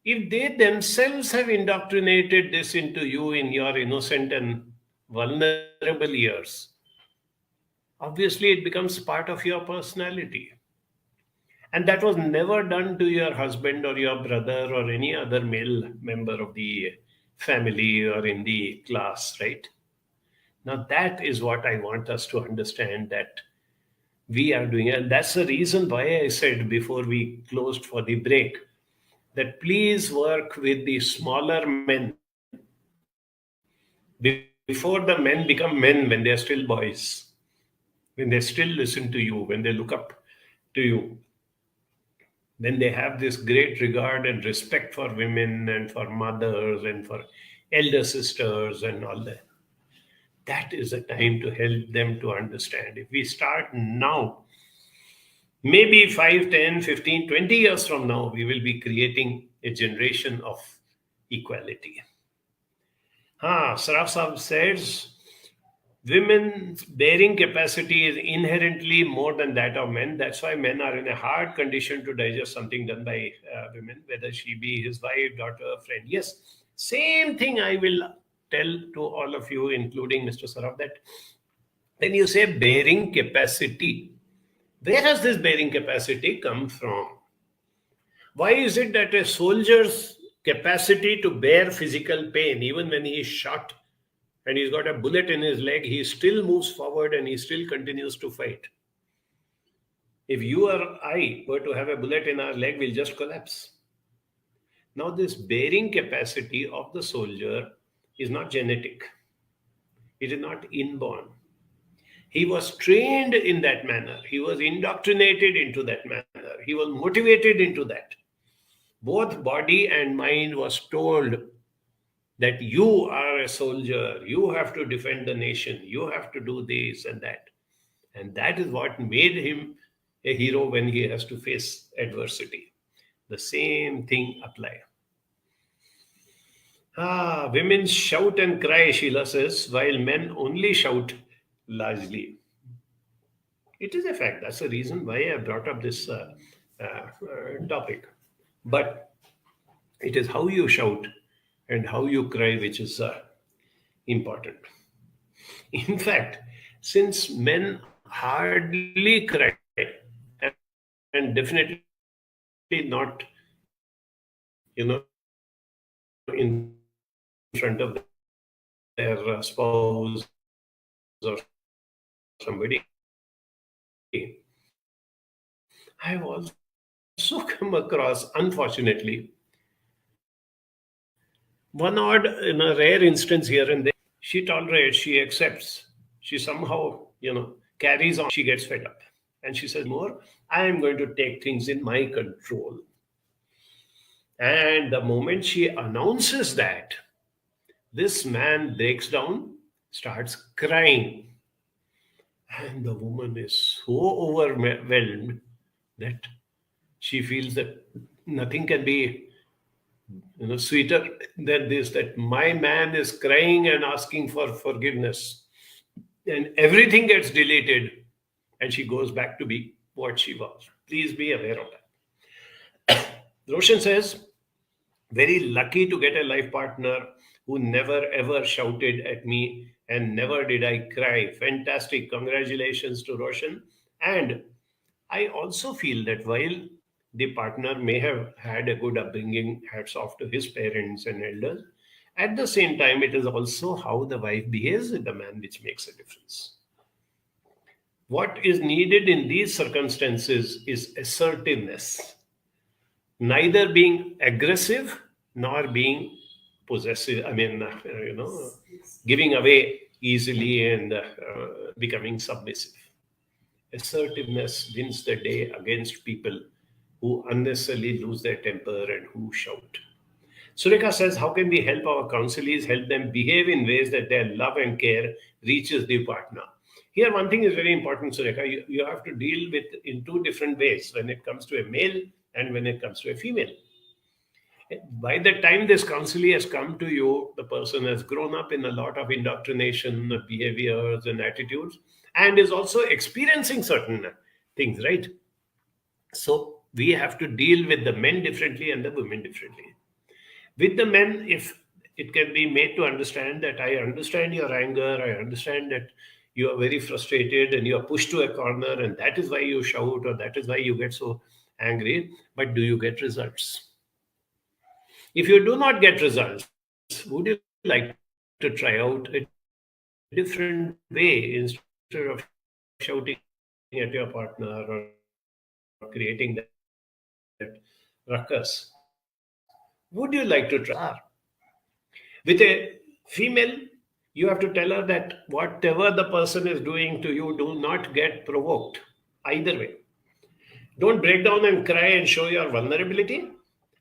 If they themselves have indoctrinated this into you in your innocent and vulnerable years, obviously it becomes part of your personality. And that was never done to your husband or your brother or any other male member of the family or in the class, right? Now, that is what I want us to understand that we are doing. And that's the reason why I said before we closed for the break that please work with the smaller men before the men become men, when they're still boys, when they still listen to you, when they look up to you, when they have this great regard and respect for women and for mothers and for elder sisters and all that. That is the time to help them to understand. If we start now, maybe 5, 10, 15, 20 years from now, we will be creating a generation of equality. Saraf Sahib says, women's bearing capacity is inherently more than that of men. That's why men are in a hard condition to digest something done by women, whether she be his wife, daughter, friend. Yes, same thing I will tell to all of you, including Mr. Saraf, that when you say bearing capacity, where has this bearing capacity come from? Why is it that a soldier's capacity to bear physical pain, even when he is shot and he's got a bullet in his leg, he still moves forward and he still continues to fight? If you or I were to have a bullet in our leg, we'll just collapse. Now, this bearing capacity of the soldier is not genetic. It is not inborn. He was trained in that manner. He was indoctrinated into that manner. He was motivated into that. Both body and mind was told that you are a soldier, you have to defend the nation, you have to do this and that. And that is what made him a hero when he has to face adversity. The same thing applies. Women shout and cry, Sheila says, while men only shout largely. It is a fact. That's the reason why I brought up this topic. But it is how you shout and how you cry which is important. In fact, since men hardly cry and definitely not, in front of their spouse or somebody, I've also come across, unfortunately, one odd, in a rare instance here and there, she tolerates, she accepts, she somehow, carries on, she gets fed up. And she says, more, I am going to take things in my control. And the moment she announces that, this man breaks down, starts crying. And the woman is so overwhelmed that she feels that nothing can be sweeter than this, that my man is crying and asking for forgiveness. And everything gets deleted and she goes back to be what she was. Please be aware of that. Roshan says, very lucky to get a life partner who never ever shouted at me and never did I cry. Fantastic. Congratulations to Roshan. And I also feel that while the partner may have had a good upbringing, hats off to his parents and elders, at the same time, it is also how the wife behaves with the man which makes a difference. What is needed in these circumstances is assertiveness. neither being aggressive nor being possessive. Giving away easily and becoming submissive. Assertiveness wins the day against people who unnecessarily lose their temper and who shout. Surekha says, how can we help our counselees help them behave in ways that their love and care reaches the partner? Here, one thing is very important, Surekha. You have to deal with in two different ways when it comes to a male and when it comes to a female. By the time this counselee has come to you, the person has grown up in a lot of indoctrination, behaviors and attitudes, and is also experiencing certain things, right? So we have to deal with the men differently and the women differently. With the men, if it can be made to understand that I understand your anger, I understand that you are very frustrated and you are pushed to a corner and that is why you shout or that is why you get so angry, but do you get results? If you do not get results, would you like to try out a different way instead of shouting at your partner or creating that ruckus? Would you like to try? With a female, you have to tell her that whatever the person is doing to you, do not get provoked either way. Don't break down and cry and show your vulnerability,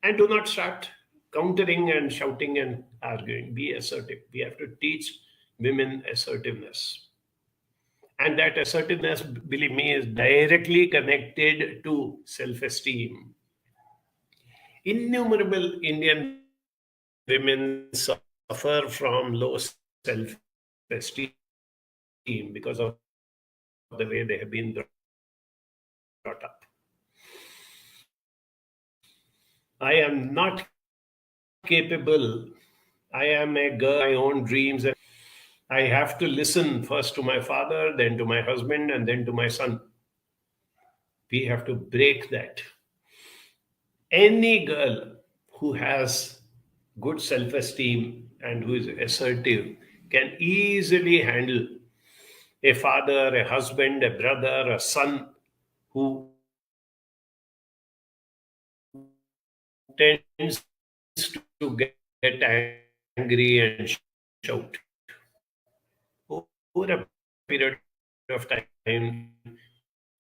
and do not start countering and shouting and arguing. Be assertive. We have to teach women assertiveness. And that assertiveness, believe me, is directly connected to self-esteem. Innumerable Indian women suffer from low self-esteem because of the way they have been brought up. I am not capable. I am a girl, my own dreams. And I have to listen first to my father, then to my husband, and then to my son. We have to break that. Any girl who has good self-esteem and who is assertive can easily handle a father, a husband, a brother, a son who tends to get angry and shout. Over a period of time,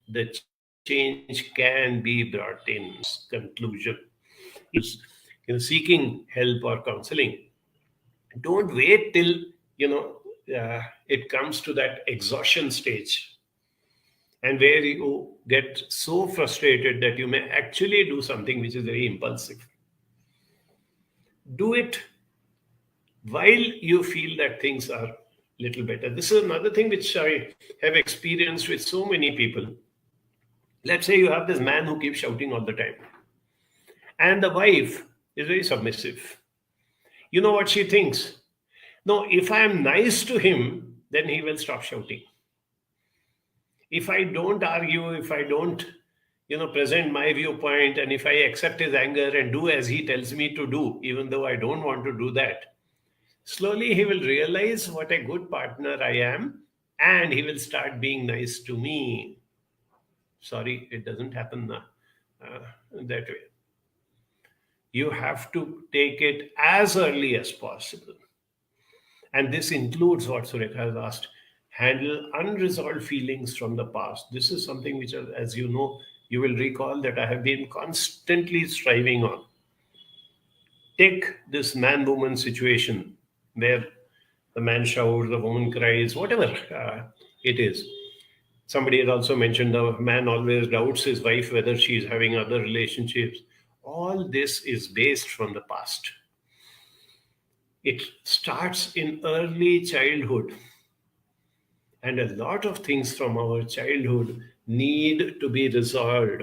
the change can be brought in. Conclusion is seeking help or counseling. Don't wait till it comes to that exhaustion stage, and where you get so frustrated that you may actually do something which is very impulsive. Do it while you feel that things are little better. This is another thing which I have experienced with so many people. Let's say you have this man who keeps shouting all the time, and the wife is very submissive. You know what she thinks? No, if I am nice to him, then he will stop shouting. If I don't argue, if I don't present my viewpoint, and if I accept his anger and do as he tells me to do, even though I don't want to do that, slowly he will realize what a good partner I am, and he will start being nice to me. Sorry, it doesn't happen that way. You have to take it as early as possible. And this includes what Surekha has asked. Handle unresolved feelings from the past. This is something which, as you know, you will recall that I have been constantly striving on. Take this man-woman situation where the man shouts, the woman cries, whatever it is. Somebody has also mentioned the man always doubts his wife whether she is having other relationships. All this is based from the past. It starts in early childhood. And a lot of things from our childhood need to be resolved.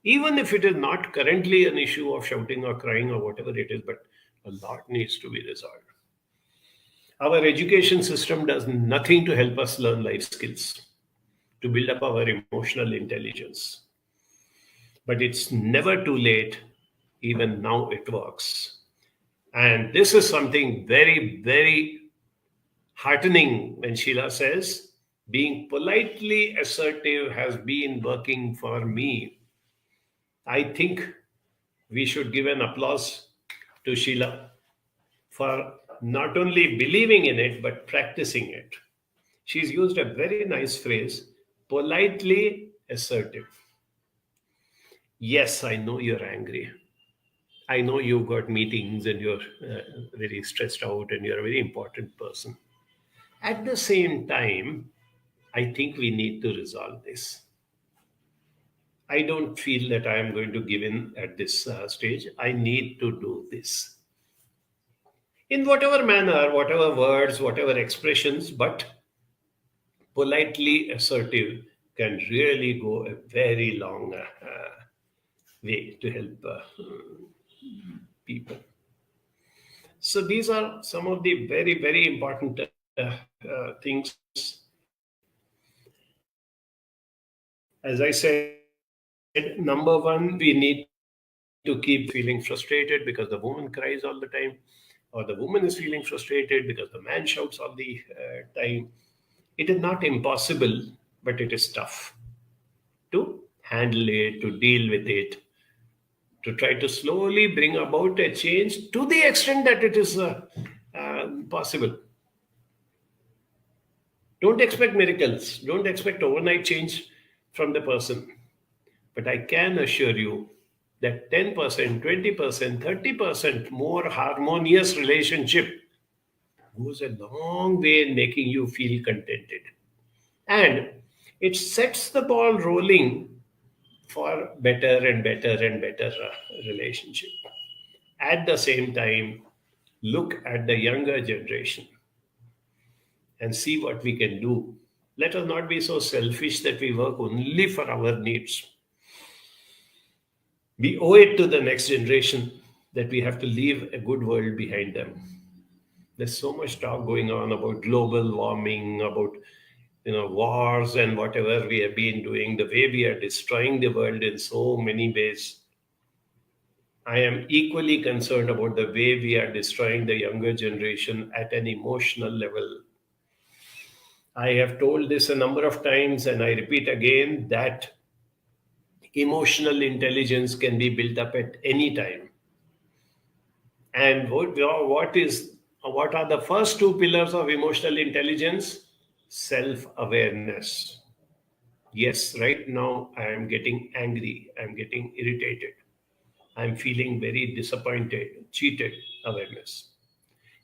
Even if it is not currently an issue of shouting or crying or whatever it is, but a lot needs to be resolved. Our education system does nothing to help us learn life skills, to build up our emotional intelligence. But it's never too late. Even now it works. And this is something very, very heartening when Sheila says, being politely assertive has been working for me. I think we should give an applause to Sheila for not only believing in it, but practicing it. She's used a very nice phrase, politely assertive. Yes, I know you're angry. I know you've got meetings and you're very stressed out and you're a very important person. At the same time, I think we need to resolve this. I don't feel that I am going to give in at this stage. I need to do this. In whatever manner, whatever words, whatever expressions, but politely assertive can really go a very long way to help people. So these are some of the very, very important things. As I said, number one, we need to keep feeling frustrated because the woman cries all the time, or the woman is feeling frustrated because the man shouts all the time. It is not impossible, but it is tough to handle it, to deal with it, to try to slowly bring about a change to the extent that it is possible. Don't expect miracles. Don't expect overnight change from the person. But I can assure you that 10%, 20%, 30% more harmonious relationship goes a long way in making you feel contented. And it sets the ball rolling for better and better and better relationship. At the same time, look at the younger generation and see what we can do. Let us not be so selfish that we work only for our needs. We owe it to the next generation that we have to leave a good world behind them. There's so much talk going on about global warming, about wars and whatever we have been doing, the way we are destroying the world in so many ways. I am equally concerned about the way we are destroying the younger generation at an emotional level. I have told this a number of times and I repeat again that emotional intelligence can be built up at any time. And what are the first two pillars of emotional intelligence? Self-awareness. Yes, right now I am getting angry, I'm getting irritated, I'm feeling very disappointed, cheated. Awareness.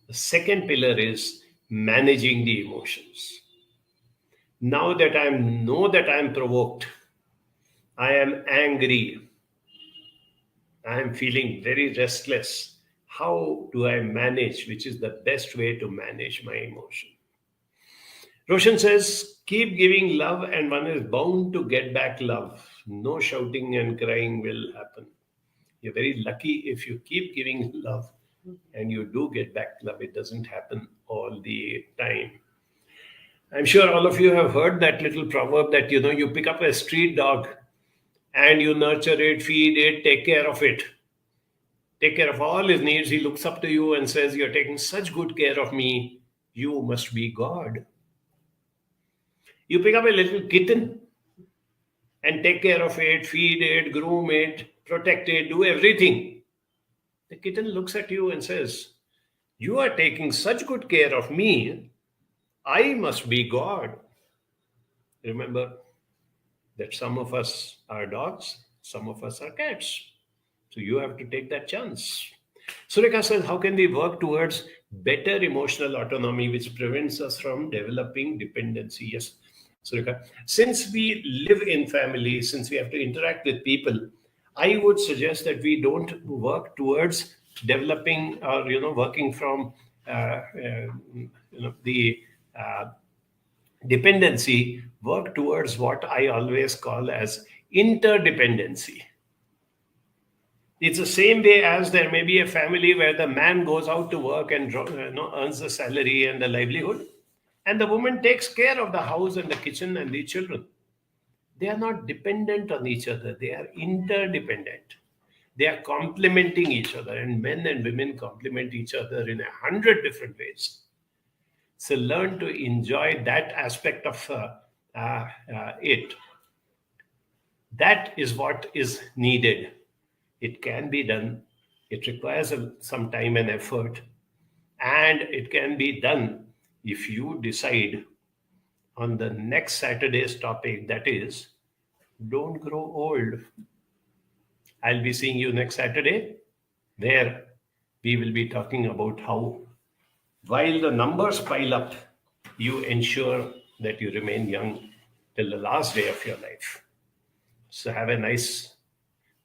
The second pillar is managing the emotions. Now that I know that I am provoked, I am angry, I am feeling very restless. How do I manage? Which is the best way to manage my emotion? Roshan says, keep giving love and one is bound to get back love. No shouting and crying will happen. You're very lucky if you keep giving love and you do get back love. It doesn't happen all the time. I'm sure all of you have heard that little proverb that, you pick up a street dog and you nurture it, feed it, take care of it. Take care of all his needs. He looks up to you and says, you're taking such good care of me. You must be God. You pick up a little kitten and take care of it, feed it, groom it, protect it, do everything. The kitten looks at you and says, you are taking such good care of me. I must be God. Remember that some of us are dogs, some of us are cats. So you have to take that chance. Surekha says, how can we work towards better emotional autonomy which prevents us from developing dependency? Yes, Surekha. Since we live in families, since we have to interact with people, I would suggest that we don't work towards developing or, working from, the dependency, work towards what I always call as interdependency. It's the same way as there may be a family where the man goes out to work and earns the salary and the livelihood, and the woman takes care of the house and the kitchen and the children. They are not dependent on each other. They are interdependent. They are complementing each other, and men and women complement each other in 100 different ways. So learn to enjoy that aspect of it. That is what is needed. It can be done. It requires some time and effort. And it can be done if you decide on the next Saturday's topic, that is, don't grow old. I'll be seeing you next Saturday, where we will be talking about how, while the numbers pile up, you ensure that you remain young till the last day of your life. So have a nice,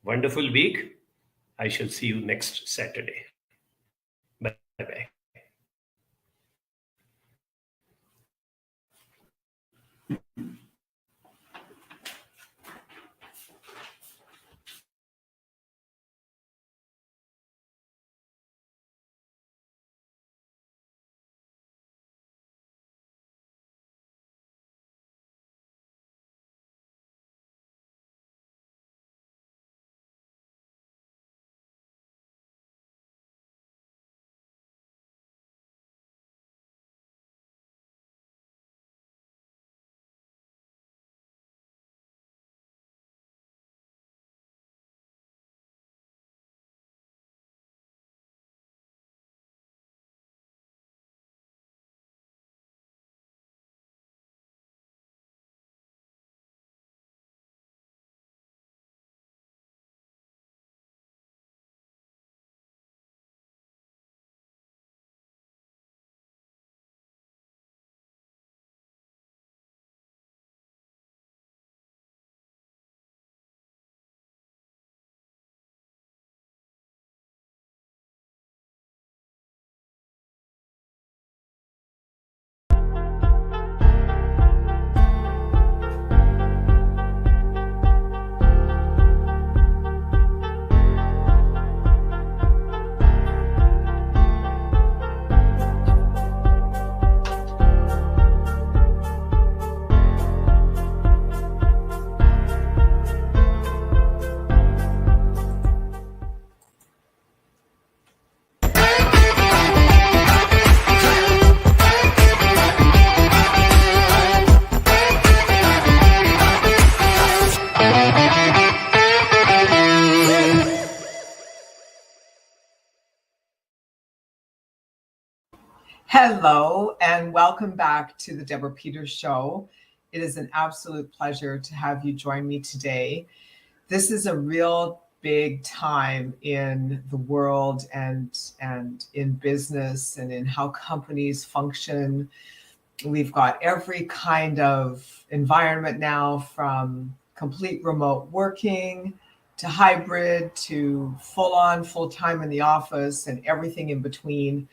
wonderful week. I shall see you next Saturday. Bye-bye. Hello, and welcome back to the Deborah Peters Show. It is an absolute pleasure to have you join me today. This is a real big time in the world and in business and in how companies function. We've got every kind of environment now, from complete remote working to hybrid to full-on, full-time in the office and everything in between.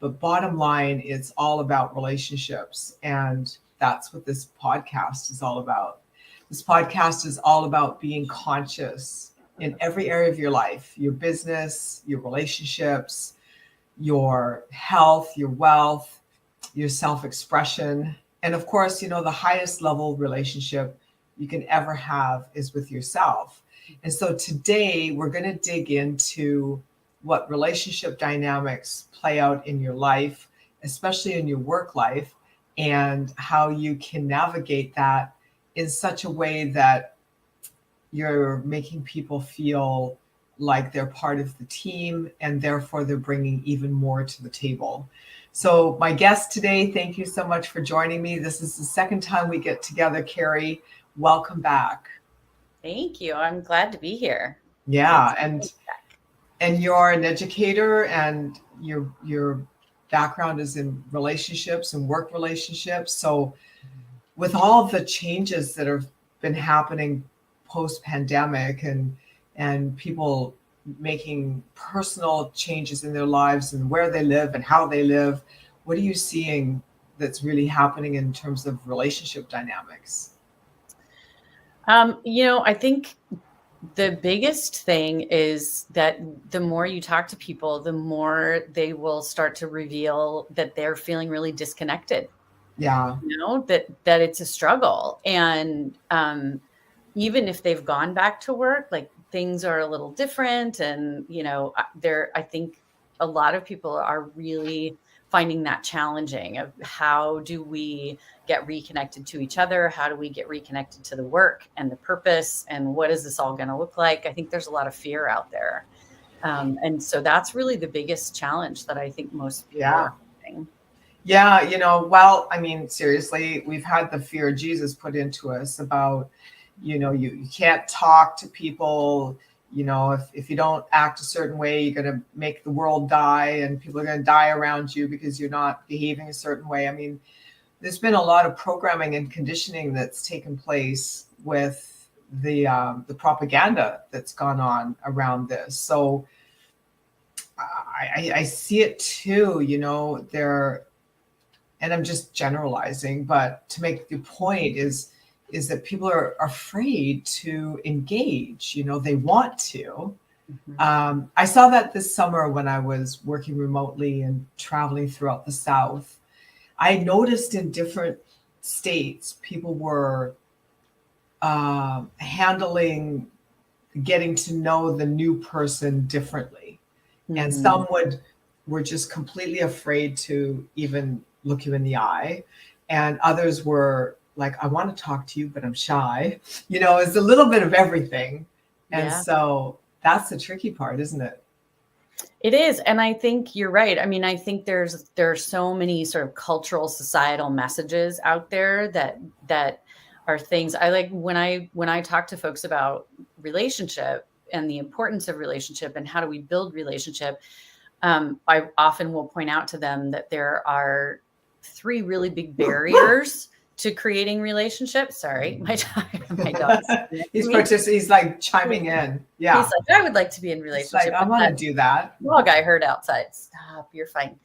But bottom line, it's all about relationships. And that's what this podcast is all about. This podcast is all about being conscious in every area of your life, your business, your relationships, your health, your wealth, your self-expression. And of course, you know, the highest level relationship you can ever have is with yourself. And so today we're going to dig into what relationship dynamics play out in your life, especially in your work life, and how you can navigate that in such a way that you're making people feel like they're part of the team, and therefore they're bringing even more to the table. So my guest today, thank you so much for joining me. This is the second time we get together, Carrie. Welcome back. Thank you. I'm glad to be here. Yeah, and you're an educator, and your background is in relationships and work relationships. So with all the changes that have been happening post-pandemic and people making personal changes in their lives and where they live and how they live, what are you seeing that's really happening in terms of relationship dynamics? I think the biggest thing is that the more you talk to people, the more they will start to reveal that they're feeling really disconnected. Yeah. That it's a struggle. And even if they've gone back to work, like things are a little different. And, I think a lot of people are really finding that challenging of how do we get reconnected to each other? How do we get reconnected to the work and the purpose? And what is this all going to look like? I think there's a lot of fear out there. And so that's really the biggest challenge that I think most people are having. Yeah, you know, well, I mean, seriously, we've had the fear of Jesus put into us about, you know, you can't talk to people, you know, if you don't act a certain way, you're going to make the world die and people are going to die around you because you're not behaving a certain way. I mean, there's been a lot of programming and conditioning that's taken place with the propaganda that's gone on around this. So I see it too, you know, and I'm just generalizing, but to make the point is that people are afraid to engage, you know, they want to. I saw that this summer when I was working remotely and traveling throughout the South. I noticed in different states, people were handling getting to know the new person differently. And some were just completely afraid to even look you in the eye. And others were like, I want to talk to you, but I'm shy. You know, it's a little bit of everything. And so that's the tricky part, isn't it? It is. And I think you're right. I mean, I think there are so many sort of cultural, societal messages out there that are things I like when I talk to folks about relationship and the importance of relationship and how do we build relationship. I often will point out to them that there are 3 really big barriers to creating relationships. Sorry, my dog's he's like chiming in. Yeah. He's like, I would like to be in relationship. Like, I want to do that. Dog I heard outside. Stop, you're fine.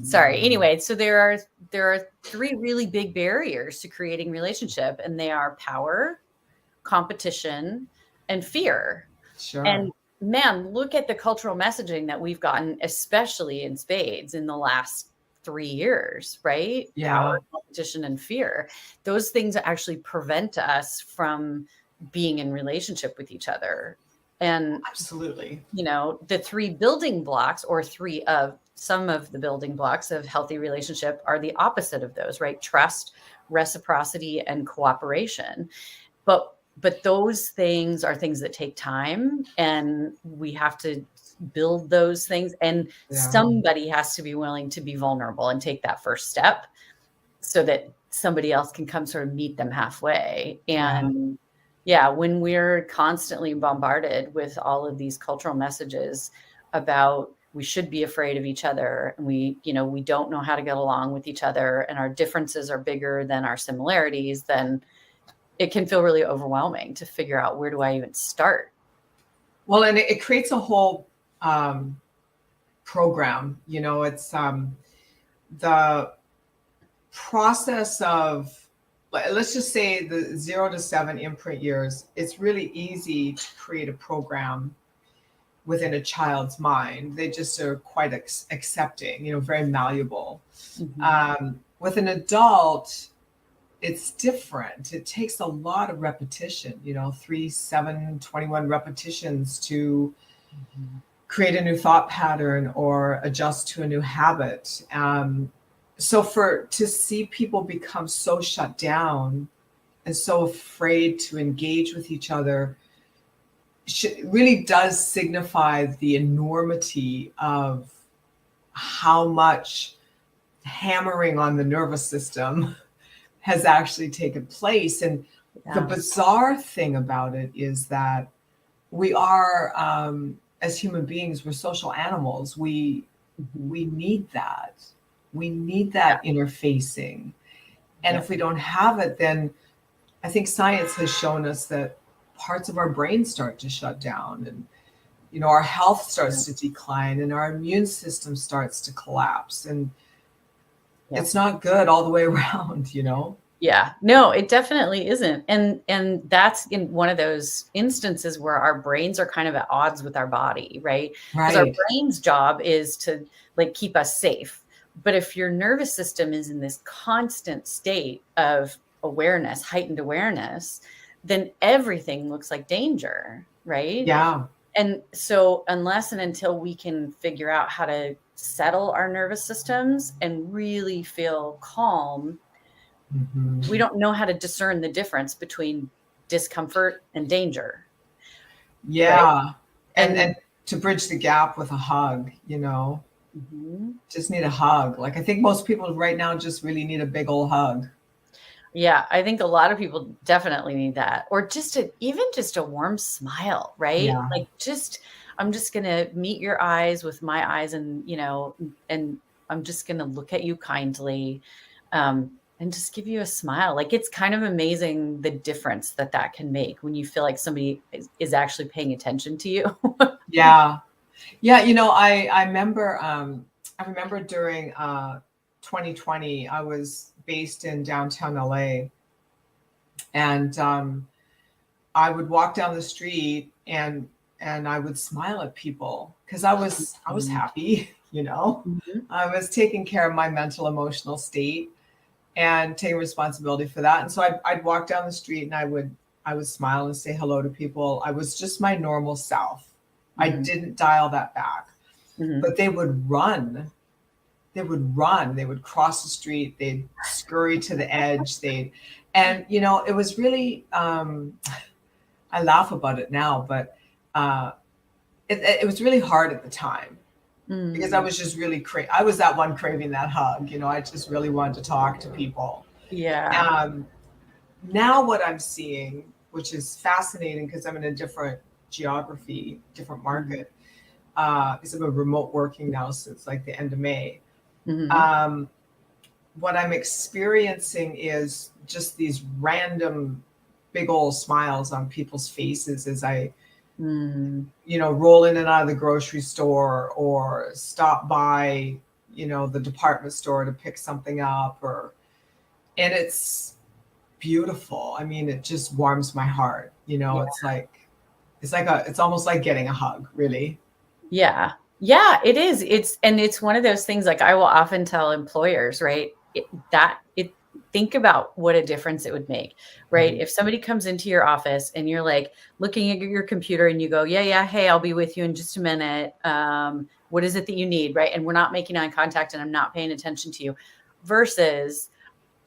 Sorry. Anyway, so there are 3 really big barriers to creating relationship, and they are power, competition, and fear. Sure. And man, look at the cultural messaging that we've gotten, especially in spades in the last 3 years, right? Yeah. Power, competition, and fear. Those things actually prevent us from being in relationship with each other. And absolutely, you know, the 3 building blocks, or 3 of some of the building blocks of healthy relationship, are the opposite of those, right? Trust, reciprocity, and cooperation. But those things are things that take time, and we have to build those things. And somebody has to be willing to be vulnerable and take that first step so that somebody else can come sort of meet them halfway. And when we're constantly bombarded with all of these cultural messages about we should be afraid of each other, and we don't know how to get along with each other, and our differences are bigger than our similarities, then it can feel really overwhelming to figure out, where do I even start? Well, and it creates a whole program, you know, it's the process of, let's just say the 0 to 7 imprint years. It's really easy to create a program within a child's mind. They just are quite accepting, you know, very malleable. With an adult, it's different. It takes a lot of repetition, you know, 3, 7, 21 repetitions to create a new thought pattern or adjust to a new habit. So to see people become so shut down and so afraid to engage with each other really does signify the enormity of how much hammering on the nervous system has actually taken place. And the bizarre thing about it is that we are, as human beings, we're social animals. We need that. We need that interfacing. And if we don't have it, then I think science has shown us that parts of our brain start to shut down, and, you know, our health starts to decline, and our immune system starts to collapse. And it's not good all the way around, you know? Yeah, no, it definitely isn't. And that's in one of those instances where our brains are kind of at odds with our body, right? Because our brain's job is to like keep us safe. But if your nervous system is in this constant state of awareness, heightened awareness, then everything looks like danger, right? Yeah. And so unless and until we can figure out how to settle our nervous systems and really feel calm, Mhm. we don't know how to discern the difference between discomfort and danger. Yeah. Right? And to bridge the gap with a hug, you know, just need a hug. Like, I think most people right now just really need a big old hug. Yeah, I think a lot of people definitely need that, or even just a warm smile, right? Yeah. Like I'm just gonna meet your eyes with my eyes, and and I'm just gonna look at you kindly, and just give you a smile. Like, it's kind of amazing the difference that can make when you feel like somebody is actually paying attention to you. Yeah. Yeah. You know, I remember during 2020, I was based in downtown LA, and I would walk down the street and I would smile at people because I was happy, you know. I was taking care of my mental emotional state and taking responsibility for that. And so I'd walk down the street and I would smile and say hello to people. I was just my normal self. I didn't dial that back. But they would run. They would cross the street. They'd scurry to the edge. And you know, it was really, I laugh about it now, but it was really hard at the time because I was just really I was that one craving that hug. You know, I just really wanted to talk to people. Yeah. Now what I'm seeing, which is fascinating because I'm in a different geography, different market, because I'm remote working now since like the end of May. What I'm experiencing is just these random big old smiles on people's faces as I, you know, roll in and out of the grocery store or stop by, you know, the department store to pick something up, and it's beautiful. I mean, it just warms my heart. You know, it's almost like getting a hug, really. Yeah. Yeah, it is. It's one of those things, like, I will often tell employers, right, think about what a difference it would make, right? If somebody comes into your office and you're like looking at your computer and you go, yeah, hey, I'll be with you in just a minute. What is it that you need, right? And we're not making eye contact and I'm not paying attention to you, versus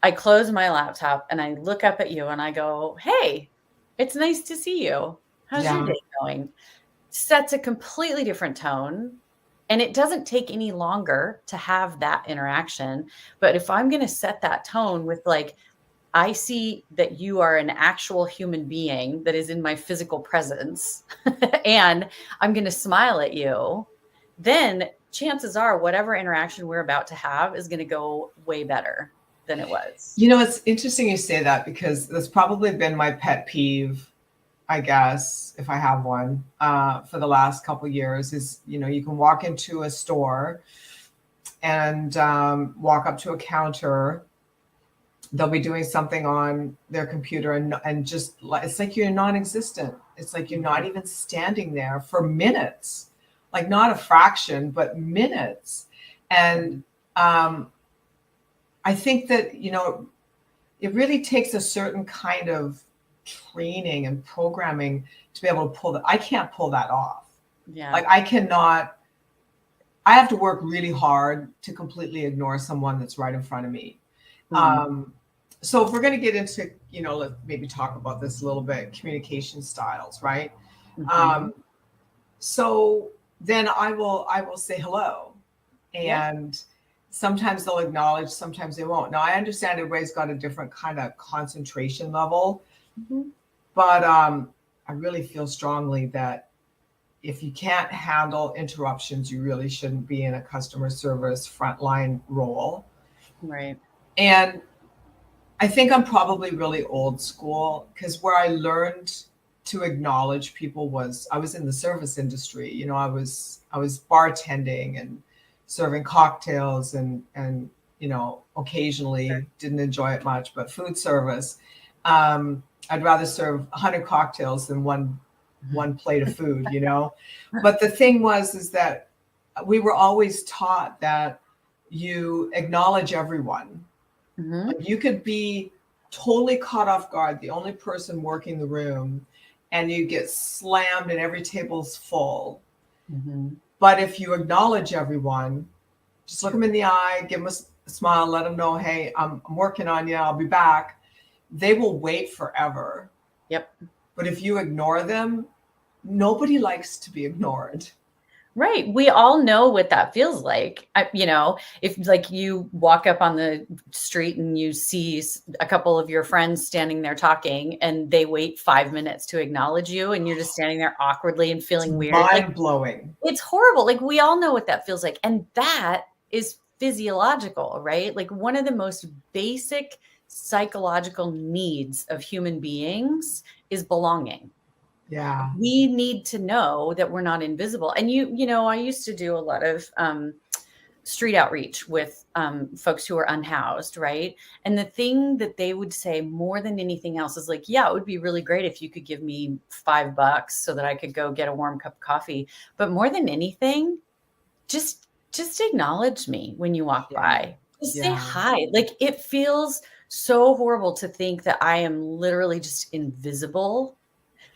I close my laptop and I look up at you and I go, hey, it's nice to see you. How's your day going? Sets a completely different tone. And it doesn't take any longer to have that interaction. But if I'm going to set that tone with, like, I see that you are an actual human being that is in my physical presence, and I'm going to smile at you, then chances are whatever interaction we're about to have is going to go way better than it was. You know, it's interesting you say that because that's probably been my pet peeve, I guess, if I have one, for the last couple of years, is, you know, you can walk into a store and walk up to a counter. They'll be doing something on their computer and just, it's like you're non-existent. It's like you're not even standing there for minutes, like not a fraction, but minutes. And I think that, you know, it really takes a certain kind of training and programming to be able to pull that. I can't pull that off. Yeah. Like, I have to work really hard to completely ignore someone that's right in front of me. So if we're going to get into, you know, let's maybe talk about this a little bit, communication styles, right? So then I will say hello, and sometimes they'll acknowledge, sometimes they won't. Now, I understand everybody's got a different kind of concentration level. But I really feel strongly that if you can't handle interruptions, you really shouldn't be in a customer service frontline role. Right. And I think I'm probably really old school, because where I learned to acknowledge people was, I was in the service industry. You know, I was bartending and serving cocktails and you know, occasionally didn't enjoy it much, but food service. I'd rather serve 100 cocktails than one plate of food, you know. But the thing is that we were always taught that you acknowledge everyone. Like, you could be totally caught off guard, the only person working the room, and you get slammed and every table's full. But if you acknowledge everyone, Just look them in the eye, give them a smile, let them know, hey, I'm working on you. I'll be back. They will wait forever. Yep. But if you ignore them, nobody likes to be ignored. Right. We all know what that feels like. If like you walk up on the street and you see a couple of your friends standing there talking and they wait 5 minutes to acknowledge you and you're just standing there awkwardly and feeling weird. Mind blowing. It's horrible. Like we all know what that feels like. And that is physiological, right? Like one of the most basic psychological needs of human beings is belonging. Yeah. We need to know that we're not invisible. And I used to do a lot of street outreach with folks who are unhoused, right? And the thing that they would say more than anything else is like, yeah, it would be really great if you could give me $5 so that I could go get a warm cup of coffee. But more than anything, just acknowledge me when you walk by. Just say hi. Like it feels so horrible to think that I am literally just invisible.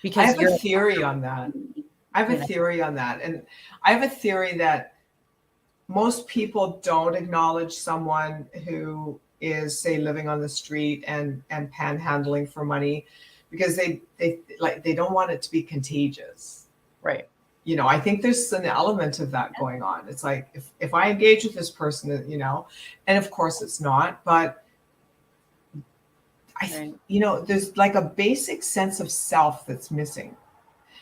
Because I have a theory on that. And I have a theory that most people don't acknowledge someone who is, say, living on the street and panhandling for money because they don't want it to be contagious. Right. I think there's an element of that going on. It's like if I engage with this person, and of course it's not, but there's like a basic sense of self that's missing.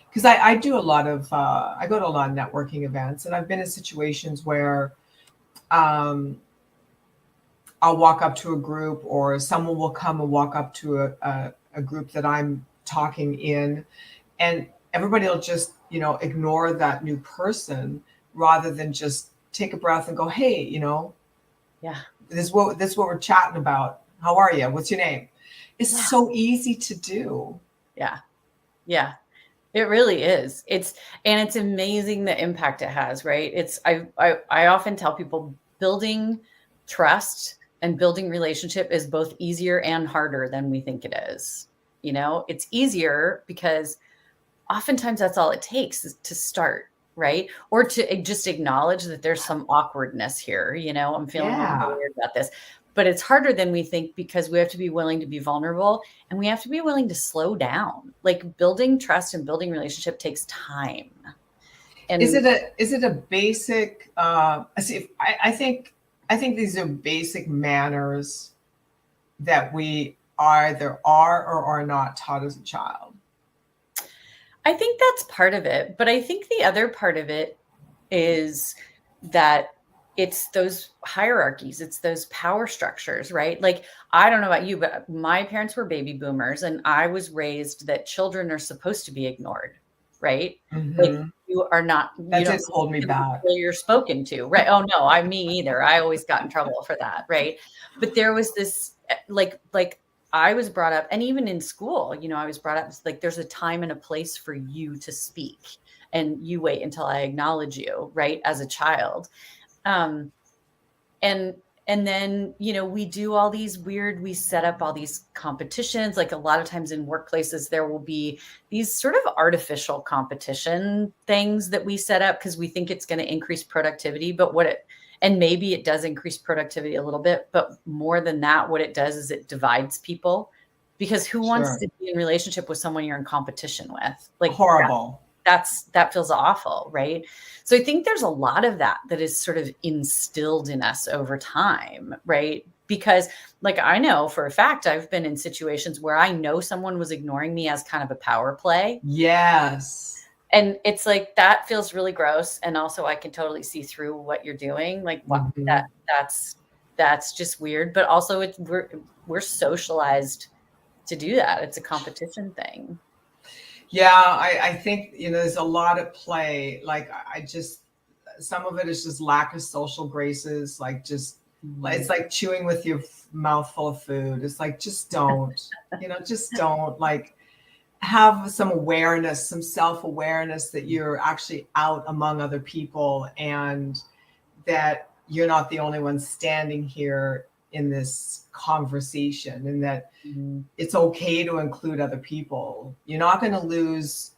Because I do a lot of, I go to a lot of networking events, and I've been in situations where I'll walk up to a group, or someone will come and walk up to a group that I'm talking in, and everybody will just, ignore that new person rather than just take a breath and go, hey, yeah, this is what we're chatting about. How are you? What's your name? It's so easy to do. Yeah. Yeah. It really is. It's amazing the impact it has, right? I often tell people building trust and building relationship is both easier and harder than we think it is. It's easier because oftentimes that's all it takes is to start, right? Or to just acknowledge that there's some awkwardness here. I'm feeling weird about this. But it's harder than we think because we have to be willing to be vulnerable and we have to be willing to slow down. Like building trust and building relationship takes time. And is it a basic? I think these are basic manners that we either are or are not taught as a child. I think that's part of it, but I think the other part of it is that it's those hierarchies, it's those power structures, right? Like, I don't know about you, but my parents were baby boomers and I was raised that children are supposed to be ignored, right? Mm-hmm. Like you are not, that didn't hold me back. You're spoken to, right? Oh no, me either. I always got in trouble for that, right? But there was this, like I was brought up, and even in school, I was brought up, like there's a time and a place for you to speak and you wait until I acknowledge you, right? As a child. And then, we do all these we set up all these competitions. Like a lot of times in workplaces, there will be these sort of artificial competition things that we set up because we think it's going to increase productivity, and maybe it does increase productivity a little bit, but more than that, what it does is it divides people, because who wants to be in relationship with someone you're in competition with? Like horrible. That feels awful, right? So I think there's a lot of that is sort of instilled in us over time, right? Because like I know for a fact, I've been in situations where I know someone was ignoring me as kind of a power play. Yes. And it's like, that feels really gross. And also I can totally see through what you're doing. Like that's just weird, but also we're socialized to do that. It's a competition thing. Yeah, I think, there's a lot at play. Like some of it is just lack of social graces. Like it's like chewing with your mouth full of food. It's like, just don't, just don't, like have some awareness, some self-awareness that you're actually out among other people and that you're not the only one standing here in this conversation, and that it's okay to include other people. You're not going to lose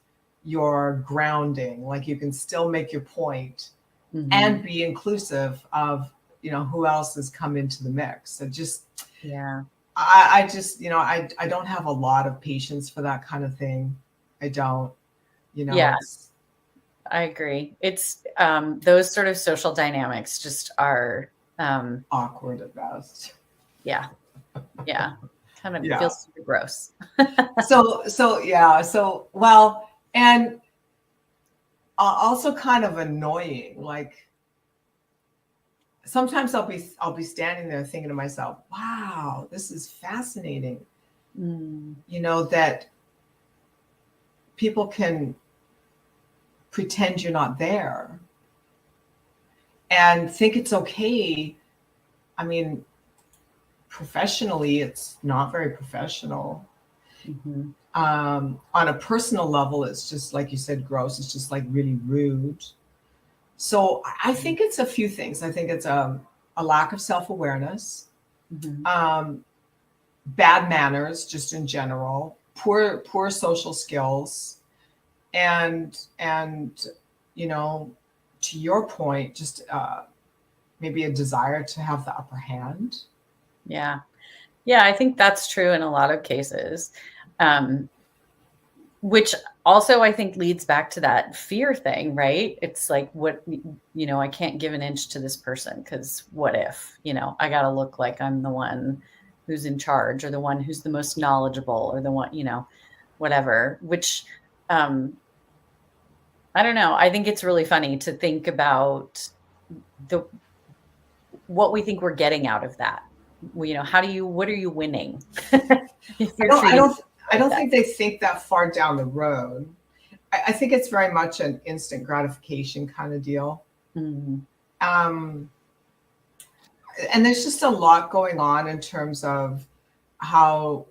your grounding. Like you can still make your point and be inclusive of you know, who else has come into the mix. So just, yeah, I just, you know, I don't have a lot of patience for that kind of thing. I don't, you know. Yeah, I agree. It's those sort of social dynamics just are awkward at best. Yeah. Yeah. Kind of Yeah. feels super gross. So well, and also kind of annoying. Like sometimes I'll be standing there thinking to myself, wow, this is fascinating. You know, that people can pretend you're not there and think it's okay. I mean, professionally, it's not very professional. On a personal level, it's just like you said, gross. It's just like really rude. So I think it's a few things. I think it's a lack of self-awareness, bad manners, just in general, poor social skills, and you know, to your point, just maybe a desire to have the upper hand. Yeah. Yeah, I think that's true in a lot of cases. Which also I think leads back to that fear thing, right? It's like, what, you know, I can't give an inch to this person because what if, you know, I got to look like I'm the one who's in charge or the one who's the most knowledgeable or the one, you know, whatever, which, I don't know. I think it's really funny to think about what we think we're getting out of that. Well, you know, what are you winning? I don't think they think that far down the road. I think it's very much an instant gratification kind of deal. And there's just a lot going on in terms of how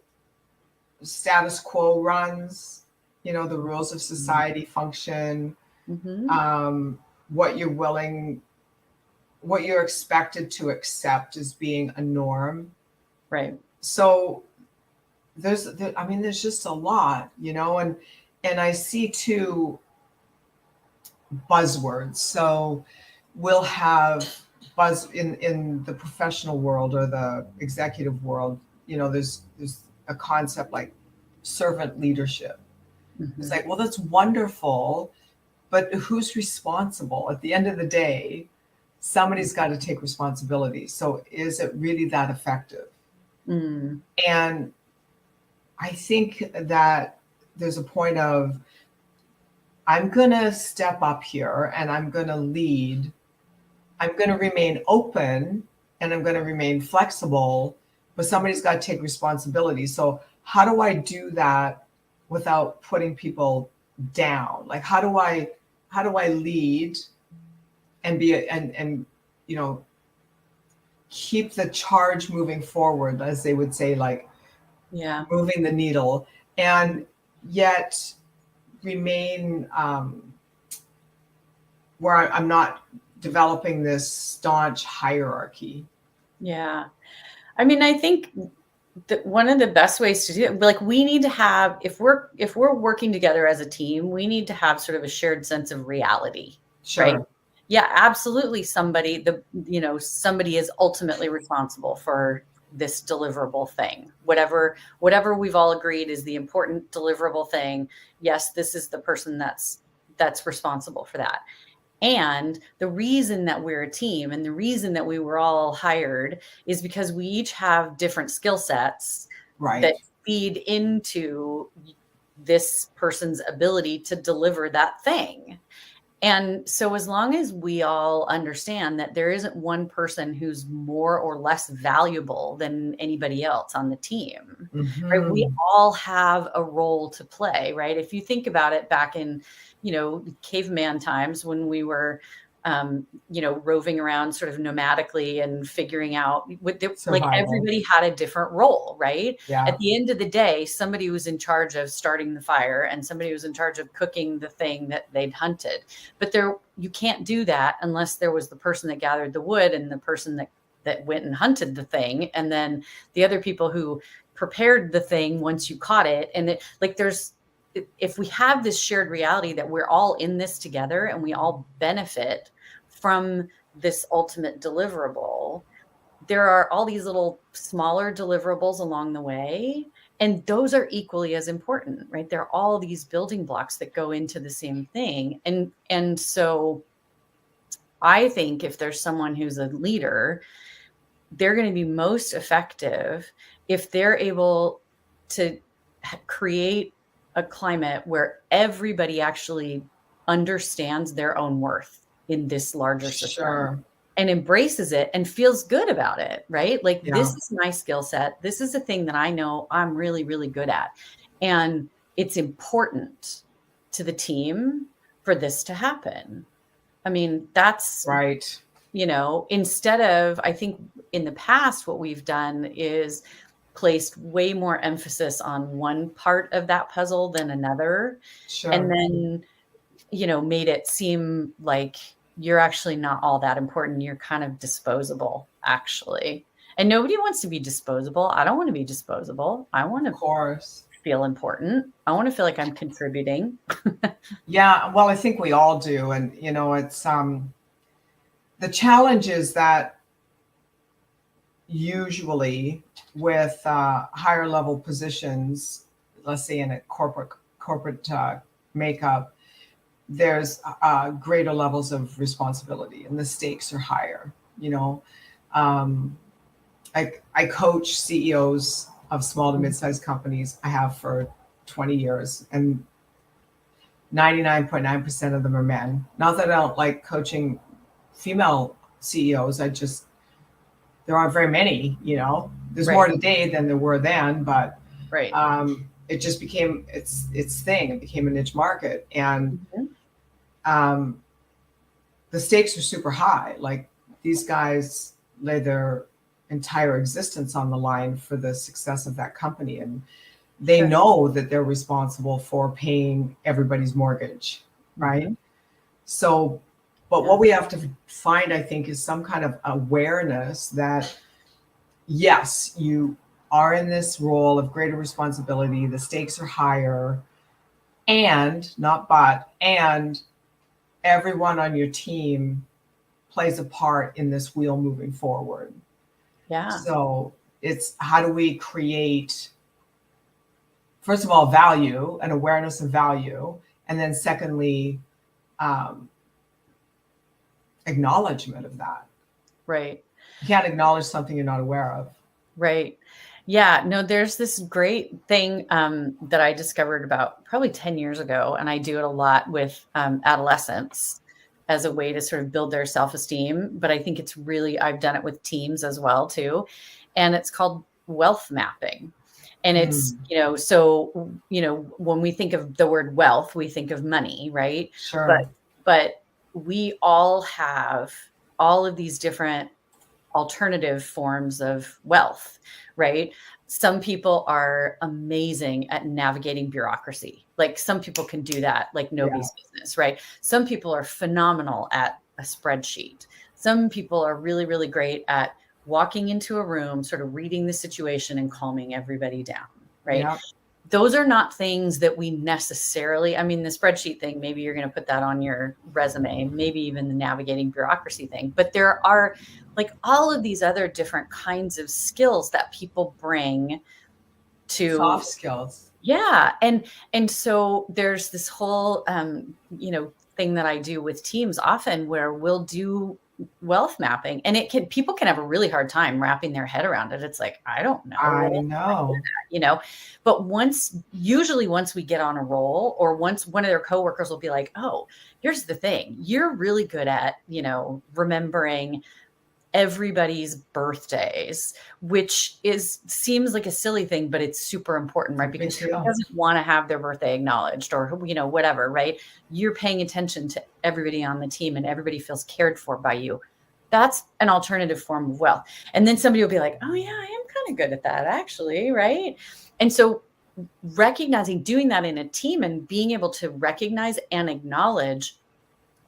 status quo runs, you know, the rules of society function, what you're expected to accept as being a norm. Right. So there's just a lot, you know, and I see too buzzwords. So we'll have in the professional world or the executive world, you know, there's a concept like servant leadership. It's like, well, that's wonderful, but who's responsible? At the end of the day, somebody's got to take responsibility. So is it really that effective? And I think that there's a point of, I'm going to step up here and I'm going to lead. I'm going to remain open and I'm going to remain flexible, but somebody's got to take responsibility. So how do I do that without putting people down? Like, how do I lead and be, and, you know, keep the charge moving forward, as they would say, like, yeah, moving the needle, and yet remain where I'm not developing this staunch hierarchy. Yeah. I mean, I think that one of the best ways to do it, like, we need to have, if we're working together as a team, we need to have sort of a shared sense of reality. Sure. Right? Yeah, absolutely. Somebody is ultimately responsible for this deliverable thing, whatever we've all agreed is the important deliverable thing. Yes, this is the person that's responsible for that. And the reason that we're a team and the reason that we were all hired is because we each have different skill sets that feed into this person's ability to deliver that thing. And so as long as we all understand that there isn't one person who's more or less valuable than anybody else on the team, right? We all have a role to play, right? If you think about it, back in, you know, caveman times when we were, you know, roving around sort of nomadically and figuring out like everybody had a different role, right? Yeah. At the end of the day, somebody was in charge of starting the fire and somebody was in charge of cooking the thing that they'd hunted. But you can't do that unless there was the person that gathered the wood and the person that went and hunted the thing. And then the other people who prepared the thing once you caught it. And if we have this shared reality that we're all in this together and we all benefit from this ultimate deliverable, there are all these little smaller deliverables along the way, and those are equally as important, right? There are all these building blocks that go into the same thing. And so I think if there's someone who's a leader, they're going to be most effective if they're able to create a climate where everybody actually understands their own worth in this larger system and embraces it and feels good about it, right? Like, this is my skill set. This is a thing that I know I'm really, really good at. And it's important to the team for this to happen. I mean, that's right. You know, instead of, I think in the past, what we've done is placed way more emphasis on one part of that puzzle than another. And then, you know, made it seem like you're actually not all that important. You're kind of disposable, actually. And nobody wants to be disposable. I don't want to be disposable. I want to feel important. I want to feel like I'm contributing. Yeah, well, I think we all do. And, you know, it's the challenge is that usually with higher level positions, let's say in a corporate makeup, there's greater levels of responsibility and the stakes are higher. You know, I coach CEOs of small to mid-sized companies. I have for 20 years, and 99.9% of them are men. Not that I don't like coaching female CEOs. There aren't very many, you know, there's more today than there were then, but it just became its thing. It became a niche market. And the stakes are super high. Like, these guys lay their entire existence on the line for the success of that company. And they know that they're responsible for paying everybody's mortgage, right? So, but what we have to find, I think, is some kind of awareness that, yes, you are in this role of greater responsibility, the stakes are higher, and everyone on your team plays a part in this wheel moving forward. Yeah. So it's, how do we create, first of all, value and awareness of value, and then secondly, acknowledgement of that. Right. You can't acknowledge something you're not aware of. Right. Yeah, no, there's this great thing that I discovered about probably 10 years ago, and I do it a lot with adolescents as a way to sort of build their self-esteem. But I think it's really, I've done it with teams as well too. And it's called wealth mapping. And it's, you know, so, you know, when we think of the word wealth, we think of money, right? Sure. But we all have all of these different alternative forms of wealth, right? Some people are amazing at navigating bureaucracy. Like, some people can do that like nobody's business, right? Some people are phenomenal at a spreadsheet. Some people are really, really great at walking into a room, sort of reading the situation and calming everybody down, right? Yeah. Those are not things that we necessarily, I mean, the spreadsheet thing, maybe you're going to put that on your resume, maybe even the navigating bureaucracy thing, but there are like all of these other different kinds of skills that people bring to soft skills. Yeah. And so there's this whole, you know, thing that I do with teams often where we'll do wealth mapping, and people can have a really hard time wrapping their head around it. It's like, I don't know. I know. You know, but usually once we get on a roll, or once one of their coworkers will be like, oh, here's the thing. You're really good at, you know, remembering everybody's birthdays, which seems like a silly thing, but it's super important, right? Because who doesn't want to have their birthday acknowledged, or, you know, whatever, right? You're paying attention to everybody on the team and everybody feels cared for by you. That's an alternative form of wealth. And then somebody will be like, oh yeah, I am kind of good at that actually, right? And so doing that in a team and being able to recognize and acknowledge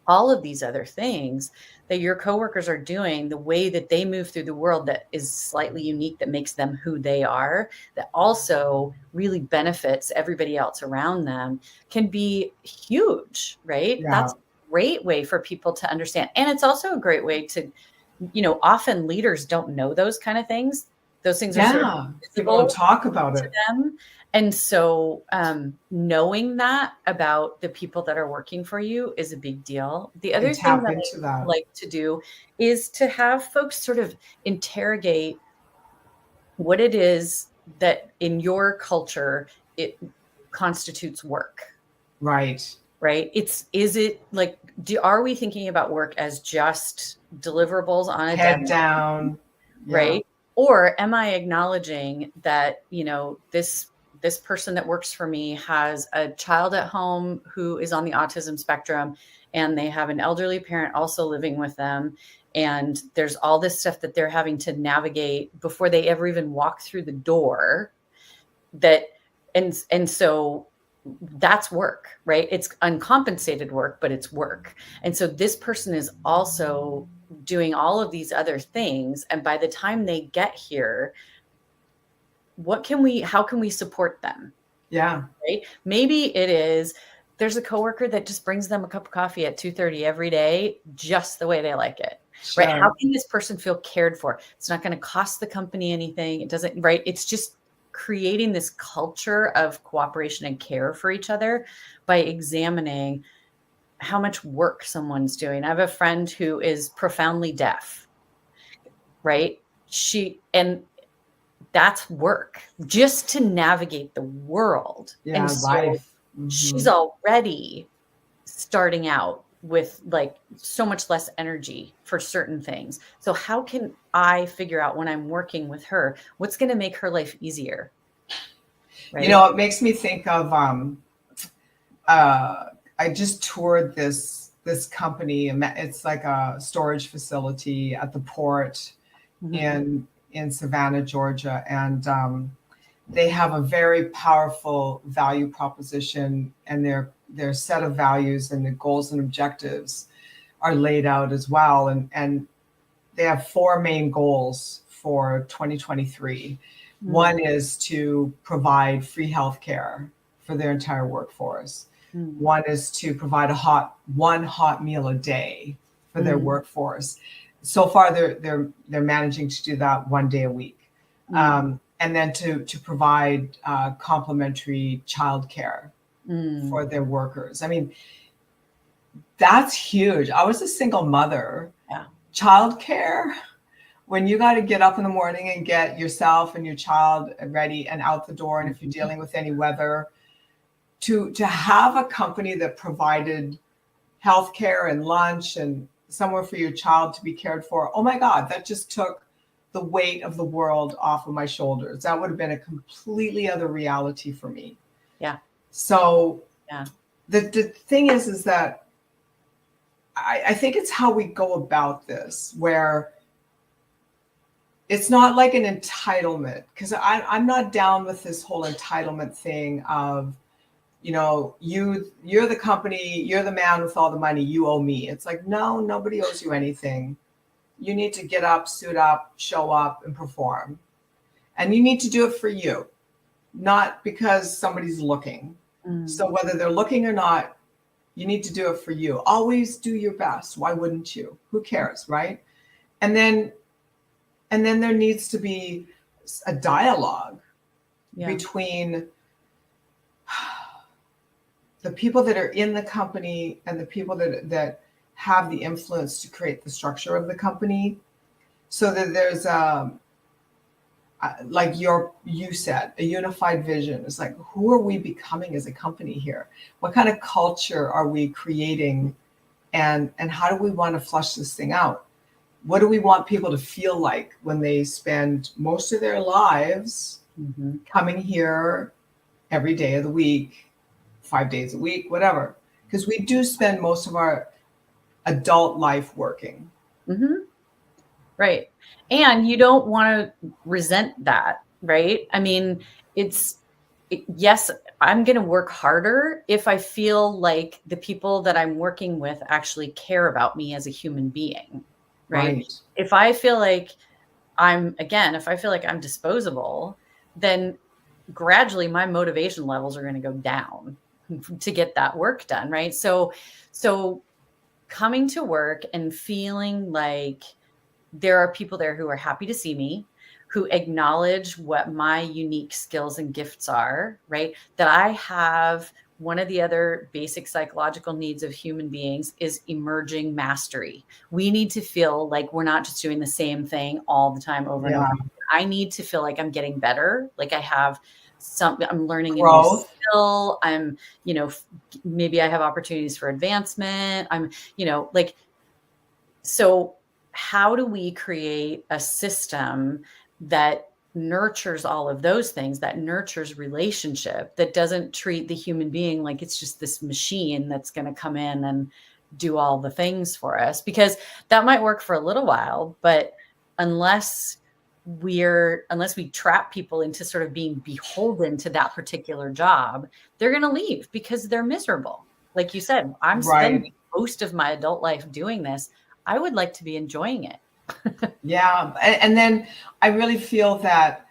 all of these other things that your coworkers are doing, the way that they move through the world that is slightly unique, that makes them who they are, that also really benefits everybody else around them, can be huge, right? Yeah. That's great way for people to understand. And it's also a great way to, often leaders don't know those kind of things. Those things are sort of people don't talk about to it. them. And so knowing that about the people that are working for you is a big deal. The other thing that I like to do is to have folks sort of interrogate what it is that in your culture it constitutes work. Right. Right. Is it like, are we thinking about work as just deliverables on a head down? Right. Yeah. Or am I acknowledging that, this person that works for me has a child at home who is on the autism spectrum, and they have an elderly parent also living with them. And there's all this stuff that they're having to navigate before they ever even walk through the door. And so that's work, right? It's uncompensated work, but it's work. And so this person is also doing all of these other things. And by the time they get here, how can we support them? Yeah. Right. Maybe it is, there's a coworker that just brings them a cup of coffee at 2:30 every day, just the way they like it. Sure. Right. How can this person feel cared for? It's not going to cost the company anything. It doesn't, right. It's just creating this culture of cooperation and care for each other by examining how much work someone's doing. I have a friend who is profoundly deaf, right? And that's work just to navigate the world. Yeah, and so life. She's already starting out with like so much less energy for certain things. So how can I figure out when I'm working with her, what's going to make her life easier? Right? It makes me think of, I just toured this company. It's like a storage facility at the port in Savannah, Georgia. And they have a very powerful value proposition, and their set of values and the goals and objectives are laid out as well. And they have 4 main goals for 2023. One is to provide free healthcare for their entire workforce. One is to provide one hot meal a day for their workforce. So far, they're managing to do that 1 day a week, and then to provide complimentary childcare for their workers. I mean, that's huge. I was a single mother. Yeah. Childcare, when you got to get up in the morning and get yourself and your child ready and out the door, and if you're dealing with any weather, to have a company that provided healthcare and lunch and somewhere for your child to be cared for. Oh my God, that just took the weight of the world off of my shoulders. That would have been a completely other reality for me. Yeah. So yeah, the thing is that I think it's how we go about this, where it's not like an entitlement, because I'm not down with this whole entitlement thing of, you're the company, you're the man with all the money, you owe me. It's like, no, nobody owes you anything. You need to get up, suit up, show up, and perform. And you need to do it for you, not because somebody's looking. So whether they're looking or not, you need to do it for you. Always do your best. Why wouldn't you? Who cares, right? And then there needs to be a dialogue between the people that are in the company and the people that have the influence to create the structure of the company, so that there's like you said, a unified vision. It's like, who are we becoming as a company here? What kind of culture are we creating, and how do we want to flush this thing out? What do we want people to feel like when they spend most of their lives coming here every day of the week, 5 days a week, whatever? Because we do spend most of our adult life working. Right. And you don't want to resent that, right? I mean, yes, I'm going to work harder if I feel like the people that I'm working with actually care about me as a human being, right? If I feel like I'm disposable, then gradually my motivation levels are going to go down to get that work done, right? So coming to work and feeling like there are people there who are happy to see me, who acknowledge what my unique skills and gifts are, right? That I have one of the other basic psychological needs of human beings is emerging mastery. We need to feel like we're not just doing the same thing all the time over and over. I need to feel like I'm getting better, like I have I'm learning a new skill. I'm, maybe I have opportunities for advancement. I'm, so how do we create a system that nurtures all of those things, that nurtures relationship, that doesn't treat the human being like it's just this machine that's going to come in and do all the things for us? Because that might work for a little while, but unless we trap people into sort of being beholden to that particular job, they're going to leave because they're miserable. Like you said, I'm spending most of my adult life doing this. I would like to be enjoying it. Yeah. And then I really feel that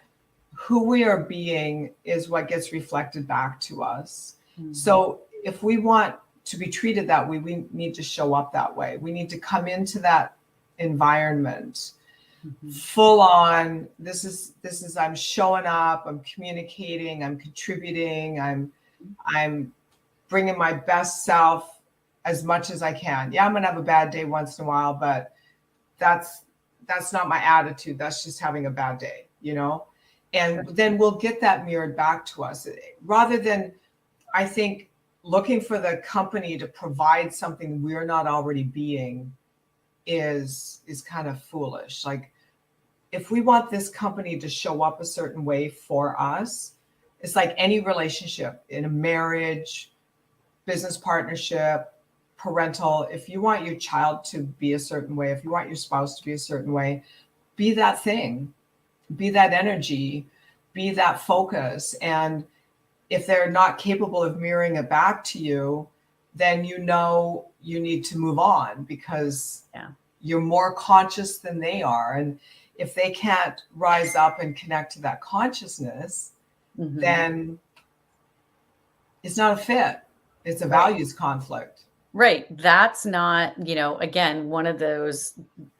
who we are being is what gets reflected back to us. Mm-hmm. So if we want to be treated that way, we need to show up that way. We need to come into that environment full on. This is I'm showing up, I'm communicating, I'm contributing, I'm bringing my best self as much as I can. Yeah, I'm going to have a bad day once in a while, but that's not my attitude. That's just having a bad day, and then we'll get that mirrored back to us, rather than, I think, looking for the company to provide something we're not already being is kind of foolish. Like, if we want this company to show up a certain way for us, it's like any relationship in a marriage, business partnership, parental. If you want your child to be a certain way, if you want your spouse to be a certain way, be that thing, be that energy, be that focus. And if they're not capable of mirroring it back to you, then you need to move on, because you're more conscious than they are. And if they can't rise up and connect to that consciousness, then it's not a fit. It's a values conflict. Right. That's not, again,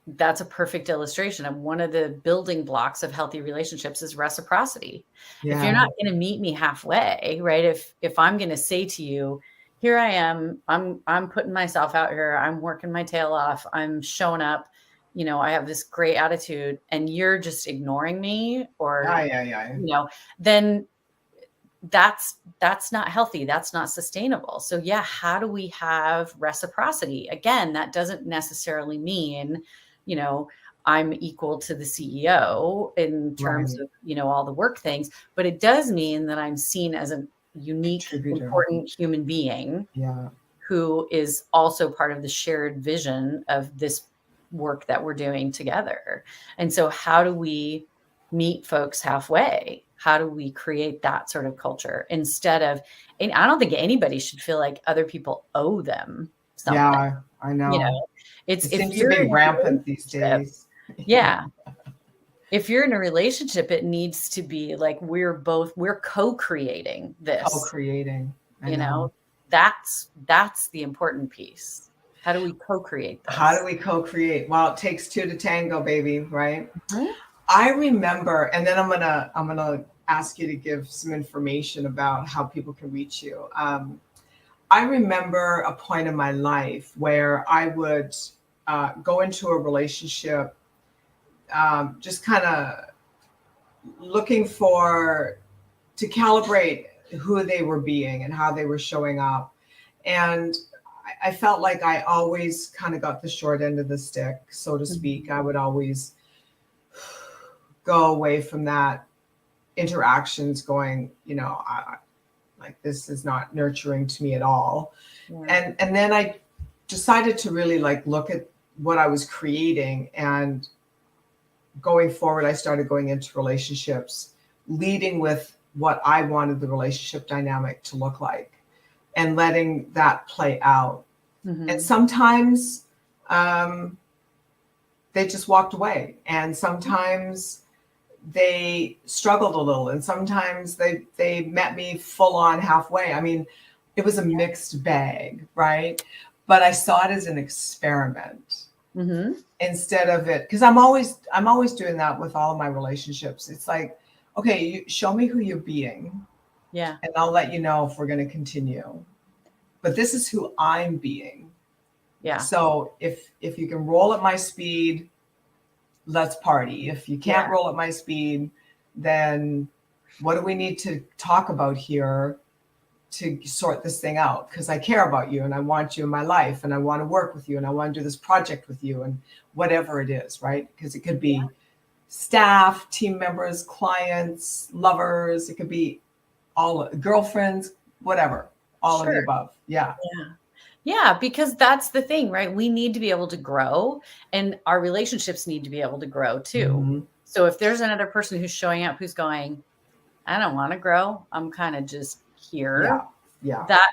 that's a perfect illustration of one of the building blocks of healthy relationships is reciprocity. Yeah. If you're not going to meet me halfway, right? If I'm going to say to you, here I am, I'm putting myself out here, I'm working my tail off, I'm showing up, I have this great attitude, and you're just ignoring me, or, then that's not healthy. That's not sustainable. So how do we have reciprocity? Again, that doesn't necessarily mean, I'm equal to the CEO in terms of, all the work things, but it does mean that I'm seen as a unique, important human being who is also part of the shared vision of this work that we're doing together. And so how do we meet folks halfway? How do we create that sort of culture instead of, and I don't think anybody should feel like other people owe them something. Yeah, I know. It seems to be rampant these days. Yeah. If you're in a relationship, it needs to be like we're co-creating this. Co-creating. That's the important piece. How do we co-create this? How do we co-create? Well, it takes two to tango, baby, right? Mm-hmm. I remember, and then I'm gonna ask you to give some information about how people can reach you. I remember a point in my life where I would go into a relationship, just kind of looking to calibrate who they were being and how they were showing up. And I felt like I always kind of got the short end of the stick, so to speak. I would always go away from that interactions going, like, this is not nurturing to me at all. Yeah. And then I decided to really look at what I was creating, and going forward, I started going into relationships, leading with what I wanted the relationship dynamic to look like and letting that play out. Mm-hmm. And sometimes they just walked away, and sometimes they struggled a little, and sometimes they met me full on halfway. I mean, it was a mixed bag, right? but I saw it as an experiment instead of it, because I'm always doing that with all of my relationships. It's like, okay, you show me who you're being, yeah, and I'll let you know if we're going to continue. But this is who I'm being. Yeah. So if you can roll at my speed, let's party. If you can't roll at my speed, then what do we need to talk about here to sort this thing out? Because I care about you and I want you in my life and I want to work with you and I want to do this project with you and whatever it is, right? Because it could be staff, team members, clients, lovers. It could be all girlfriends, whatever, all of the above. Yeah. Yeah, because that's the thing, right? We need to be able to grow and our relationships need to be able to grow too. So if there's another person who's showing up who's going, I don't want to grow, I'm kind of just here. Yeah. That,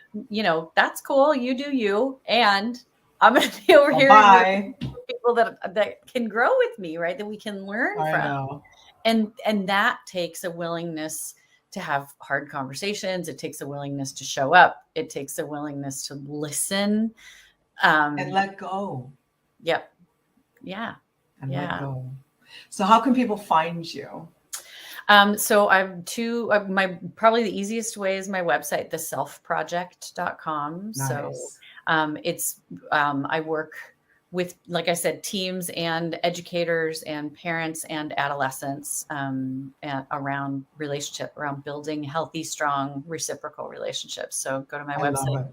that's cool. You do you. And I'm going to be over here with people that can grow with me, right? That we can learn from. And that takes a willingness to have hard conversations. It takes a willingness to show up. It takes a willingness to listen. And let go. Yep. Yeah. And let go. So how can people find you? So I'm probably the easiest way is my website, theselfproject.com. Nice. So I work with, like I said, teams and educators and parents and adolescents around relationship, around building healthy, strong, reciprocal relationships. So go to my website,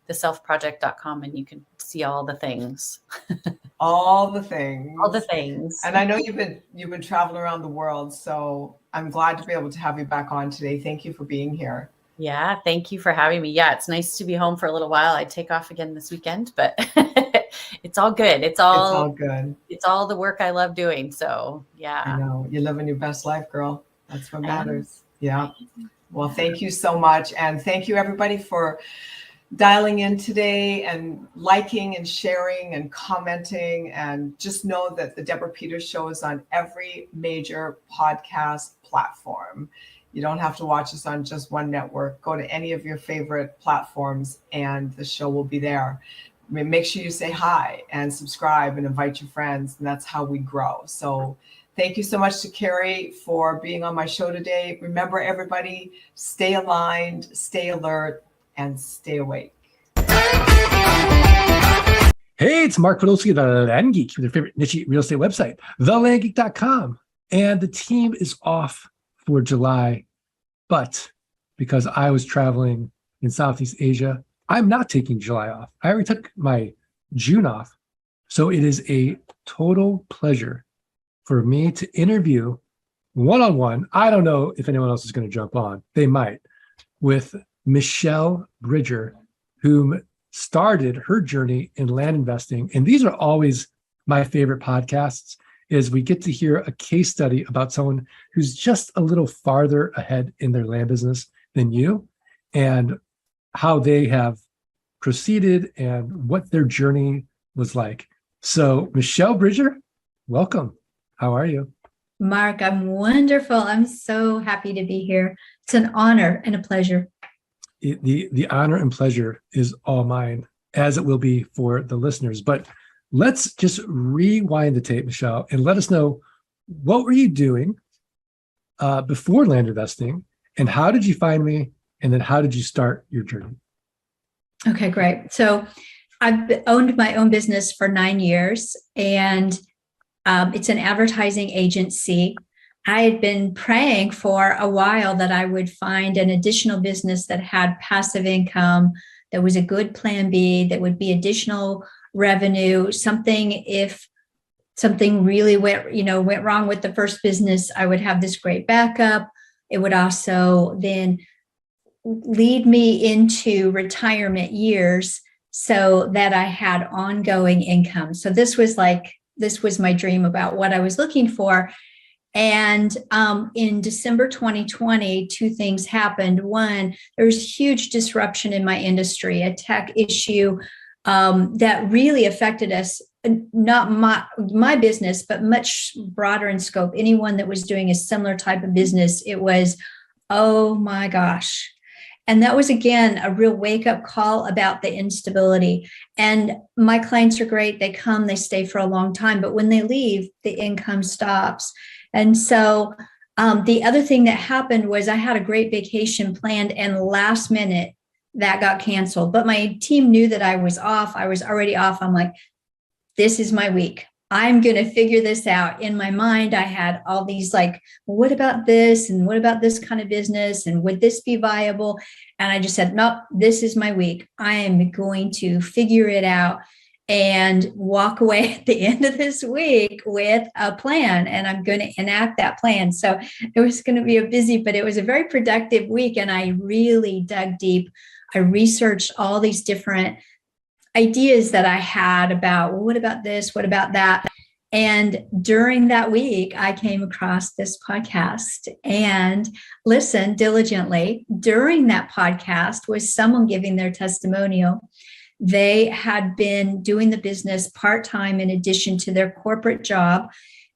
theselfproject.com, and you can see all the things. All the things. All the things. And I know you've been traveling around the world, so I'm glad to be able to have you back on today. Thank you for being here. Yeah, thank you for having me. Yeah, it's nice to be home for a little while. I take off again this weekend, but it's all good. It's all good. It's all the work I love doing. So yeah. I know. You're living your best life, girl. That's what matters. Yeah. Well, thank you so much. And thank you everybody for dialing in today and liking and sharing and commenting. And just know that the Deborah Peters Show is on every major podcast platform. You don't have to watch us on just one network. Go to any of your favorite platforms and the show will be there. Make sure you say hi and subscribe and invite your friends. And that's how we grow. So thank you so much to Carrie for being on my show today. Remember, everybody, stay aligned, stay alert, and stay awake. Hey, it's Mark Podolsky, the Land Geek, with your favorite niche real estate website, thelandgeek.com. And the team is off for July, but because I was traveling in Southeast Asia, I'm not taking July off. I already took my June off. So it is a total pleasure for me to interview one-on-one. I don't know if anyone else is going to jump on. They might, with Michelle Bridger, whom started her journey in land investing. And these are always my favorite podcasts, is we get to hear a case study about someone who's just a little farther ahead in their land business than you and how they have proceeded and what their journey was like. So Michelle Bridger, welcome. How are you? Mark, I'm wonderful. I'm so happy to be here. It's an honor and a pleasure. The honor and pleasure is all mine, as it will be for the listeners. But let's just rewind the tape, Michelle, and let us know, what were you doing before land investing, and how did you find me, and then how did you start your journey? Okay, great. So I've owned my own business for 9 years, and it's an advertising agency. I had been praying for a while that I would find an additional business that had passive income, that was a good plan B, that would be additional revenue, something if something really went wrong with the first business, I would have this great backup. It would also then lead me into retirement years so that I had ongoing income. So this was my dream about what I was looking for. And in December 2020, two things happened. One, there was huge disruption in my industry, a tech issue that really affected us, not my business, but much broader in scope. Anyone that was doing a similar type of business, it was, oh my gosh. And that was, again, a real wake up call about the instability. And my clients are great. They come, they stay for a long time, but when they leave, the income stops. And so the other thing that happened was I had a great vacation planned, and last minute that got canceled. But my team knew that I was off. I was already off. I'm like, this is my week. I'm going to figure this out. In my mind, I had all these like, well, what about this? And what about this kind of business? And would this be viable? And I just said, nope, this is my week. I am going to figure it out and walk away at the end of this week with a plan. And I'm going to enact that plan. So it was going to be a busy, but it was a very productive week. And I really dug deep. I researched all these different ideas that I had about, well, what about this? What about that? And during that week, I came across this podcast and listened diligently. During that podcast was someone giving their testimonial. They had been doing the business part-time in addition to their corporate job,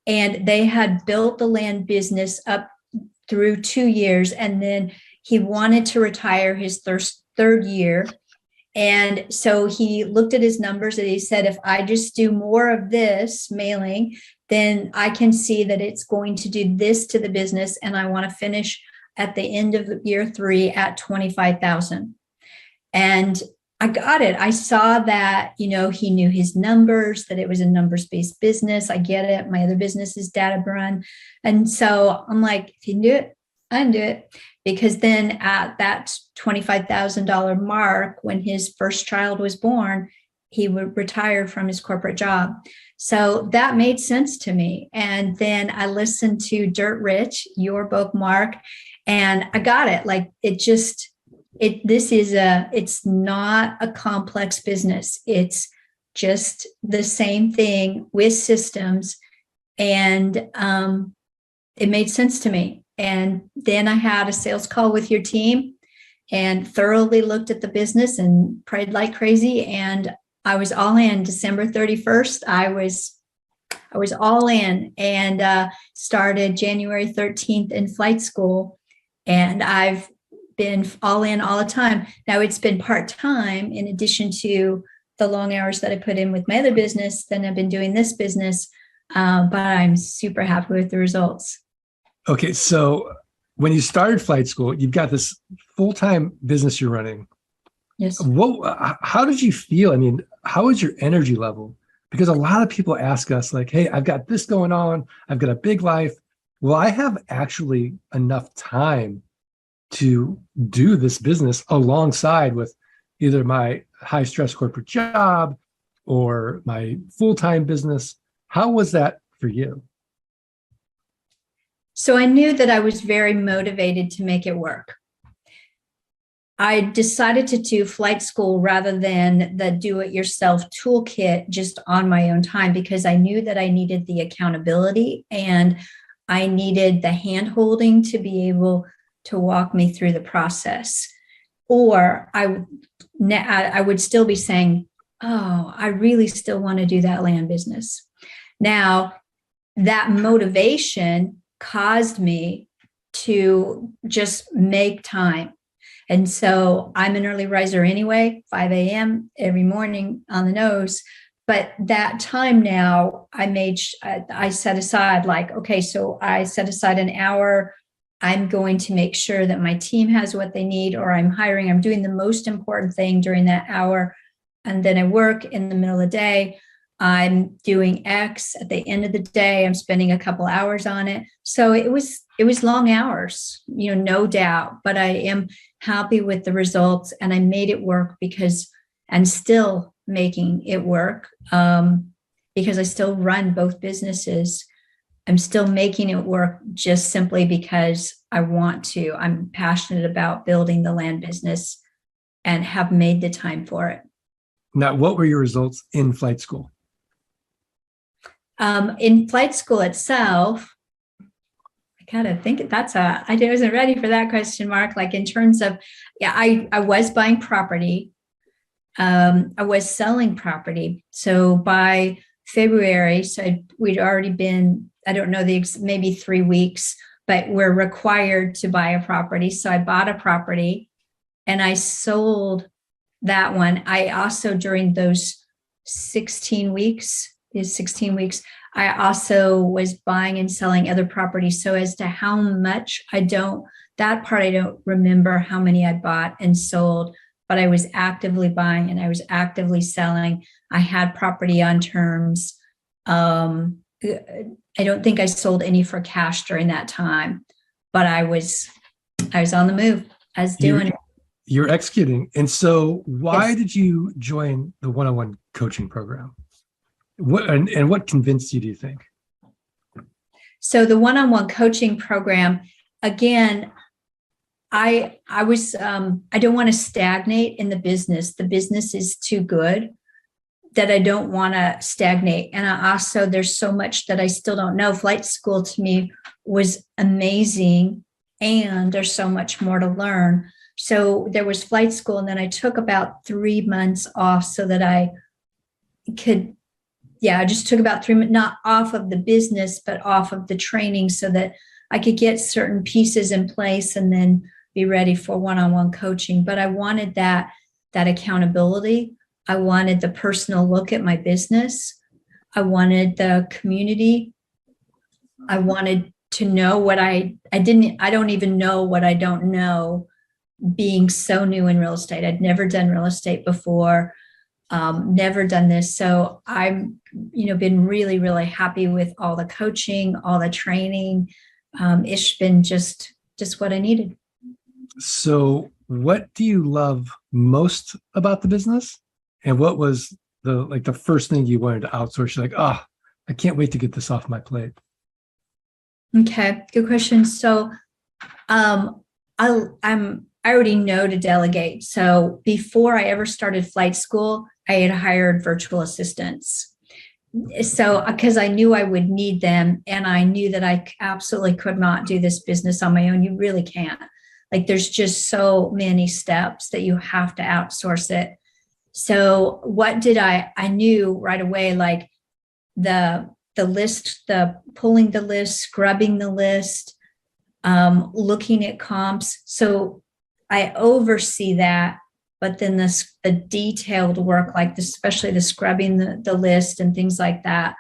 and they had built the land business up through 2 years. And then he wanted to retire his third year. And so he looked at his numbers and he said, if I just do more of this mailing, then I can see that it's going to do this to the business. And I want to finish at the end of year 3 at 25,000. And I got it. I saw that, he knew his numbers, that it was a numbers-based business. I get it. My other business is data run. And so I'm like, if you can do it, I can do it. Because then at that $25,000 mark, when his first child was born, he would retire from his corporate job. So that made sense to me. And then I listened to Dirt Rich, your book, Mark, and I got it. Like it's not a complex business. It's just the same thing with systems. And it made sense to me. And then I had a sales call with your team and thoroughly looked at the business and prayed like crazy. And I was all in. December 31st, I was all in, and started January 13th in flight school. And I've been all in all the time. Now it's been part-time in addition to the long hours that I put in with my other business. Then I've been doing this business, but I'm super happy with the results. Okay, so when you started flight school, you've got this full-time business you're running. Yes. How did you feel? I mean, how was your energy level? Because a lot of people ask us like, hey, I've got this going on. I've got a big life. Will I have actually enough time to do this business alongside with either my high-stress corporate job or my full-time business? How was that for you? So I knew that I was very motivated to make it work. I decided to do flight school rather than the do-it-yourself toolkit just on my own time, because I knew that I needed the accountability and I needed the hand-holding to be able to walk me through the process. Or I would still be saying, oh, I really still want to do that land business. Now, that motivation caused me to just make time. And so I'm an early riser anyway, 5 a.m. every morning on the nose. But that time now I set aside so I set aside an hour. I'm going to make sure that my team has what they need, or I'm doing the most important thing during that hour. And then I work in the middle of the day. I'm doing X at the end of the day. I'm spending a couple hours on it. So it was long hours, no doubt, but I am happy with the results, and I made it work because I'm still making it work because I still run both businesses. I'm still making it work just simply because I want to. I'm passionate about building the land business and have made the time for it. Now, what were your results in flight school? In flight school itself, I kind of think I wasn't ready for that question, Mark. Like in terms of, I was buying property. I was selling property. So by February, we'd already been, I don't know, maybe 3 weeks, but we're required to buy a property. So I bought a property and I sold that one. I also, during those 16 weeks, I also was buying and selling other properties. So as to how much, I don't remember how many I bought and sold, but I was actively buying and I was actively selling. I had property on terms. I don't think I sold any for cash during that time, but I was on the move. I was doing it. You're executing. And so why did you join the one-on-one coaching program? What convinced you, do you think? So the one-on-one coaching program, again, I don't want to stagnate in the business. The business is too good that I don't want to stagnate. And I also, there's so much that I still don't know. Flight school to me was amazing, and there's so much more to learn. So there was flight school, and then I took about 3 months off so that I could, I just took about 3 months, not off of the business, but off of the training so that I could get certain pieces in place and then be ready for one-on-one coaching. But I wanted that accountability. I wanted the personal look at my business. I wanted the community. I wanted to know what I don't even know what I don't know, being so new in real estate. I'd never done real estate before, never done this. So I've, been really, really happy with all the coaching, all the training. It's been just what I needed. So what do you love most about the business? And what was the first thing you wanted to outsource? You're like, I can't wait to get this off my plate. Okay, good question. So I already know to delegate. So before I ever started flight school, I had hired virtual assistants. So because I knew I would need them, and I knew that I absolutely could not do this business on my own. You really can't. Like, there's just so many steps that you have to outsource it. So what did I knew right away, like the list, the pulling the list, scrubbing the list, looking at comps. So I oversee that, but then the detailed work, like especially the scrubbing the list and things like that,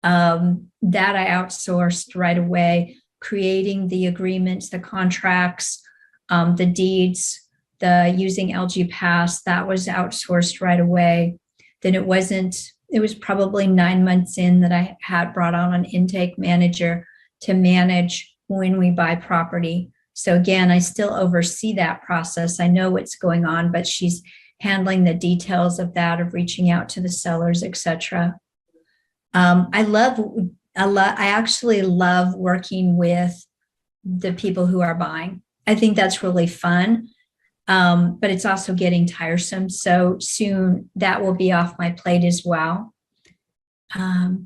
that I outsourced right away. Creating the agreements, the contracts, the deeds, the using LG Pass, that was outsourced right away. Then it was probably 9 months in that I had brought on an intake manager to manage when we buy property. So again, I still oversee that process. I know what's going on, but she's handling the details of that, of reaching out to the sellers, etc. I actually love working with the people who are buying. I think that's really fun, but it's also getting tiresome. So soon that will be off my plate as well. I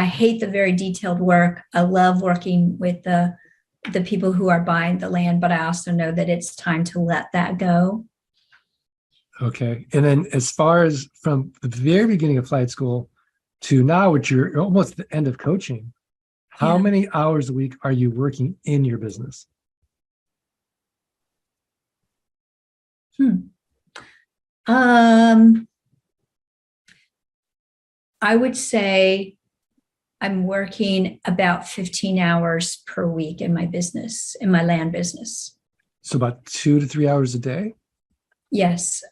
hate the very detailed work. I love working with the people who are buying the land, but I also know that it's time to let that go. Okay. And then as far as from the very beginning of flight school to now, which you're almost at the end of coaching, how many hours a week are you working in your business? I would say I'm working about 15 hours per week in my business, in my land business. So about 2 to 3 hours a day? Yes.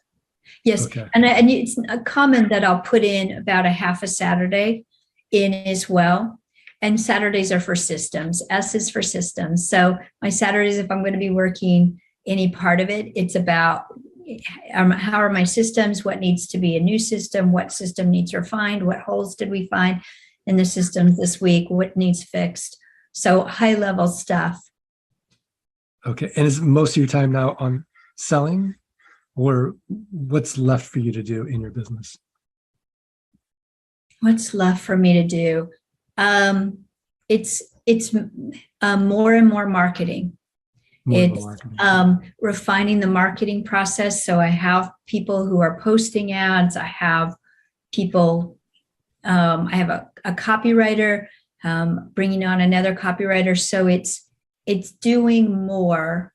Okay. And it's common that I'll put in about a half a Saturday in as well. And Saturdays are for systems. S is for systems. So my Saturdays, if I'm going to be working any part of it, it's about how are my systems, what needs to be a new system, what system needs refined, what holes did we find in the systems this week, what needs fixed. So high level stuff. Okay. And is most of your time now on selling, or what's left for you to do in your business? What's left for me to do? It's more and more marketing. Refining the marketing process. So I have people who are posting ads. I have people, I have a copywriter, bringing on another copywriter. So it's doing more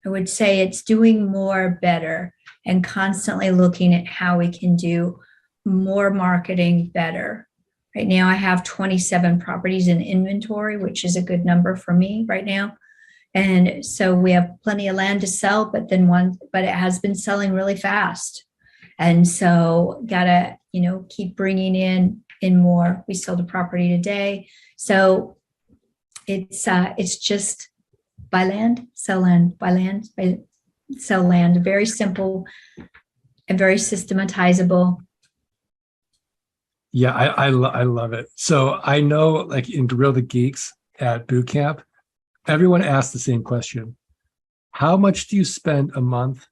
I would say it's doing more better and constantly looking at how we can do more marketing better. Right now, I have 27 properties in inventory, which is a good number for me right now. And so we have plenty of land to sell, but it has been selling really fast. And so gotta, keep bringing in more. We sold a property today. So it's just buy land, sell land, buy land, sell land. Very simple and very systematizable. Yeah, I love it. So I know, like in Grill the Geeks at boot camp, everyone asks the same question. How much do you spend a month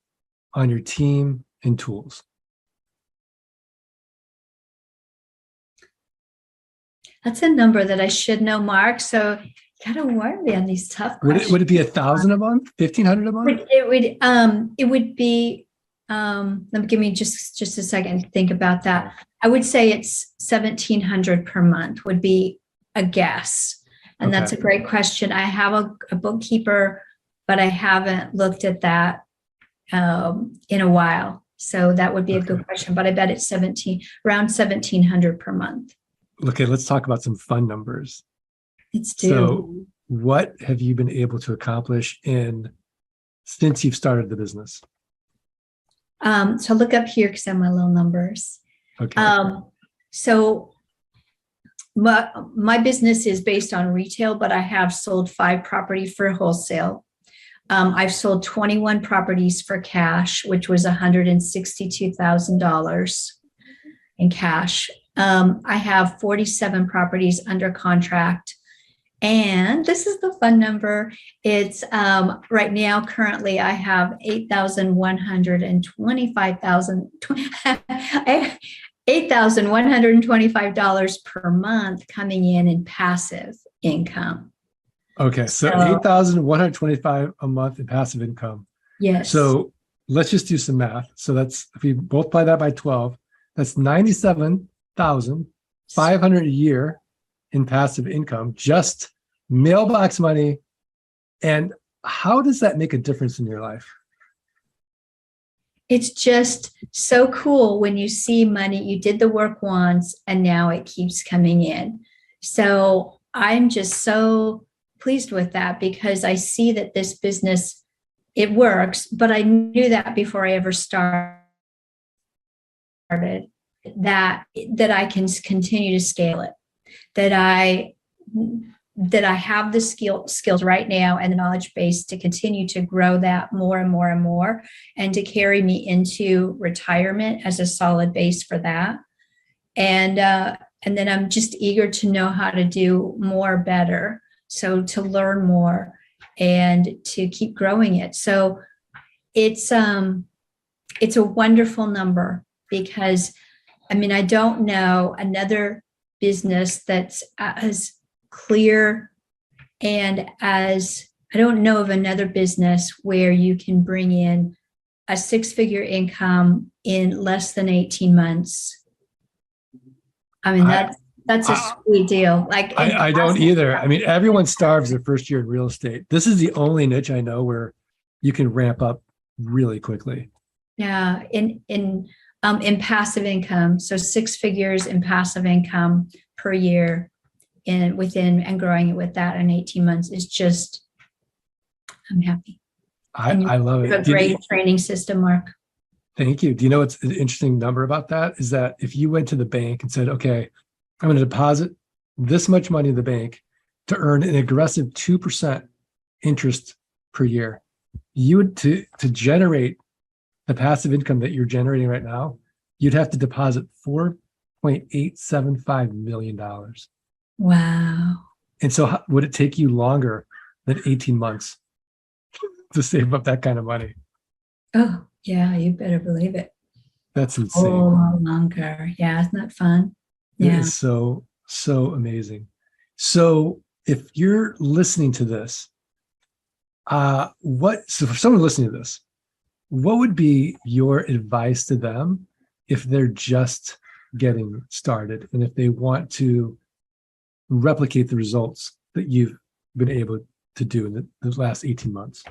on your team and tools? That's a number that I should know, Mark. So you gotta warn me on these tough questions. Would it be 1,000 a month? 1,500 a month? It would be. Let me give me just a second to think about that. I would say it's 1,700 per month would be a guess, and that's a great question. I have a bookkeeper, but I haven't looked at that in a while, so that would be a good question. But I bet it's around 1,700 per month. Okay, let's talk about some fun numbers. Let's do. So, what have you been able to accomplish since you've started the business? So look up here because I have my little numbers. Okay. So my business is based on retail, but I have sold 5 properties for wholesale. I've sold 21 properties for cash, which was $162,000 in cash. I have 47 properties under contract. And this is the fun number. It's right now, currently, I have $8,125 per month coming in passive income. Okay, so $8,125 a month in passive income. Yes. So let's just do some math. So that's, if we multiply that by 12, that's $97,500 a year in passive income, just mailbox money. And how does that make a difference in your life? It's just so cool when you see money, you did the work once and now it keeps coming in. So I'm just so pleased with that because I see that this business, it works, but I knew that before I ever started, that I can continue to scale it, that I have the skills right now and the knowledge base to continue to grow that more and more and more, and to carry me into retirement as a solid base for that. And then I'm just eager to know how to do more better. So to learn more and to keep growing it. So it's a wonderful number because, I don't know another business that's as clear and I don't know of another business where you can bring in a 6-figure income in less than 18 months. That's a sweet deal. I don't either. Everyone starves their first year in real estate. This is the only niche I know where you can ramp up really quickly. Yeah, in passive income, so 6 figures in passive income per year, and growing it with that in 18 months is just, I'm happy. I love it. A great training system, Mark. Thank you. Do you know what's an interesting number about that? Is that if you went to the bank and said, okay, I'm going to deposit this much money in the bank to earn an aggressive 2% interest per year, you would, to generate the passive income that you're generating right now, you'd have to deposit $4.875 million. Wow. And so would it take you longer than 18 months to save up that kind of money? Oh, yeah, you better believe it. That's insane. Oh, longer. Yeah, isn't that fun? Yeah. It is so amazing. So if you're listening to this, so for someone listening to this, what would be your advice to them if they're just getting started and if they want to replicate the results that you've been able to do in the last 18 months?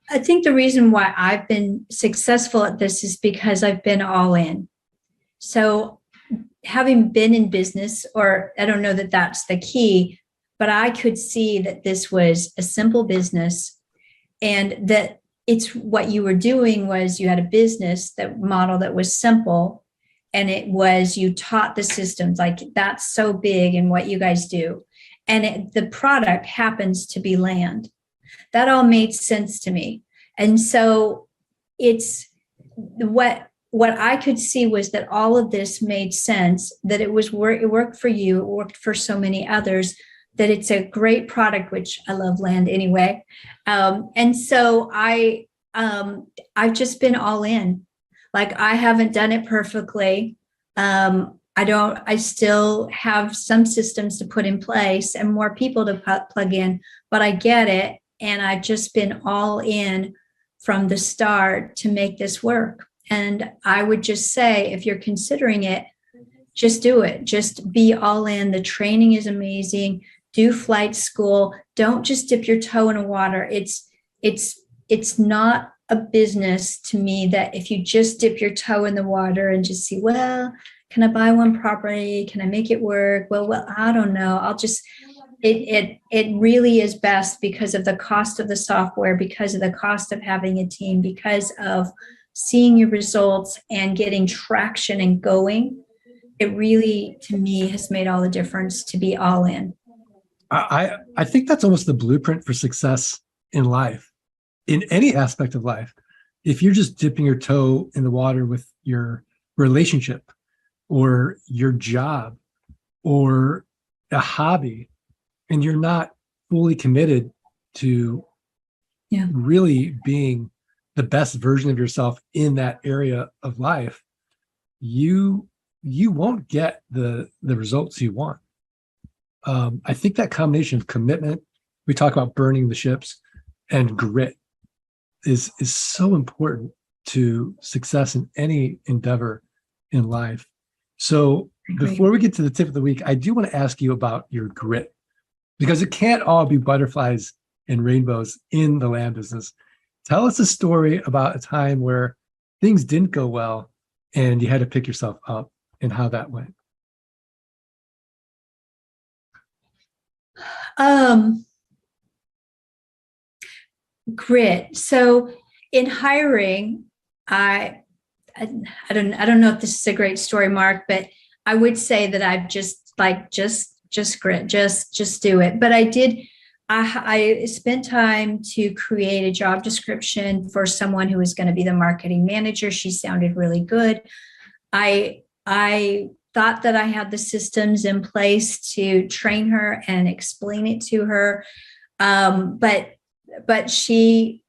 I think the reason why I've been successful at this is because I've been all in. So having been in business, or I don't know that that's the key, but I could see that this was a simple business, and that it's what you were doing was you had a business that model that was simple, and it was, you taught the systems, like that's so big in what you guys do. And the product happens to be land. That all made sense to me. And so it's what I could see was that all of this made sense, that it worked for you, it worked for so many others, that it's a great product, which I love land anyway. And so I've just been all in. Like, I haven't done it perfectly. I still have some systems to put in place and more people to plug in, but I get it. And I've just been all in from the start to make this work. And I would just say, if you're considering it, just do it. Just be all in. The training is amazing. Do flight school. Don't just dip your toe in the water. It's not a business to me that if you just dip your toe in the water and just see, well, can I buy one property? Can I make it work? Well, I don't know. It really is best because of the cost of the software, because of the cost of having a team, because of seeing your results and getting traction and going. It really, to me, has made all the difference to be all in. I think that's almost the blueprint for success in life, in any aspect of life. If you're just dipping your toe in the water with your relationship or your job or a hobby, and you're not fully committed to really being the best version of yourself in that area of life, you won't get the results you want. I think that combination of commitment, we talk about burning the ships, and grit is so important to success in any endeavor in life. So before we get to the tip of the week, I do want to ask you about your grit, because it can't all be butterflies and rainbows in the land business. Tell us a story about a time where things didn't go well and you had to pick yourself up, and how that went. Grit. So in hiring, I don't know if this is a great story, Mark, but I would say that I've just grit, just do it. But I spent time to create a job description for someone who was going to be the marketing manager. She sounded really good. I thought that I had the systems in place to train her and explain it to her. But she,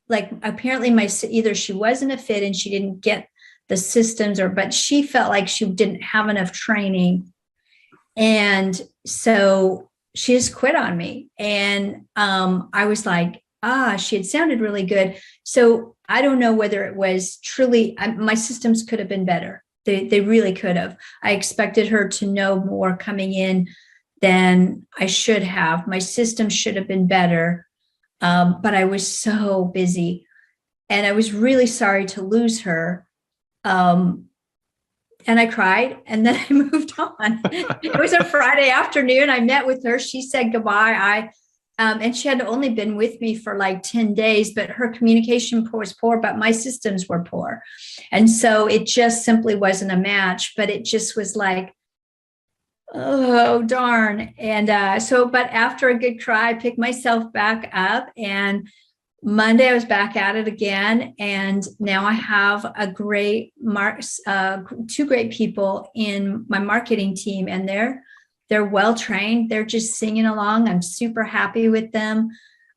like, apparently either she wasn't a fit and she didn't get the systems, but she felt like she didn't have enough training. And so she just quit on me. And I was like, she had sounded really good. So I don't know whether it was truly, my systems could have been better. They really could have. I expected her to know more coming in than I should have. My system should have been better. But I was so busy, and I was really sorry to lose her. And I cried, and then I moved on. It was a Friday afternoon. I met with her. She said goodbye. And she had only been with me for like 10 days, but her communication was poor, but my systems were poor. And so it just simply wasn't a match, but it just was like, oh, darn. And but after a good cry, I picked myself back up, and Monday I was back at it again. And now I have two great people in my marketing team, and they're well trained. They're just singing along. I'm super happy with them.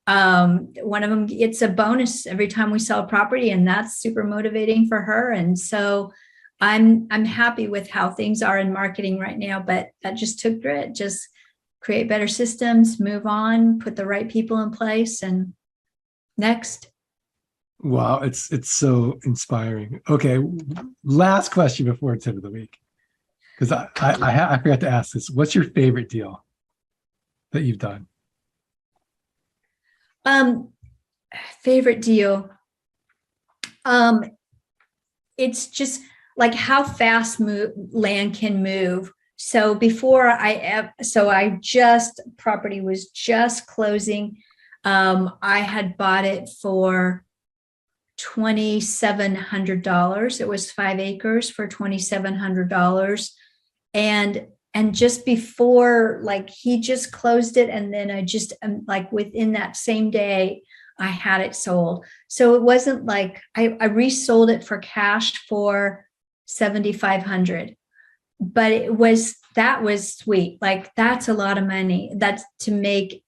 One of them gets a bonus every time we sell a property, and that's super motivating for her. And so I'm happy with how things are in marketing right now, but that just took grit. Just create better systems, move on, put the right people in place, and next. Wow, it's so inspiring. Okay, last question before tip of the week, because I forgot to ask this. What's your favorite deal that you've done? favorite deal. It's just like how fast land can move. So property was just closing. I had bought it for $2,700. It was 5 acres for $2,700. And just before, like, he just closed it. And then I just, like, within that same day, I had it sold. So it wasn't like I resold it for cash for $7,500, but that was sweet. Like, that's a lot of money. That's to make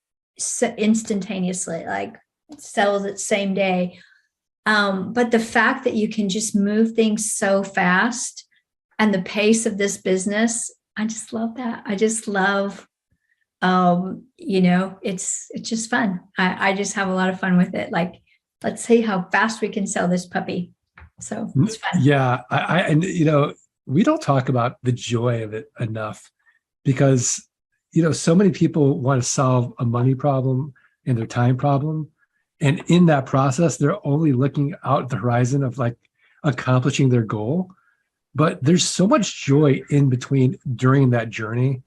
instantaneously, like, sells it same day. But the fact that you can just move things so fast and the pace of this business, I just love that. I just love, it's just fun. I just have a lot of fun with it. Like, let's see how fast we can sell this puppy. So it's fun. Yeah. And we don't talk about the joy of it enough because, so many people want to solve a money problem and their time problem. And in that process, they're only looking out at the horizon of like accomplishing their goal. But there's so much joy in between during that journey.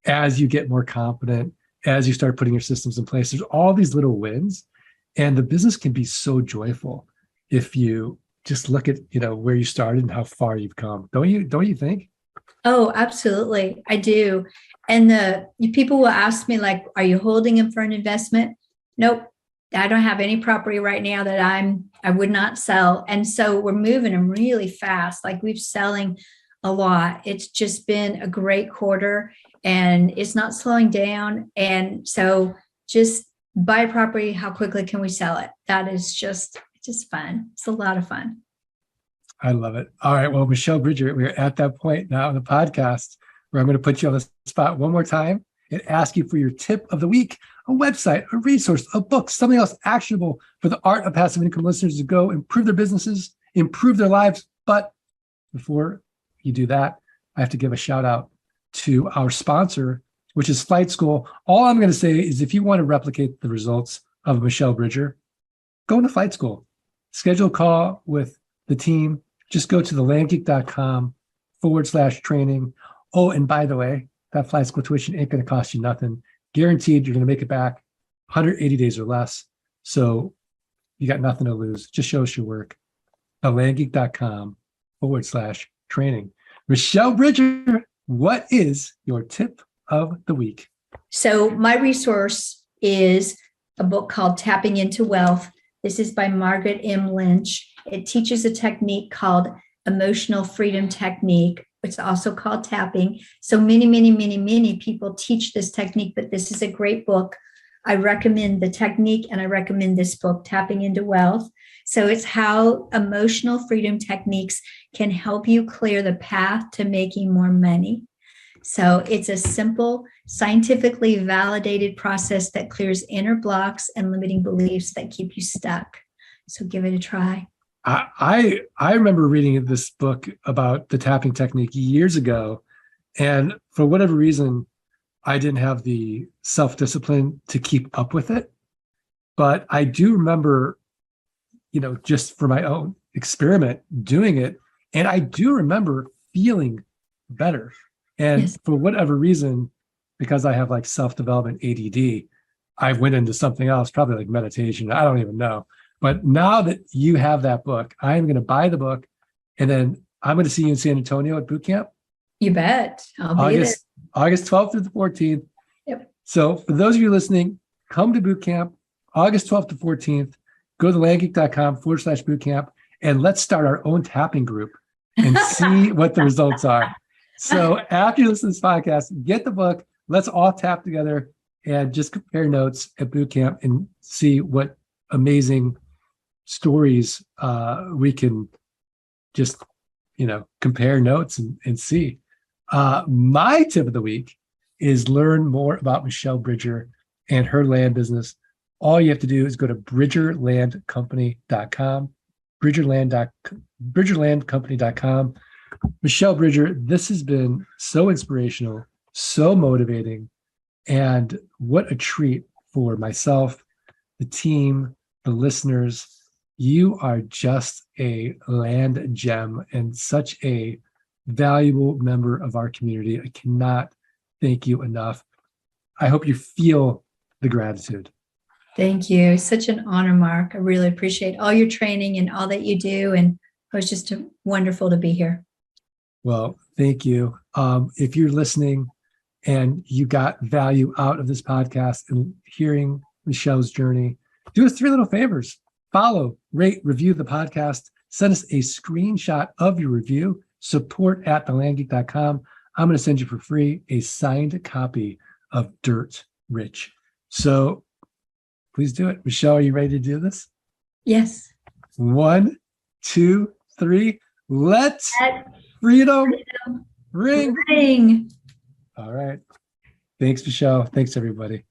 As you get more confident, as you start putting your systems in place, there's all these little wins, and the business can be so joyful if you just look at where you started and how far you've come. Don't you think? Oh, absolutely, I do. And the people will ask me, like, "Are you holding them for an investment?" Nope, I don't have any property right now that I would not sell, and so we're moving them really fast. Like, we're selling a lot. It's just been a great quarter. And it's not slowing down. And so just buy property. How quickly can we sell it? That is just fun. It's a lot of fun. I love it. All right. Well, Michelle Bridger, we're at that point now in the podcast where I'm going to put you on the spot one more time and ask you for your tip of the week, a website, a resource, a book, something else actionable for the Art of Passive Income listeners to go improve their businesses, improve their lives. But before you do that, I have to give a shout out to our sponsor, which is Flight School. All I'm going to say is if you want to replicate the results of Michelle Bridger, go into Flight School. Schedule a call with the team. Just go to thelandgeek.com/training. Oh, and by the way, that Flight School tuition ain't going to cost you nothing. Guaranteed you're going to make it back 180 days or less. So you got nothing to lose. Just show us your work. thelandgeek.com/training. Michelle Bridger, what is your tip of the week? So my resource is a book called Tapping into Wealth. This is by Margaret M. Lynch. It teaches a technique called emotional freedom technique, which is also called tapping. So many people teach this technique, but this is a great book. I recommend the technique and I recommend this book, Tapping into Wealth. So it's how emotional freedom techniques can help you clear the path to making more money. So it's a simple, scientifically validated process that clears inner blocks and limiting beliefs that keep you stuck. So give it a try. I remember reading this book about the tapping technique years ago. And for whatever reason, I didn't have the self-discipline to keep up with it. But I do remember, just for my own experiment, doing it. And I do remember feeling better. And yes, for whatever reason, because I have like self-development ADD, I went into something else, probably like meditation. I don't even know. But now that you have that book, I am going to buy the book, and then I'm going to see you in San Antonio at boot camp. You bet. I'll be there. August 12th through the 14th. Yep. So for those of you listening, come to boot camp, August 12th to 14th. Go to thelandgeek.com/boot camp, and let's start our own tapping group and see what the results are. So after you listen to this podcast, get the book. Let's all tap together and just compare notes at boot camp and see what amazing stories we can just, compare notes and see. My tip of the week is learn more about Michelle Bridger and her land business. All you have to do is go to bridgerlandcompany.com, bridgerlandcompany.com. Michelle Bridger, this has been so inspirational, so motivating, and what a treat for myself, the team, the listeners. You are just a land gem and such a valuable member of our community. I cannot thank you enough. I hope you feel the gratitude. Thank you. Such an honor, Mark. I really appreciate all your training and all that you do. And it was just wonderful to be here. Well, thank you. If you're listening and you got value out of this podcast and hearing Michelle's journey, do us 3 little favors. Follow, rate, review the podcast. Send us a screenshot of your review. support@thelandgeek.com. I'm going to send you for free a signed copy of Dirt Rich. So please do it. Michelle, are you ready to do this? Yes. 1, 2, 3. Let's freedom ring. All right. Thanks, Michelle. Thanks, everybody.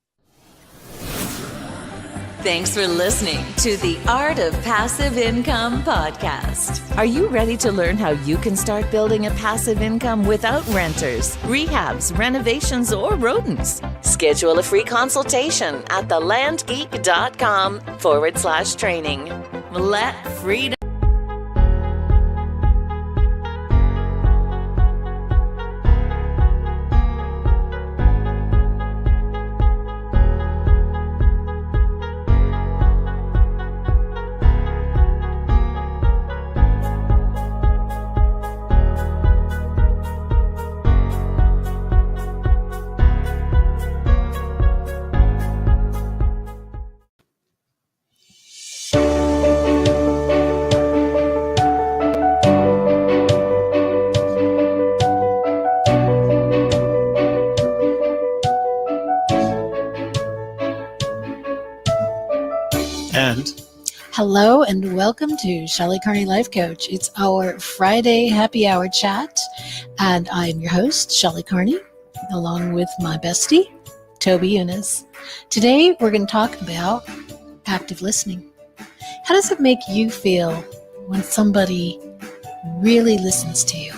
Thanks for listening to the Art of Passive Income podcast. Are you ready to learn how you can start building a passive income without renters, rehabs, renovations, or rodents? Schedule a free consultation at thelandgeek.com/training. Let freedom. Hello and welcome to Shelley Carney Life Coach. It's our Friday happy hour chat, and I'm your host, Shelley Carney, along with my bestie, Toby Younis. Today, we're going to talk about active listening. How does it make you feel when somebody really listens to you?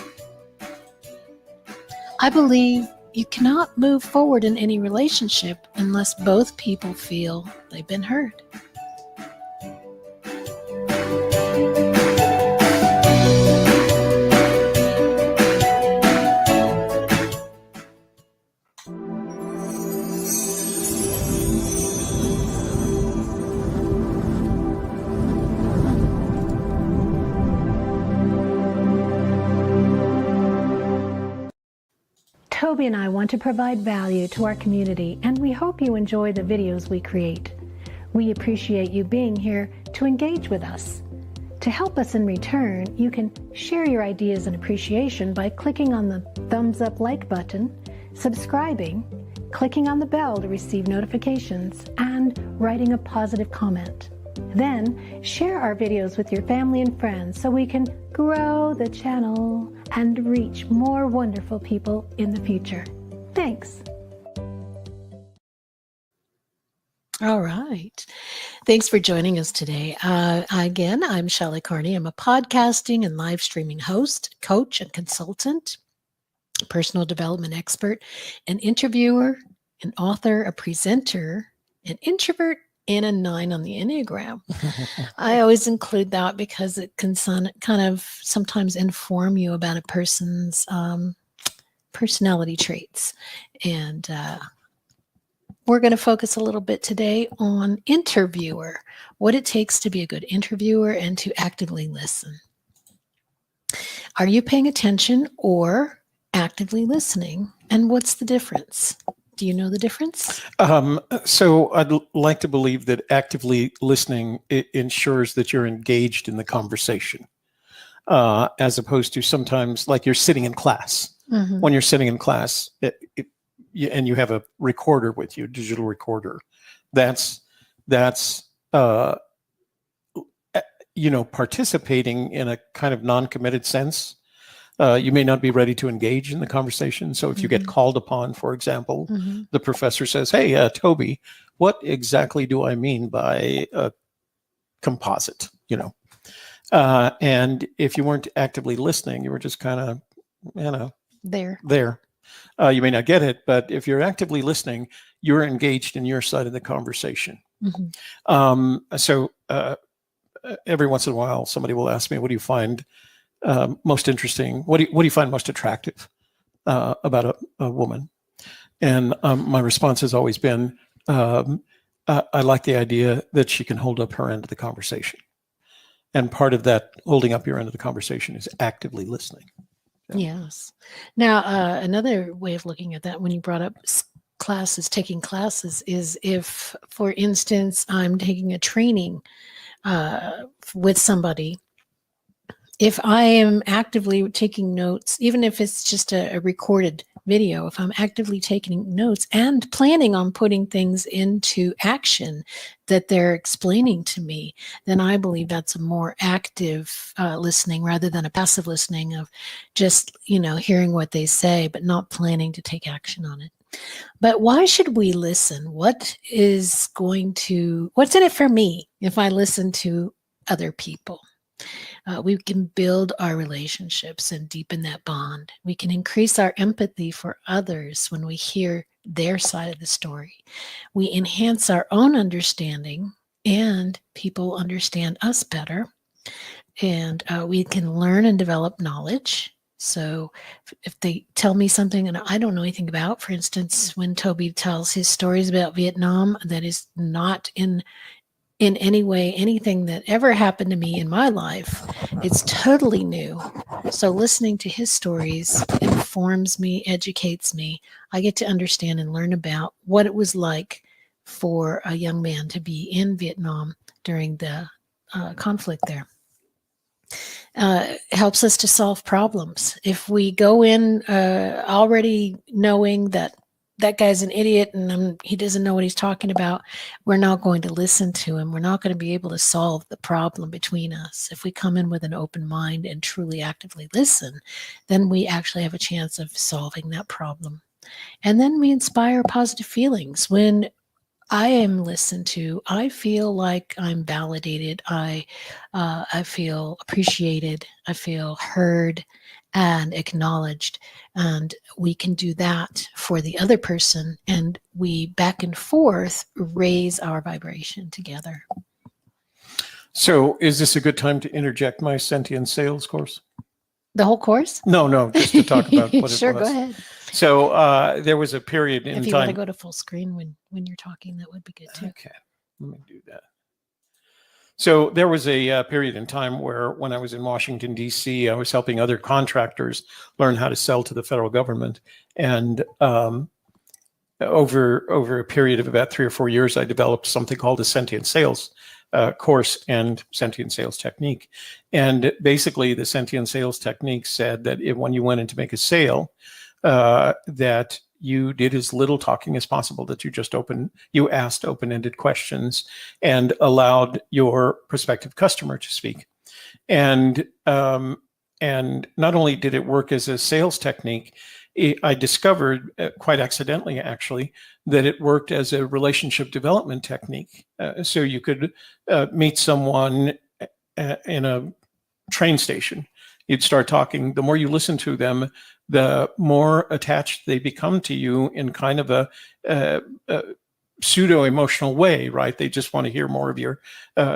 I believe you cannot move forward in any relationship unless both people feel they've been heard. Toby and I want to provide value to our community, and we hope you enjoy the videos we create. We appreciate you being here to engage with us. To help us in return, you can share your ideas and appreciation by clicking on the thumbs up like button, subscribing, clicking on the bell to receive notifications, and writing a positive comment. Then share our videos with your family and friends so we can grow the channel and reach more wonderful people in the future. Thanks. All right. Thanks for joining us today. Again, I'm Shelley Carney. I'm a podcasting and live streaming host, coach, and consultant, personal development expert, an interviewer, an author, a presenter, an introvert, and a 9 on the Enneagram. I always include that because it can kind of sometimes inform you about a person's personality traits. And we're going to focus a little bit today on interviewer, what it takes to be a good interviewer and to actively listen. Are you paying attention or actively listening? And what's the difference? Do you know the difference? So I'd like to believe that actively listening ensures that you're engaged in the conversation, as opposed to sometimes like you're sitting in class. Mm-hmm. When you're sitting in class and you have a recorder with you, digital recorder, that's participating in a kind of non-committed sense. You may not be ready to engage in the conversation. So if you get called upon, for example, the professor says, hey, Toby, what exactly do I mean by a composite? And if you weren't actively listening, you were just kind of, there. You may not get it, but if you're actively listening, you're engaged in your side of the conversation. So every once in a while, somebody will ask me, "What do you find most interesting? What do you find most attractive about a woman?" And my response has always been, "I like the idea that she can hold up her end of the conversation." And part of that holding up your end of the conversation is actively listening. Yes. Now, another way of looking at that, when you brought up classes, taking classes, is if, for instance, I'm taking a training with somebody, if I am actively taking notes, even if it's just a recorded video, if I'm actively taking notes and planning on putting things into action that they're explaining to me, then I believe that's a more active listening rather than a passive listening of just, hearing what they say, but not planning to take action on it. But why should we listen? What's in it for me if I listen to other people? We can build our relationships and deepen that bond. We can increase our empathy for others when we hear their side of the story. We enhance our own understanding, and people understand us better. And we can learn and develop knowledge. So if they tell me something and I don't know anything about, for instance, when Toby tells his stories about Vietnam, that is not in any way anything that ever happened to me in my life. It's totally new. So listening to his stories informs me, educates me. I get to understand and learn about what it was like for a young man to be in Vietnam during the conflict there. Helps us to solve problems. If we go in already knowing that guy's an idiot and he doesn't know what he's talking about, we're not going to listen to him. We're not going to be able to solve the problem between us. If we come in with an open mind and truly actively listen, then we actually have a chance of solving that problem. And then we inspire positive feelings. When I am listened to, I feel like I'm validated. I feel appreciated. I feel heard and acknowledged. And we can do that for the other person, and we back and forth raise our vibration together. So is this a good time to interject my sentient sales course? The whole course? No, just to talk about what it was. Sure, go ahead. So there was a period in time. If you want to go to full screen when you're talking, that would be good too. Okay, let me do that. So there was a period in time where, when I was in Washington, D.C., I was helping other contractors learn how to sell to the federal government. And over a period of about 3 or 4 years, I developed something called a sentient sales course and sentient sales technique. And basically, the sentient sales technique said that when you went in to make a sale, that you did as little talking as possible, that you asked open-ended questions and allowed your prospective customer to speak. And not only did it work as a sales technique, I discovered quite accidentally, actually, that it worked as a relationship development technique. So you could meet someone in a train station. You'd start talking. The more you listen to them, the more attached they become to you in kind of a pseudo-emotional way, right? They just want to hear more of your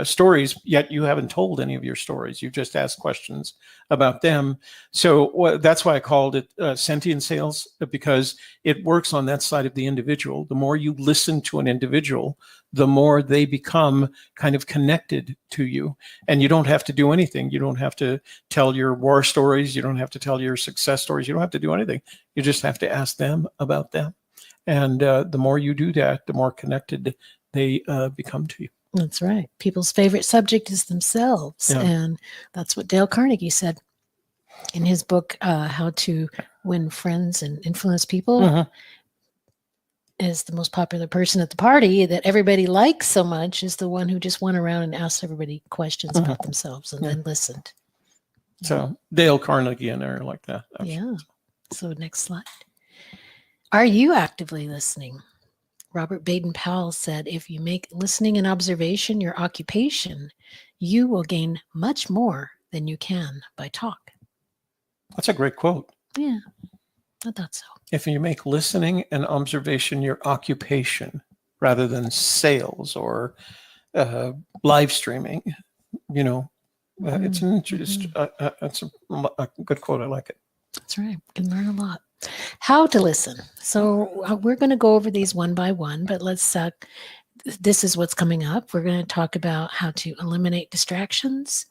stories, yet you haven't told any of your stories. You've just asked questions about them. So that's why I called it sentient sales, because it works on that side of the individual. The more you listen to an individual, the more they become kind of connected to you. And you don't have to do anything. You don't have to tell your war stories. You don't have to tell your success stories. You don't have to do anything. You just have to ask them about them. And the more you do that, the more connected they become to you. That's right. People's favorite subject is themselves. Yeah. And that's what Dale Carnegie said in his book, How to Win Friends and Influence People. Mhm. Is the most popular person at the party that everybody likes so much is the one who just went around and asked everybody questions about themselves and then listened. So Dale Carnegie and there like that. Yeah. So next slide. Are you actively listening? Robert Baden-Powell said, if you make listening and observation your occupation, you will gain much more than you can by talk. That's a great quote. Yeah, I thought so. If you make listening and observation your occupation, rather than sales or live streaming. You know, it's an it's a good quote. I like it. That's right. You can learn a lot. How to listen. So we're going to go over these one by one, but let's this is what's coming up. We're going to talk about how to eliminate distractions,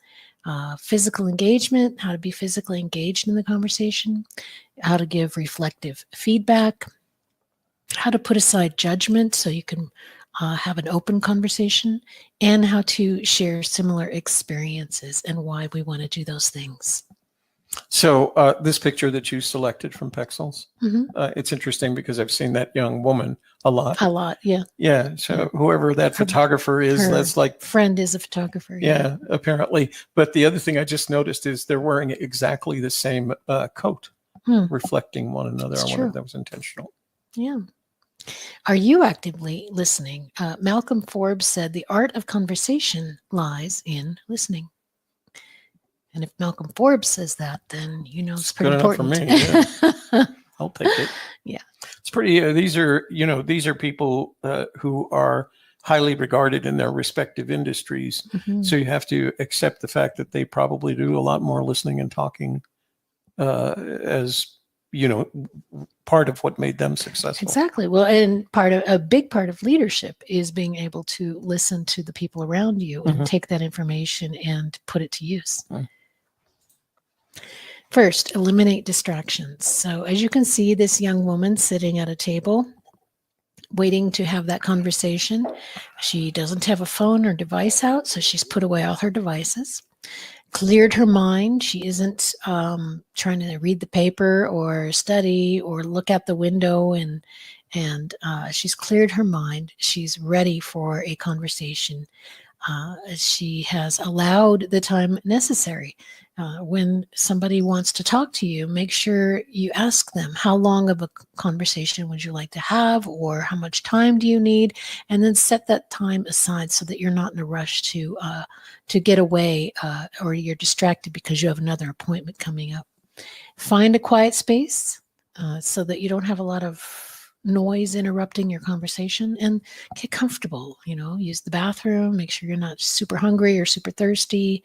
physical engagement, how to be physically engaged in the conversation, how to give reflective feedback, how to put aside judgment so you can have an open conversation, and how to share similar experiences and why we want to do those things. So this picture that you selected from Pexels, it's interesting because I've seen that young woman a lot. A lot, yeah. Yeah. So whoever that photographer is, Her that's like friend is a photographer. yeah, apparently. But the other thing I just noticed is they're wearing exactly the same coat, reflecting one another. It's I wonder true. if that was intentional. Yeah. Are you actively listening? Malcolm Forbes said the art of conversation lies in listening. And if Malcolm Forbes says that, then you know it's pretty Good enough important. for me. Yeah. I'll take it. Yeah. It's pretty. These are people who are highly regarded in their respective industries. So you have to accept the fact that they probably do a lot more listening and talking as part of what made them successful. Exactly. Well, and a big part of leadership is being able to listen to the people around you and take that information and put it to use. First, eliminate distractions. So as you can see, this young woman sitting at a table, waiting to have that conversation. She doesn't have a phone or device out, so she's put away all her devices. Cleared her mind. She isn't trying to read the paper or study or look out the window, and she's cleared her mind. She's ready for a conversation. She has allowed the time necessary. When somebody wants to talk to you, make sure you ask them, how long of a conversation would you like to have, or how much time do you need? And then set that time aside so that you're not in a rush to get away, or you're distracted because you have another appointment coming up. Find a quiet space so that you don't have a lot of noise interrupting your conversation, and get comfortable. Use the bathroom, make sure you're not super hungry or super thirsty.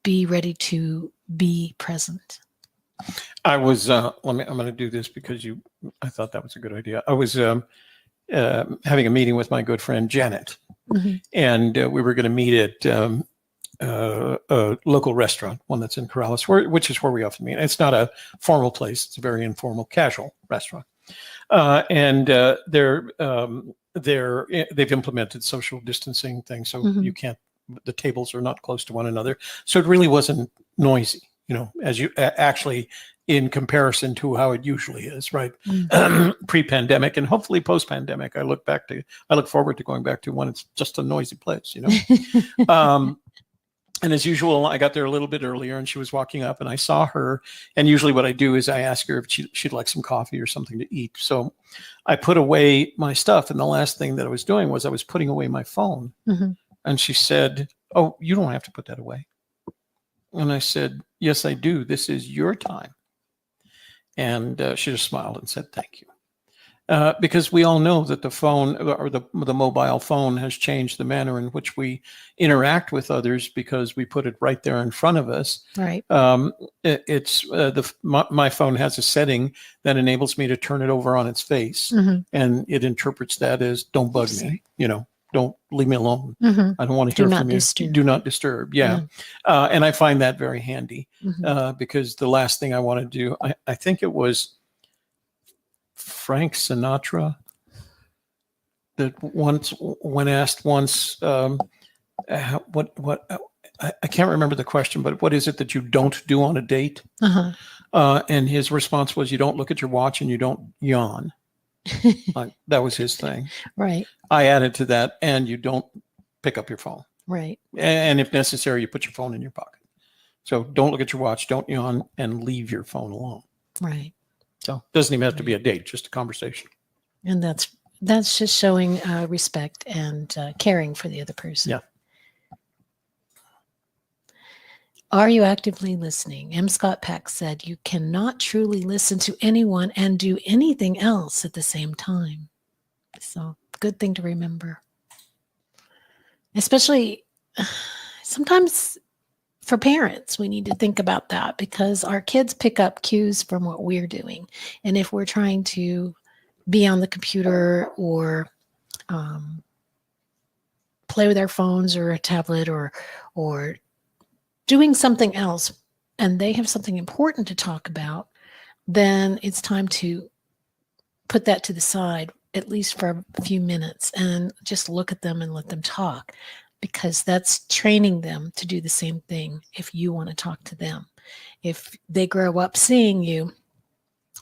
Be ready to be present. I was I'm going to do this because I thought that was a good idea. I was having a meeting with my good friend Janet, and we were going to meet at a local restaurant, one that's in Corrales, which is where we often meet. It's not a formal place; it's a very informal, casual restaurant, and they've implemented social distancing things, so you can't. The tables are not close to one another, so it really wasn't noisy, as you actually in comparison to how it usually is, right? Pre-pandemic and hopefully post-pandemic. I look forward to going back to when it's just a noisy place, And as usual, I got there a little bit earlier, and she was walking up, and I saw her. And usually, what I do is I ask her if she'd like some coffee or something to eat. So I put away my stuff, and the last thing that I was doing was I was putting away my phone. And she said, "Oh, you don't have to put that away." And I said, "Yes, I do. This is your time." And she just smiled and said, "Thank you." Because we all know that the phone or the mobile phone has changed the manner in which we interact with others, because we put it right there in front of us. Right. My phone has a setting that enables me to turn it over on its face, and it interprets that as "Don't bug me," Don't leave me alone. I don't want to hear from you. Do not disturb. Yeah. And I find that very handy because the last thing I want to do, I think it was Frank Sinatra that when asked once, I can't remember the question, but what is it that you don't do on a date? And his response was, you don't look at your watch and you don't yawn. That was his thing. Right. I added to that, and you don't pick up your phone. Right. And if necessary, you put your phone in your pocket. So don't look at your watch, don't yawn, and leave your phone alone. Right. So it doesn't even have to be a date, just a conversation. And that's just showing respect and caring for the other person. Yeah. Are you actively listening? M. Scott Peck said, you cannot truly listen to anyone and do anything else at the same time. So Good thing to remember. Especially sometimes for parents, we need to think about that because our kids pick up cues from what we're doing. And if we're trying to be on the computer or play with our phones or a tablet or doing something else, and they have something important to talk about, then it's time to put that to the side, at least for a few minutes, and just look at them and let them talk, because that's training them to do the same thing if you want to talk to them. If they grow up seeing you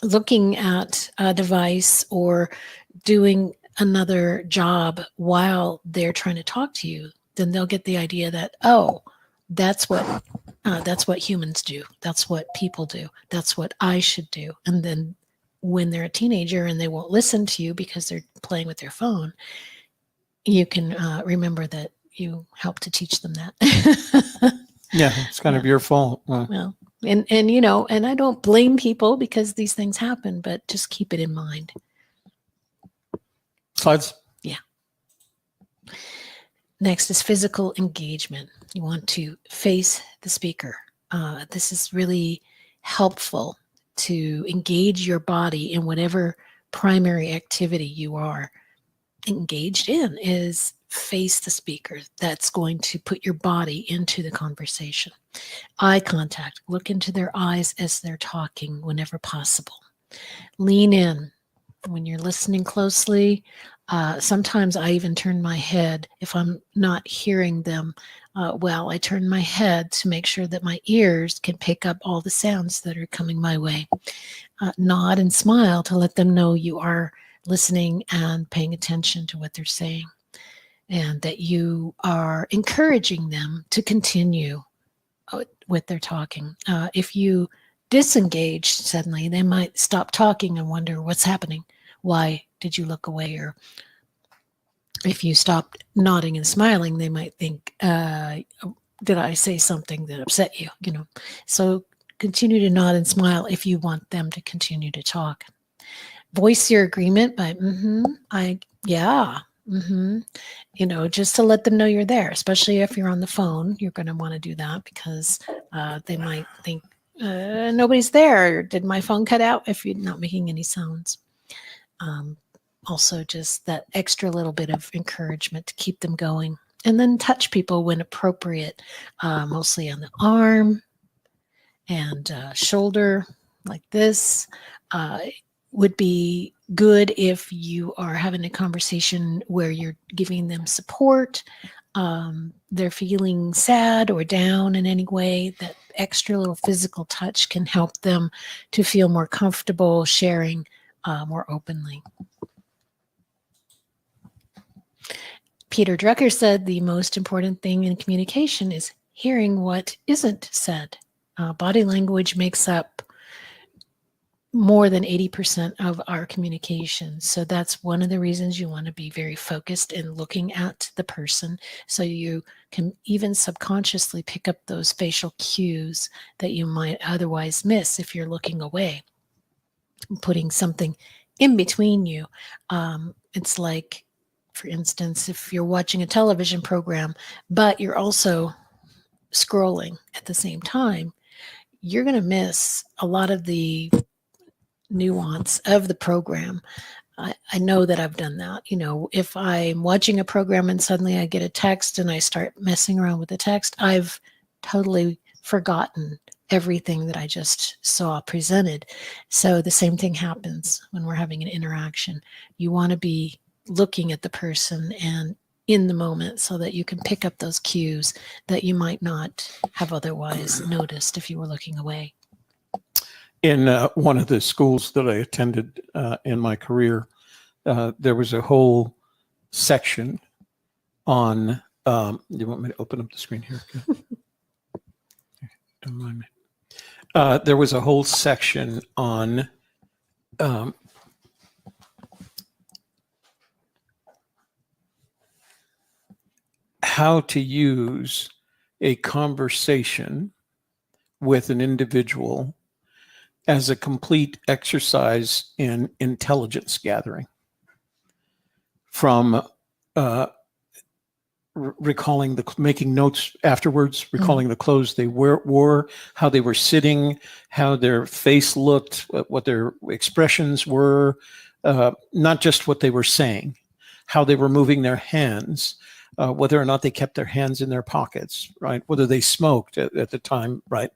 looking at a device or doing another job while they're trying to talk to you, then they'll get the idea that, oh, that's what humans do. That's what people do. That's what I should do. And then when they're a teenager and they won't listen to you because they're playing with their phone, you can remember that you helped to teach them that. Yeah, it's kind of your fault. Well, and and I don't blame people because these things happen, but just keep it in mind. Slides. Yeah. Next is physical engagement. You want to face the speaker. This is really helpful to engage your body in whatever primary activity you are engaged in. Is face the speaker. That's going to put your body into the conversation. Eye contact. Look into their eyes as they're talking whenever possible. Lean in. When you're listening closely, sometimes I even turn my head if I'm not hearing them well. I turn my head to make sure that my ears can pick up all the sounds that are coming my way. Nod and smile to let them know you are listening and paying attention to what they're saying, and that you are encouraging them to continue with their talking. If you disengage suddenly, they might stop talking and wonder what's happening. Why did you look away? Or if you stopped nodding and smiling, they might think, did I say something that upset you? So continue to nod and smile if you want them to continue to talk. Voice your agreement by just to let them know you're there, especially if you're on the phone. You're going to want to do that because they might think nobody's there. Did my phone cut out? If you're not making any sounds. Also just that extra little bit of encouragement to keep them going. And then touch people when appropriate, mostly on the arm and shoulder like this. Would be good if you are having a conversation where you're giving them support. They're feeling sad or down in any way. That extra little physical touch can help them to feel more comfortable sharing more openly. Peter Drucker said the most important thing in communication is hearing what isn't said. Body language makes up more than 80% of our communication. So that's one of the reasons you want to be very focused in looking at the person, so you can even subconsciously pick up those facial cues that you might otherwise miss if you're looking away. Putting something in between you. It's like, for instance, if you're watching a television program, but you're also scrolling at the same time, you're going to miss a lot of the nuance of the program. I know that I've done that. If I'm watching a program and suddenly I get a text and I start messing around with the text, I've totally forgotten everything that I just saw presented. So the same thing happens when we're having an interaction. You want to be looking at the person and in the moment so that you can pick up those cues that you might not have otherwise noticed if you were looking away. In one of the schools that I attended in my career, there was a whole section on, you want me to open up the screen here? Don't mind me. There was a whole section on how to use a conversation with an individual as a complete exercise in intelligence gathering. from recalling making notes afterwards, recalling the clothes they wore, how they were sitting, how their face looked, what their expressions were, not just what they were saying, how they were moving their hands, whether or not they kept their hands in their pockets, right? Whether they smoked at the time, right?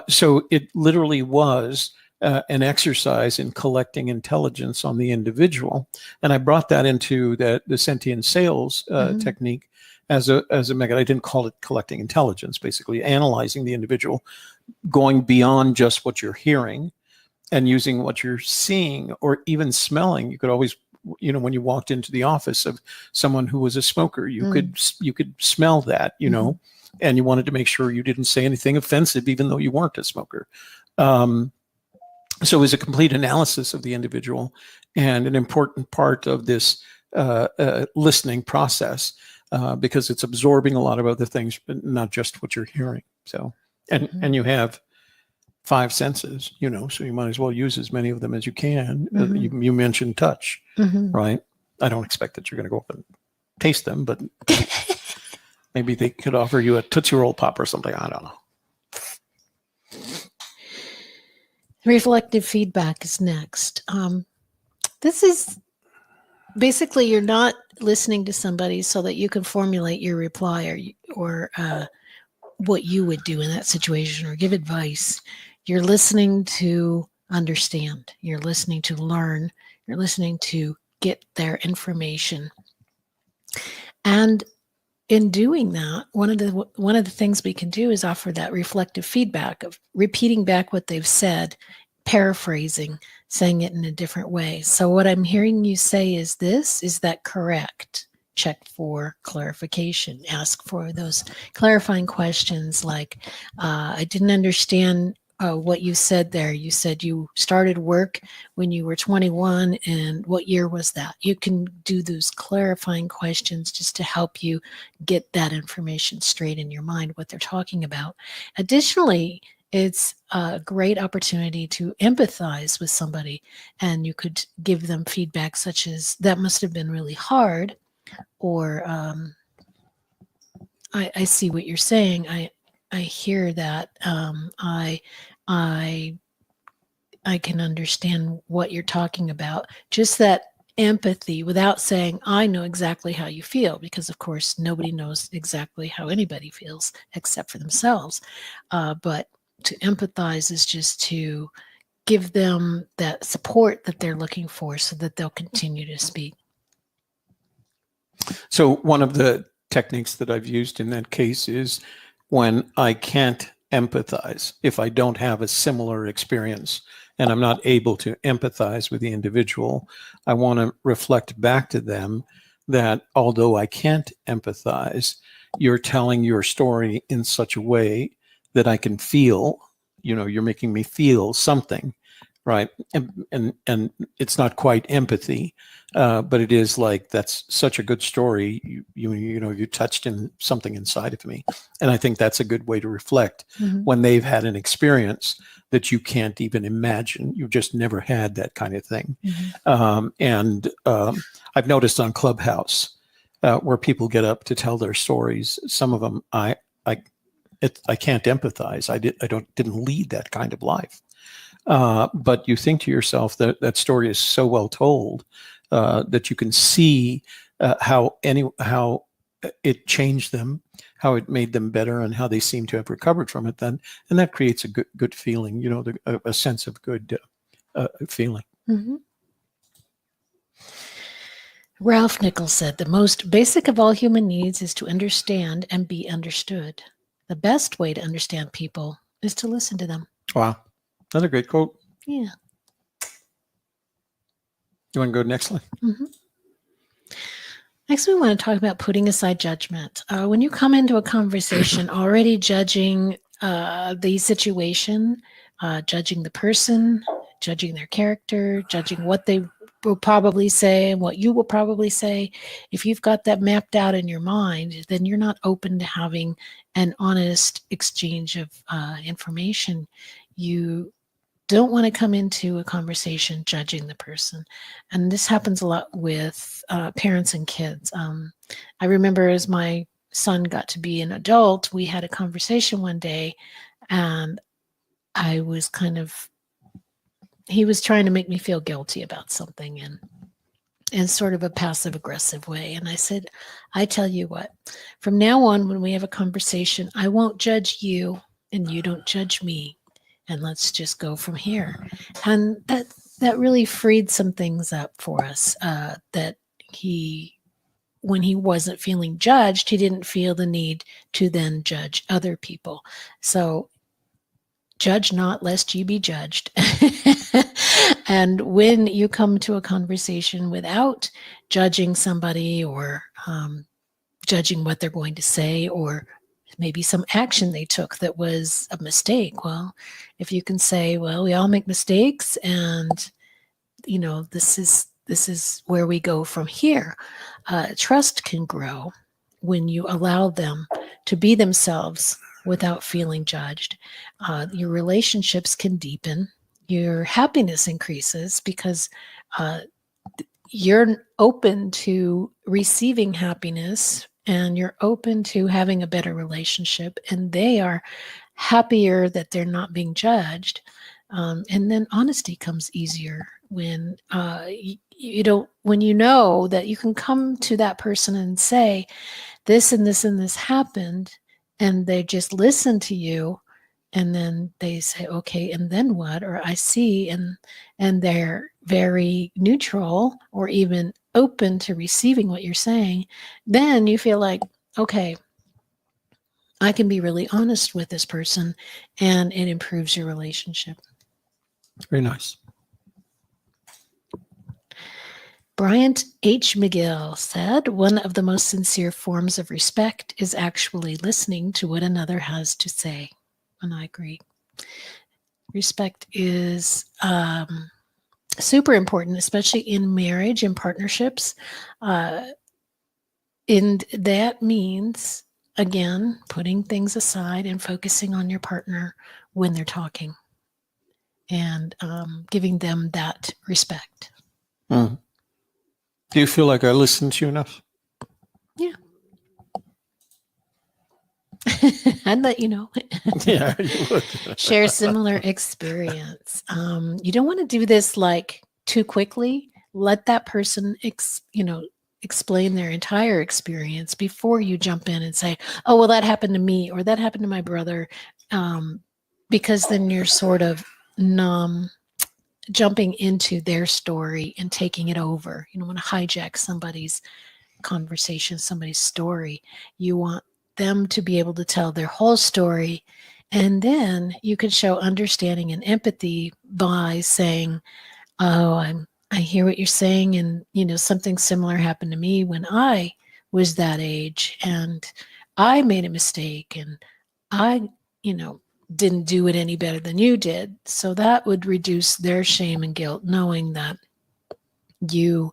So it literally was an exercise in collecting intelligence on the individual. And I brought that into the sentient sales technique as a method. I didn't call it collecting intelligence, basically analyzing the individual, going beyond just what you're hearing and using what you're seeing or even smelling. You could always, when you walked into the office of someone who was a smoker, you could smell that, and you wanted to make sure you didn't say anything offensive, even though you weren't a smoker. So it was a complete analysis of the individual and an important part of this listening process because it's absorbing a lot of other things, but not just what you're hearing. So, and you have 5 senses, so you might as well use as many of them as you can. You mentioned touch, right? I don't expect that you're going to go up and taste them, but maybe they could offer you a Tootsie Roll Pop or something. I don't know. Reflective feedback is next. This is basically you're not listening to somebody so that you can formulate your reply or what you would do in that situation or give advice. You're listening to understand. You're listening to learn. You're listening to get their information. And in doing that, one of the things we can do is offer that reflective feedback of repeating back what they've said, paraphrasing, saying it in a different way. So what I'm hearing you say is that correct? Check for clarification. Ask for those clarifying questions like, I didn't understand what you said there. You said you started work when you were 21, and what year was that? You can do those clarifying questions just to help you get that information straight in your mind, what they're talking about. Additionally, it's a great opportunity to empathize with somebody, and you could give them feedback such as, that must have been really hard, or I see what you're saying. I hear that. I can understand what you're talking about. Just that empathy without saying, I know exactly how you feel, because of course nobody knows exactly how anybody feels except for themselves. But to empathize is just to give them that support that they're looking for so that they'll continue to speak. So one of the techniques that I've used in that case is when I can't empathize, if I don't have a similar experience and I'm not able to empathize with the individual, I want to reflect back to them that although I can't empathize, you're telling your story in such a way that I can feel, you're making me feel something, right? And it's not quite empathy, but it is like, that's such a good story. You touched in something inside of me. And I think that's a good way to reflect when they've had an experience that you can't even imagine. You've just never had that kind of thing. And I've noticed on Clubhouse where people get up to tell their stories, some of them, I can't empathize. I didn't lead that kind of life. But you think to yourself that that story is so well told that you can see how it changed them, how it made them better, and how they seem to have recovered from it. Then, and that creates a good feeling. A sense of good feeling. Ralph Nichols said, "The most basic of all human needs is to understand and be understood. The best way to understand people is to listen to them." Wow. Another great quote. Yeah. You want to go next one? Next, we want to talk about putting aside judgment. When you come into a conversation already judging the situation, judging the person, judging their character, judging what they will probably say and what you will probably say, if you've got that mapped out in your mind, then you're not open to having an honest exchange of information. You don't want to come into a conversation judging the person. And this happens a lot with parents and kids. I remember as my son got to be an adult, we had a conversation one day, and I was he was trying to make me feel guilty about something in sort of a passive aggressive way. And I said, I tell you what, from now on, when we have a conversation, I won't judge you and you don't judge me. And let's just go from here. And that really freed some things up for us, that when he wasn't feeling judged, he didn't feel the need to then judge other people. So judge not lest ye be judged. And when you come to a conversation without judging somebody or judging what they're going to say, or maybe some action they took that was a mistake, well, if you can say, well, we all make mistakes, and this is where we go from here. Trust can grow when you allow them to be themselves without feeling judged. Your relationships can deepen. Your happiness increases because you're open to receiving happiness, and you're open to having a better relationship, and they are happier that they're not being judged. And then honesty comes easier when when you know that you can come to that person and say, this and this and this happened, and they just listen to you, and then they say, okay, and then what? Or I see, and they're very neutral or even open to receiving what you're saying. Then you feel like, okay, I can be really honest with this person, and it improves your relationship. Very nice. Bryant H. McGill said, one of the most sincere forms of respect is actually listening to what another has to say. And I agree. Respect is super important, especially in marriage and partnerships. And that means, again, putting things aside and focusing on your partner when they're talking, and giving them that respect. Mm. Do you feel like I listened to you enough? Yeah. I'd let you know. Yeah, you would. Share similar experience. You don't want to do this like too quickly. Let that person explain their entire experience before you jump in and say, oh, well, that happened to me, or that happened to my brother, because then you're sort of jumping into their story and taking it over. You don't want to hijack somebody's conversation, somebody's story. You want them to be able to tell their whole story, and then you can show understanding and empathy by saying, oh, I hear what you're saying, and something similar happened to me when I was that age, and I made a mistake, and I didn't do it any better than you did. So that would reduce their shame and guilt, knowing that you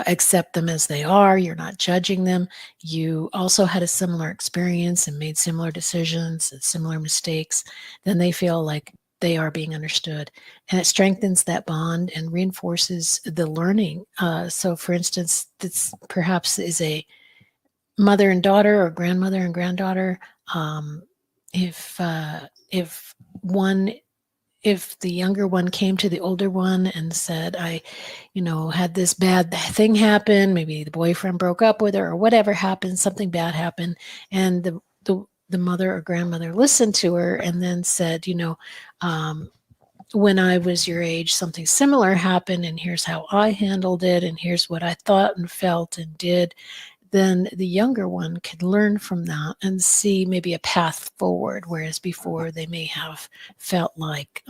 accept them as they are. You're not judging them. You also had a similar experience and made similar decisions and similar mistakes. Then they feel like they are being understood, and it strengthens that bond and reinforces the learning. So for instance, this perhaps is a mother and daughter, or grandmother and granddaughter. If the younger one came to the older one and said, I had this bad thing happen, maybe the boyfriend broke up with her or whatever happened, something bad happened, and the mother or grandmother listened to her and then said, when I was your age, something similar happened, and here's how I handled it, and here's what I thought and felt and did. Then the younger one could learn from that and see maybe a path forward, whereas before they may have felt like,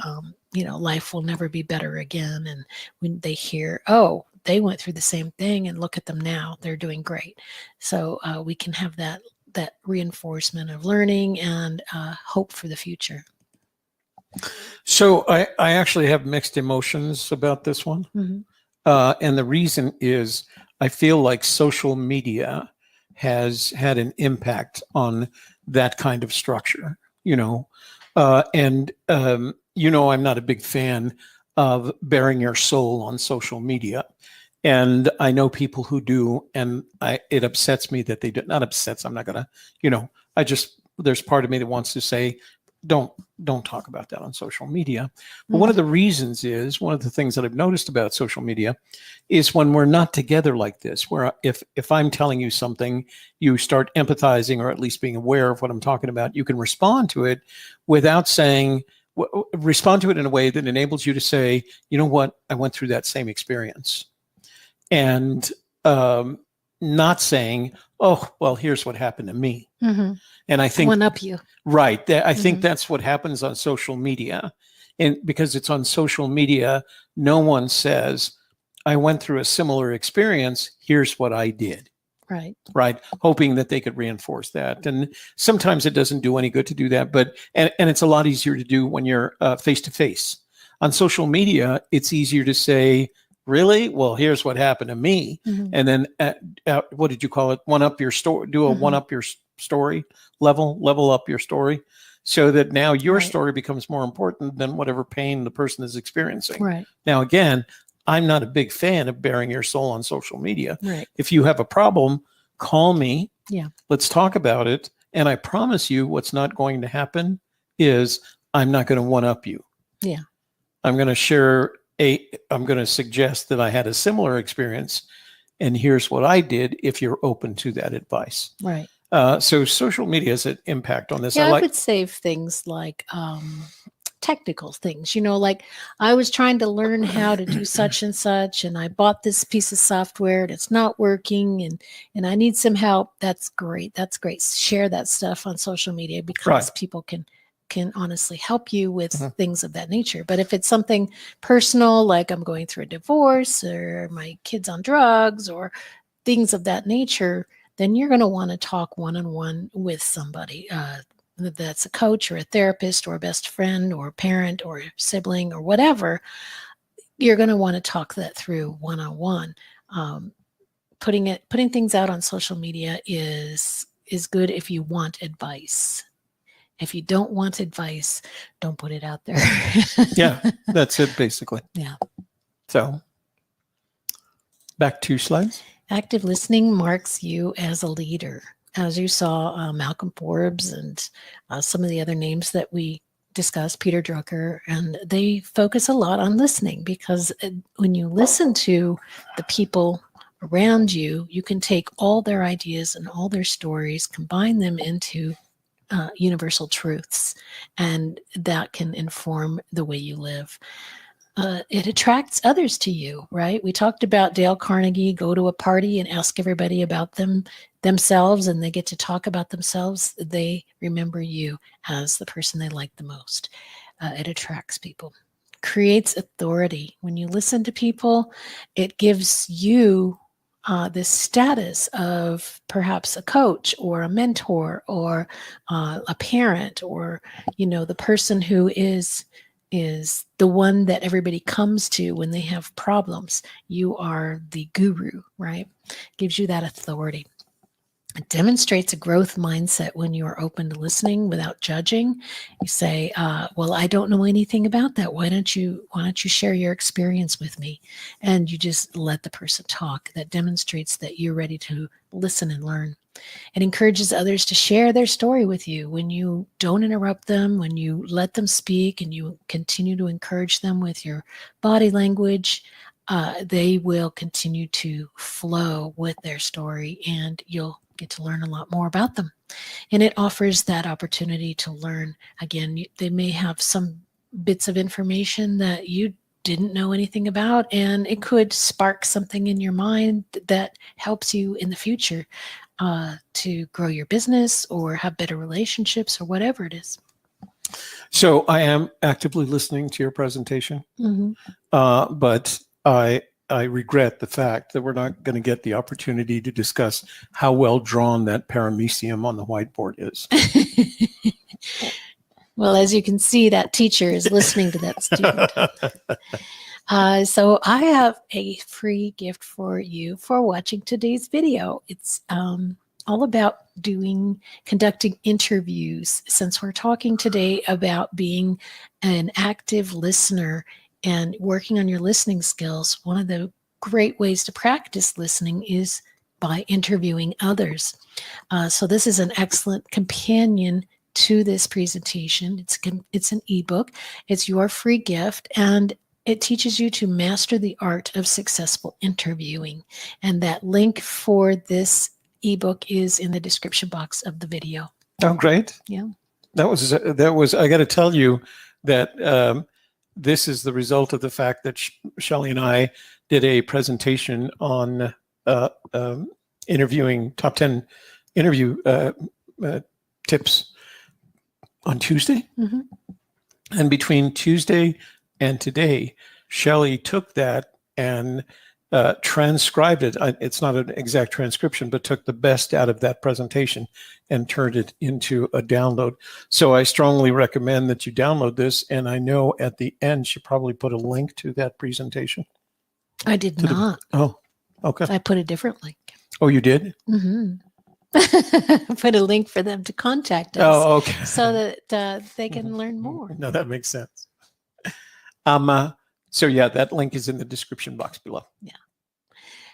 life will never be better again. And when they hear, oh, they went through the same thing, and look at them now, they're doing great. So we can have that reinforcement of learning and hope for the future. So I actually have mixed emotions about this one. Mm-hmm. And the reason is, I feel like social media has had an impact on that kind of structure, you know, I'm not a big fan of bearing your soul on social media. And I know people who do, and it upsets me that they do. Not upsets, I'm not going to, you know, there's part of me that wants to say, don't talk about that on social media. But one of the reasons is, one of the things that I've noticed about social media is when we're not together like this, where if I'm telling you something, you start empathizing or at least being aware of what I'm talking about, you can respond to it without saying, respond to it in a way that enables you to say, you know what, I went through that same experience. And not saying, oh, well, here's what happened to me. Mm-hmm. And I think one up you. Right. I think that's what happens on social media. And because it's on social media, no one says, I went through a similar experience. Here's what I did. Right. Right. Hoping that they could reinforce that. And sometimes it doesn't do any good to do that. But, and it's a lot easier to do when you're face to face. On social media, it's easier to say, really? Well, here's what happened to me. Mm-hmm. And then what did you call it? One up your story, do a one up your story, level up your story, so that now your story becomes more important than whatever pain the person is experiencing. Right. Now, again, I'm not a big fan of bearing your soul on social media. Right. If you have a problem, call me. Yeah. Let's talk about it. And I promise you what's not going to happen is I'm not going to one up you. Yeah. I'm going to I'm going to suggest that I had a similar experience, and here's what I did if you're open to that advice. Right. So social media has an impact on this. Yeah, I would save things like technical things, you know, like I was trying to learn how to do such and such, and I bought this piece of software and it's not working, and I need some help. That's great. That's great. Share that stuff on social media because people can honestly help you with things of that nature. But if it's something personal, like I'm going through a divorce or my kid's on drugs or things of that nature, then you're going to want to talk one-on-one with somebody that's a coach or a therapist or a best friend or a parent or a sibling or whatever. You're going to want to talk that through one-on-one. Putting things out on social media is good if you want advice. If you don't want advice, don't put it out there. Yeah, that's it basically. Yeah. So back 2 slides. Active listening marks you as a leader. As you saw, Malcolm Forbes and some of the other names that we discussed, Peter Drucker, and they focus a lot on listening, because when you listen to the people around you, you can take all their ideas and all their stories, combine them into universal truths, and that can inform the way you live. It attracts others to you, right? We talked about Dale Carnegie, go to a party and ask everybody about themselves, and they get to talk about themselves. They remember you as the person they like the most. It attracts people. Creates authority. When you listen to people, it gives you this status of perhaps a coach or a mentor or a parent, or, you know, the person who is the one that everybody comes to when they have problems. You are the guru, right? Gives you that authority. It demonstrates a growth mindset when you are open to listening without judging. You say, well, I don't know anything about that. Why don't you share your experience with me? And you just let the person talk. That demonstrates that you're ready to listen and learn. It encourages others to share their story with you. When you don't interrupt them, when you let them speak and you continue to encourage them with your body language, they will continue to flow with their story, and you'll get to learn a lot more about them. And it offers that opportunity to learn. Again, they may have some bits of information that you didn't know anything about, and it could spark something in your mind that helps you in the future to grow your business or have better relationships or whatever it is. So I am actively listening to your presentation, but I regret the fact that we're not going to get the opportunity to discuss how well drawn that paramecium on the whiteboard is. Well, as you can see, that teacher is listening to that student. So I have a free gift for you for watching today's video. It's all about conducting interviews. Since we're talking today about being an active listener and working on your listening skills, one of the great ways to practice listening is by interviewing others. So this is an excellent companion to this presentation. It's an ebook. It's your free gift, and it teaches you to master the art of successful interviewing. And that link for this ebook is in the description box of the video. Oh, great. Yeah. That was, I got to tell you that this is the result of the fact that Shelley and I did a presentation on interviewing top 10 interview tips on Tuesday. Mm-hmm. And between Tuesday and today, Shelley took that and transcribed it. It's not an exact transcription, but took the best out of that presentation and turned it into a download. So I strongly recommend that you download this. And I know at the end, she probably put a link to that presentation. I did not. Oh, okay. I put a different link. Oh, you did? Mm-hmm. Put a link for them to contact us. Oh, okay. So that they can learn more. No, that makes sense. So yeah, that link is in the description box below. Yeah.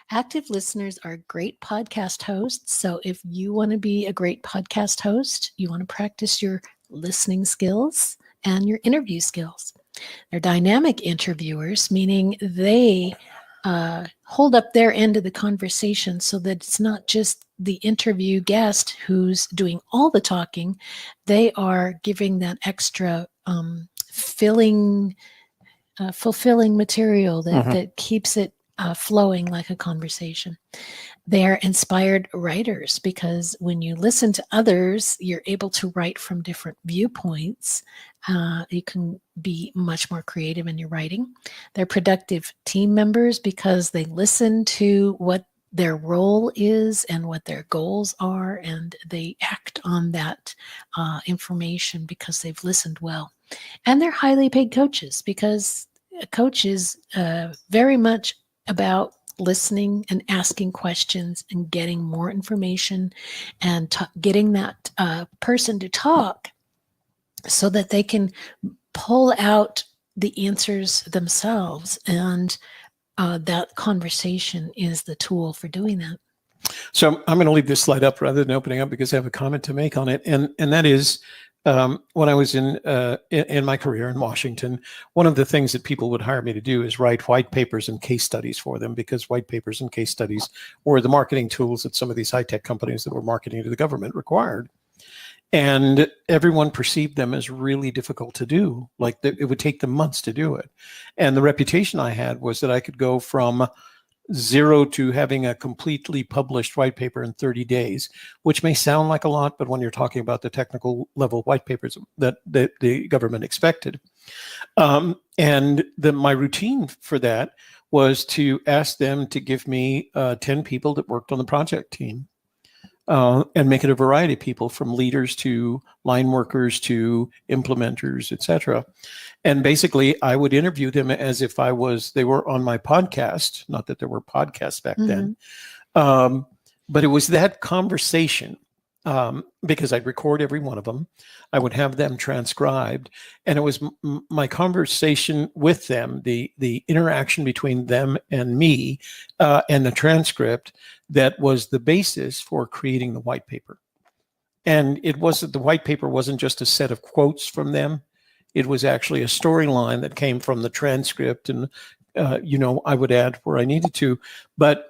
Active listeners are great podcast hosts. So if you want to be a great podcast host, you want to practice your listening skills and your interview skills. They're dynamic interviewers, meaning they hold up their end of the conversation so that it's not just the interview guest who's doing all the talking. They are giving that extra fulfilling material that keeps it flowing like a conversation. They're inspired writers because when you listen to others, you're able to write from different viewpoints. You can be much more creative in your writing. They're productive team members because they listen to what their role is and what their goals are, and they act on that information because they've listened well. And they're highly paid coaches because a coach is very much about listening and asking questions and getting more information and getting that person to talk so that they can pull out the answers themselves. And that conversation is the tool for doing that. So I'm going to leave this slide up rather than opening up because I have a comment to make on it. And that is, when I was in my career in Washington, one of the things that people would hire me to do is write white papers and case studies for them, because white papers and case studies were the marketing tools that some of these high-tech companies that were marketing to the government required. And everyone perceived them as really difficult to do. Like it would take them months to do it. And the reputation I had was that I could go from zero to having a completely published white paper in 30 days, which may sound like a lot, but when you're talking about the technical level white papers that the government expected. And my routine for that was to ask them to give me 10 people that worked on the project team. And make it a variety of people, from leaders to line workers to implementers, etc. And basically, I would interview them as if they were on my podcast. Not that there were podcasts back then, but it was that conversation. Because I'd record every one of them. I would have them transcribed, and it was my conversation with them, the interaction between them and me, and the transcript that was the basis for creating the white paper. And the white paper wasn't just a set of quotes from them. It was actually a storyline that came from the transcript, and I would add where I needed to. But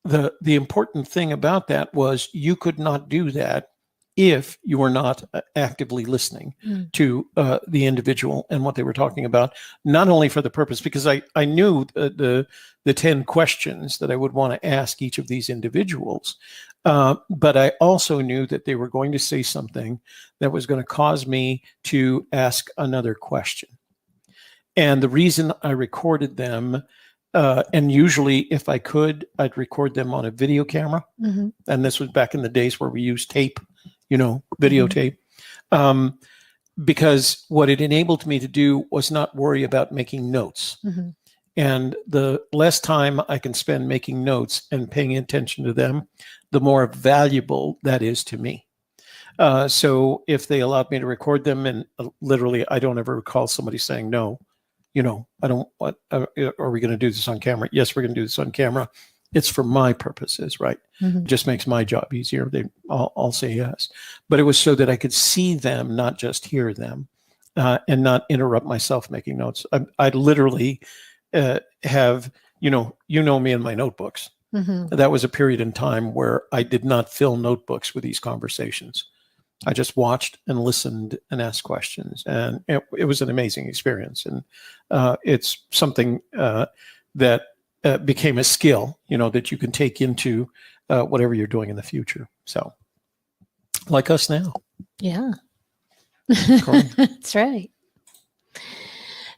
the important thing about that was you could not do that if you were not actively listening to the individual and what they were talking about, not only for the purpose, because I knew the 10 questions that I would want to ask each of these individuals, but I also knew that they were going to say something that was going to cause me to ask another question. And the reason I recorded them, and usually if I could, I'd record them on a video camera. And this was back in the days where we used tape, videotape. Because what it enabled me to do was not worry about making notes. And the less time I can spend making notes and paying attention to them, the more valuable that is to me. So if they allowed me to record them, and literally, I don't ever recall somebody saying, no, I don't want, are we going to do this on camera? Yes, we're going to do this on camera. It's for my purposes, right? Mhm. It just makes my job easier. I'll say yes. But it was so that I could see them, not just hear them, and not interrupt myself making notes. I literally have, you know me in my notebooks. Mhm. That was a period in time where I did not fill notebooks with these conversations. I just watched and listened and asked questions, and it was an amazing experience. And it's something that became a skill, that you can take into whatever you're doing in the future. So, like us now. Yeah. That's right.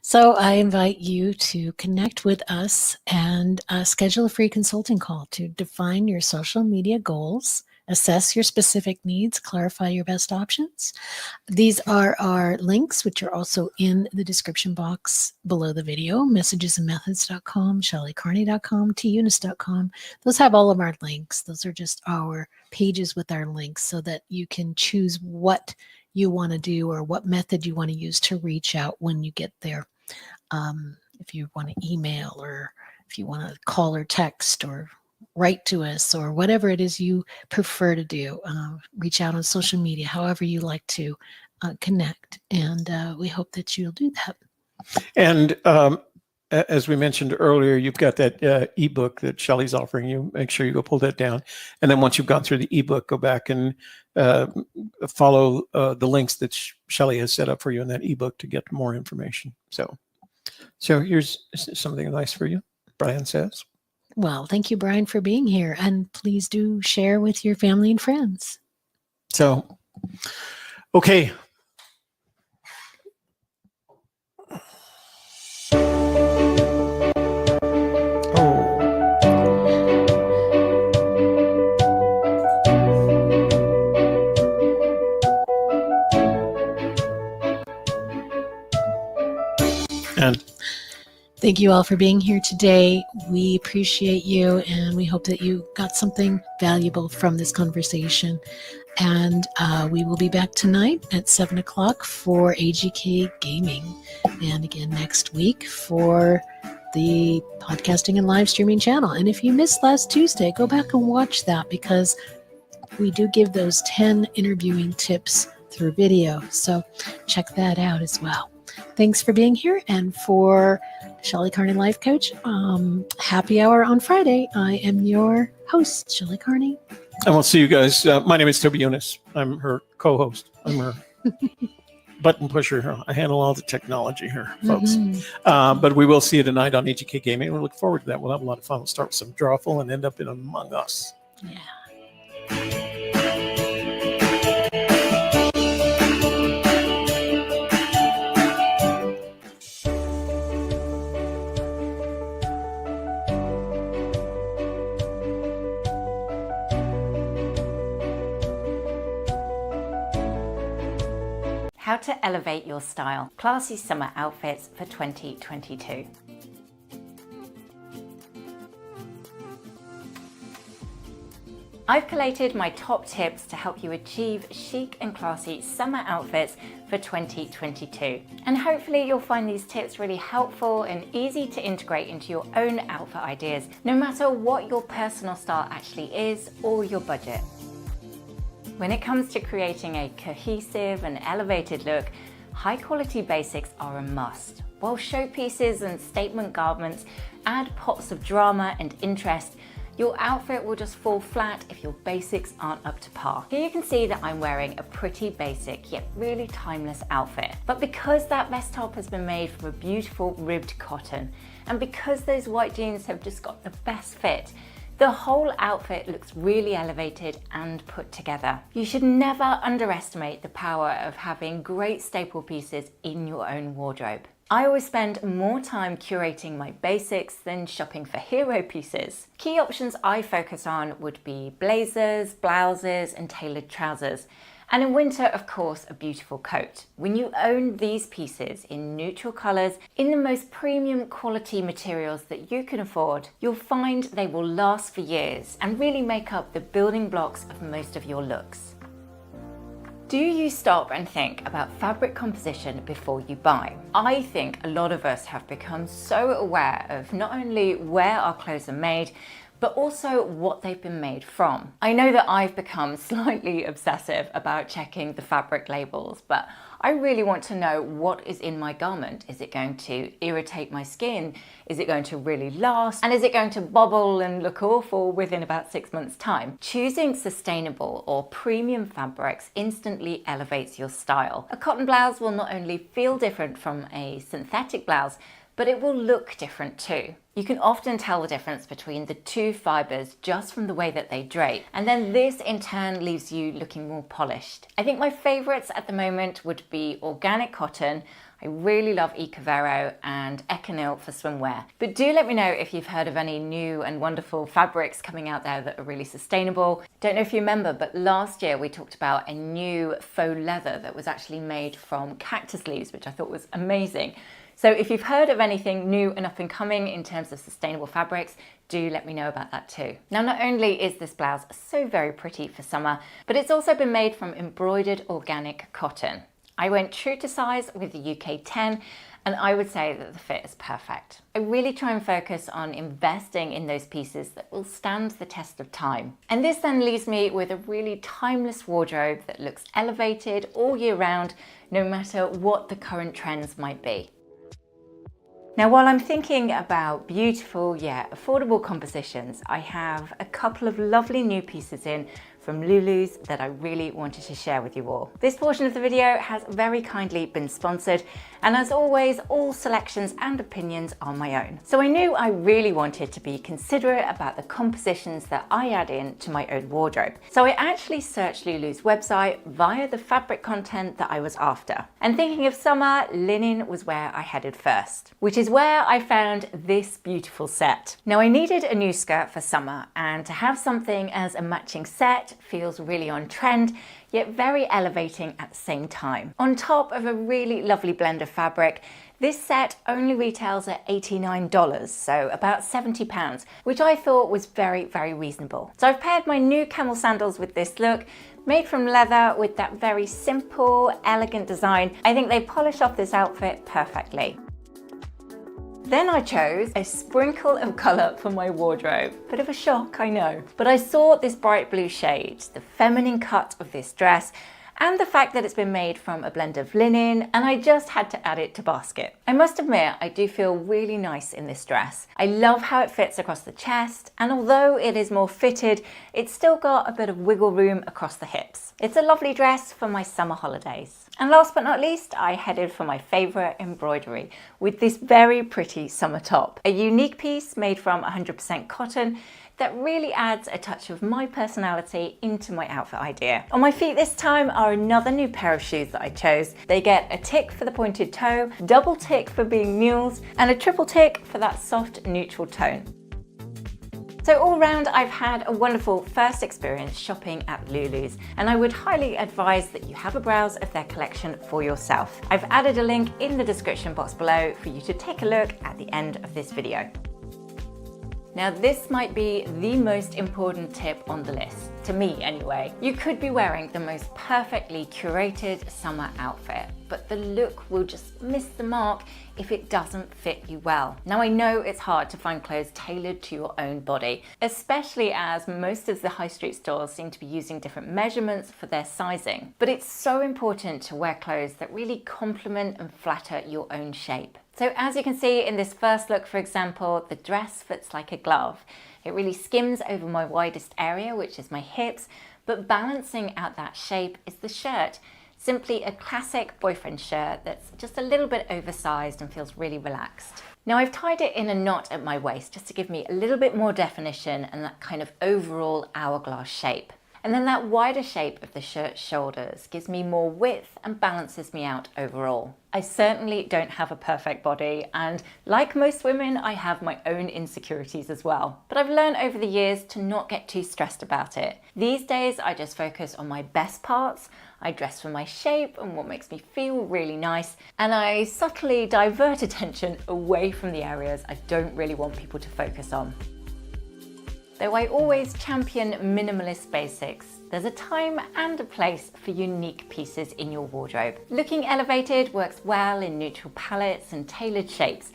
So I invite you to connect with us and schedule a free consulting call to define your social media goals, assess your specific needs, clarify your best options. These are our links, which are also in the description box below the video, messagesandmethods.com, shelleycarney.com, tunis.com. Those have all of our links. Those are just our pages with our links so that you can choose what you want to do or what method you want to use to reach out when you get there. If you want to email, or if you want to call or text or write to us, or whatever it is you prefer to do, reach out on social media, however you like to connect. And we hope that you'll do that. And as we mentioned earlier, you've got that ebook that Shelley's offering you. Make sure you go pull that down. And then once you've gone through the ebook, go back and follow the links that Shelley has set up for you in that ebook to get more information. So here's something nice for you. Brian says. Well, thank you, Brian, for being here. And please do share with your family and friends. So, okay. And thank you all for being here today. We appreciate you, and we hope that you got something valuable from this conversation. And we will be back tonight at 7 o'clock for AGK Gaming. And again next week for the podcasting and live streaming channel. And if you missed last Tuesday, go back and watch that, because we do give those 10 interviewing tips through video. So check that out as well. Thanks for being here. And for Shelley Carney Life Coach, happy hour on Friday. I am your host, Shelley Carney. And we'll see you guys. My name is Toby Younis. I'm her co-host. I'm her button pusher. I handle all the technology here, folks. But we will see you tonight on AGK Gaming. We look forward to that. We'll have a lot of fun. We'll start with some Drawful and end up in Among Us. Yeah. How to elevate your style. Classy summer outfits for 2022. I've collated my top tips to help you achieve chic and classy summer outfits for 2022. And hopefully you'll find these tips really helpful and easy to integrate into your own outfit ideas, no matter what your personal style actually is or your budget. When it comes to creating a cohesive and elevated look, high quality basics are a must, while showpieces and statement garments add pops of drama and interest. Your outfit will just fall flat if your basics aren't up to par. Here you can see that I'm wearing a pretty basic yet really timeless outfit. But because that vest top has been made from a beautiful ribbed cotton, and because those white jeans have just got the best fit, the whole outfit looks really elevated and put together. You should never underestimate the power of having great staple pieces in your own wardrobe. I always spend more time curating my basics than shopping for hero pieces. Key options I focus on would be blazers, blouses, and tailored trousers. And in winter, of course, a beautiful coat. When you own these pieces in neutral colors, in the most premium quality materials that you can afford, you'll find they will last for years and really make up the building blocks of most of your looks. Do you stop and think about fabric composition before you buy? I think a lot of us have become so aware of not only where our clothes are made, but also what they've been made from. I know that I've become slightly obsessive about checking the fabric labels, but I really want to know what is in my garment. Is it going to irritate my skin? Is it going to really last? And is it going to bobble and look awful within about 6 months' time? Choosing sustainable or premium fabrics instantly elevates your style. A cotton blouse will not only feel different from a synthetic blouse, but it will look different too. You can often tell the difference between the two fibers just from the way that they drape. And then this in turn leaves you looking more polished. I think my favorites at the moment would be organic cotton. I really love Ecovero and Econyl for swimwear. But do let me know if you've heard of any new and wonderful fabrics coming out there that are really sustainable. Don't know if you remember, but last year we talked about a new faux leather that was actually made from cactus leaves, which I thought was amazing. So if you've heard of anything new and up and coming in terms of sustainable fabrics, do let me know about that too. Now, not only is this blouse so very pretty for summer, but it's also been made from embroidered organic cotton. I went true to size with the UK 10, and I would say that the fit is perfect. I really try and focus on investing in those pieces that will stand the test of time. And this then leaves me with a really timeless wardrobe that looks elevated all year round, no matter what the current trends might be. Now, while I'm thinking about beautiful yet affordable compositions, I have a couple of lovely new pieces in from Lulu's that I really wanted to share with you all. This portion of the video has very kindly been sponsored, and as always, all selections and opinions are my own. So I knew I really wanted to be considerate about the compositions that I add in to my own wardrobe. So I actually searched Lulu's website via the fabric content that I was after. And thinking of summer, linen was where I headed first, which is where I found this beautiful set. Now, I needed a new skirt for summer, and to have something as a matching set feels really on trend, yet very elevating at the same time. On top of a really lovely blend of fabric, this set only retails at $89, so about £70, which I thought was very, very reasonable. So I've paired my new camel sandals with this look, made from leather with that very simple, elegant design. I think they polish off this outfit perfectly. Then I chose a sprinkle of colour for my wardrobe. Bit of a shock, I know. But I saw this bright blue shade, the feminine cut of this dress, and the fact that it's been made from a blend of linen, and I just had to add it to basket. I must admit, I do feel really nice in this dress. I love how it fits across the chest, and although it is more fitted, it's still got a bit of wiggle room across the hips. It's a lovely dress for my summer holidays. And last but not least, I headed for my favourite embroidery with this very pretty summer top. A unique piece made from 100% cotton that really adds a touch of my personality into my outfit idea. On my feet this time are another new pair of shoes that I chose. They get a tick for the pointed toe, double tick for being mules, and a triple tick for that soft neutral tone. So all round, I've had a wonderful first experience shopping at Lulu's, and I would highly advise that you have a browse of their collection for yourself. I've added a link in the description box below for you to take a look at the end of this video. Now, this might be the most important tip on the list, to me anyway. You could be wearing the most perfectly curated summer outfit, but the look will just miss the mark if it doesn't fit you well. Now, I know it's hard to find clothes tailored to your own body, especially as most of the high street stores seem to be using different measurements for their sizing. But it's so important to wear clothes that really complement and flatter your own shape. So as you can see in this first look, for example, the dress fits like a glove. It really skims over my widest area, which is my hips, but balancing out that shape is the shirt. Simply a classic boyfriend shirt that's just a little bit oversized and feels really relaxed. Now, I've tied it in a knot at my waist just to give me a little bit more definition and that kind of overall hourglass shape. And then that wider shape of the shirt shoulders gives me more width and balances me out overall. I certainly don't have a perfect body, and like most women, I have my own insecurities as well. But I've learned over the years to not get too stressed about it. These days, I just focus on my best parts. I dress for my shape and what makes me feel really nice, and I subtly divert attention away from the areas I don't really want people to focus on. Though I always champion minimalist basics, there's a time and a place for unique pieces in your wardrobe. Looking elevated works well in neutral palettes and tailored shapes,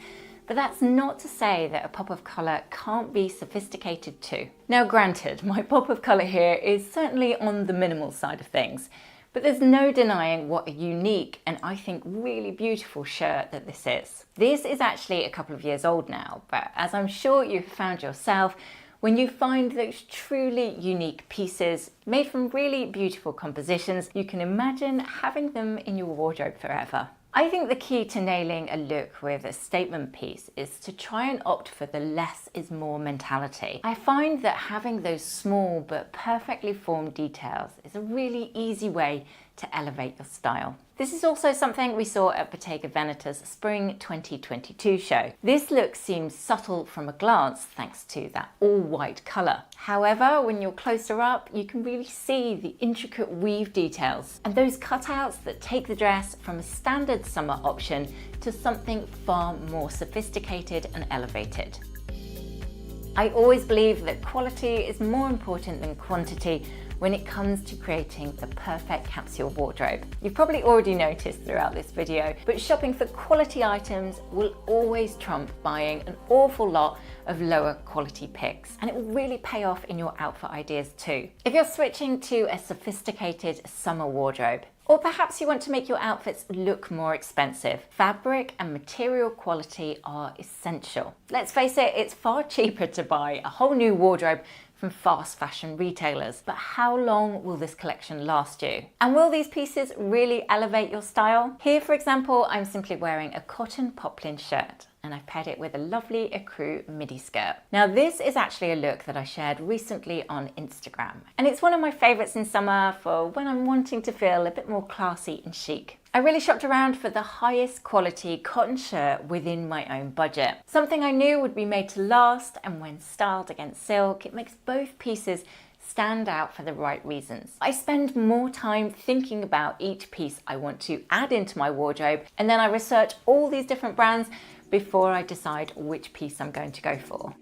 but that's not to say that a pop of colour can't be sophisticated too. Now granted, my pop of colour here is certainly on the minimal side of things, but there's no denying what a unique and I think really beautiful shirt that this is. This is actually a couple of years old now, but as I'm sure you've found yourself, when you find those truly unique pieces made from really beautiful compositions, you can imagine having them in your wardrobe forever. I think the key to nailing a look with a statement piece is to try and opt for the less is more mentality. I find that having those small but perfectly formed details is a really easy way to elevate your style. This is also something we saw at Bottega Veneta's Spring 2022 show. This look seems subtle from a glance thanks to that all-white colour. However, when you're closer up, you can really see the intricate weave details and those cutouts that take the dress from a standard summer option to something far more sophisticated and elevated. I always believe that quality is more important than quantity when it comes to creating the perfect capsule wardrobe. You've probably already noticed throughout this video, but shopping for quality items will always trump buying an awful lot of lower quality picks, and it will really pay off in your outfit ideas too. If you're switching to a sophisticated summer wardrobe, or perhaps you want to make your outfits look more expensive, fabric and material quality are essential. Let's face it, it's far cheaper to buy a whole new wardrobe from fast fashion retailers. But how long will this collection last you? And will these pieces really elevate your style? Here, for example, I'm simply wearing a cotton poplin shirt, and I've paired it with a lovely ecru midi skirt. Now this is actually a look that I shared recently on Instagram, and it's one of my favorites in summer for when I'm wanting to feel a bit more classy and chic. I really shopped around for the highest quality cotton shirt within my own budget. Something I knew would be made to last, and when styled against silk, it makes both pieces stand out for the right reasons. I spend more time thinking about each piece I want to add into my wardrobe, and then I research all these different brands before I decide which piece I'm going to go for.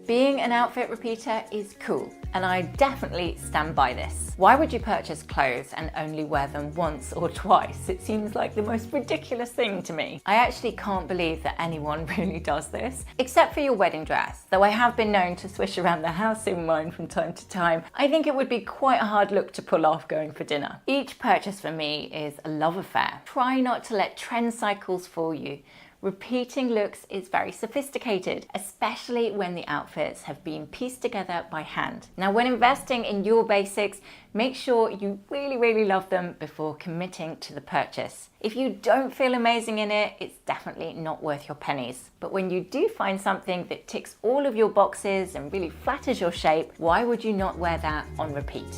Being an outfit repeater is cool, and I definitely stand by this. Why would you purchase clothes and only wear them once or twice? It seems like the most ridiculous thing to me. I actually can't believe that anyone really does this, except for your wedding dress, though I have been known to swish around the house in mine from time to time. I think it would be quite a hard look to pull off going for dinner. Each purchase for me is a love affair. Try not to let trend cycles fool you. Repeating looks is very sophisticated, especially when the outfits have been pieced together by hand. Now, when investing in your basics, make sure you really love them before committing to the purchase. If you don't feel amazing in it, it's definitely not worth your pennies. But when you do find something that ticks all of your boxes and really flatters your shape, why would you not wear that on repeat?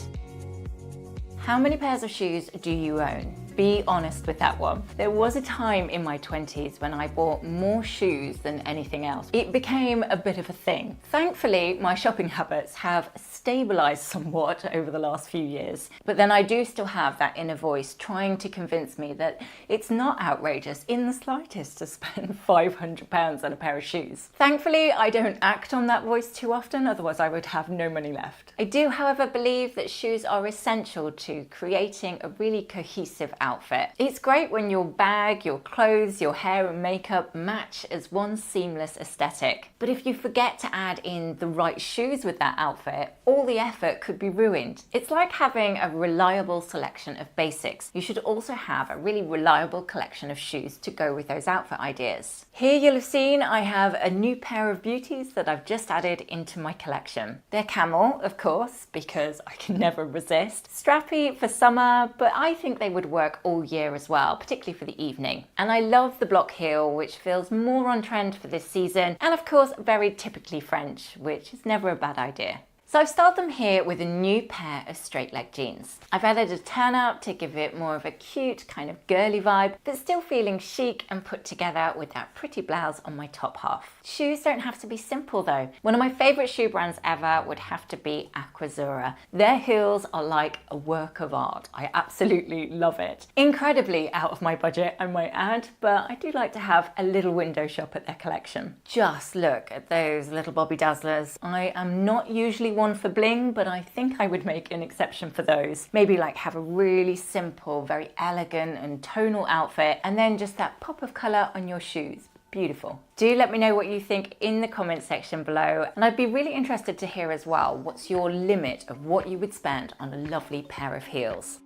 How many pairs of shoes do you own? Be honest with that one. There was a time in my 20s when I bought more shoes than anything else. It became a bit of a thing. Thankfully, my shopping habits have stabilized somewhat over the last few years, but then I do still have that inner voice trying to convince me that it's not outrageous in the slightest to spend £500 on a pair of shoes. Thankfully, I don't act on that voice too often, otherwise I would have no money left. I do, however, believe that shoes are essential to creating a really cohesive outfit. It's great when your bag, your clothes, your hair and makeup match as one seamless aesthetic. But if you forget to add in the right shoes with that outfit, all the effort could be ruined. It's like having a reliable selection of basics. You should also have a really reliable collection of shoes to go with those outfit ideas. Here you'll have seen I have a new pair of beauties that I've just added into my collection. They're camel, of course, because I can never resist. Strappy for summer, but I think they would work all year as well, particularly for the evening. And I love the block heel, which feels more on trend for this season, and of course very typically French, which is never a bad idea. So I've styled them here with a new pair of straight leg jeans. I've added a turn up to give it more of a cute kind of girly vibe, but still feeling chic and put together with that pretty blouse on my top half. Shoes don't have to be simple though. One of my favorite shoe brands ever would have to be Aquazzura. Their heels are like a work of art. I absolutely love it. Incredibly out of my budget, I might add, but I do like to have a little window shop at their collection. Just look at those little Bobby Dazzlers. I am not usually one for bling, but I think I would make an exception for those. Maybe like have a really simple, very elegant and tonal outfit, and then just that pop of color on your shoes. Beautiful. Do let me know what you think in the comment section below, and I'd be really interested to hear as well, what's your limit of what you would spend on a lovely pair of heels?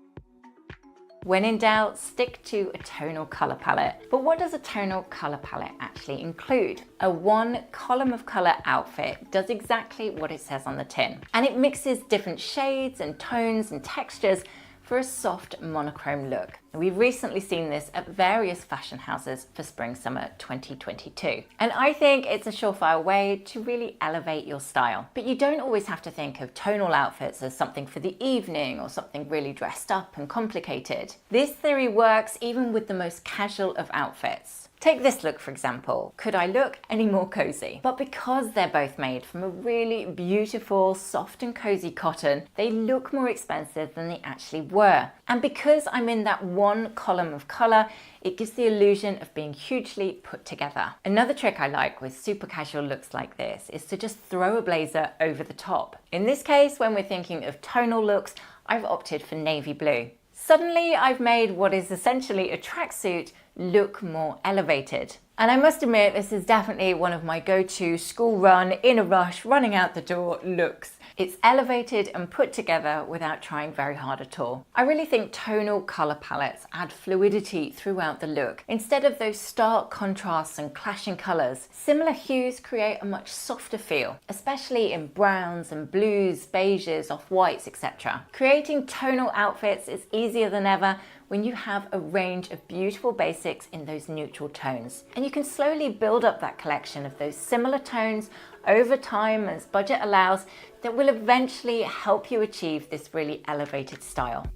When in doubt, stick to a tonal color palette. But what does a tonal color palette actually include? A one column of color outfit does exactly what it says on the tin, and it mixes different shades and tones and textures for a soft monochrome look. We've recently seen this at various fashion houses for spring/summer 2022. And I think it's a surefire way to really elevate your style. But you don't always have to think of tonal outfits as something for the evening or something really dressed up and complicated. This theory works even with the most casual of outfits. Take this look, for example. Could I look any more cozy? But because they're both made from a really beautiful, soft and cozy cotton, they look more expensive than they actually were. And because I'm in that one column of color, it gives the illusion of being hugely put together. Another trick I like with super casual looks like this is to just throw a blazer over the top. In this case, when we're thinking of tonal looks, I've opted for navy blue. Suddenly, I've made what is essentially a tracksuit look more elevated. And I must admit, this is definitely one of my go-to school run, in a rush, running out the door looks. It's elevated and put together without trying very hard at all. I really think tonal color palettes add fluidity throughout the look. Instead of those stark contrasts and clashing colors, similar hues create a much softer feel, especially in browns and blues, beiges, off-whites, etc. Creating tonal outfits is easier than ever when you have a range of beautiful basics in those neutral tones. And you can slowly build up that collection of those similar tones over time as budget allows that will eventually help you achieve this really elevated style.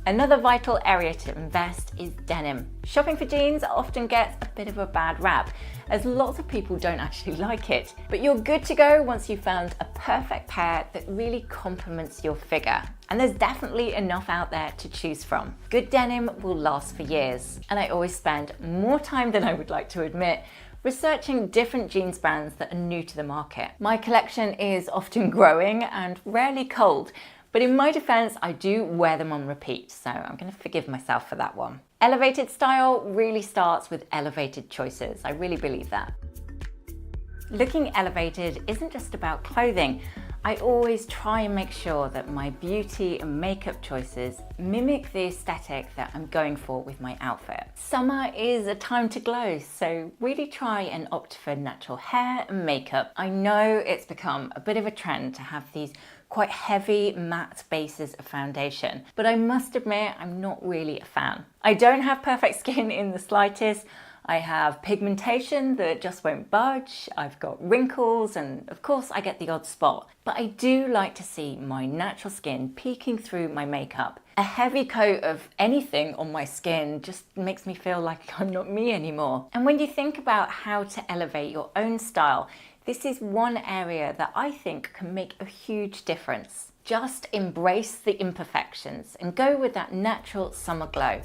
Another vital area to invest is denim. Shopping for jeans often gets a bit of a bad rap, as lots of people don't actually like it. But you're good to go once you've found a perfect pair that really complements your figure. And there's definitely enough out there to choose from. Good denim will last for years. And I always spend more time than I would like to admit researching different jeans brands that are new to the market. My collection is often growing and rarely cold, but in my defense, I do wear them on repeat, so I'm going to forgive myself for that one. Elevated style really starts with elevated choices. I really believe that. Looking elevated isn't just about clothing. I always try and make sure that my beauty and makeup choices mimic the aesthetic that I'm going for with my outfit. Summer is a time to glow, so really try and opt for natural hair and makeup. I know it's become a bit of a trend to have these quite heavy matte bases of foundation, but I must admit I'm not really a fan. I don't have perfect skin in the slightest. I have pigmentation that just won't budge, I've got wrinkles, and of course I get the odd spot. But I do like to see my natural skin peeking through my makeup. A heavy coat of anything on my skin just makes me feel like I'm not me anymore. And when you think about how to elevate your own style, this is one area that I think can make a huge difference. Just embrace the imperfections and go with that natural summer glow.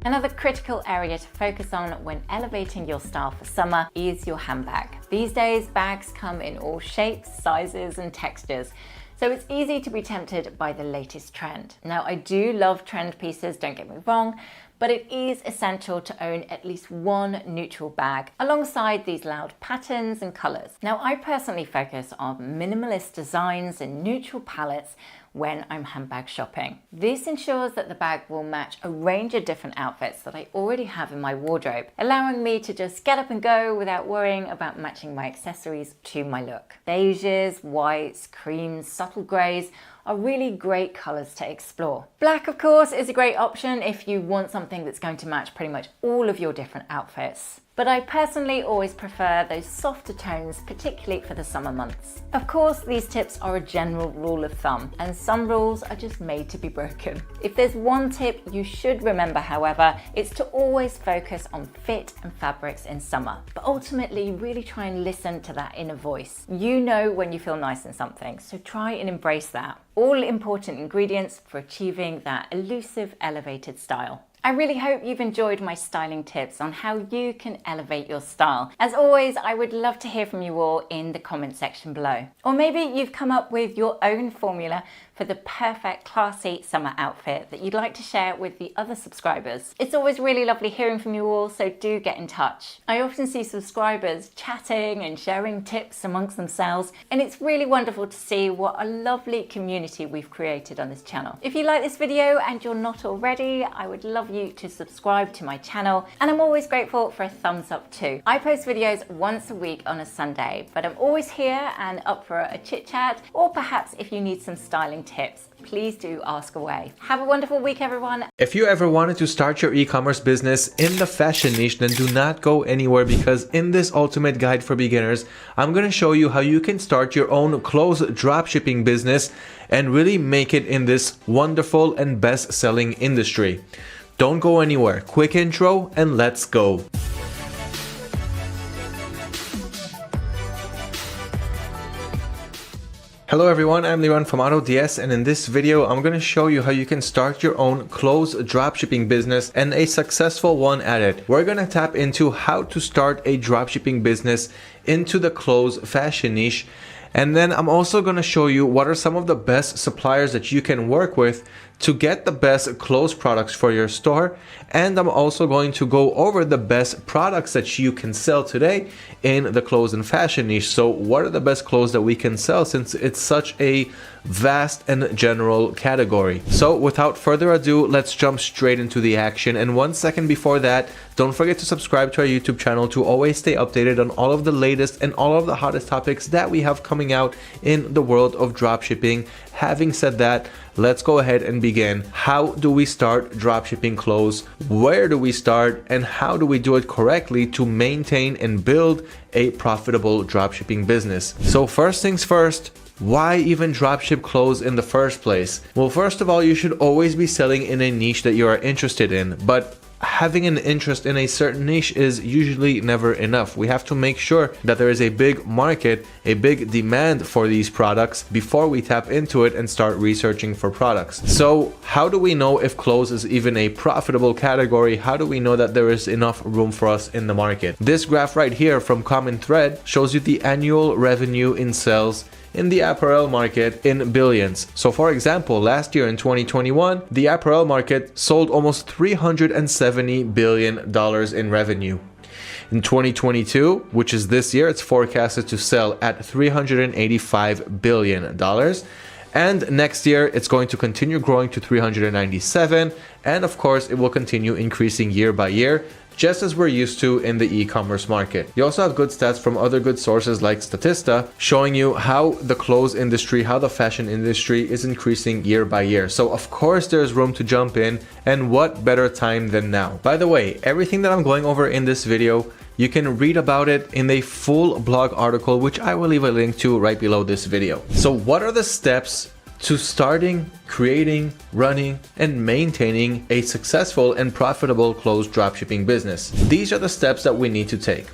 Another critical area to focus on when elevating your style for summer is your handbag. These days, bags come in all shapes, sizes, and textures, so it's easy to be tempted by the latest trend. Now, I do love trend pieces, don't get me wrong, but it is essential to own at least one neutral bag alongside these loud patterns and colors. Now, I personally focus on minimalist designs and neutral palettes when I'm handbag shopping. This ensures that the bag will match a range of different outfits that I already have in my wardrobe, allowing me to just get up and go without worrying about matching my accessories to my look. Beiges, whites, creams, subtle greys are really great colors to explore. Black, of course, is a great option if you want something that's going to match pretty much all of your different outfits. but I personally always prefer those softer tones, particularly for the summer months. Of course, these tips are a general rule of thumb, and some rules are just made to be broken. If there's one tip you should remember, however, it's to always focus on fit and fabrics in summer, but ultimately really try and listen to that inner voice. You know when you feel nice in something, so try and embrace that. All important ingredients for achieving that elusive, elevated style. I really hope you've enjoyed my styling tips on how you can elevate your style. As always, I would love to hear from you all in the comment section below. Or maybe you've come up with your own formula for the perfect classy summer outfit that you'd like to share with the other subscribers. It's always really lovely hearing from you all, so do get in touch. I often see subscribers chatting and sharing tips amongst themselves, and it's really wonderful to see what a lovely community we've created on this channel. If you like this video and you're not already, I would love you to subscribe to my channel, and I'm always grateful for a thumbs up too. I post videos once a week on a Sunday, but I'm always here and up for a chit chat, or perhaps if you need some styling tips, please do ask away. Have a wonderful week, everyone. If you ever wanted to start your e-commerce business in the fashion niche, then do not go anywhere, because in this ultimate guide for beginners, I'm going to show you how you can start your own clothes dropshipping business and really make it in this wonderful and best-selling industry. Don't go anywhere. Quick intro and let's go. Hello everyone, I'm Liran from AutoDS, and in this video I'm going to show you how you can start your own clothes dropshipping business, and a successful one at it. We're going to tap into how to start a dropshipping business into the clothes fashion niche, and then I'm also going to show you what are some of the best suppliers that you can work with to get the best clothes products for your store. And I'm also going to go over the best products that you can sell today in the clothes and fashion niche. So what are the best clothes that we can sell, since it's such a vast and general category? So without further ado, let's jump straight into the action. And 1 second before that, don't forget to subscribe to our YouTube channel to always stay updated on all of the latest and all of the hottest topics that we have coming out in the world of dropshipping. Having said that, let's go ahead and begin. How do we start dropshipping clothes? Where do we start? And how do we do it correctly to maintain and build a profitable dropshipping business? So first things first, why even dropship clothes in the first place? Well, first of all, you should always be selling in a niche that you are interested in, but having an interest in a certain niche is usually never enough. We have to make sure that there is a big market, a big demand for these products before we tap into it and start researching for products. So how do we know if clothes is even a profitable category? How do we know that there is enough room for us in the market? This graph right here from Common Thread shows you the annual revenue in sales in the apparel market in billions. So for example, last year in 2021, the apparel market sold almost $370 billion in revenue. In 2022, which is this year, it's forecasted to sell at $385 billion. And next year, it's going to continue growing to 397. And of course, it will continue increasing year by year, just as we're used to in the e-commerce market. You also have good stats from other good sources like Statista, showing you how the clothes industry, how the fashion industry is increasing year by year. So of course there's room to jump in, and what better time than now? By the way, everything that I'm going over in this video, you can read about it in a full blog article, which I will leave a link to right below this video. So what are the steps to starting, creating, running, and maintaining a successful and profitable clothes dropshipping business? These are the steps that we need to take.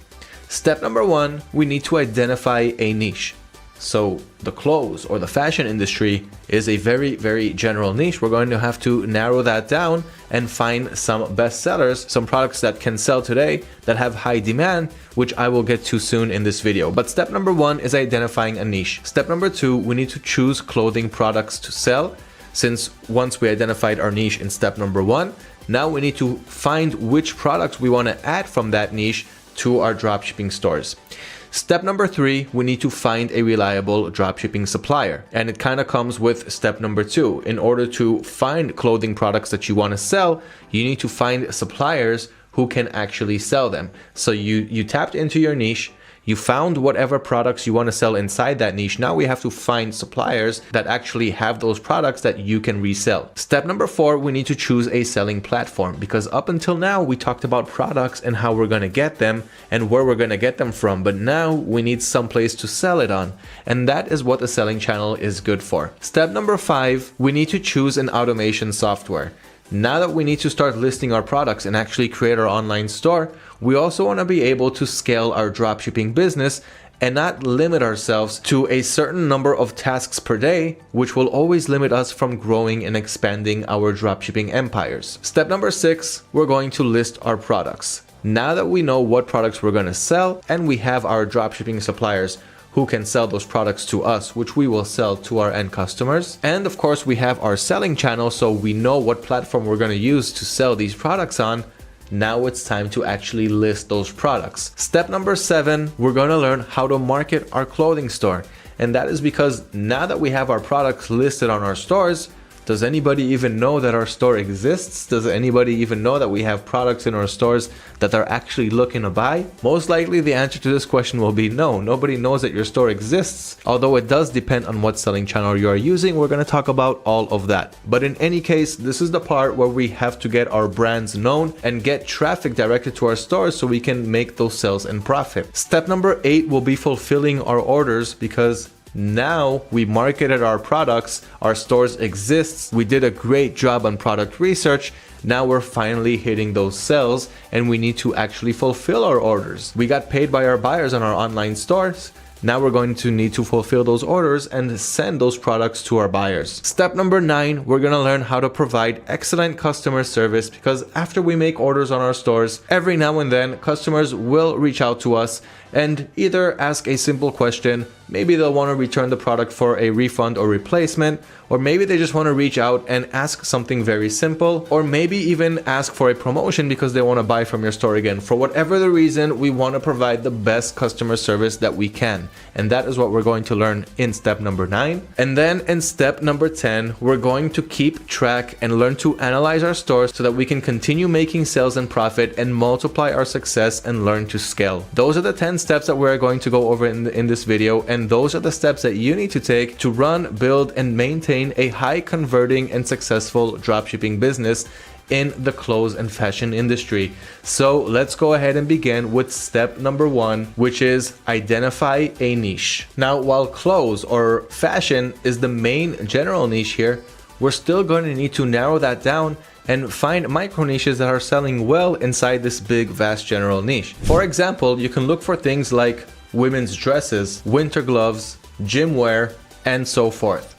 Step number one, we need to identify a niche. So the clothes or the fashion industry is a very, very general niche. We're going to have to narrow that down and find some best sellers, some products that can sell today that have high demand, which I will get to soon in this video. But step number one is identifying a niche. Step number two, we need to choose clothing products to sell. Since once we identified our niche in step number one, now we need to find which products we want to add from that niche to our dropshipping stores. Step number three, we need to find a reliable dropshipping supplier. And it kind of comes with step number two. In order to find clothing products that you want to sell, you need to find suppliers who can actually sell them. So you tapped into your niche, You found whatever products you want to sell inside that niche. Now we have to find suppliers that actually have those products that you can resell. Step number 4, we need to choose a selling platform, because up until now we talked about products and how we're going to get them and where we're going to get them from, but now we need some place to sell it on, and that is what the selling channel is good for. Step number 5, we need to choose an automation software. Now that we need to start listing our products and actually create our online store, we also want to be able to scale our dropshipping business and not limit ourselves to a certain number of tasks per day, which will always limit us from growing and expanding our dropshipping empires. Step number 6, we're going to list our products. Now that we know what products we're going to sell and we have our dropshipping suppliers who can sell those products to us, which we will sell to our end customers. And of course, we have our selling channel, so we know what platform we're going to use to sell these products on. Now it's time to actually list those products. Step number 7, we're going to learn how to market our clothing store. And that is because now that we have our products listed on our stores, does anybody even know that our store exists? Does anybody even know that we have products in our stores that they're actually looking to buy? Most likely the answer to this question will be no. Nobody knows that your store exists. Although it does depend on what selling channel you are using. We're going to talk about all of that. But in any case, this is the part where we have to get our brands known and get traffic directed to our stores so we can make those sales and profit. Step number 8 will be fulfilling our orders, because now we marketed our products, our stores exists, we did a great job on product research. Now we're finally hitting those sales and we need to actually fulfill our orders. We got paid by our buyers on our online stores. Now we're going to need to fulfill those orders and send those products to our buyers. Step number 9, we're going to learn how to provide excellent customer service, because after we make orders on our stores, every now and then customers will reach out to us and either ask a simple question, maybe they'll want to return the product for a refund or replacement, or maybe they just want to reach out and ask something very simple, or maybe even ask for a promotion because they want to buy from your store again. For whatever the reason, we want to provide the best customer service that we can. And that is what we're going to learn in step number 9. And then in step number 10, we're going to keep track and learn to analyze our stores so that we can continue making sales and profit and multiply our success and learn to scale. Those are the 10 steps that we're going to go over in this video, and those are the steps that you need to take to run, build, and maintain a high converting and successful dropshipping business in the clothes and fashion industry. So let's go ahead and begin with step number 1, which is identify a niche. Now, while clothes or fashion is the main general niche here, we're still going to need to narrow that down and find micro niches that are selling well inside this big, vast general niche. For example, you can look for things like women's dresses, winter gloves, gym wear, and so forth.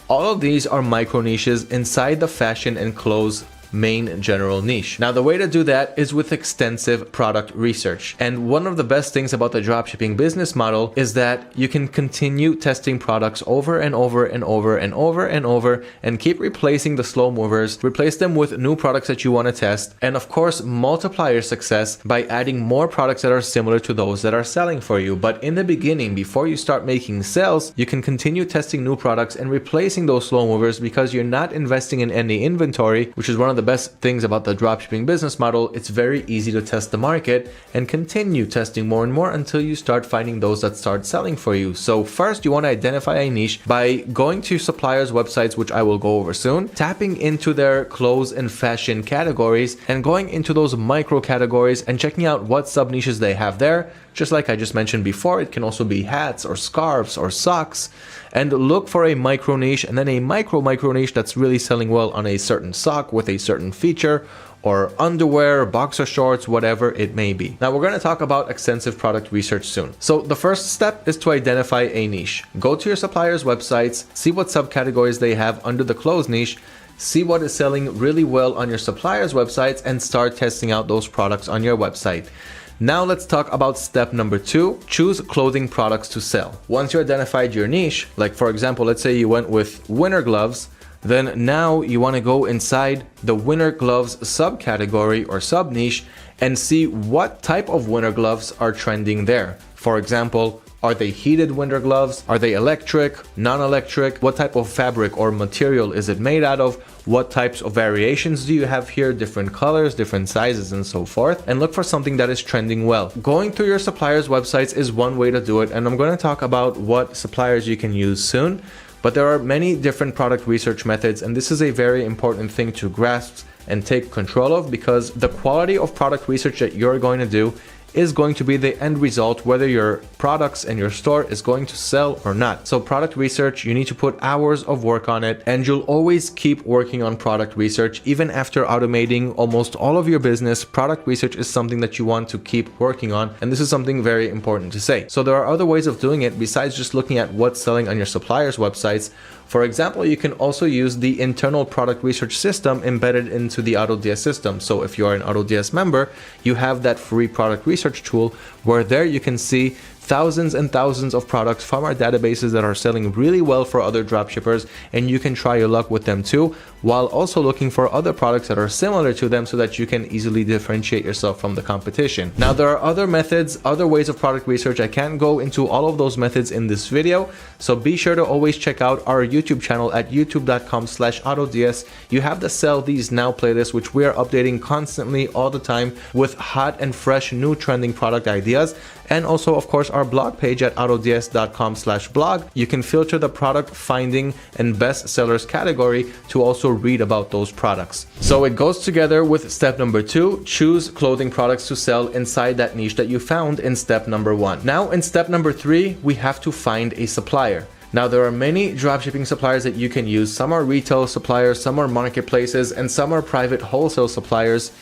All of these are micro niches inside the fashion and clothes main general niche. Now, the way to do that is with extensive product research. And one of the best things about the dropshipping business model is that you can continue testing products over and over and over and over and over and keep replacing the slow movers, replace them with new products that you want to test, and of course multiply your success by adding more products that are similar to those that are selling for you. But in the beginning, before you start making sales, you can continue testing new products and replacing those slow movers, because you're not investing in any inventory, which is one of the best things about the dropshipping business model. It's very easy to test the market and continue testing more and more until you start finding those that start selling for you. So first, you want to identify a niche by going to suppliers' websites, which I will go over soon, tapping into their clothes and fashion categories and going into those micro categories and checking out what sub niches they have there. Just like I just mentioned before, it can also be hats or scarves or socks, and look for a micro niche and then a micro niche that's really selling well on a certain sock with a certain feature, or underwear, boxer shorts, whatever it may be. Now, we're going to talk about extensive product research soon. So the first step is to identify a niche. Go to your suppliers' websites, see what subcategories they have under the clothes niche, see what is selling really well on your suppliers' websites, and start testing out those products on your website. Now let's talk about step number 2, choose clothing products to sell. Once you identified your niche, like for example, let's say you went with winter gloves, then now you want to go inside the winter gloves subcategory or sub niche and see what type of winter gloves are trending there. For example, are they heated winter gloves? Are they electric, non-electric? What type of fabric or material is it made out of? what types of variations do you have here, different colors, different sizes, and so forth, and look for something that is trending well. Going through your suppliers' websites is one way to do it, and I'm going to talk about what suppliers you can use soon. But there are many different product research methods, and this is a very important thing to grasp and take control of, because the quality of product research that you're going to do is going to be the end result, whether your products and your store is going to sell or not. So product research, you need to put hours of work on it, and you'll always keep working on product research. Even after automating almost all of your business, product research is something that you want to keep working on, and this is something very important to say. So there are other ways of doing it besides just looking at what's selling on your suppliers' websites. For example, you can also use the internal product research system embedded into the AutoDS system. So if you are an AutoDS member, you have that free product research tool where there you can see thousands and thousands of products from our databases that are selling really well for other dropshippers, and you can try your luck with them too, while also looking for other products that are similar to them so that you can easily differentiate yourself from the competition. Now, there are other methods, other ways of product research. I can't go into all of those methods in this video, so be sure to always check out our YouTube channel at youtube.com/AutoDS. You have the Sell These Now playlist, which we are updating constantly all the time with hot and fresh new trending product ideas. And also, of course, our blog page at autods.com/blog. You can filter the product finding and best sellers category to also read about those products. So it goes together with step number 2, choose clothing products to sell inside that niche that you found in step number 1. Now in step number 3, we have to find a supplier. Now, there are many dropshipping suppliers that you can use. Some are retail suppliers, some are marketplaces, and some are private wholesale suppliers.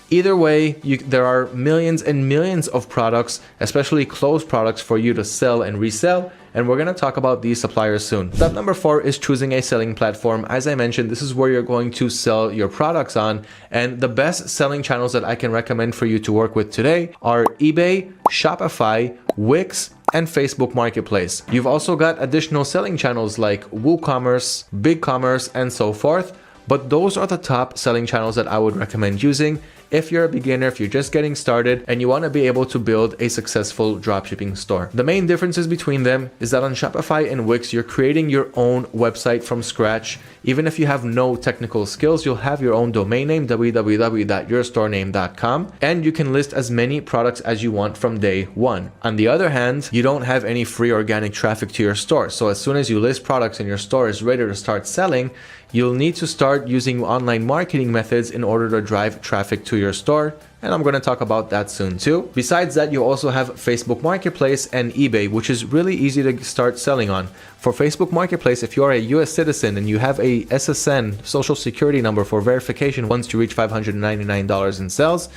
Either way, there are millions and millions of products, especially clothes products, for you to sell and resell, and we're going to talk about these suppliers soon. Step number 4 is choosing a selling platform. As I mentioned, this is where you're going to sell your products on, and the best selling channels that I can recommend for you to work with today are eBay, Shopify, Wix, and Facebook Marketplace. You've also got additional selling channels like WooCommerce, BigCommerce, and so forth, but those are the top selling channels that I would recommend using if you're a beginner, if you're just getting started and you want to be able to build a successful dropshipping store. The main differences between them is that on Shopify and Wix, you're creating your own website from scratch. Even if you have no technical skills, you'll have your own domain name, www.yourstorename.com, and you can list as many products as you want from day one. On the other hand, you don't have any free organic traffic to your store. So as soon as you list products and your store is ready to start selling, you'll need to start using online marketing methods in order to drive traffic to your store. And I'm going to talk about that soon too. Besides that, you also have Facebook Marketplace and eBay, which is really easy to start selling on. For Facebook Marketplace, if you are a US citizen and you have a SSN, social security number, for verification once you reach $599 in sales,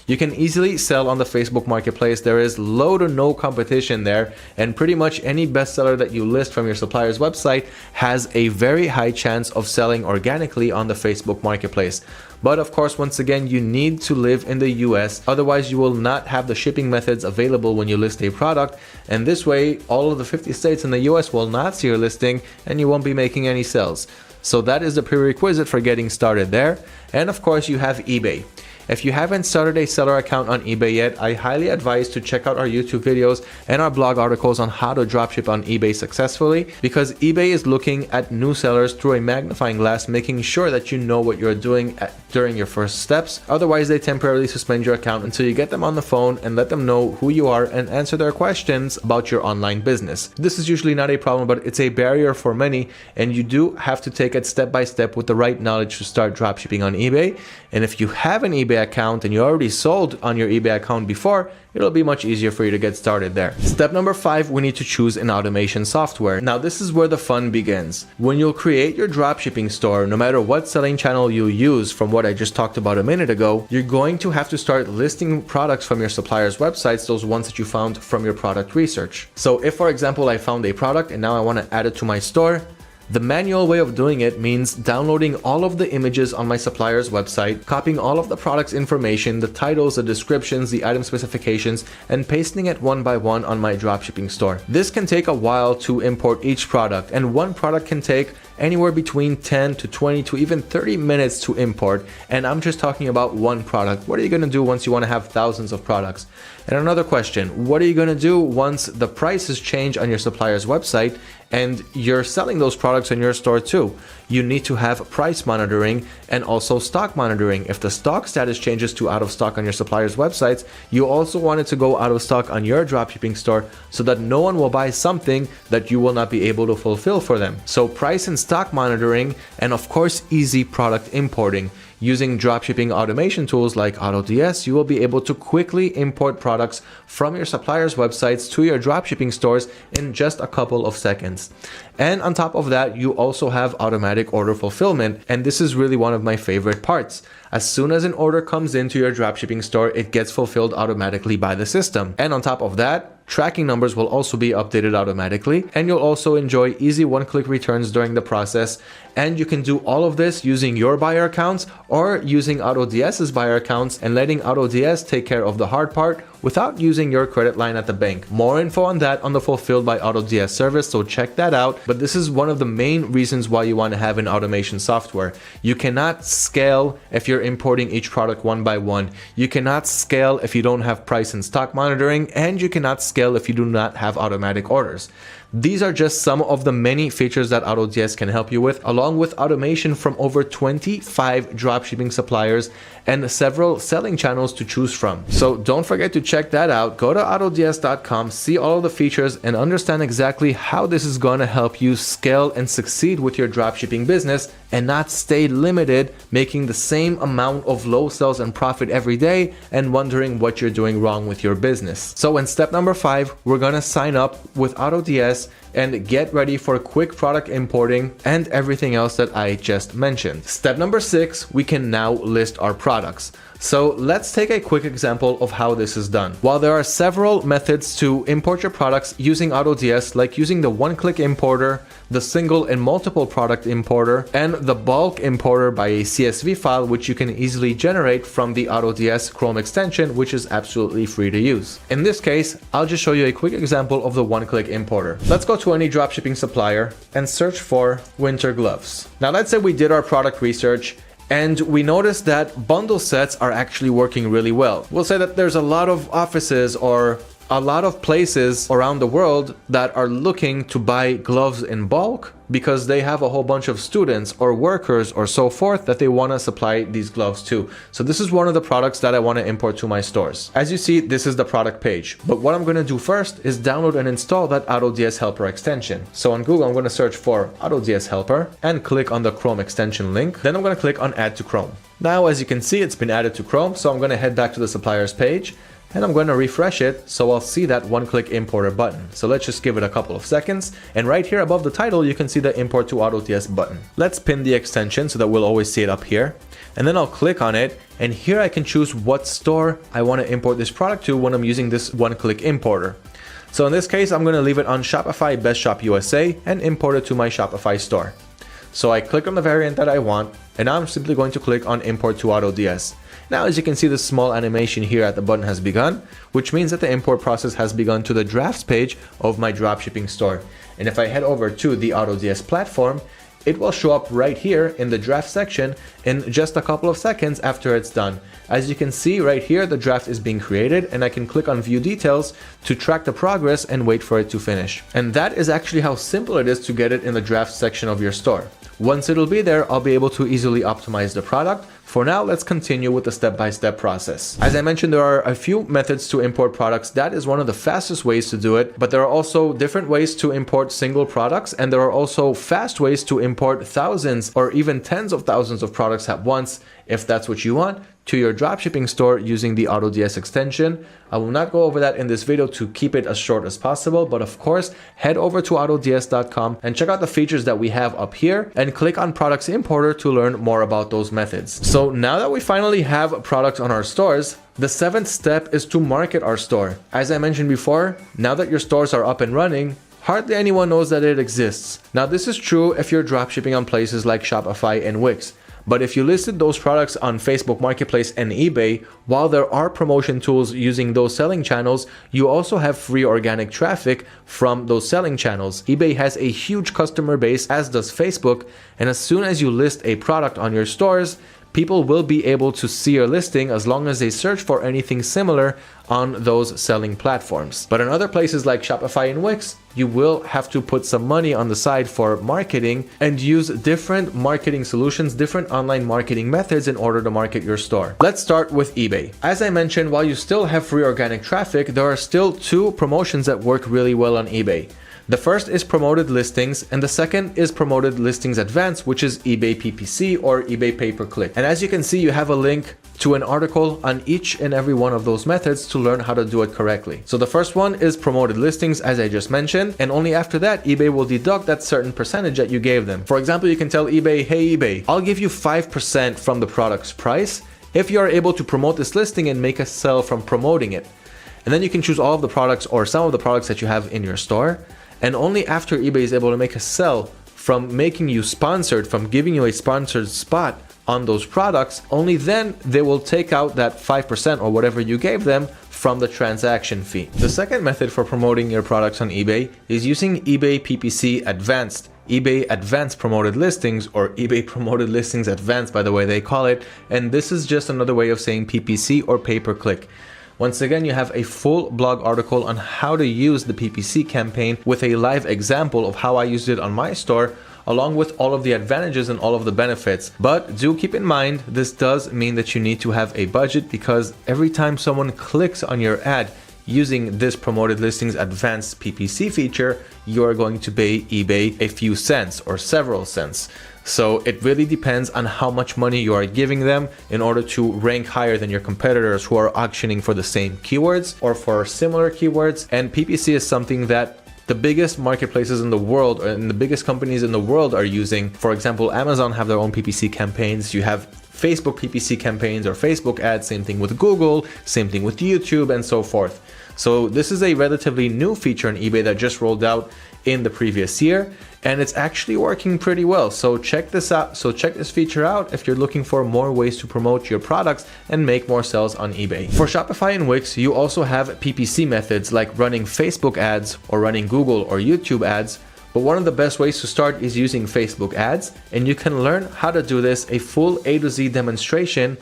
you can easily sell on the Facebook Marketplace. There is low to no competition there, and pretty much any bestseller that you list from your supplier's website has a very high chance of selling organically on the Facebook Marketplace. But of course, once again, you need to live in the US, otherwise you will not have the shipping methods available when you list a product, and this way all of the 50 states in the US will not see your listing and you won't be making any sales. So that is the prerequisite for getting started there. And of course, you have eBay. If you haven't started a seller account on eBay yet, I highly advise to check out our YouTube videos and our blog articles on how to dropship on eBay successfully, because eBay is looking at new sellers through a magnifying glass, making sure that you know what you're doing during your first steps. Otherwise, they temporarily suspend your account until you get them on the phone and let them know who you are and answer their questions about your online business. This is usually not a problem, but it's a barrier for many, and you do have to take it step by step with the right knowledge to start dropshipping on eBay. And if you have an eBay account and you already sold on your eBay account before, it'll be much easier for you to get started there. Step number 5, we need to choose an automation software. Now, this is where the fun begins. When you'll create your dropshipping store, no matter what selling channel you use, from what I just talked about a minute ago, you're going to have to start listing products from your supplier's websites, those ones that you found from your product research. So if, for example, I found a product and now I want to add it to my store, the manual way of doing it means downloading all of the images on my supplier's website, copying all of the product's information, the titles, the descriptions, the item specifications, and pasting it one by one on my dropshipping store. This can take a while to import each product, and one product can take anywhere between 10 to 20 to even 30 minutes to import, and I'm just talking about one product. What are you going to do once you want to have thousands of products? And another question, what are you going to do once the prices change on your supplier's website and you're selling those products in your store too, you need to have price monitoring and also stock monitoring. If the stock status changes to out of stock on your supplier's websites, you also want it to go out of stock on your dropshipping store so that no one will buy something that you will not be able to fulfill for them. So price and stock monitoring, and of course easy product importing. Using dropshipping automation tools like AutoDS, you will be able to quickly import products from your supplier's websites to your dropshipping stores in just a couple of seconds. And on top of that, you also have automatic order fulfillment, and this is really one of my favorite parts. As soon as an order comes into your dropshipping store, it gets fulfilled automatically by the system. And on top of that, tracking numbers will also be updated automatically, and you'll also enjoy easy one-click returns during the process. And you can do all of this using your buyer accounts or using AutoDS's buyer accounts and letting AutoDS take care of the hard part without using your credit line at the bank. More info on that on the Fulfilled by AutoDS service, so check that out. But this is one of the main reasons why you want to have an automation software. You cannot scale if you're importing each product one by one. You cannot scale if you don't have price and stock monitoring, and you cannot scale if you do not have automatic orders. These are just some of the many features that AutoDS can help you with, along with automation from over 25 dropshipping suppliers and several selling channels to choose from. So don't forget to check that out. Go to autods.com, see all of the features, and understand exactly how this is going to help you scale and succeed with your dropshipping business and not stay limited, making the same amount of low sales and profit every day and wondering what you're doing wrong with your business. So in step number 5, we're going to sign up with AutoDS and get ready for quick product importing and everything else that I just mentioned. Step number 6, we can now list our products. So let's take a quick example of how this is done. While there are several methods to import your products using AutoDS, like using the one-click importer, the single and multiple product importer, and the bulk importer by a CSV file, which you can easily generate from the AutoDS Chrome extension, which is absolutely free to use. In this case, I'll just show you a quick example of the one-click importer. Let's go to any dropshipping supplier and search for winter gloves. Now let's say we did our product research and we noticed that bundle sets are actually working really well. We'll say that there's a lot of offices or a lot of places around the world that are looking to buy gloves in bulk because they have a whole bunch of students or workers or so forth that they want to supply these gloves to. So this is one of the products that I want to import to my stores. As you see, this is the product page. But what I'm going to do first is download and install that AutoDS Helper extension. So on Google, I'm going to search for AutoDS Helper and click on the Chrome extension link. Then I'm going to click on Add to Chrome. Now, as you can see, it's been added to Chrome. So I'm going to head back to the suppliers page, and I'm going to refresh it so I'll see that one-click importer button. So let's just give it a couple of seconds, and right here above the title you can see the import to AutoDS button. Let's pin the extension so that we'll always see it up here, and then I'll click on it, and here I can choose what store I want to import this product to when I'm using this one-click importer. So in this case, I'm going to leave it on Shopify Best Shop USA and import it to my Shopify store. So I click on the variant that I want, and now I'm simply going to click on Import to AutoDS. Now, as you can see, the small animation here at the button has begun, which means that the import process has begun to the drafts page of my dropshipping store. And if I head over to the AutoDS platform, it will show up right here in the draft section in just a couple of seconds after it's done. As you can see right here, the draft is being created, and I can click on View Details to track the progress and wait for it to finish. And that is actually how simple it is to get it in the draft section of your store. Once it'll be there, I'll be able to easily optimize the product. For now, let's continue with the step-by-step process. As I mentioned, there are a few methods to import products. That is one of the fastest ways to do it, but there are also different ways to import single products, and there are also fast ways to import thousands or even tens of thousands of products at once, if that's what you want, to your dropshipping store using the AutoDS extension. I will not go over that in this video to keep it as short as possible, but of course, head over to autods.com and check out the features that we have up here and click on Products Importer to learn more about those methods. So now that we finally have products on our stores, the 7th step is to market our store. As I mentioned before, now that your stores are up and running, hardly anyone knows that it exists. Now, this is true if you're dropshipping on places like Shopify and Wix. But if you listed those products on Facebook Marketplace and eBay, while there are promotion tools using those selling channels, you also have free organic traffic from those selling channels. eBay has a huge customer base, as does Facebook, and as soon as you list a product on your stores, people will be able to see your listing as long as they search for anything similar on those selling platforms. But in other places like Shopify and Wix, you will have to put some money on the side for marketing and use different marketing solutions, different online marketing methods in order to market your store. Let's start with eBay. As I mentioned, while you still have free organic traffic, there are still two promotions that work really well on eBay. The first is promoted listings, and the second is promoted listings advanced, which is eBay PPC or eBay pay-per-click. And as you can see, you have a link to an article on each and every one of those methods to learn how to do it correctly. So the first one is promoted listings, as I just mentioned, and only after that, eBay will deduct that certain percentage that you gave them. For example, you can tell eBay, hey eBay, I'll give you 5% from the product's price if you are able to promote this listing and make a sell from promoting it. And then you can choose all of the products or some of the products that you have in your store. And only after eBay is able to make a sell from making you sponsored, from giving you a sponsored spot on those products, only then they will take out that 5% or whatever you gave them from the transaction fee. The second method for promoting your products on eBay is using eBay PPC Advanced. eBay Advanced Promoted Listings, or eBay Promoted Listings Advanced by the way they call it, and this is just another way of saying PPC or pay-per-click. Once again, you have a full blog article on how to use the PPC campaign with a live example of how I used it on my store, along with all of the advantages and all of the benefits. But do keep in mind, this does mean that you need to have a budget, because every time someone clicks on your ad using this Promoted Listings Advanced PPC feature, you are going to pay eBay a few cents or several cents. So it really depends on how much money you are giving them in order to rank higher than your competitors who are auctioning for the same keywords or for similar keywords. And PPC is something that the biggest marketplaces in the world and the biggest companies in the world are using. For example, Amazon have their own PPC campaigns. You have Facebook PPC campaigns or Facebook ads, same thing with Google, same thing with YouTube, and so forth. So this is a relatively new feature on eBay that just rolled out in the previous year, and it's actually working pretty well. So check this out. So check this feature out if you're looking for more ways to promote your products and make more sales on eBay. For Shopify and Wix, you also have PPC methods like running Facebook ads or running Google or YouTube ads. But one of the best ways to start is using Facebook ads, and you can learn how to do this, a full A to Z demonstration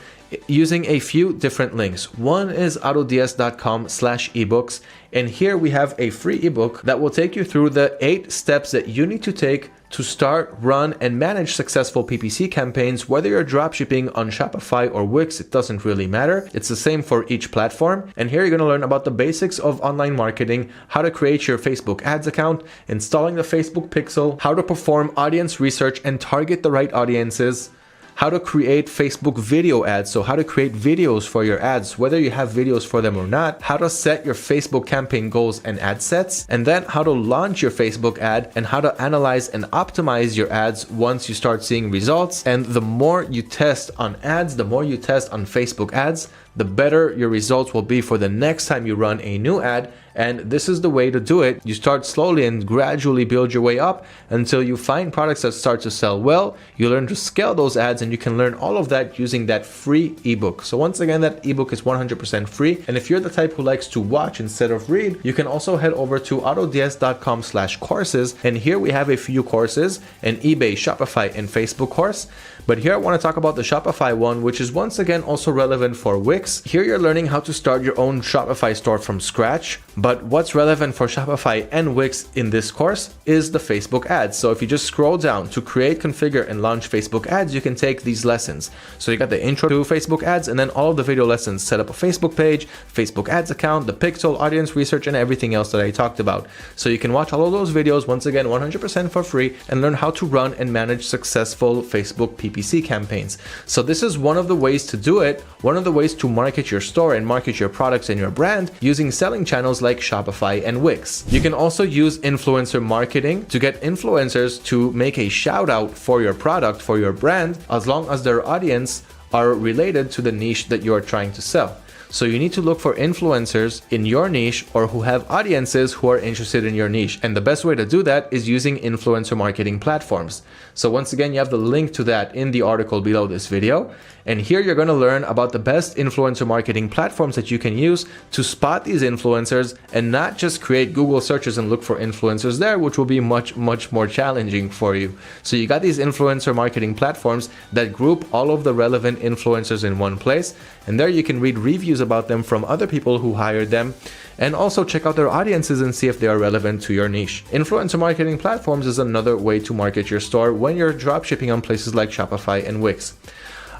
using a few different links. One is autods.com/ebooks, and here we have a free ebook that will take you through the 8 steps that you need to take to start, run, and manage successful PPC campaigns. Whether you're dropshipping on Shopify or Wix, it doesn't really matter. It's the same for each platform. And here you're going to learn about the basics of online marketing, how to create your Facebook ads account, installing the Facebook Pixel, how to perform audience research and target the right audiences, how to create Facebook video ads, so how to create videos for your ads, whether you have videos for them or not, how to set your Facebook campaign goals and ad sets, and then how to launch your Facebook ad and how to analyze and optimize your ads once you start seeing results. And the more you test on ads, the more you test on Facebook ads, the better your results will be for the next time you run a new ad. And this is the way to do it. You start slowly and gradually build your way up until you find products that start to sell well. You learn to scale those ads, and you can learn all of that using that free ebook. So once again, that ebook is 100% free. And if you're the type who likes to watch instead of read, you can also head over to autods.com/courses. And here we have a few courses, an eBay, Shopify, and Facebook course. But here I want to talk about the Shopify one, which is once again also relevant for Wix. Here you're learning how to start your own Shopify store from scratch. But what's relevant for Shopify and Wix in this course is the Facebook ads. So if you just scroll down to create, configure, and launch Facebook ads, you can take these lessons. So you got the intro to Facebook ads, and then all of the video lessons, set up a Facebook page, Facebook ads account, the pixel, audience research, and everything else that I talked about. So you can watch all of those videos, once again, 100% for free, and learn how to run and manage successful Facebook PPC campaigns. So this is one of the ways to do it, one of the ways to market your store and market your products and your brand using selling channels like Shopify and Wix. You can also use influencer marketing to get influencers to make a shout out for your product, for your brand, as long as their audience are related to the niche that you are trying to sell. So you need to look for influencers in your niche or who have audiences who are interested in your niche. And the best way to do that is using influencer marketing platforms. So once again, you have the link to that in the article below this video. And here you're going to learn about the best influencer marketing platforms that you can use to spot these influencers and not just create Google searches and look for influencers there, which will be much more challenging for you. So you got these influencer marketing platforms that group all of the relevant influencers in one place, and there you can read reviews about them from other people who hired them, and also check out their audiences and see if they are relevant to your niche. Influencer marketing platforms is another way to market your store when you're dropshipping on places like Shopify and Wix.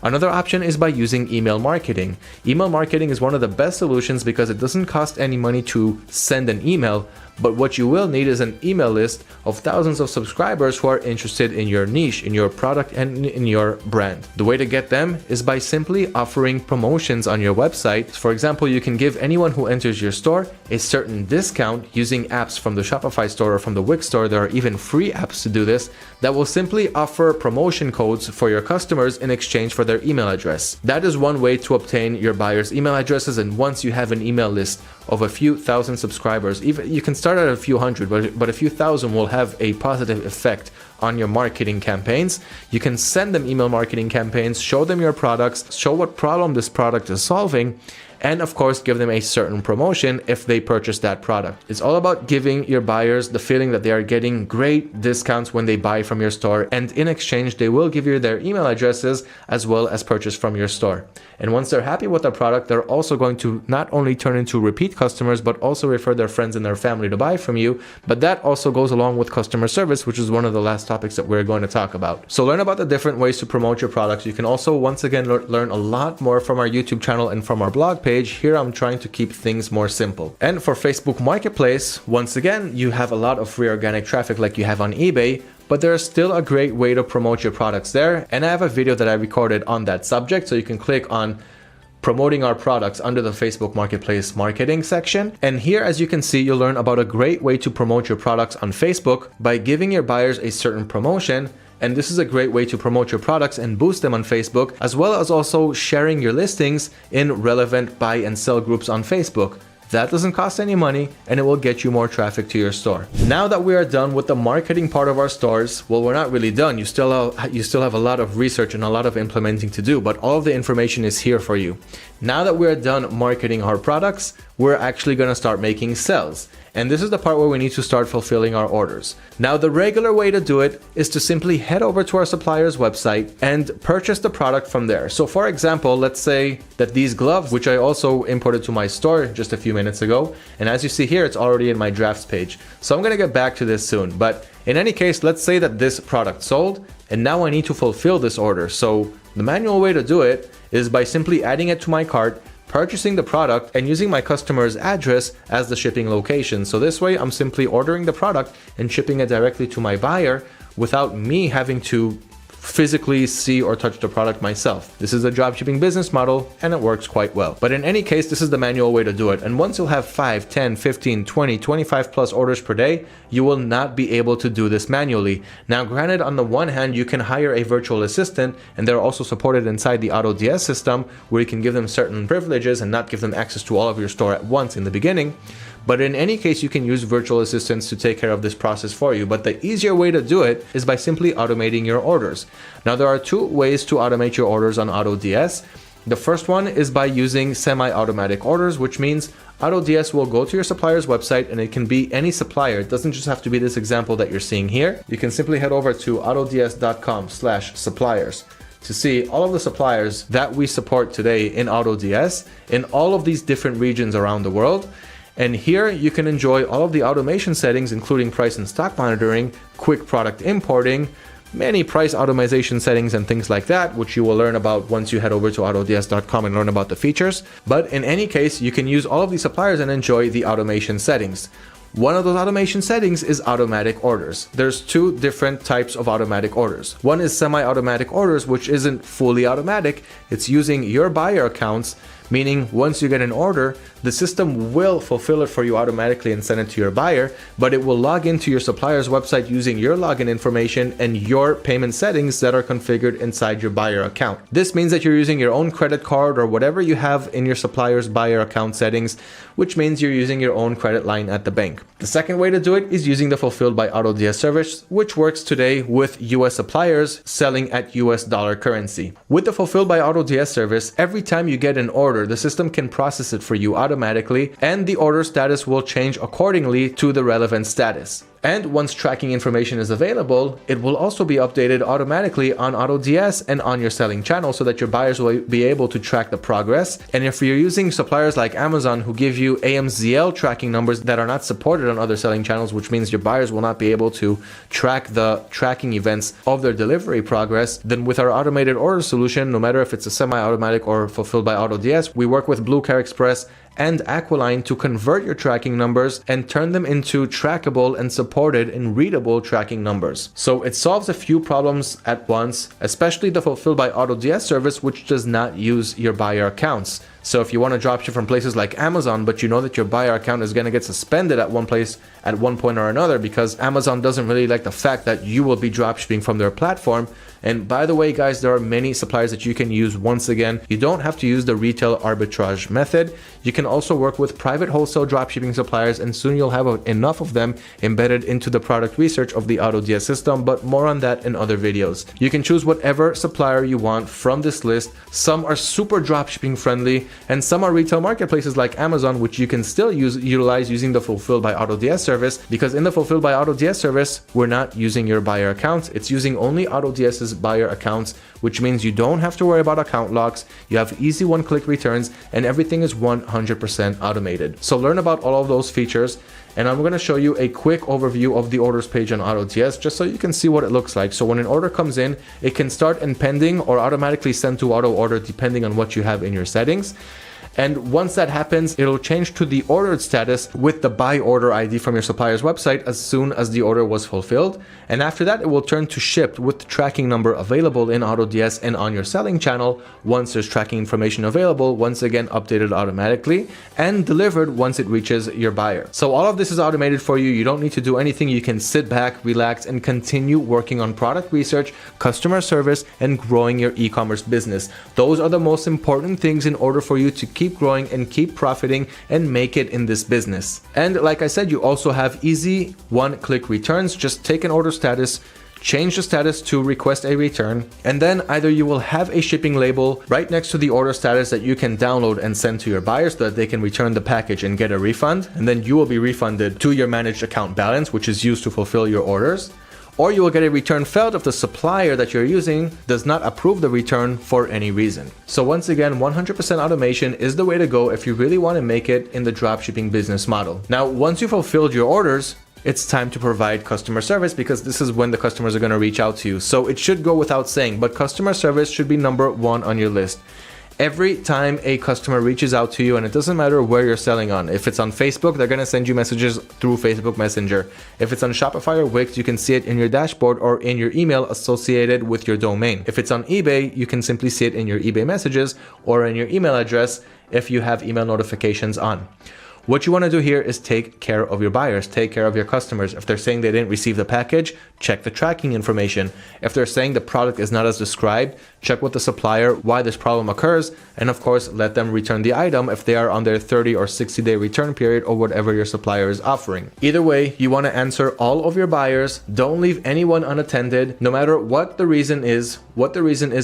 Another option is by using email marketing. Email marketing is one of the best solutions because it doesn't cost any money to send an email, but what you will need is an email list of thousands of subscribers who are interested in your niche, in your product, and in your brand. The way to get them is by simply offering promotions on your website. For example, you can give anyone who enters your store a certain discount using apps from the Shopify store or from the Wix store. There are even free apps to do this that will simply offer promotion codes for your customers in exchange for their email address. That is one way to obtain your buyers' email addresses, and once you have an email list of a few thousand subscribers, even you can start at a few hundred, but a few thousand will have a positive effect on your marketing campaigns. You can send them email marketing campaigns, show them your products, show what problem this product is solving, and of course give them a certain promotion if they purchase that product. It's all about giving your buyers the feeling that they are getting great discounts when they buy from your store, and in exchange they will give you their email addresses as well as purchase from your store. And once they're happy with the product, they're also going to not only turn into repeat customers but also refer their friends and their family to buy from you. But that also goes along with customer service, which is one of the last topics that we're going to talk about. So learn about the different ways to promote your products. You can also once again learn a lot more from our YouTube channel and from our blog page. Here I'm trying to keep things more simple. And for Facebook Marketplace, once again, you have a lot of free organic traffic like you have on eBay, but there's still a great way to promote your products there. And I have a video that I recorded on that subject, so you can click on promoting our products under the Facebook Marketplace marketing section. And here, as you can see, you'll learn about a great way to promote your products on Facebook by giving your buyers a certain promotion. And this is a great way to promote your products and boost them on Facebook, as well as also sharing your listings in relevant buy and sell groups on Facebook. That doesn't cost any money, and it will get you more traffic to your store. Now that we are done with the marketing part of our stores, well, we're not really done. You still have a lot of research and a lot of implementing to do, but all of the information is here for you. Now that we're done marketing our products, we're actually going to start making sales. And this is the part where we need to start fulfilling our orders. Now, the regular way to do it is to simply head over to our supplier's website and purchase the product from there. So for example, let's say that these gloves, which I also imported to my store just a few minutes ago, and as you see here, it's already in my drafts page. So I'm going to get back to this soon. But in any case, let's say that this product sold, and now I need to fulfill this order. So the manual way to do it is by simply adding it to my cart, purchasing the product, and using my customer's address as the shipping location. So this way I'm simply ordering the product and shipping it directly to my buyer without me having to physically see or touch the product myself. This is a dropshipping business model, and it works quite well. But in any case, this is the manual way to do it. And once you'll have 5, 10, 15, 20, 25 plus orders per day, you will not be able to do this manually. Now, granted, on the one hand, you can hire a virtual assistant, and they're also supported inside the AutoDS system, where you can give them certain privileges and not give them access to all of your store at once in the beginning. But in any case, you can use virtual assistants to take care of this process for you. But the easier way to do it is by simply automating your orders. Now, there are two ways to automate your orders on AutoDS. The first one is by using semi-automatic orders, which means AutoDS will go to your supplier's website, and it can be any supplier. It doesn't just have to be this example that you're seeing here. You can simply head over to autods.com/suppliers to see all of the suppliers that we support today in AutoDS in all of these different regions around the world. And here you can enjoy all of the automation settings, including price and stock monitoring, quick product importing, many price automation settings and things like that, which you will learn about once you head over to autods.com and learn about the features. But in any case, you can use all of these suppliers and enjoy the automation settings. One of those automation settings is automatic orders. There's two different types of automatic orders. One is semi-automatic orders, which isn't fully automatic. It's using your buyer accounts, meaning once you get an order, the system will fulfill it for you automatically and send it to your buyer, but it will log into your supplier's website using your login information and your payment settings that are configured inside your buyer account. This means that you're using your own credit card or whatever you have in your supplier's buyer account settings, which means you're using your own credit line at the bank. The second way to do it is using the Fulfilled by AutoDS service, which works today with US suppliers selling at US dollar currency. With the Fulfilled by AutoDS service, every time you get an order, the system can process it for you automatically, and the order status will change accordingly to the relevant status. And once tracking information is available, it will also be updated automatically on AutoDS and on your selling channel so that your buyers will be able to track the progress. And if you're using suppliers like Amazon who give you AMZL tracking numbers that are not supported on other selling channels, which means your buyers will not be able to track the tracking events of their delivery progress, then with our automated order solution, no matter if it's a semi-automatic or Fulfilled by AutoDS, we work with Blue Care Express and Aqualine to convert your tracking numbers and turn them into trackable and supported and readable tracking numbers. So it solves a few problems at once, especially the Fulfilled by AutoDS service, which does not use your buyer accounts. So if you want to dropship from places like Amazon, but you know that your buyer account is going to get suspended at one place at one point or another because Amazon doesn't really like the fact that you will be dropshipping from their platform. And by the way, guys, there are many suppliers that you can use. Once again, you don't have to use the retail arbitrage method. You can also work with private wholesale dropshipping suppliers, and soon you'll have enough of them embedded into the product research of the AutoDS system, but more on that in other videos. You can choose whatever supplier you want from this list. Some are super dropshipping friendly, and some are retail marketplaces like Amazon, which you can still utilize using the Fulfilled by AutoDS service, because in the Fulfilled by AutoDS service, we're not using your buyer accounts. It's using only AutoDS's buyer accounts, which means you don't have to worry about account locks. You have easy one-click returns, and everything is 100% automated. So learn about all of those features, and I'm going to show you a quick overview of the orders page on AutoDS just so you can see what it looks like. So when an order comes in, it can start in pending or automatically send to auto order depending on what you have in your settings. And once that happens, it'll change to the ordered status with the buy order ID from your supplier's website as soon as the order was fulfilled. And after that, it will turn to shipped with the tracking number available in AutoDS and on your selling channel once there's tracking information available, once again updated automatically, and delivered once it reaches your buyer. So all of this is automated for you. You don't need to do anything. You can sit back, relax, and continue working on product research, customer service, and growing your e-commerce business. Those are the most important things in order for you to keep growing and keep profiting and make it in this business. And like I said, you also have easy one-click returns. Just take an order status, change the status to request a return, and then either you will have a shipping label right next to the order status that you can download and send to your buyers so that they can return the package and get a refund, and then you will be refunded to your managed account balance, which is used to fulfill your orders. Or you will get a return failed if the supplier that you're using does not approve the return for any reason. So once again, 100% automation is the way to go if you really want to make it in the dropshipping business model. Now, once you fulfilled your orders, it's time to provide customer service, because this is when the customers are going to reach out to you. So it should go without saying, but customer service should be number one on your list. Every time a customer reaches out to you, and it doesn't matter where you're selling on, if it's on Facebook, they're going to send you messages through Facebook Messenger. If it's on Shopify or Wix, you can see it in your dashboard or in your email associated with your domain. If it's on eBay, you can simply see it in your eBay messages or in your email address if you have email notifications on. What you want to do here is take care of your buyers, take care of your customers. If they're saying they didn't receive the package, check the tracking information. If they're saying the product is not as described, check with the supplier why this problem occurs, and of course, let them return the item if they are on their 30 or 60-day return period or whatever your supplier is offering. Either way, you want to answer all of your buyers. Don't leave anyone unattended, no matter what the reason is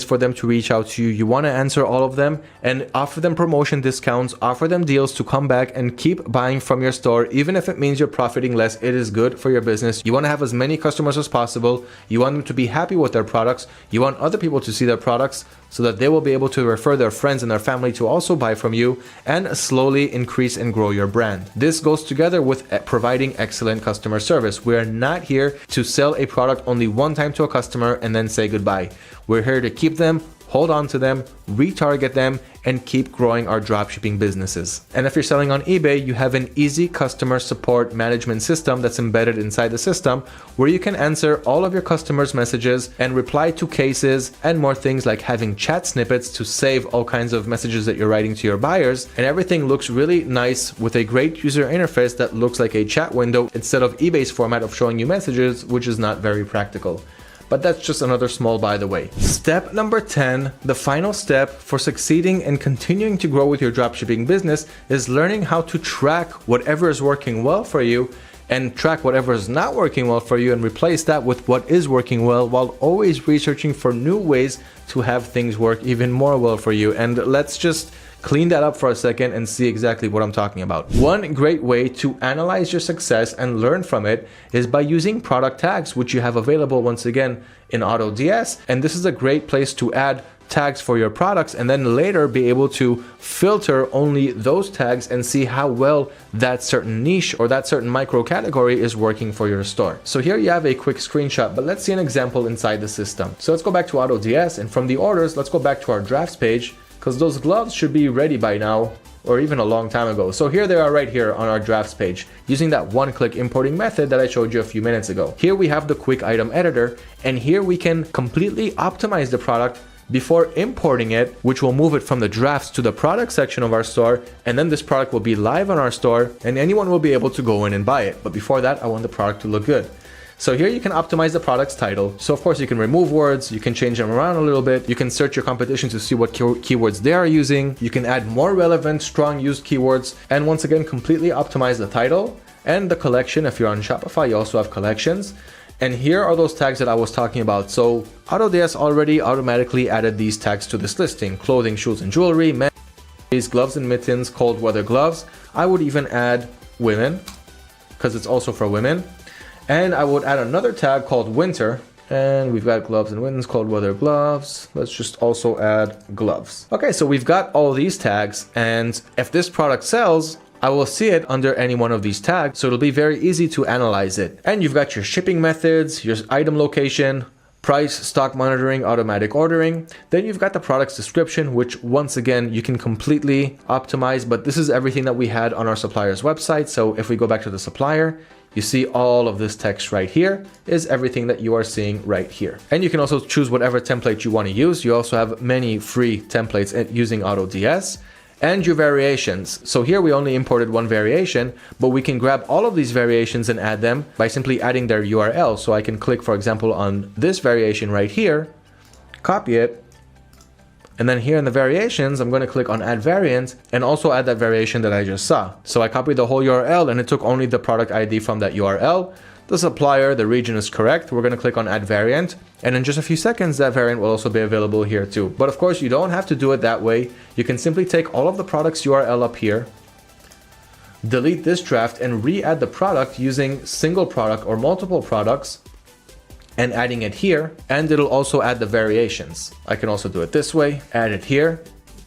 for them to reach out to you. You want to answer all of them and offer them promotion discounts, offer them deals to come back and keep buying from your store. Even if it means you're profiting less, it is good for your business. You want to have as many customers as possible. You want them to be happy with their products. You want other people to see their products so that they will be able to refer their friends and their family to also buy from you and slowly increase and grow your brand. This goes together with providing excellent customer service. We are not here to sell a product only one time to a customer and then say goodbye. We're here to keep them, hold on to them, retarget them, and keep growing our dropshipping businesses. And if you're selling on eBay, you have an easy customer support management system that's embedded inside the system where you can answer all of your customers' messages and reply to cases and more things like having chat snippets to save all kinds of messages that you're writing to your buyers. And everything looks really nice with a great user interface that looks like a chat window instead of eBay's format of showing you messages, which is not very practical. But that's just another small by the way. Step number 10, the final step for succeeding and continuing to grow with your dropshipping business is learning how to track whatever is working well for you and track whatever is not working well for you and replace that with what is working well while always researching for new ways to have things work even more well for you. And let's just clean that up for a second and see exactly what I'm talking about. One great way to analyze your success and learn from it is by using product tags, which you have available once again in AutoDS. And this is a great place to add tags for your products and then later be able to filter only those tags and see how well that certain niche or that certain micro category is working for your store. So here you have a quick screenshot, but let's see an example inside the system. So let's go back to AutoDS, and from the orders, let's go back to our drafts page, because those gloves should be ready by now or even a long time ago. So here they are right here on our drafts page using that one-click importing method that I showed you a few minutes ago. Here we have the quick item editor, and here we can completely optimize the product before importing it, which will move it from the drafts to the product section of our store, and then this product will be live on our store and anyone will be able to go in and buy it. But before that, I want the product to look good. So here you can optimize the product's title. So of course you can remove words, you can change them around a little bit, you can search your competition to see what keywords they are using, you can add more relevant, strong used keywords, and once again completely optimize the title and the collection. If you're on Shopify, you also have collections. And here are those tags that I was talking about. So AutoDS already automatically added these tags to this listing: clothing, shoes and jewelry, men's, gloves and mittens, cold weather gloves. I would even add women because it's also for women. And I would add another tag called winter, and we've got gloves and mittens, cold weather gloves. Let's just also add gloves. Okay, so we've got all these tags, and if this product sells, I will see it under any one of these tags, so it'll be very easy to analyze it. And you've got your shipping methods, your item location, price, stock monitoring, automatic ordering. Then you've got the product's description, which once again, you can completely optimize, but this is everything that we had on our supplier's website. So if we go back to the supplier, you see all of this text right here is everything that you are seeing right here. And you can also choose whatever template you want to use. You also have many free templates using AutoDS. And your variations. So here we only imported one variation, but we can grab all of these variations and add them by simply adding their URL. So I can click, for example, on this variation right here, copy it, and then here in the variations, I'm going to click on add variant and also add that variation that I just saw. So I copied the whole URL and it took only the product ID from that URL. The supplier, the region is correct. We're going to click on add variant, and in just a few seconds that variant will also be available here too. But of course you don't have to do it that way. You can simply take all of the product's URL up here, delete this draft, and re-add the product using single product or multiple products and adding it here, and it'll also add the variations. I can also do it this way, add it here.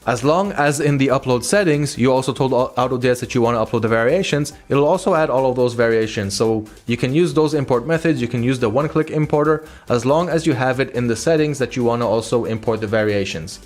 As long as in the upload settings, you also told AutoDS that you want to upload the variations, it'll also add all of those variations. So you can use those import methods, you can use the one-click importer, as long as you have it in the settings that you want to also import the variations.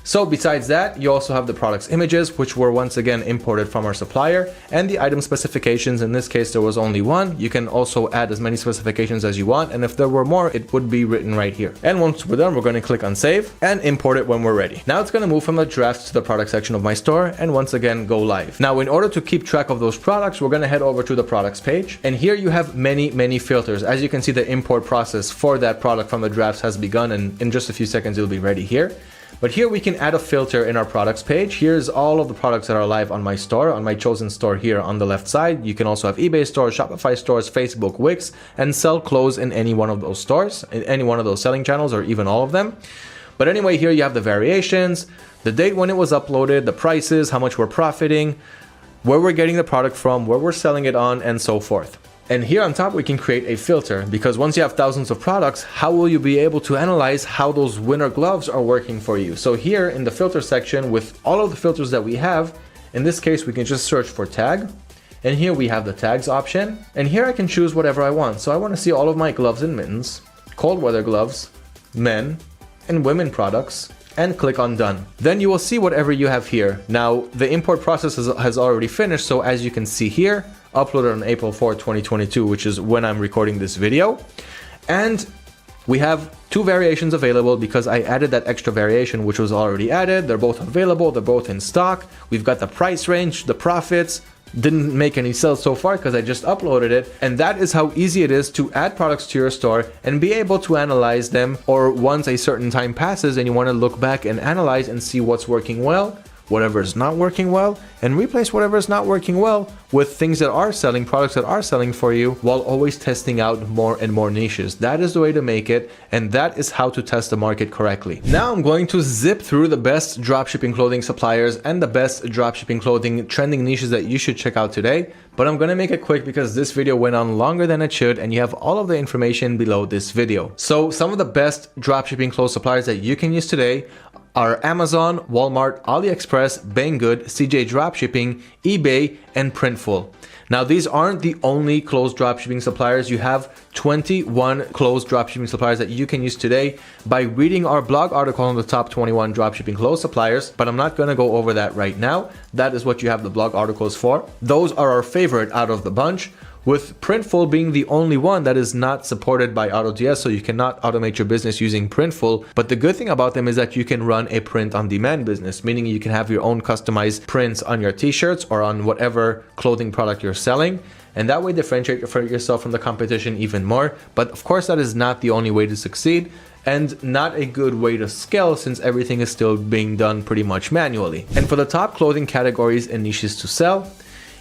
So besides that, you also have the product's images, which were once again imported from our supplier, and the item specifications. In this case, there was only one. You can also add as many specifications as you want, and if there were more, it would be written right here. And once we're done, we're going to click on save and import it when we're ready. Now it's going to move from the drafts to the product section of my store and once again go live. Now, in order to keep track of those products, we're going to head over to the products page, and here you have many filters. As you can see, the import process for that product from the drafts has begun, and in just a few seconds it'll be ready here. But here we can add a filter in our products page. Here's all of the products that are live on my store, on my chosen store here on the left side. You can also have eBay stores, Shopify stores, Facebook, Wix, and sell clothes in any one of those stores, in any one of those selling channels, or even all of them. But anyway, here you have the variations, the date when it was uploaded, the prices, how much we're profiting, where we're getting the product from, where we're selling it on, and so forth. And here on top, we can create a filter, because once you have thousands of products, how will you be able to analyze how those winter gloves are working for you? So here in the filter section, with all of the filters that we have, in this case, we can just search for tag. And here we have the tags option. And here I can choose whatever I want. So I want to see all of my gloves and mittens, cold weather gloves, men and women products, and click on done. Then you will see whatever you have here. Now the import process has already finished, so as you can see here, uploaded on April 4, 2022, which is when I'm recording this video. And we have 2 variations available because I added that extra variation which was already added. They're both available, they're both in stock. We've got the price range, the profits. Didn't make any sales so far because I just uploaded it. And that is how easy it is to add products to your store and be able to analyze them, or once a certain time passes and you want to look back and analyze and see what's working well, whatever is not working well, and replace whatever is not working well with things that are selling, products that are selling for you, while always testing out more and more niches. That is the way to make it, and that is how to test the market correctly. Now I'm going to zip through the best dropshipping clothing suppliers and the best dropshipping clothing trending niches that you should check out today, but I'm gonna make it quick because this video went on longer than it should, and you have all of the information below this video. So some of the best dropshipping clothes suppliers that you can use today are Amazon, Walmart, AliExpress, Banggood, CJ Dropshipping, eBay, and Printful. Now these aren't the only clothes dropshipping suppliers. You have 21 clothes dropshipping suppliers that you can use today by reading our blog article on the top 21 dropshipping clothes suppliers, but I'm not going to go over that right now. That is what you have the blog articles for. Those are our favorite out of the bunch, with Printful being the only one that is not supported by AutoDS, so you cannot automate your business using Printful. But the good thing about them is that you can run a print-on-demand business, meaning you can have your own customized prints on your t-shirts or on whatever clothing product you're selling, and that way differentiate yourself from the competition even more. But of course, that is not the only way to succeed, and not a good way to scale since everything is still being done pretty much manually. And for the top clothing categories and niches to sell,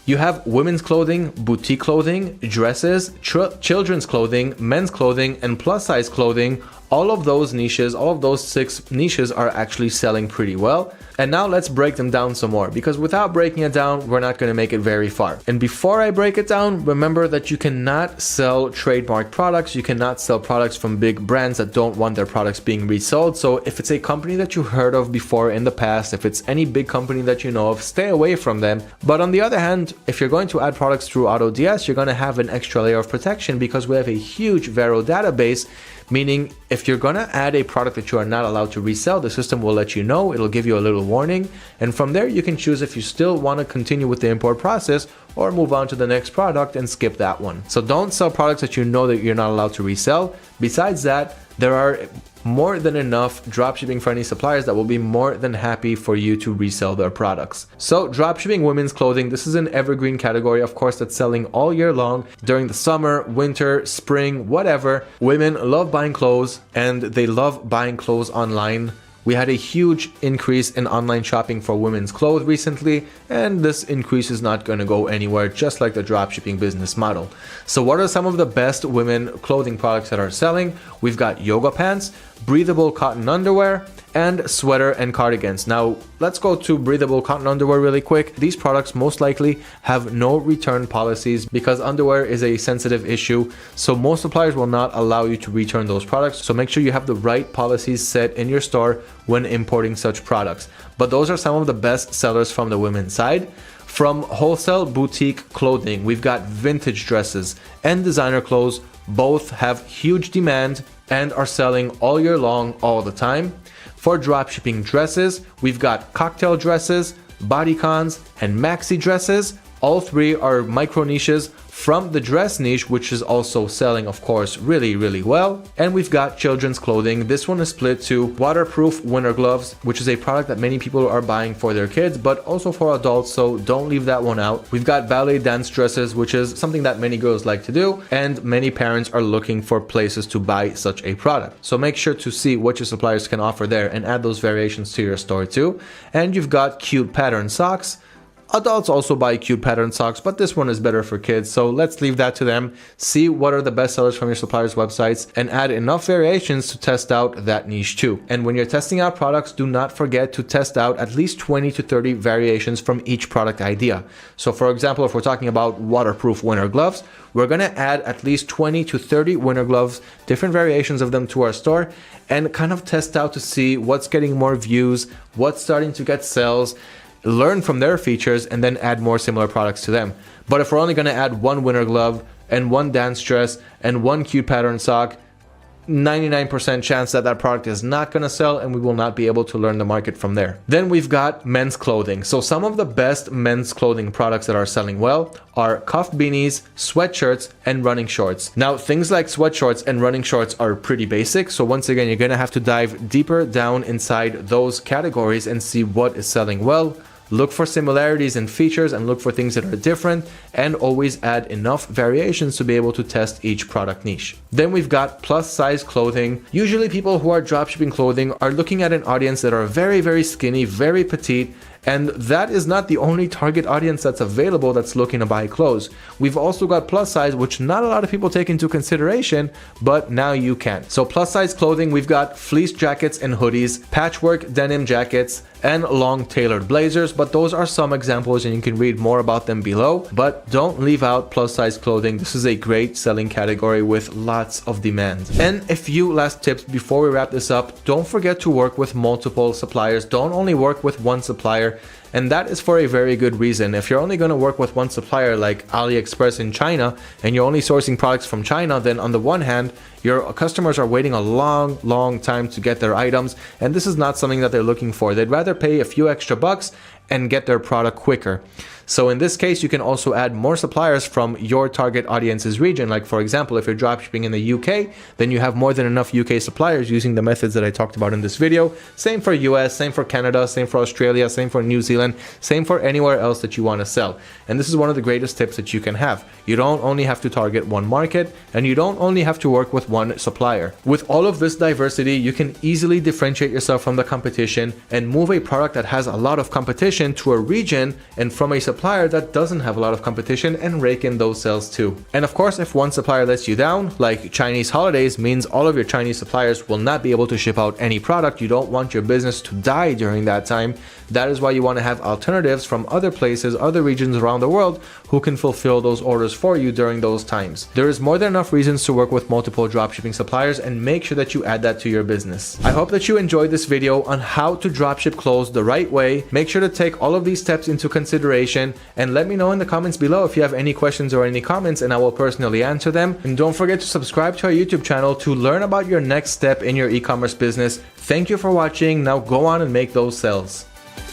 you have women's clothing, boutique clothing, dresses, children's clothing, men's clothing, and plus size clothing. All of those niches, all of those 6 niches are actually selling pretty well. And now let's break them down some more, because without breaking it down, we're not going to make it very far. And before I break it down, remember that you cannot sell trademark products. You cannot sell products from big brands that don't want their products being resold. So if it's a company that you heard of before in the past, if it's any big company that you know of, stay away from them. But on the other hand, if you're going to add products through AutoDS, you're going to have an extra layer of protection because we have a huge Vero database. Meaning, if you're gonna add a product that you are not allowed to resell, the system will let you know, it'll give you a little warning, and from there you can choose if you still want to continue with the import process or move on to the next product and skip that one. So don't sell products that you know that you're not allowed to resell. Besides that, there are more than enough dropshipping friendly suppliers that will be more than happy for you to resell their products. So dropshipping women's clothing, this is an evergreen category, of course, that's selling all year long during the summer, winter, spring, whatever. Women love buying clothes and they love buying clothes online. We had a huge increase in online shopping for women's clothes recently, and this increase is not going to go anywhere, just like the dropshipping business model. So what are some of the best women clothing products that are selling? We've got yoga pants, breathable cotton underwear, and sweater and cardigans. Now let's go to breathable cotton underwear really quick. These products most likely have no return policies because underwear is a sensitive issue, so most suppliers will not allow you to return those products. So make sure you have the right policies set in your store when importing such products. But those are some of the best sellers from the women's side. From wholesale boutique clothing, we've got vintage dresses and designer clothes. Both have huge demand and are selling all year long, all the time. For dropshipping dresses, we've got cocktail dresses, bodycons, and maxi dresses. All 3 are micro niches from the dress niche, which is also selling, of course, really well. And we've got children's clothing. This one is split to waterproof winter gloves, which is a product that many people are buying for their kids, but also for adults, so don't leave that one out. We've got ballet dance dresses, which is something that many girls like to do, and many parents are looking for places to buy such a product. So make sure to see what your suppliers can offer there and add those variations to your store too. And you've got cute pattern socks. Adults also buy cute pattern socks, but this one is better for kids, so let's leave that to them. See what are the best sellers from your suppliers' websites and add enough variations to test out that niche too. And when you're testing out products, do not forget to test out at least 20 to 30 variations from each product idea. So for example, if we're talking about waterproof winter gloves, we're going to add at least 20 to 30 winter gloves, different variations of them to our store, and kind of test out to see what's getting more views, what's starting to get sales, learn from their features, and then add more similar products to them. But if we're only going to add 1 winter glove and 1 dance dress and 1 cute pattern sock, 99% chance that that product is not going to sell, and we will not be able to learn the market from there. Then we've got men's clothing. So some of the best men's clothing products that are selling well are cuff beanies, sweatshirts, and running shorts. Now, things like sweatshorts and running shorts are pretty basic. So once again, you're going to have to dive deeper down inside those categories and see what is selling well. Look for similarities in features and look for things that are different, and always add enough variations to be able to test each product niche. Then we've got plus size clothing. Usually people who are dropshipping clothing are looking at an audience that are very, very skinny, very petite, and that is not the only target audience that's available that's looking to buy clothes. We've also got plus size, which not a lot of people take into consideration, but now you can. So plus size clothing, we've got fleece jackets and hoodies, patchwork denim jackets, and long tailored blazers, but those are some examples and you can read more about them below. But don't leave out plus size clothing. This is a great selling category with lots of demand. And a few last tips before we wrap this up. Don't forget to work with multiple suppliers. Don't only work with one supplier. And that is for a very good reason. If you're only going to work with one supplier like AliExpress in China and you're only sourcing products from China, then on the one hand, your customers are waiting a long time to get their items, and this is not something that they're looking for. They'd rather pay a few extra bucks and get their product quicker. So in this case, you can also add more suppliers from your target audience's region. Like for example, if you're dropshipping in the UK, then you have more than enough UK suppliers using the methods that I talked about in this video. Same for US, same for Canada, same for Australia, same for New Zealand, same for anywhere else that you want to sell. And this is one of the greatest tips that you can have. You don't only have to target one market, and you don't only have to work with one supplier. With all of this diversity, you can easily differentiate yourself from the competition and move a product that has a lot of competition to a region and from a supplier that doesn't have a lot of competition, and rake in those sales too. And of course, if one supplier lets you down, like Chinese holidays means all of your Chinese suppliers will not be able to ship out any product. You don't want your business to die during that time. That is why you want to have alternatives from other places, other regions around the world who can fulfill those orders for you during those times. There is more than enough reasons to work with multiple dropshipping suppliers, and make sure that you add that to your business. I hope that you enjoyed this video on how to dropship clothes the right way. Make sure to take all of these steps into consideration, and let me know in the comments below if you have any questions or any comments, and I will personally answer them. And don't forget to subscribe to our YouTube channel to learn about your next step in your e-commerce business. Thank you for watching. Now go on and make those sales.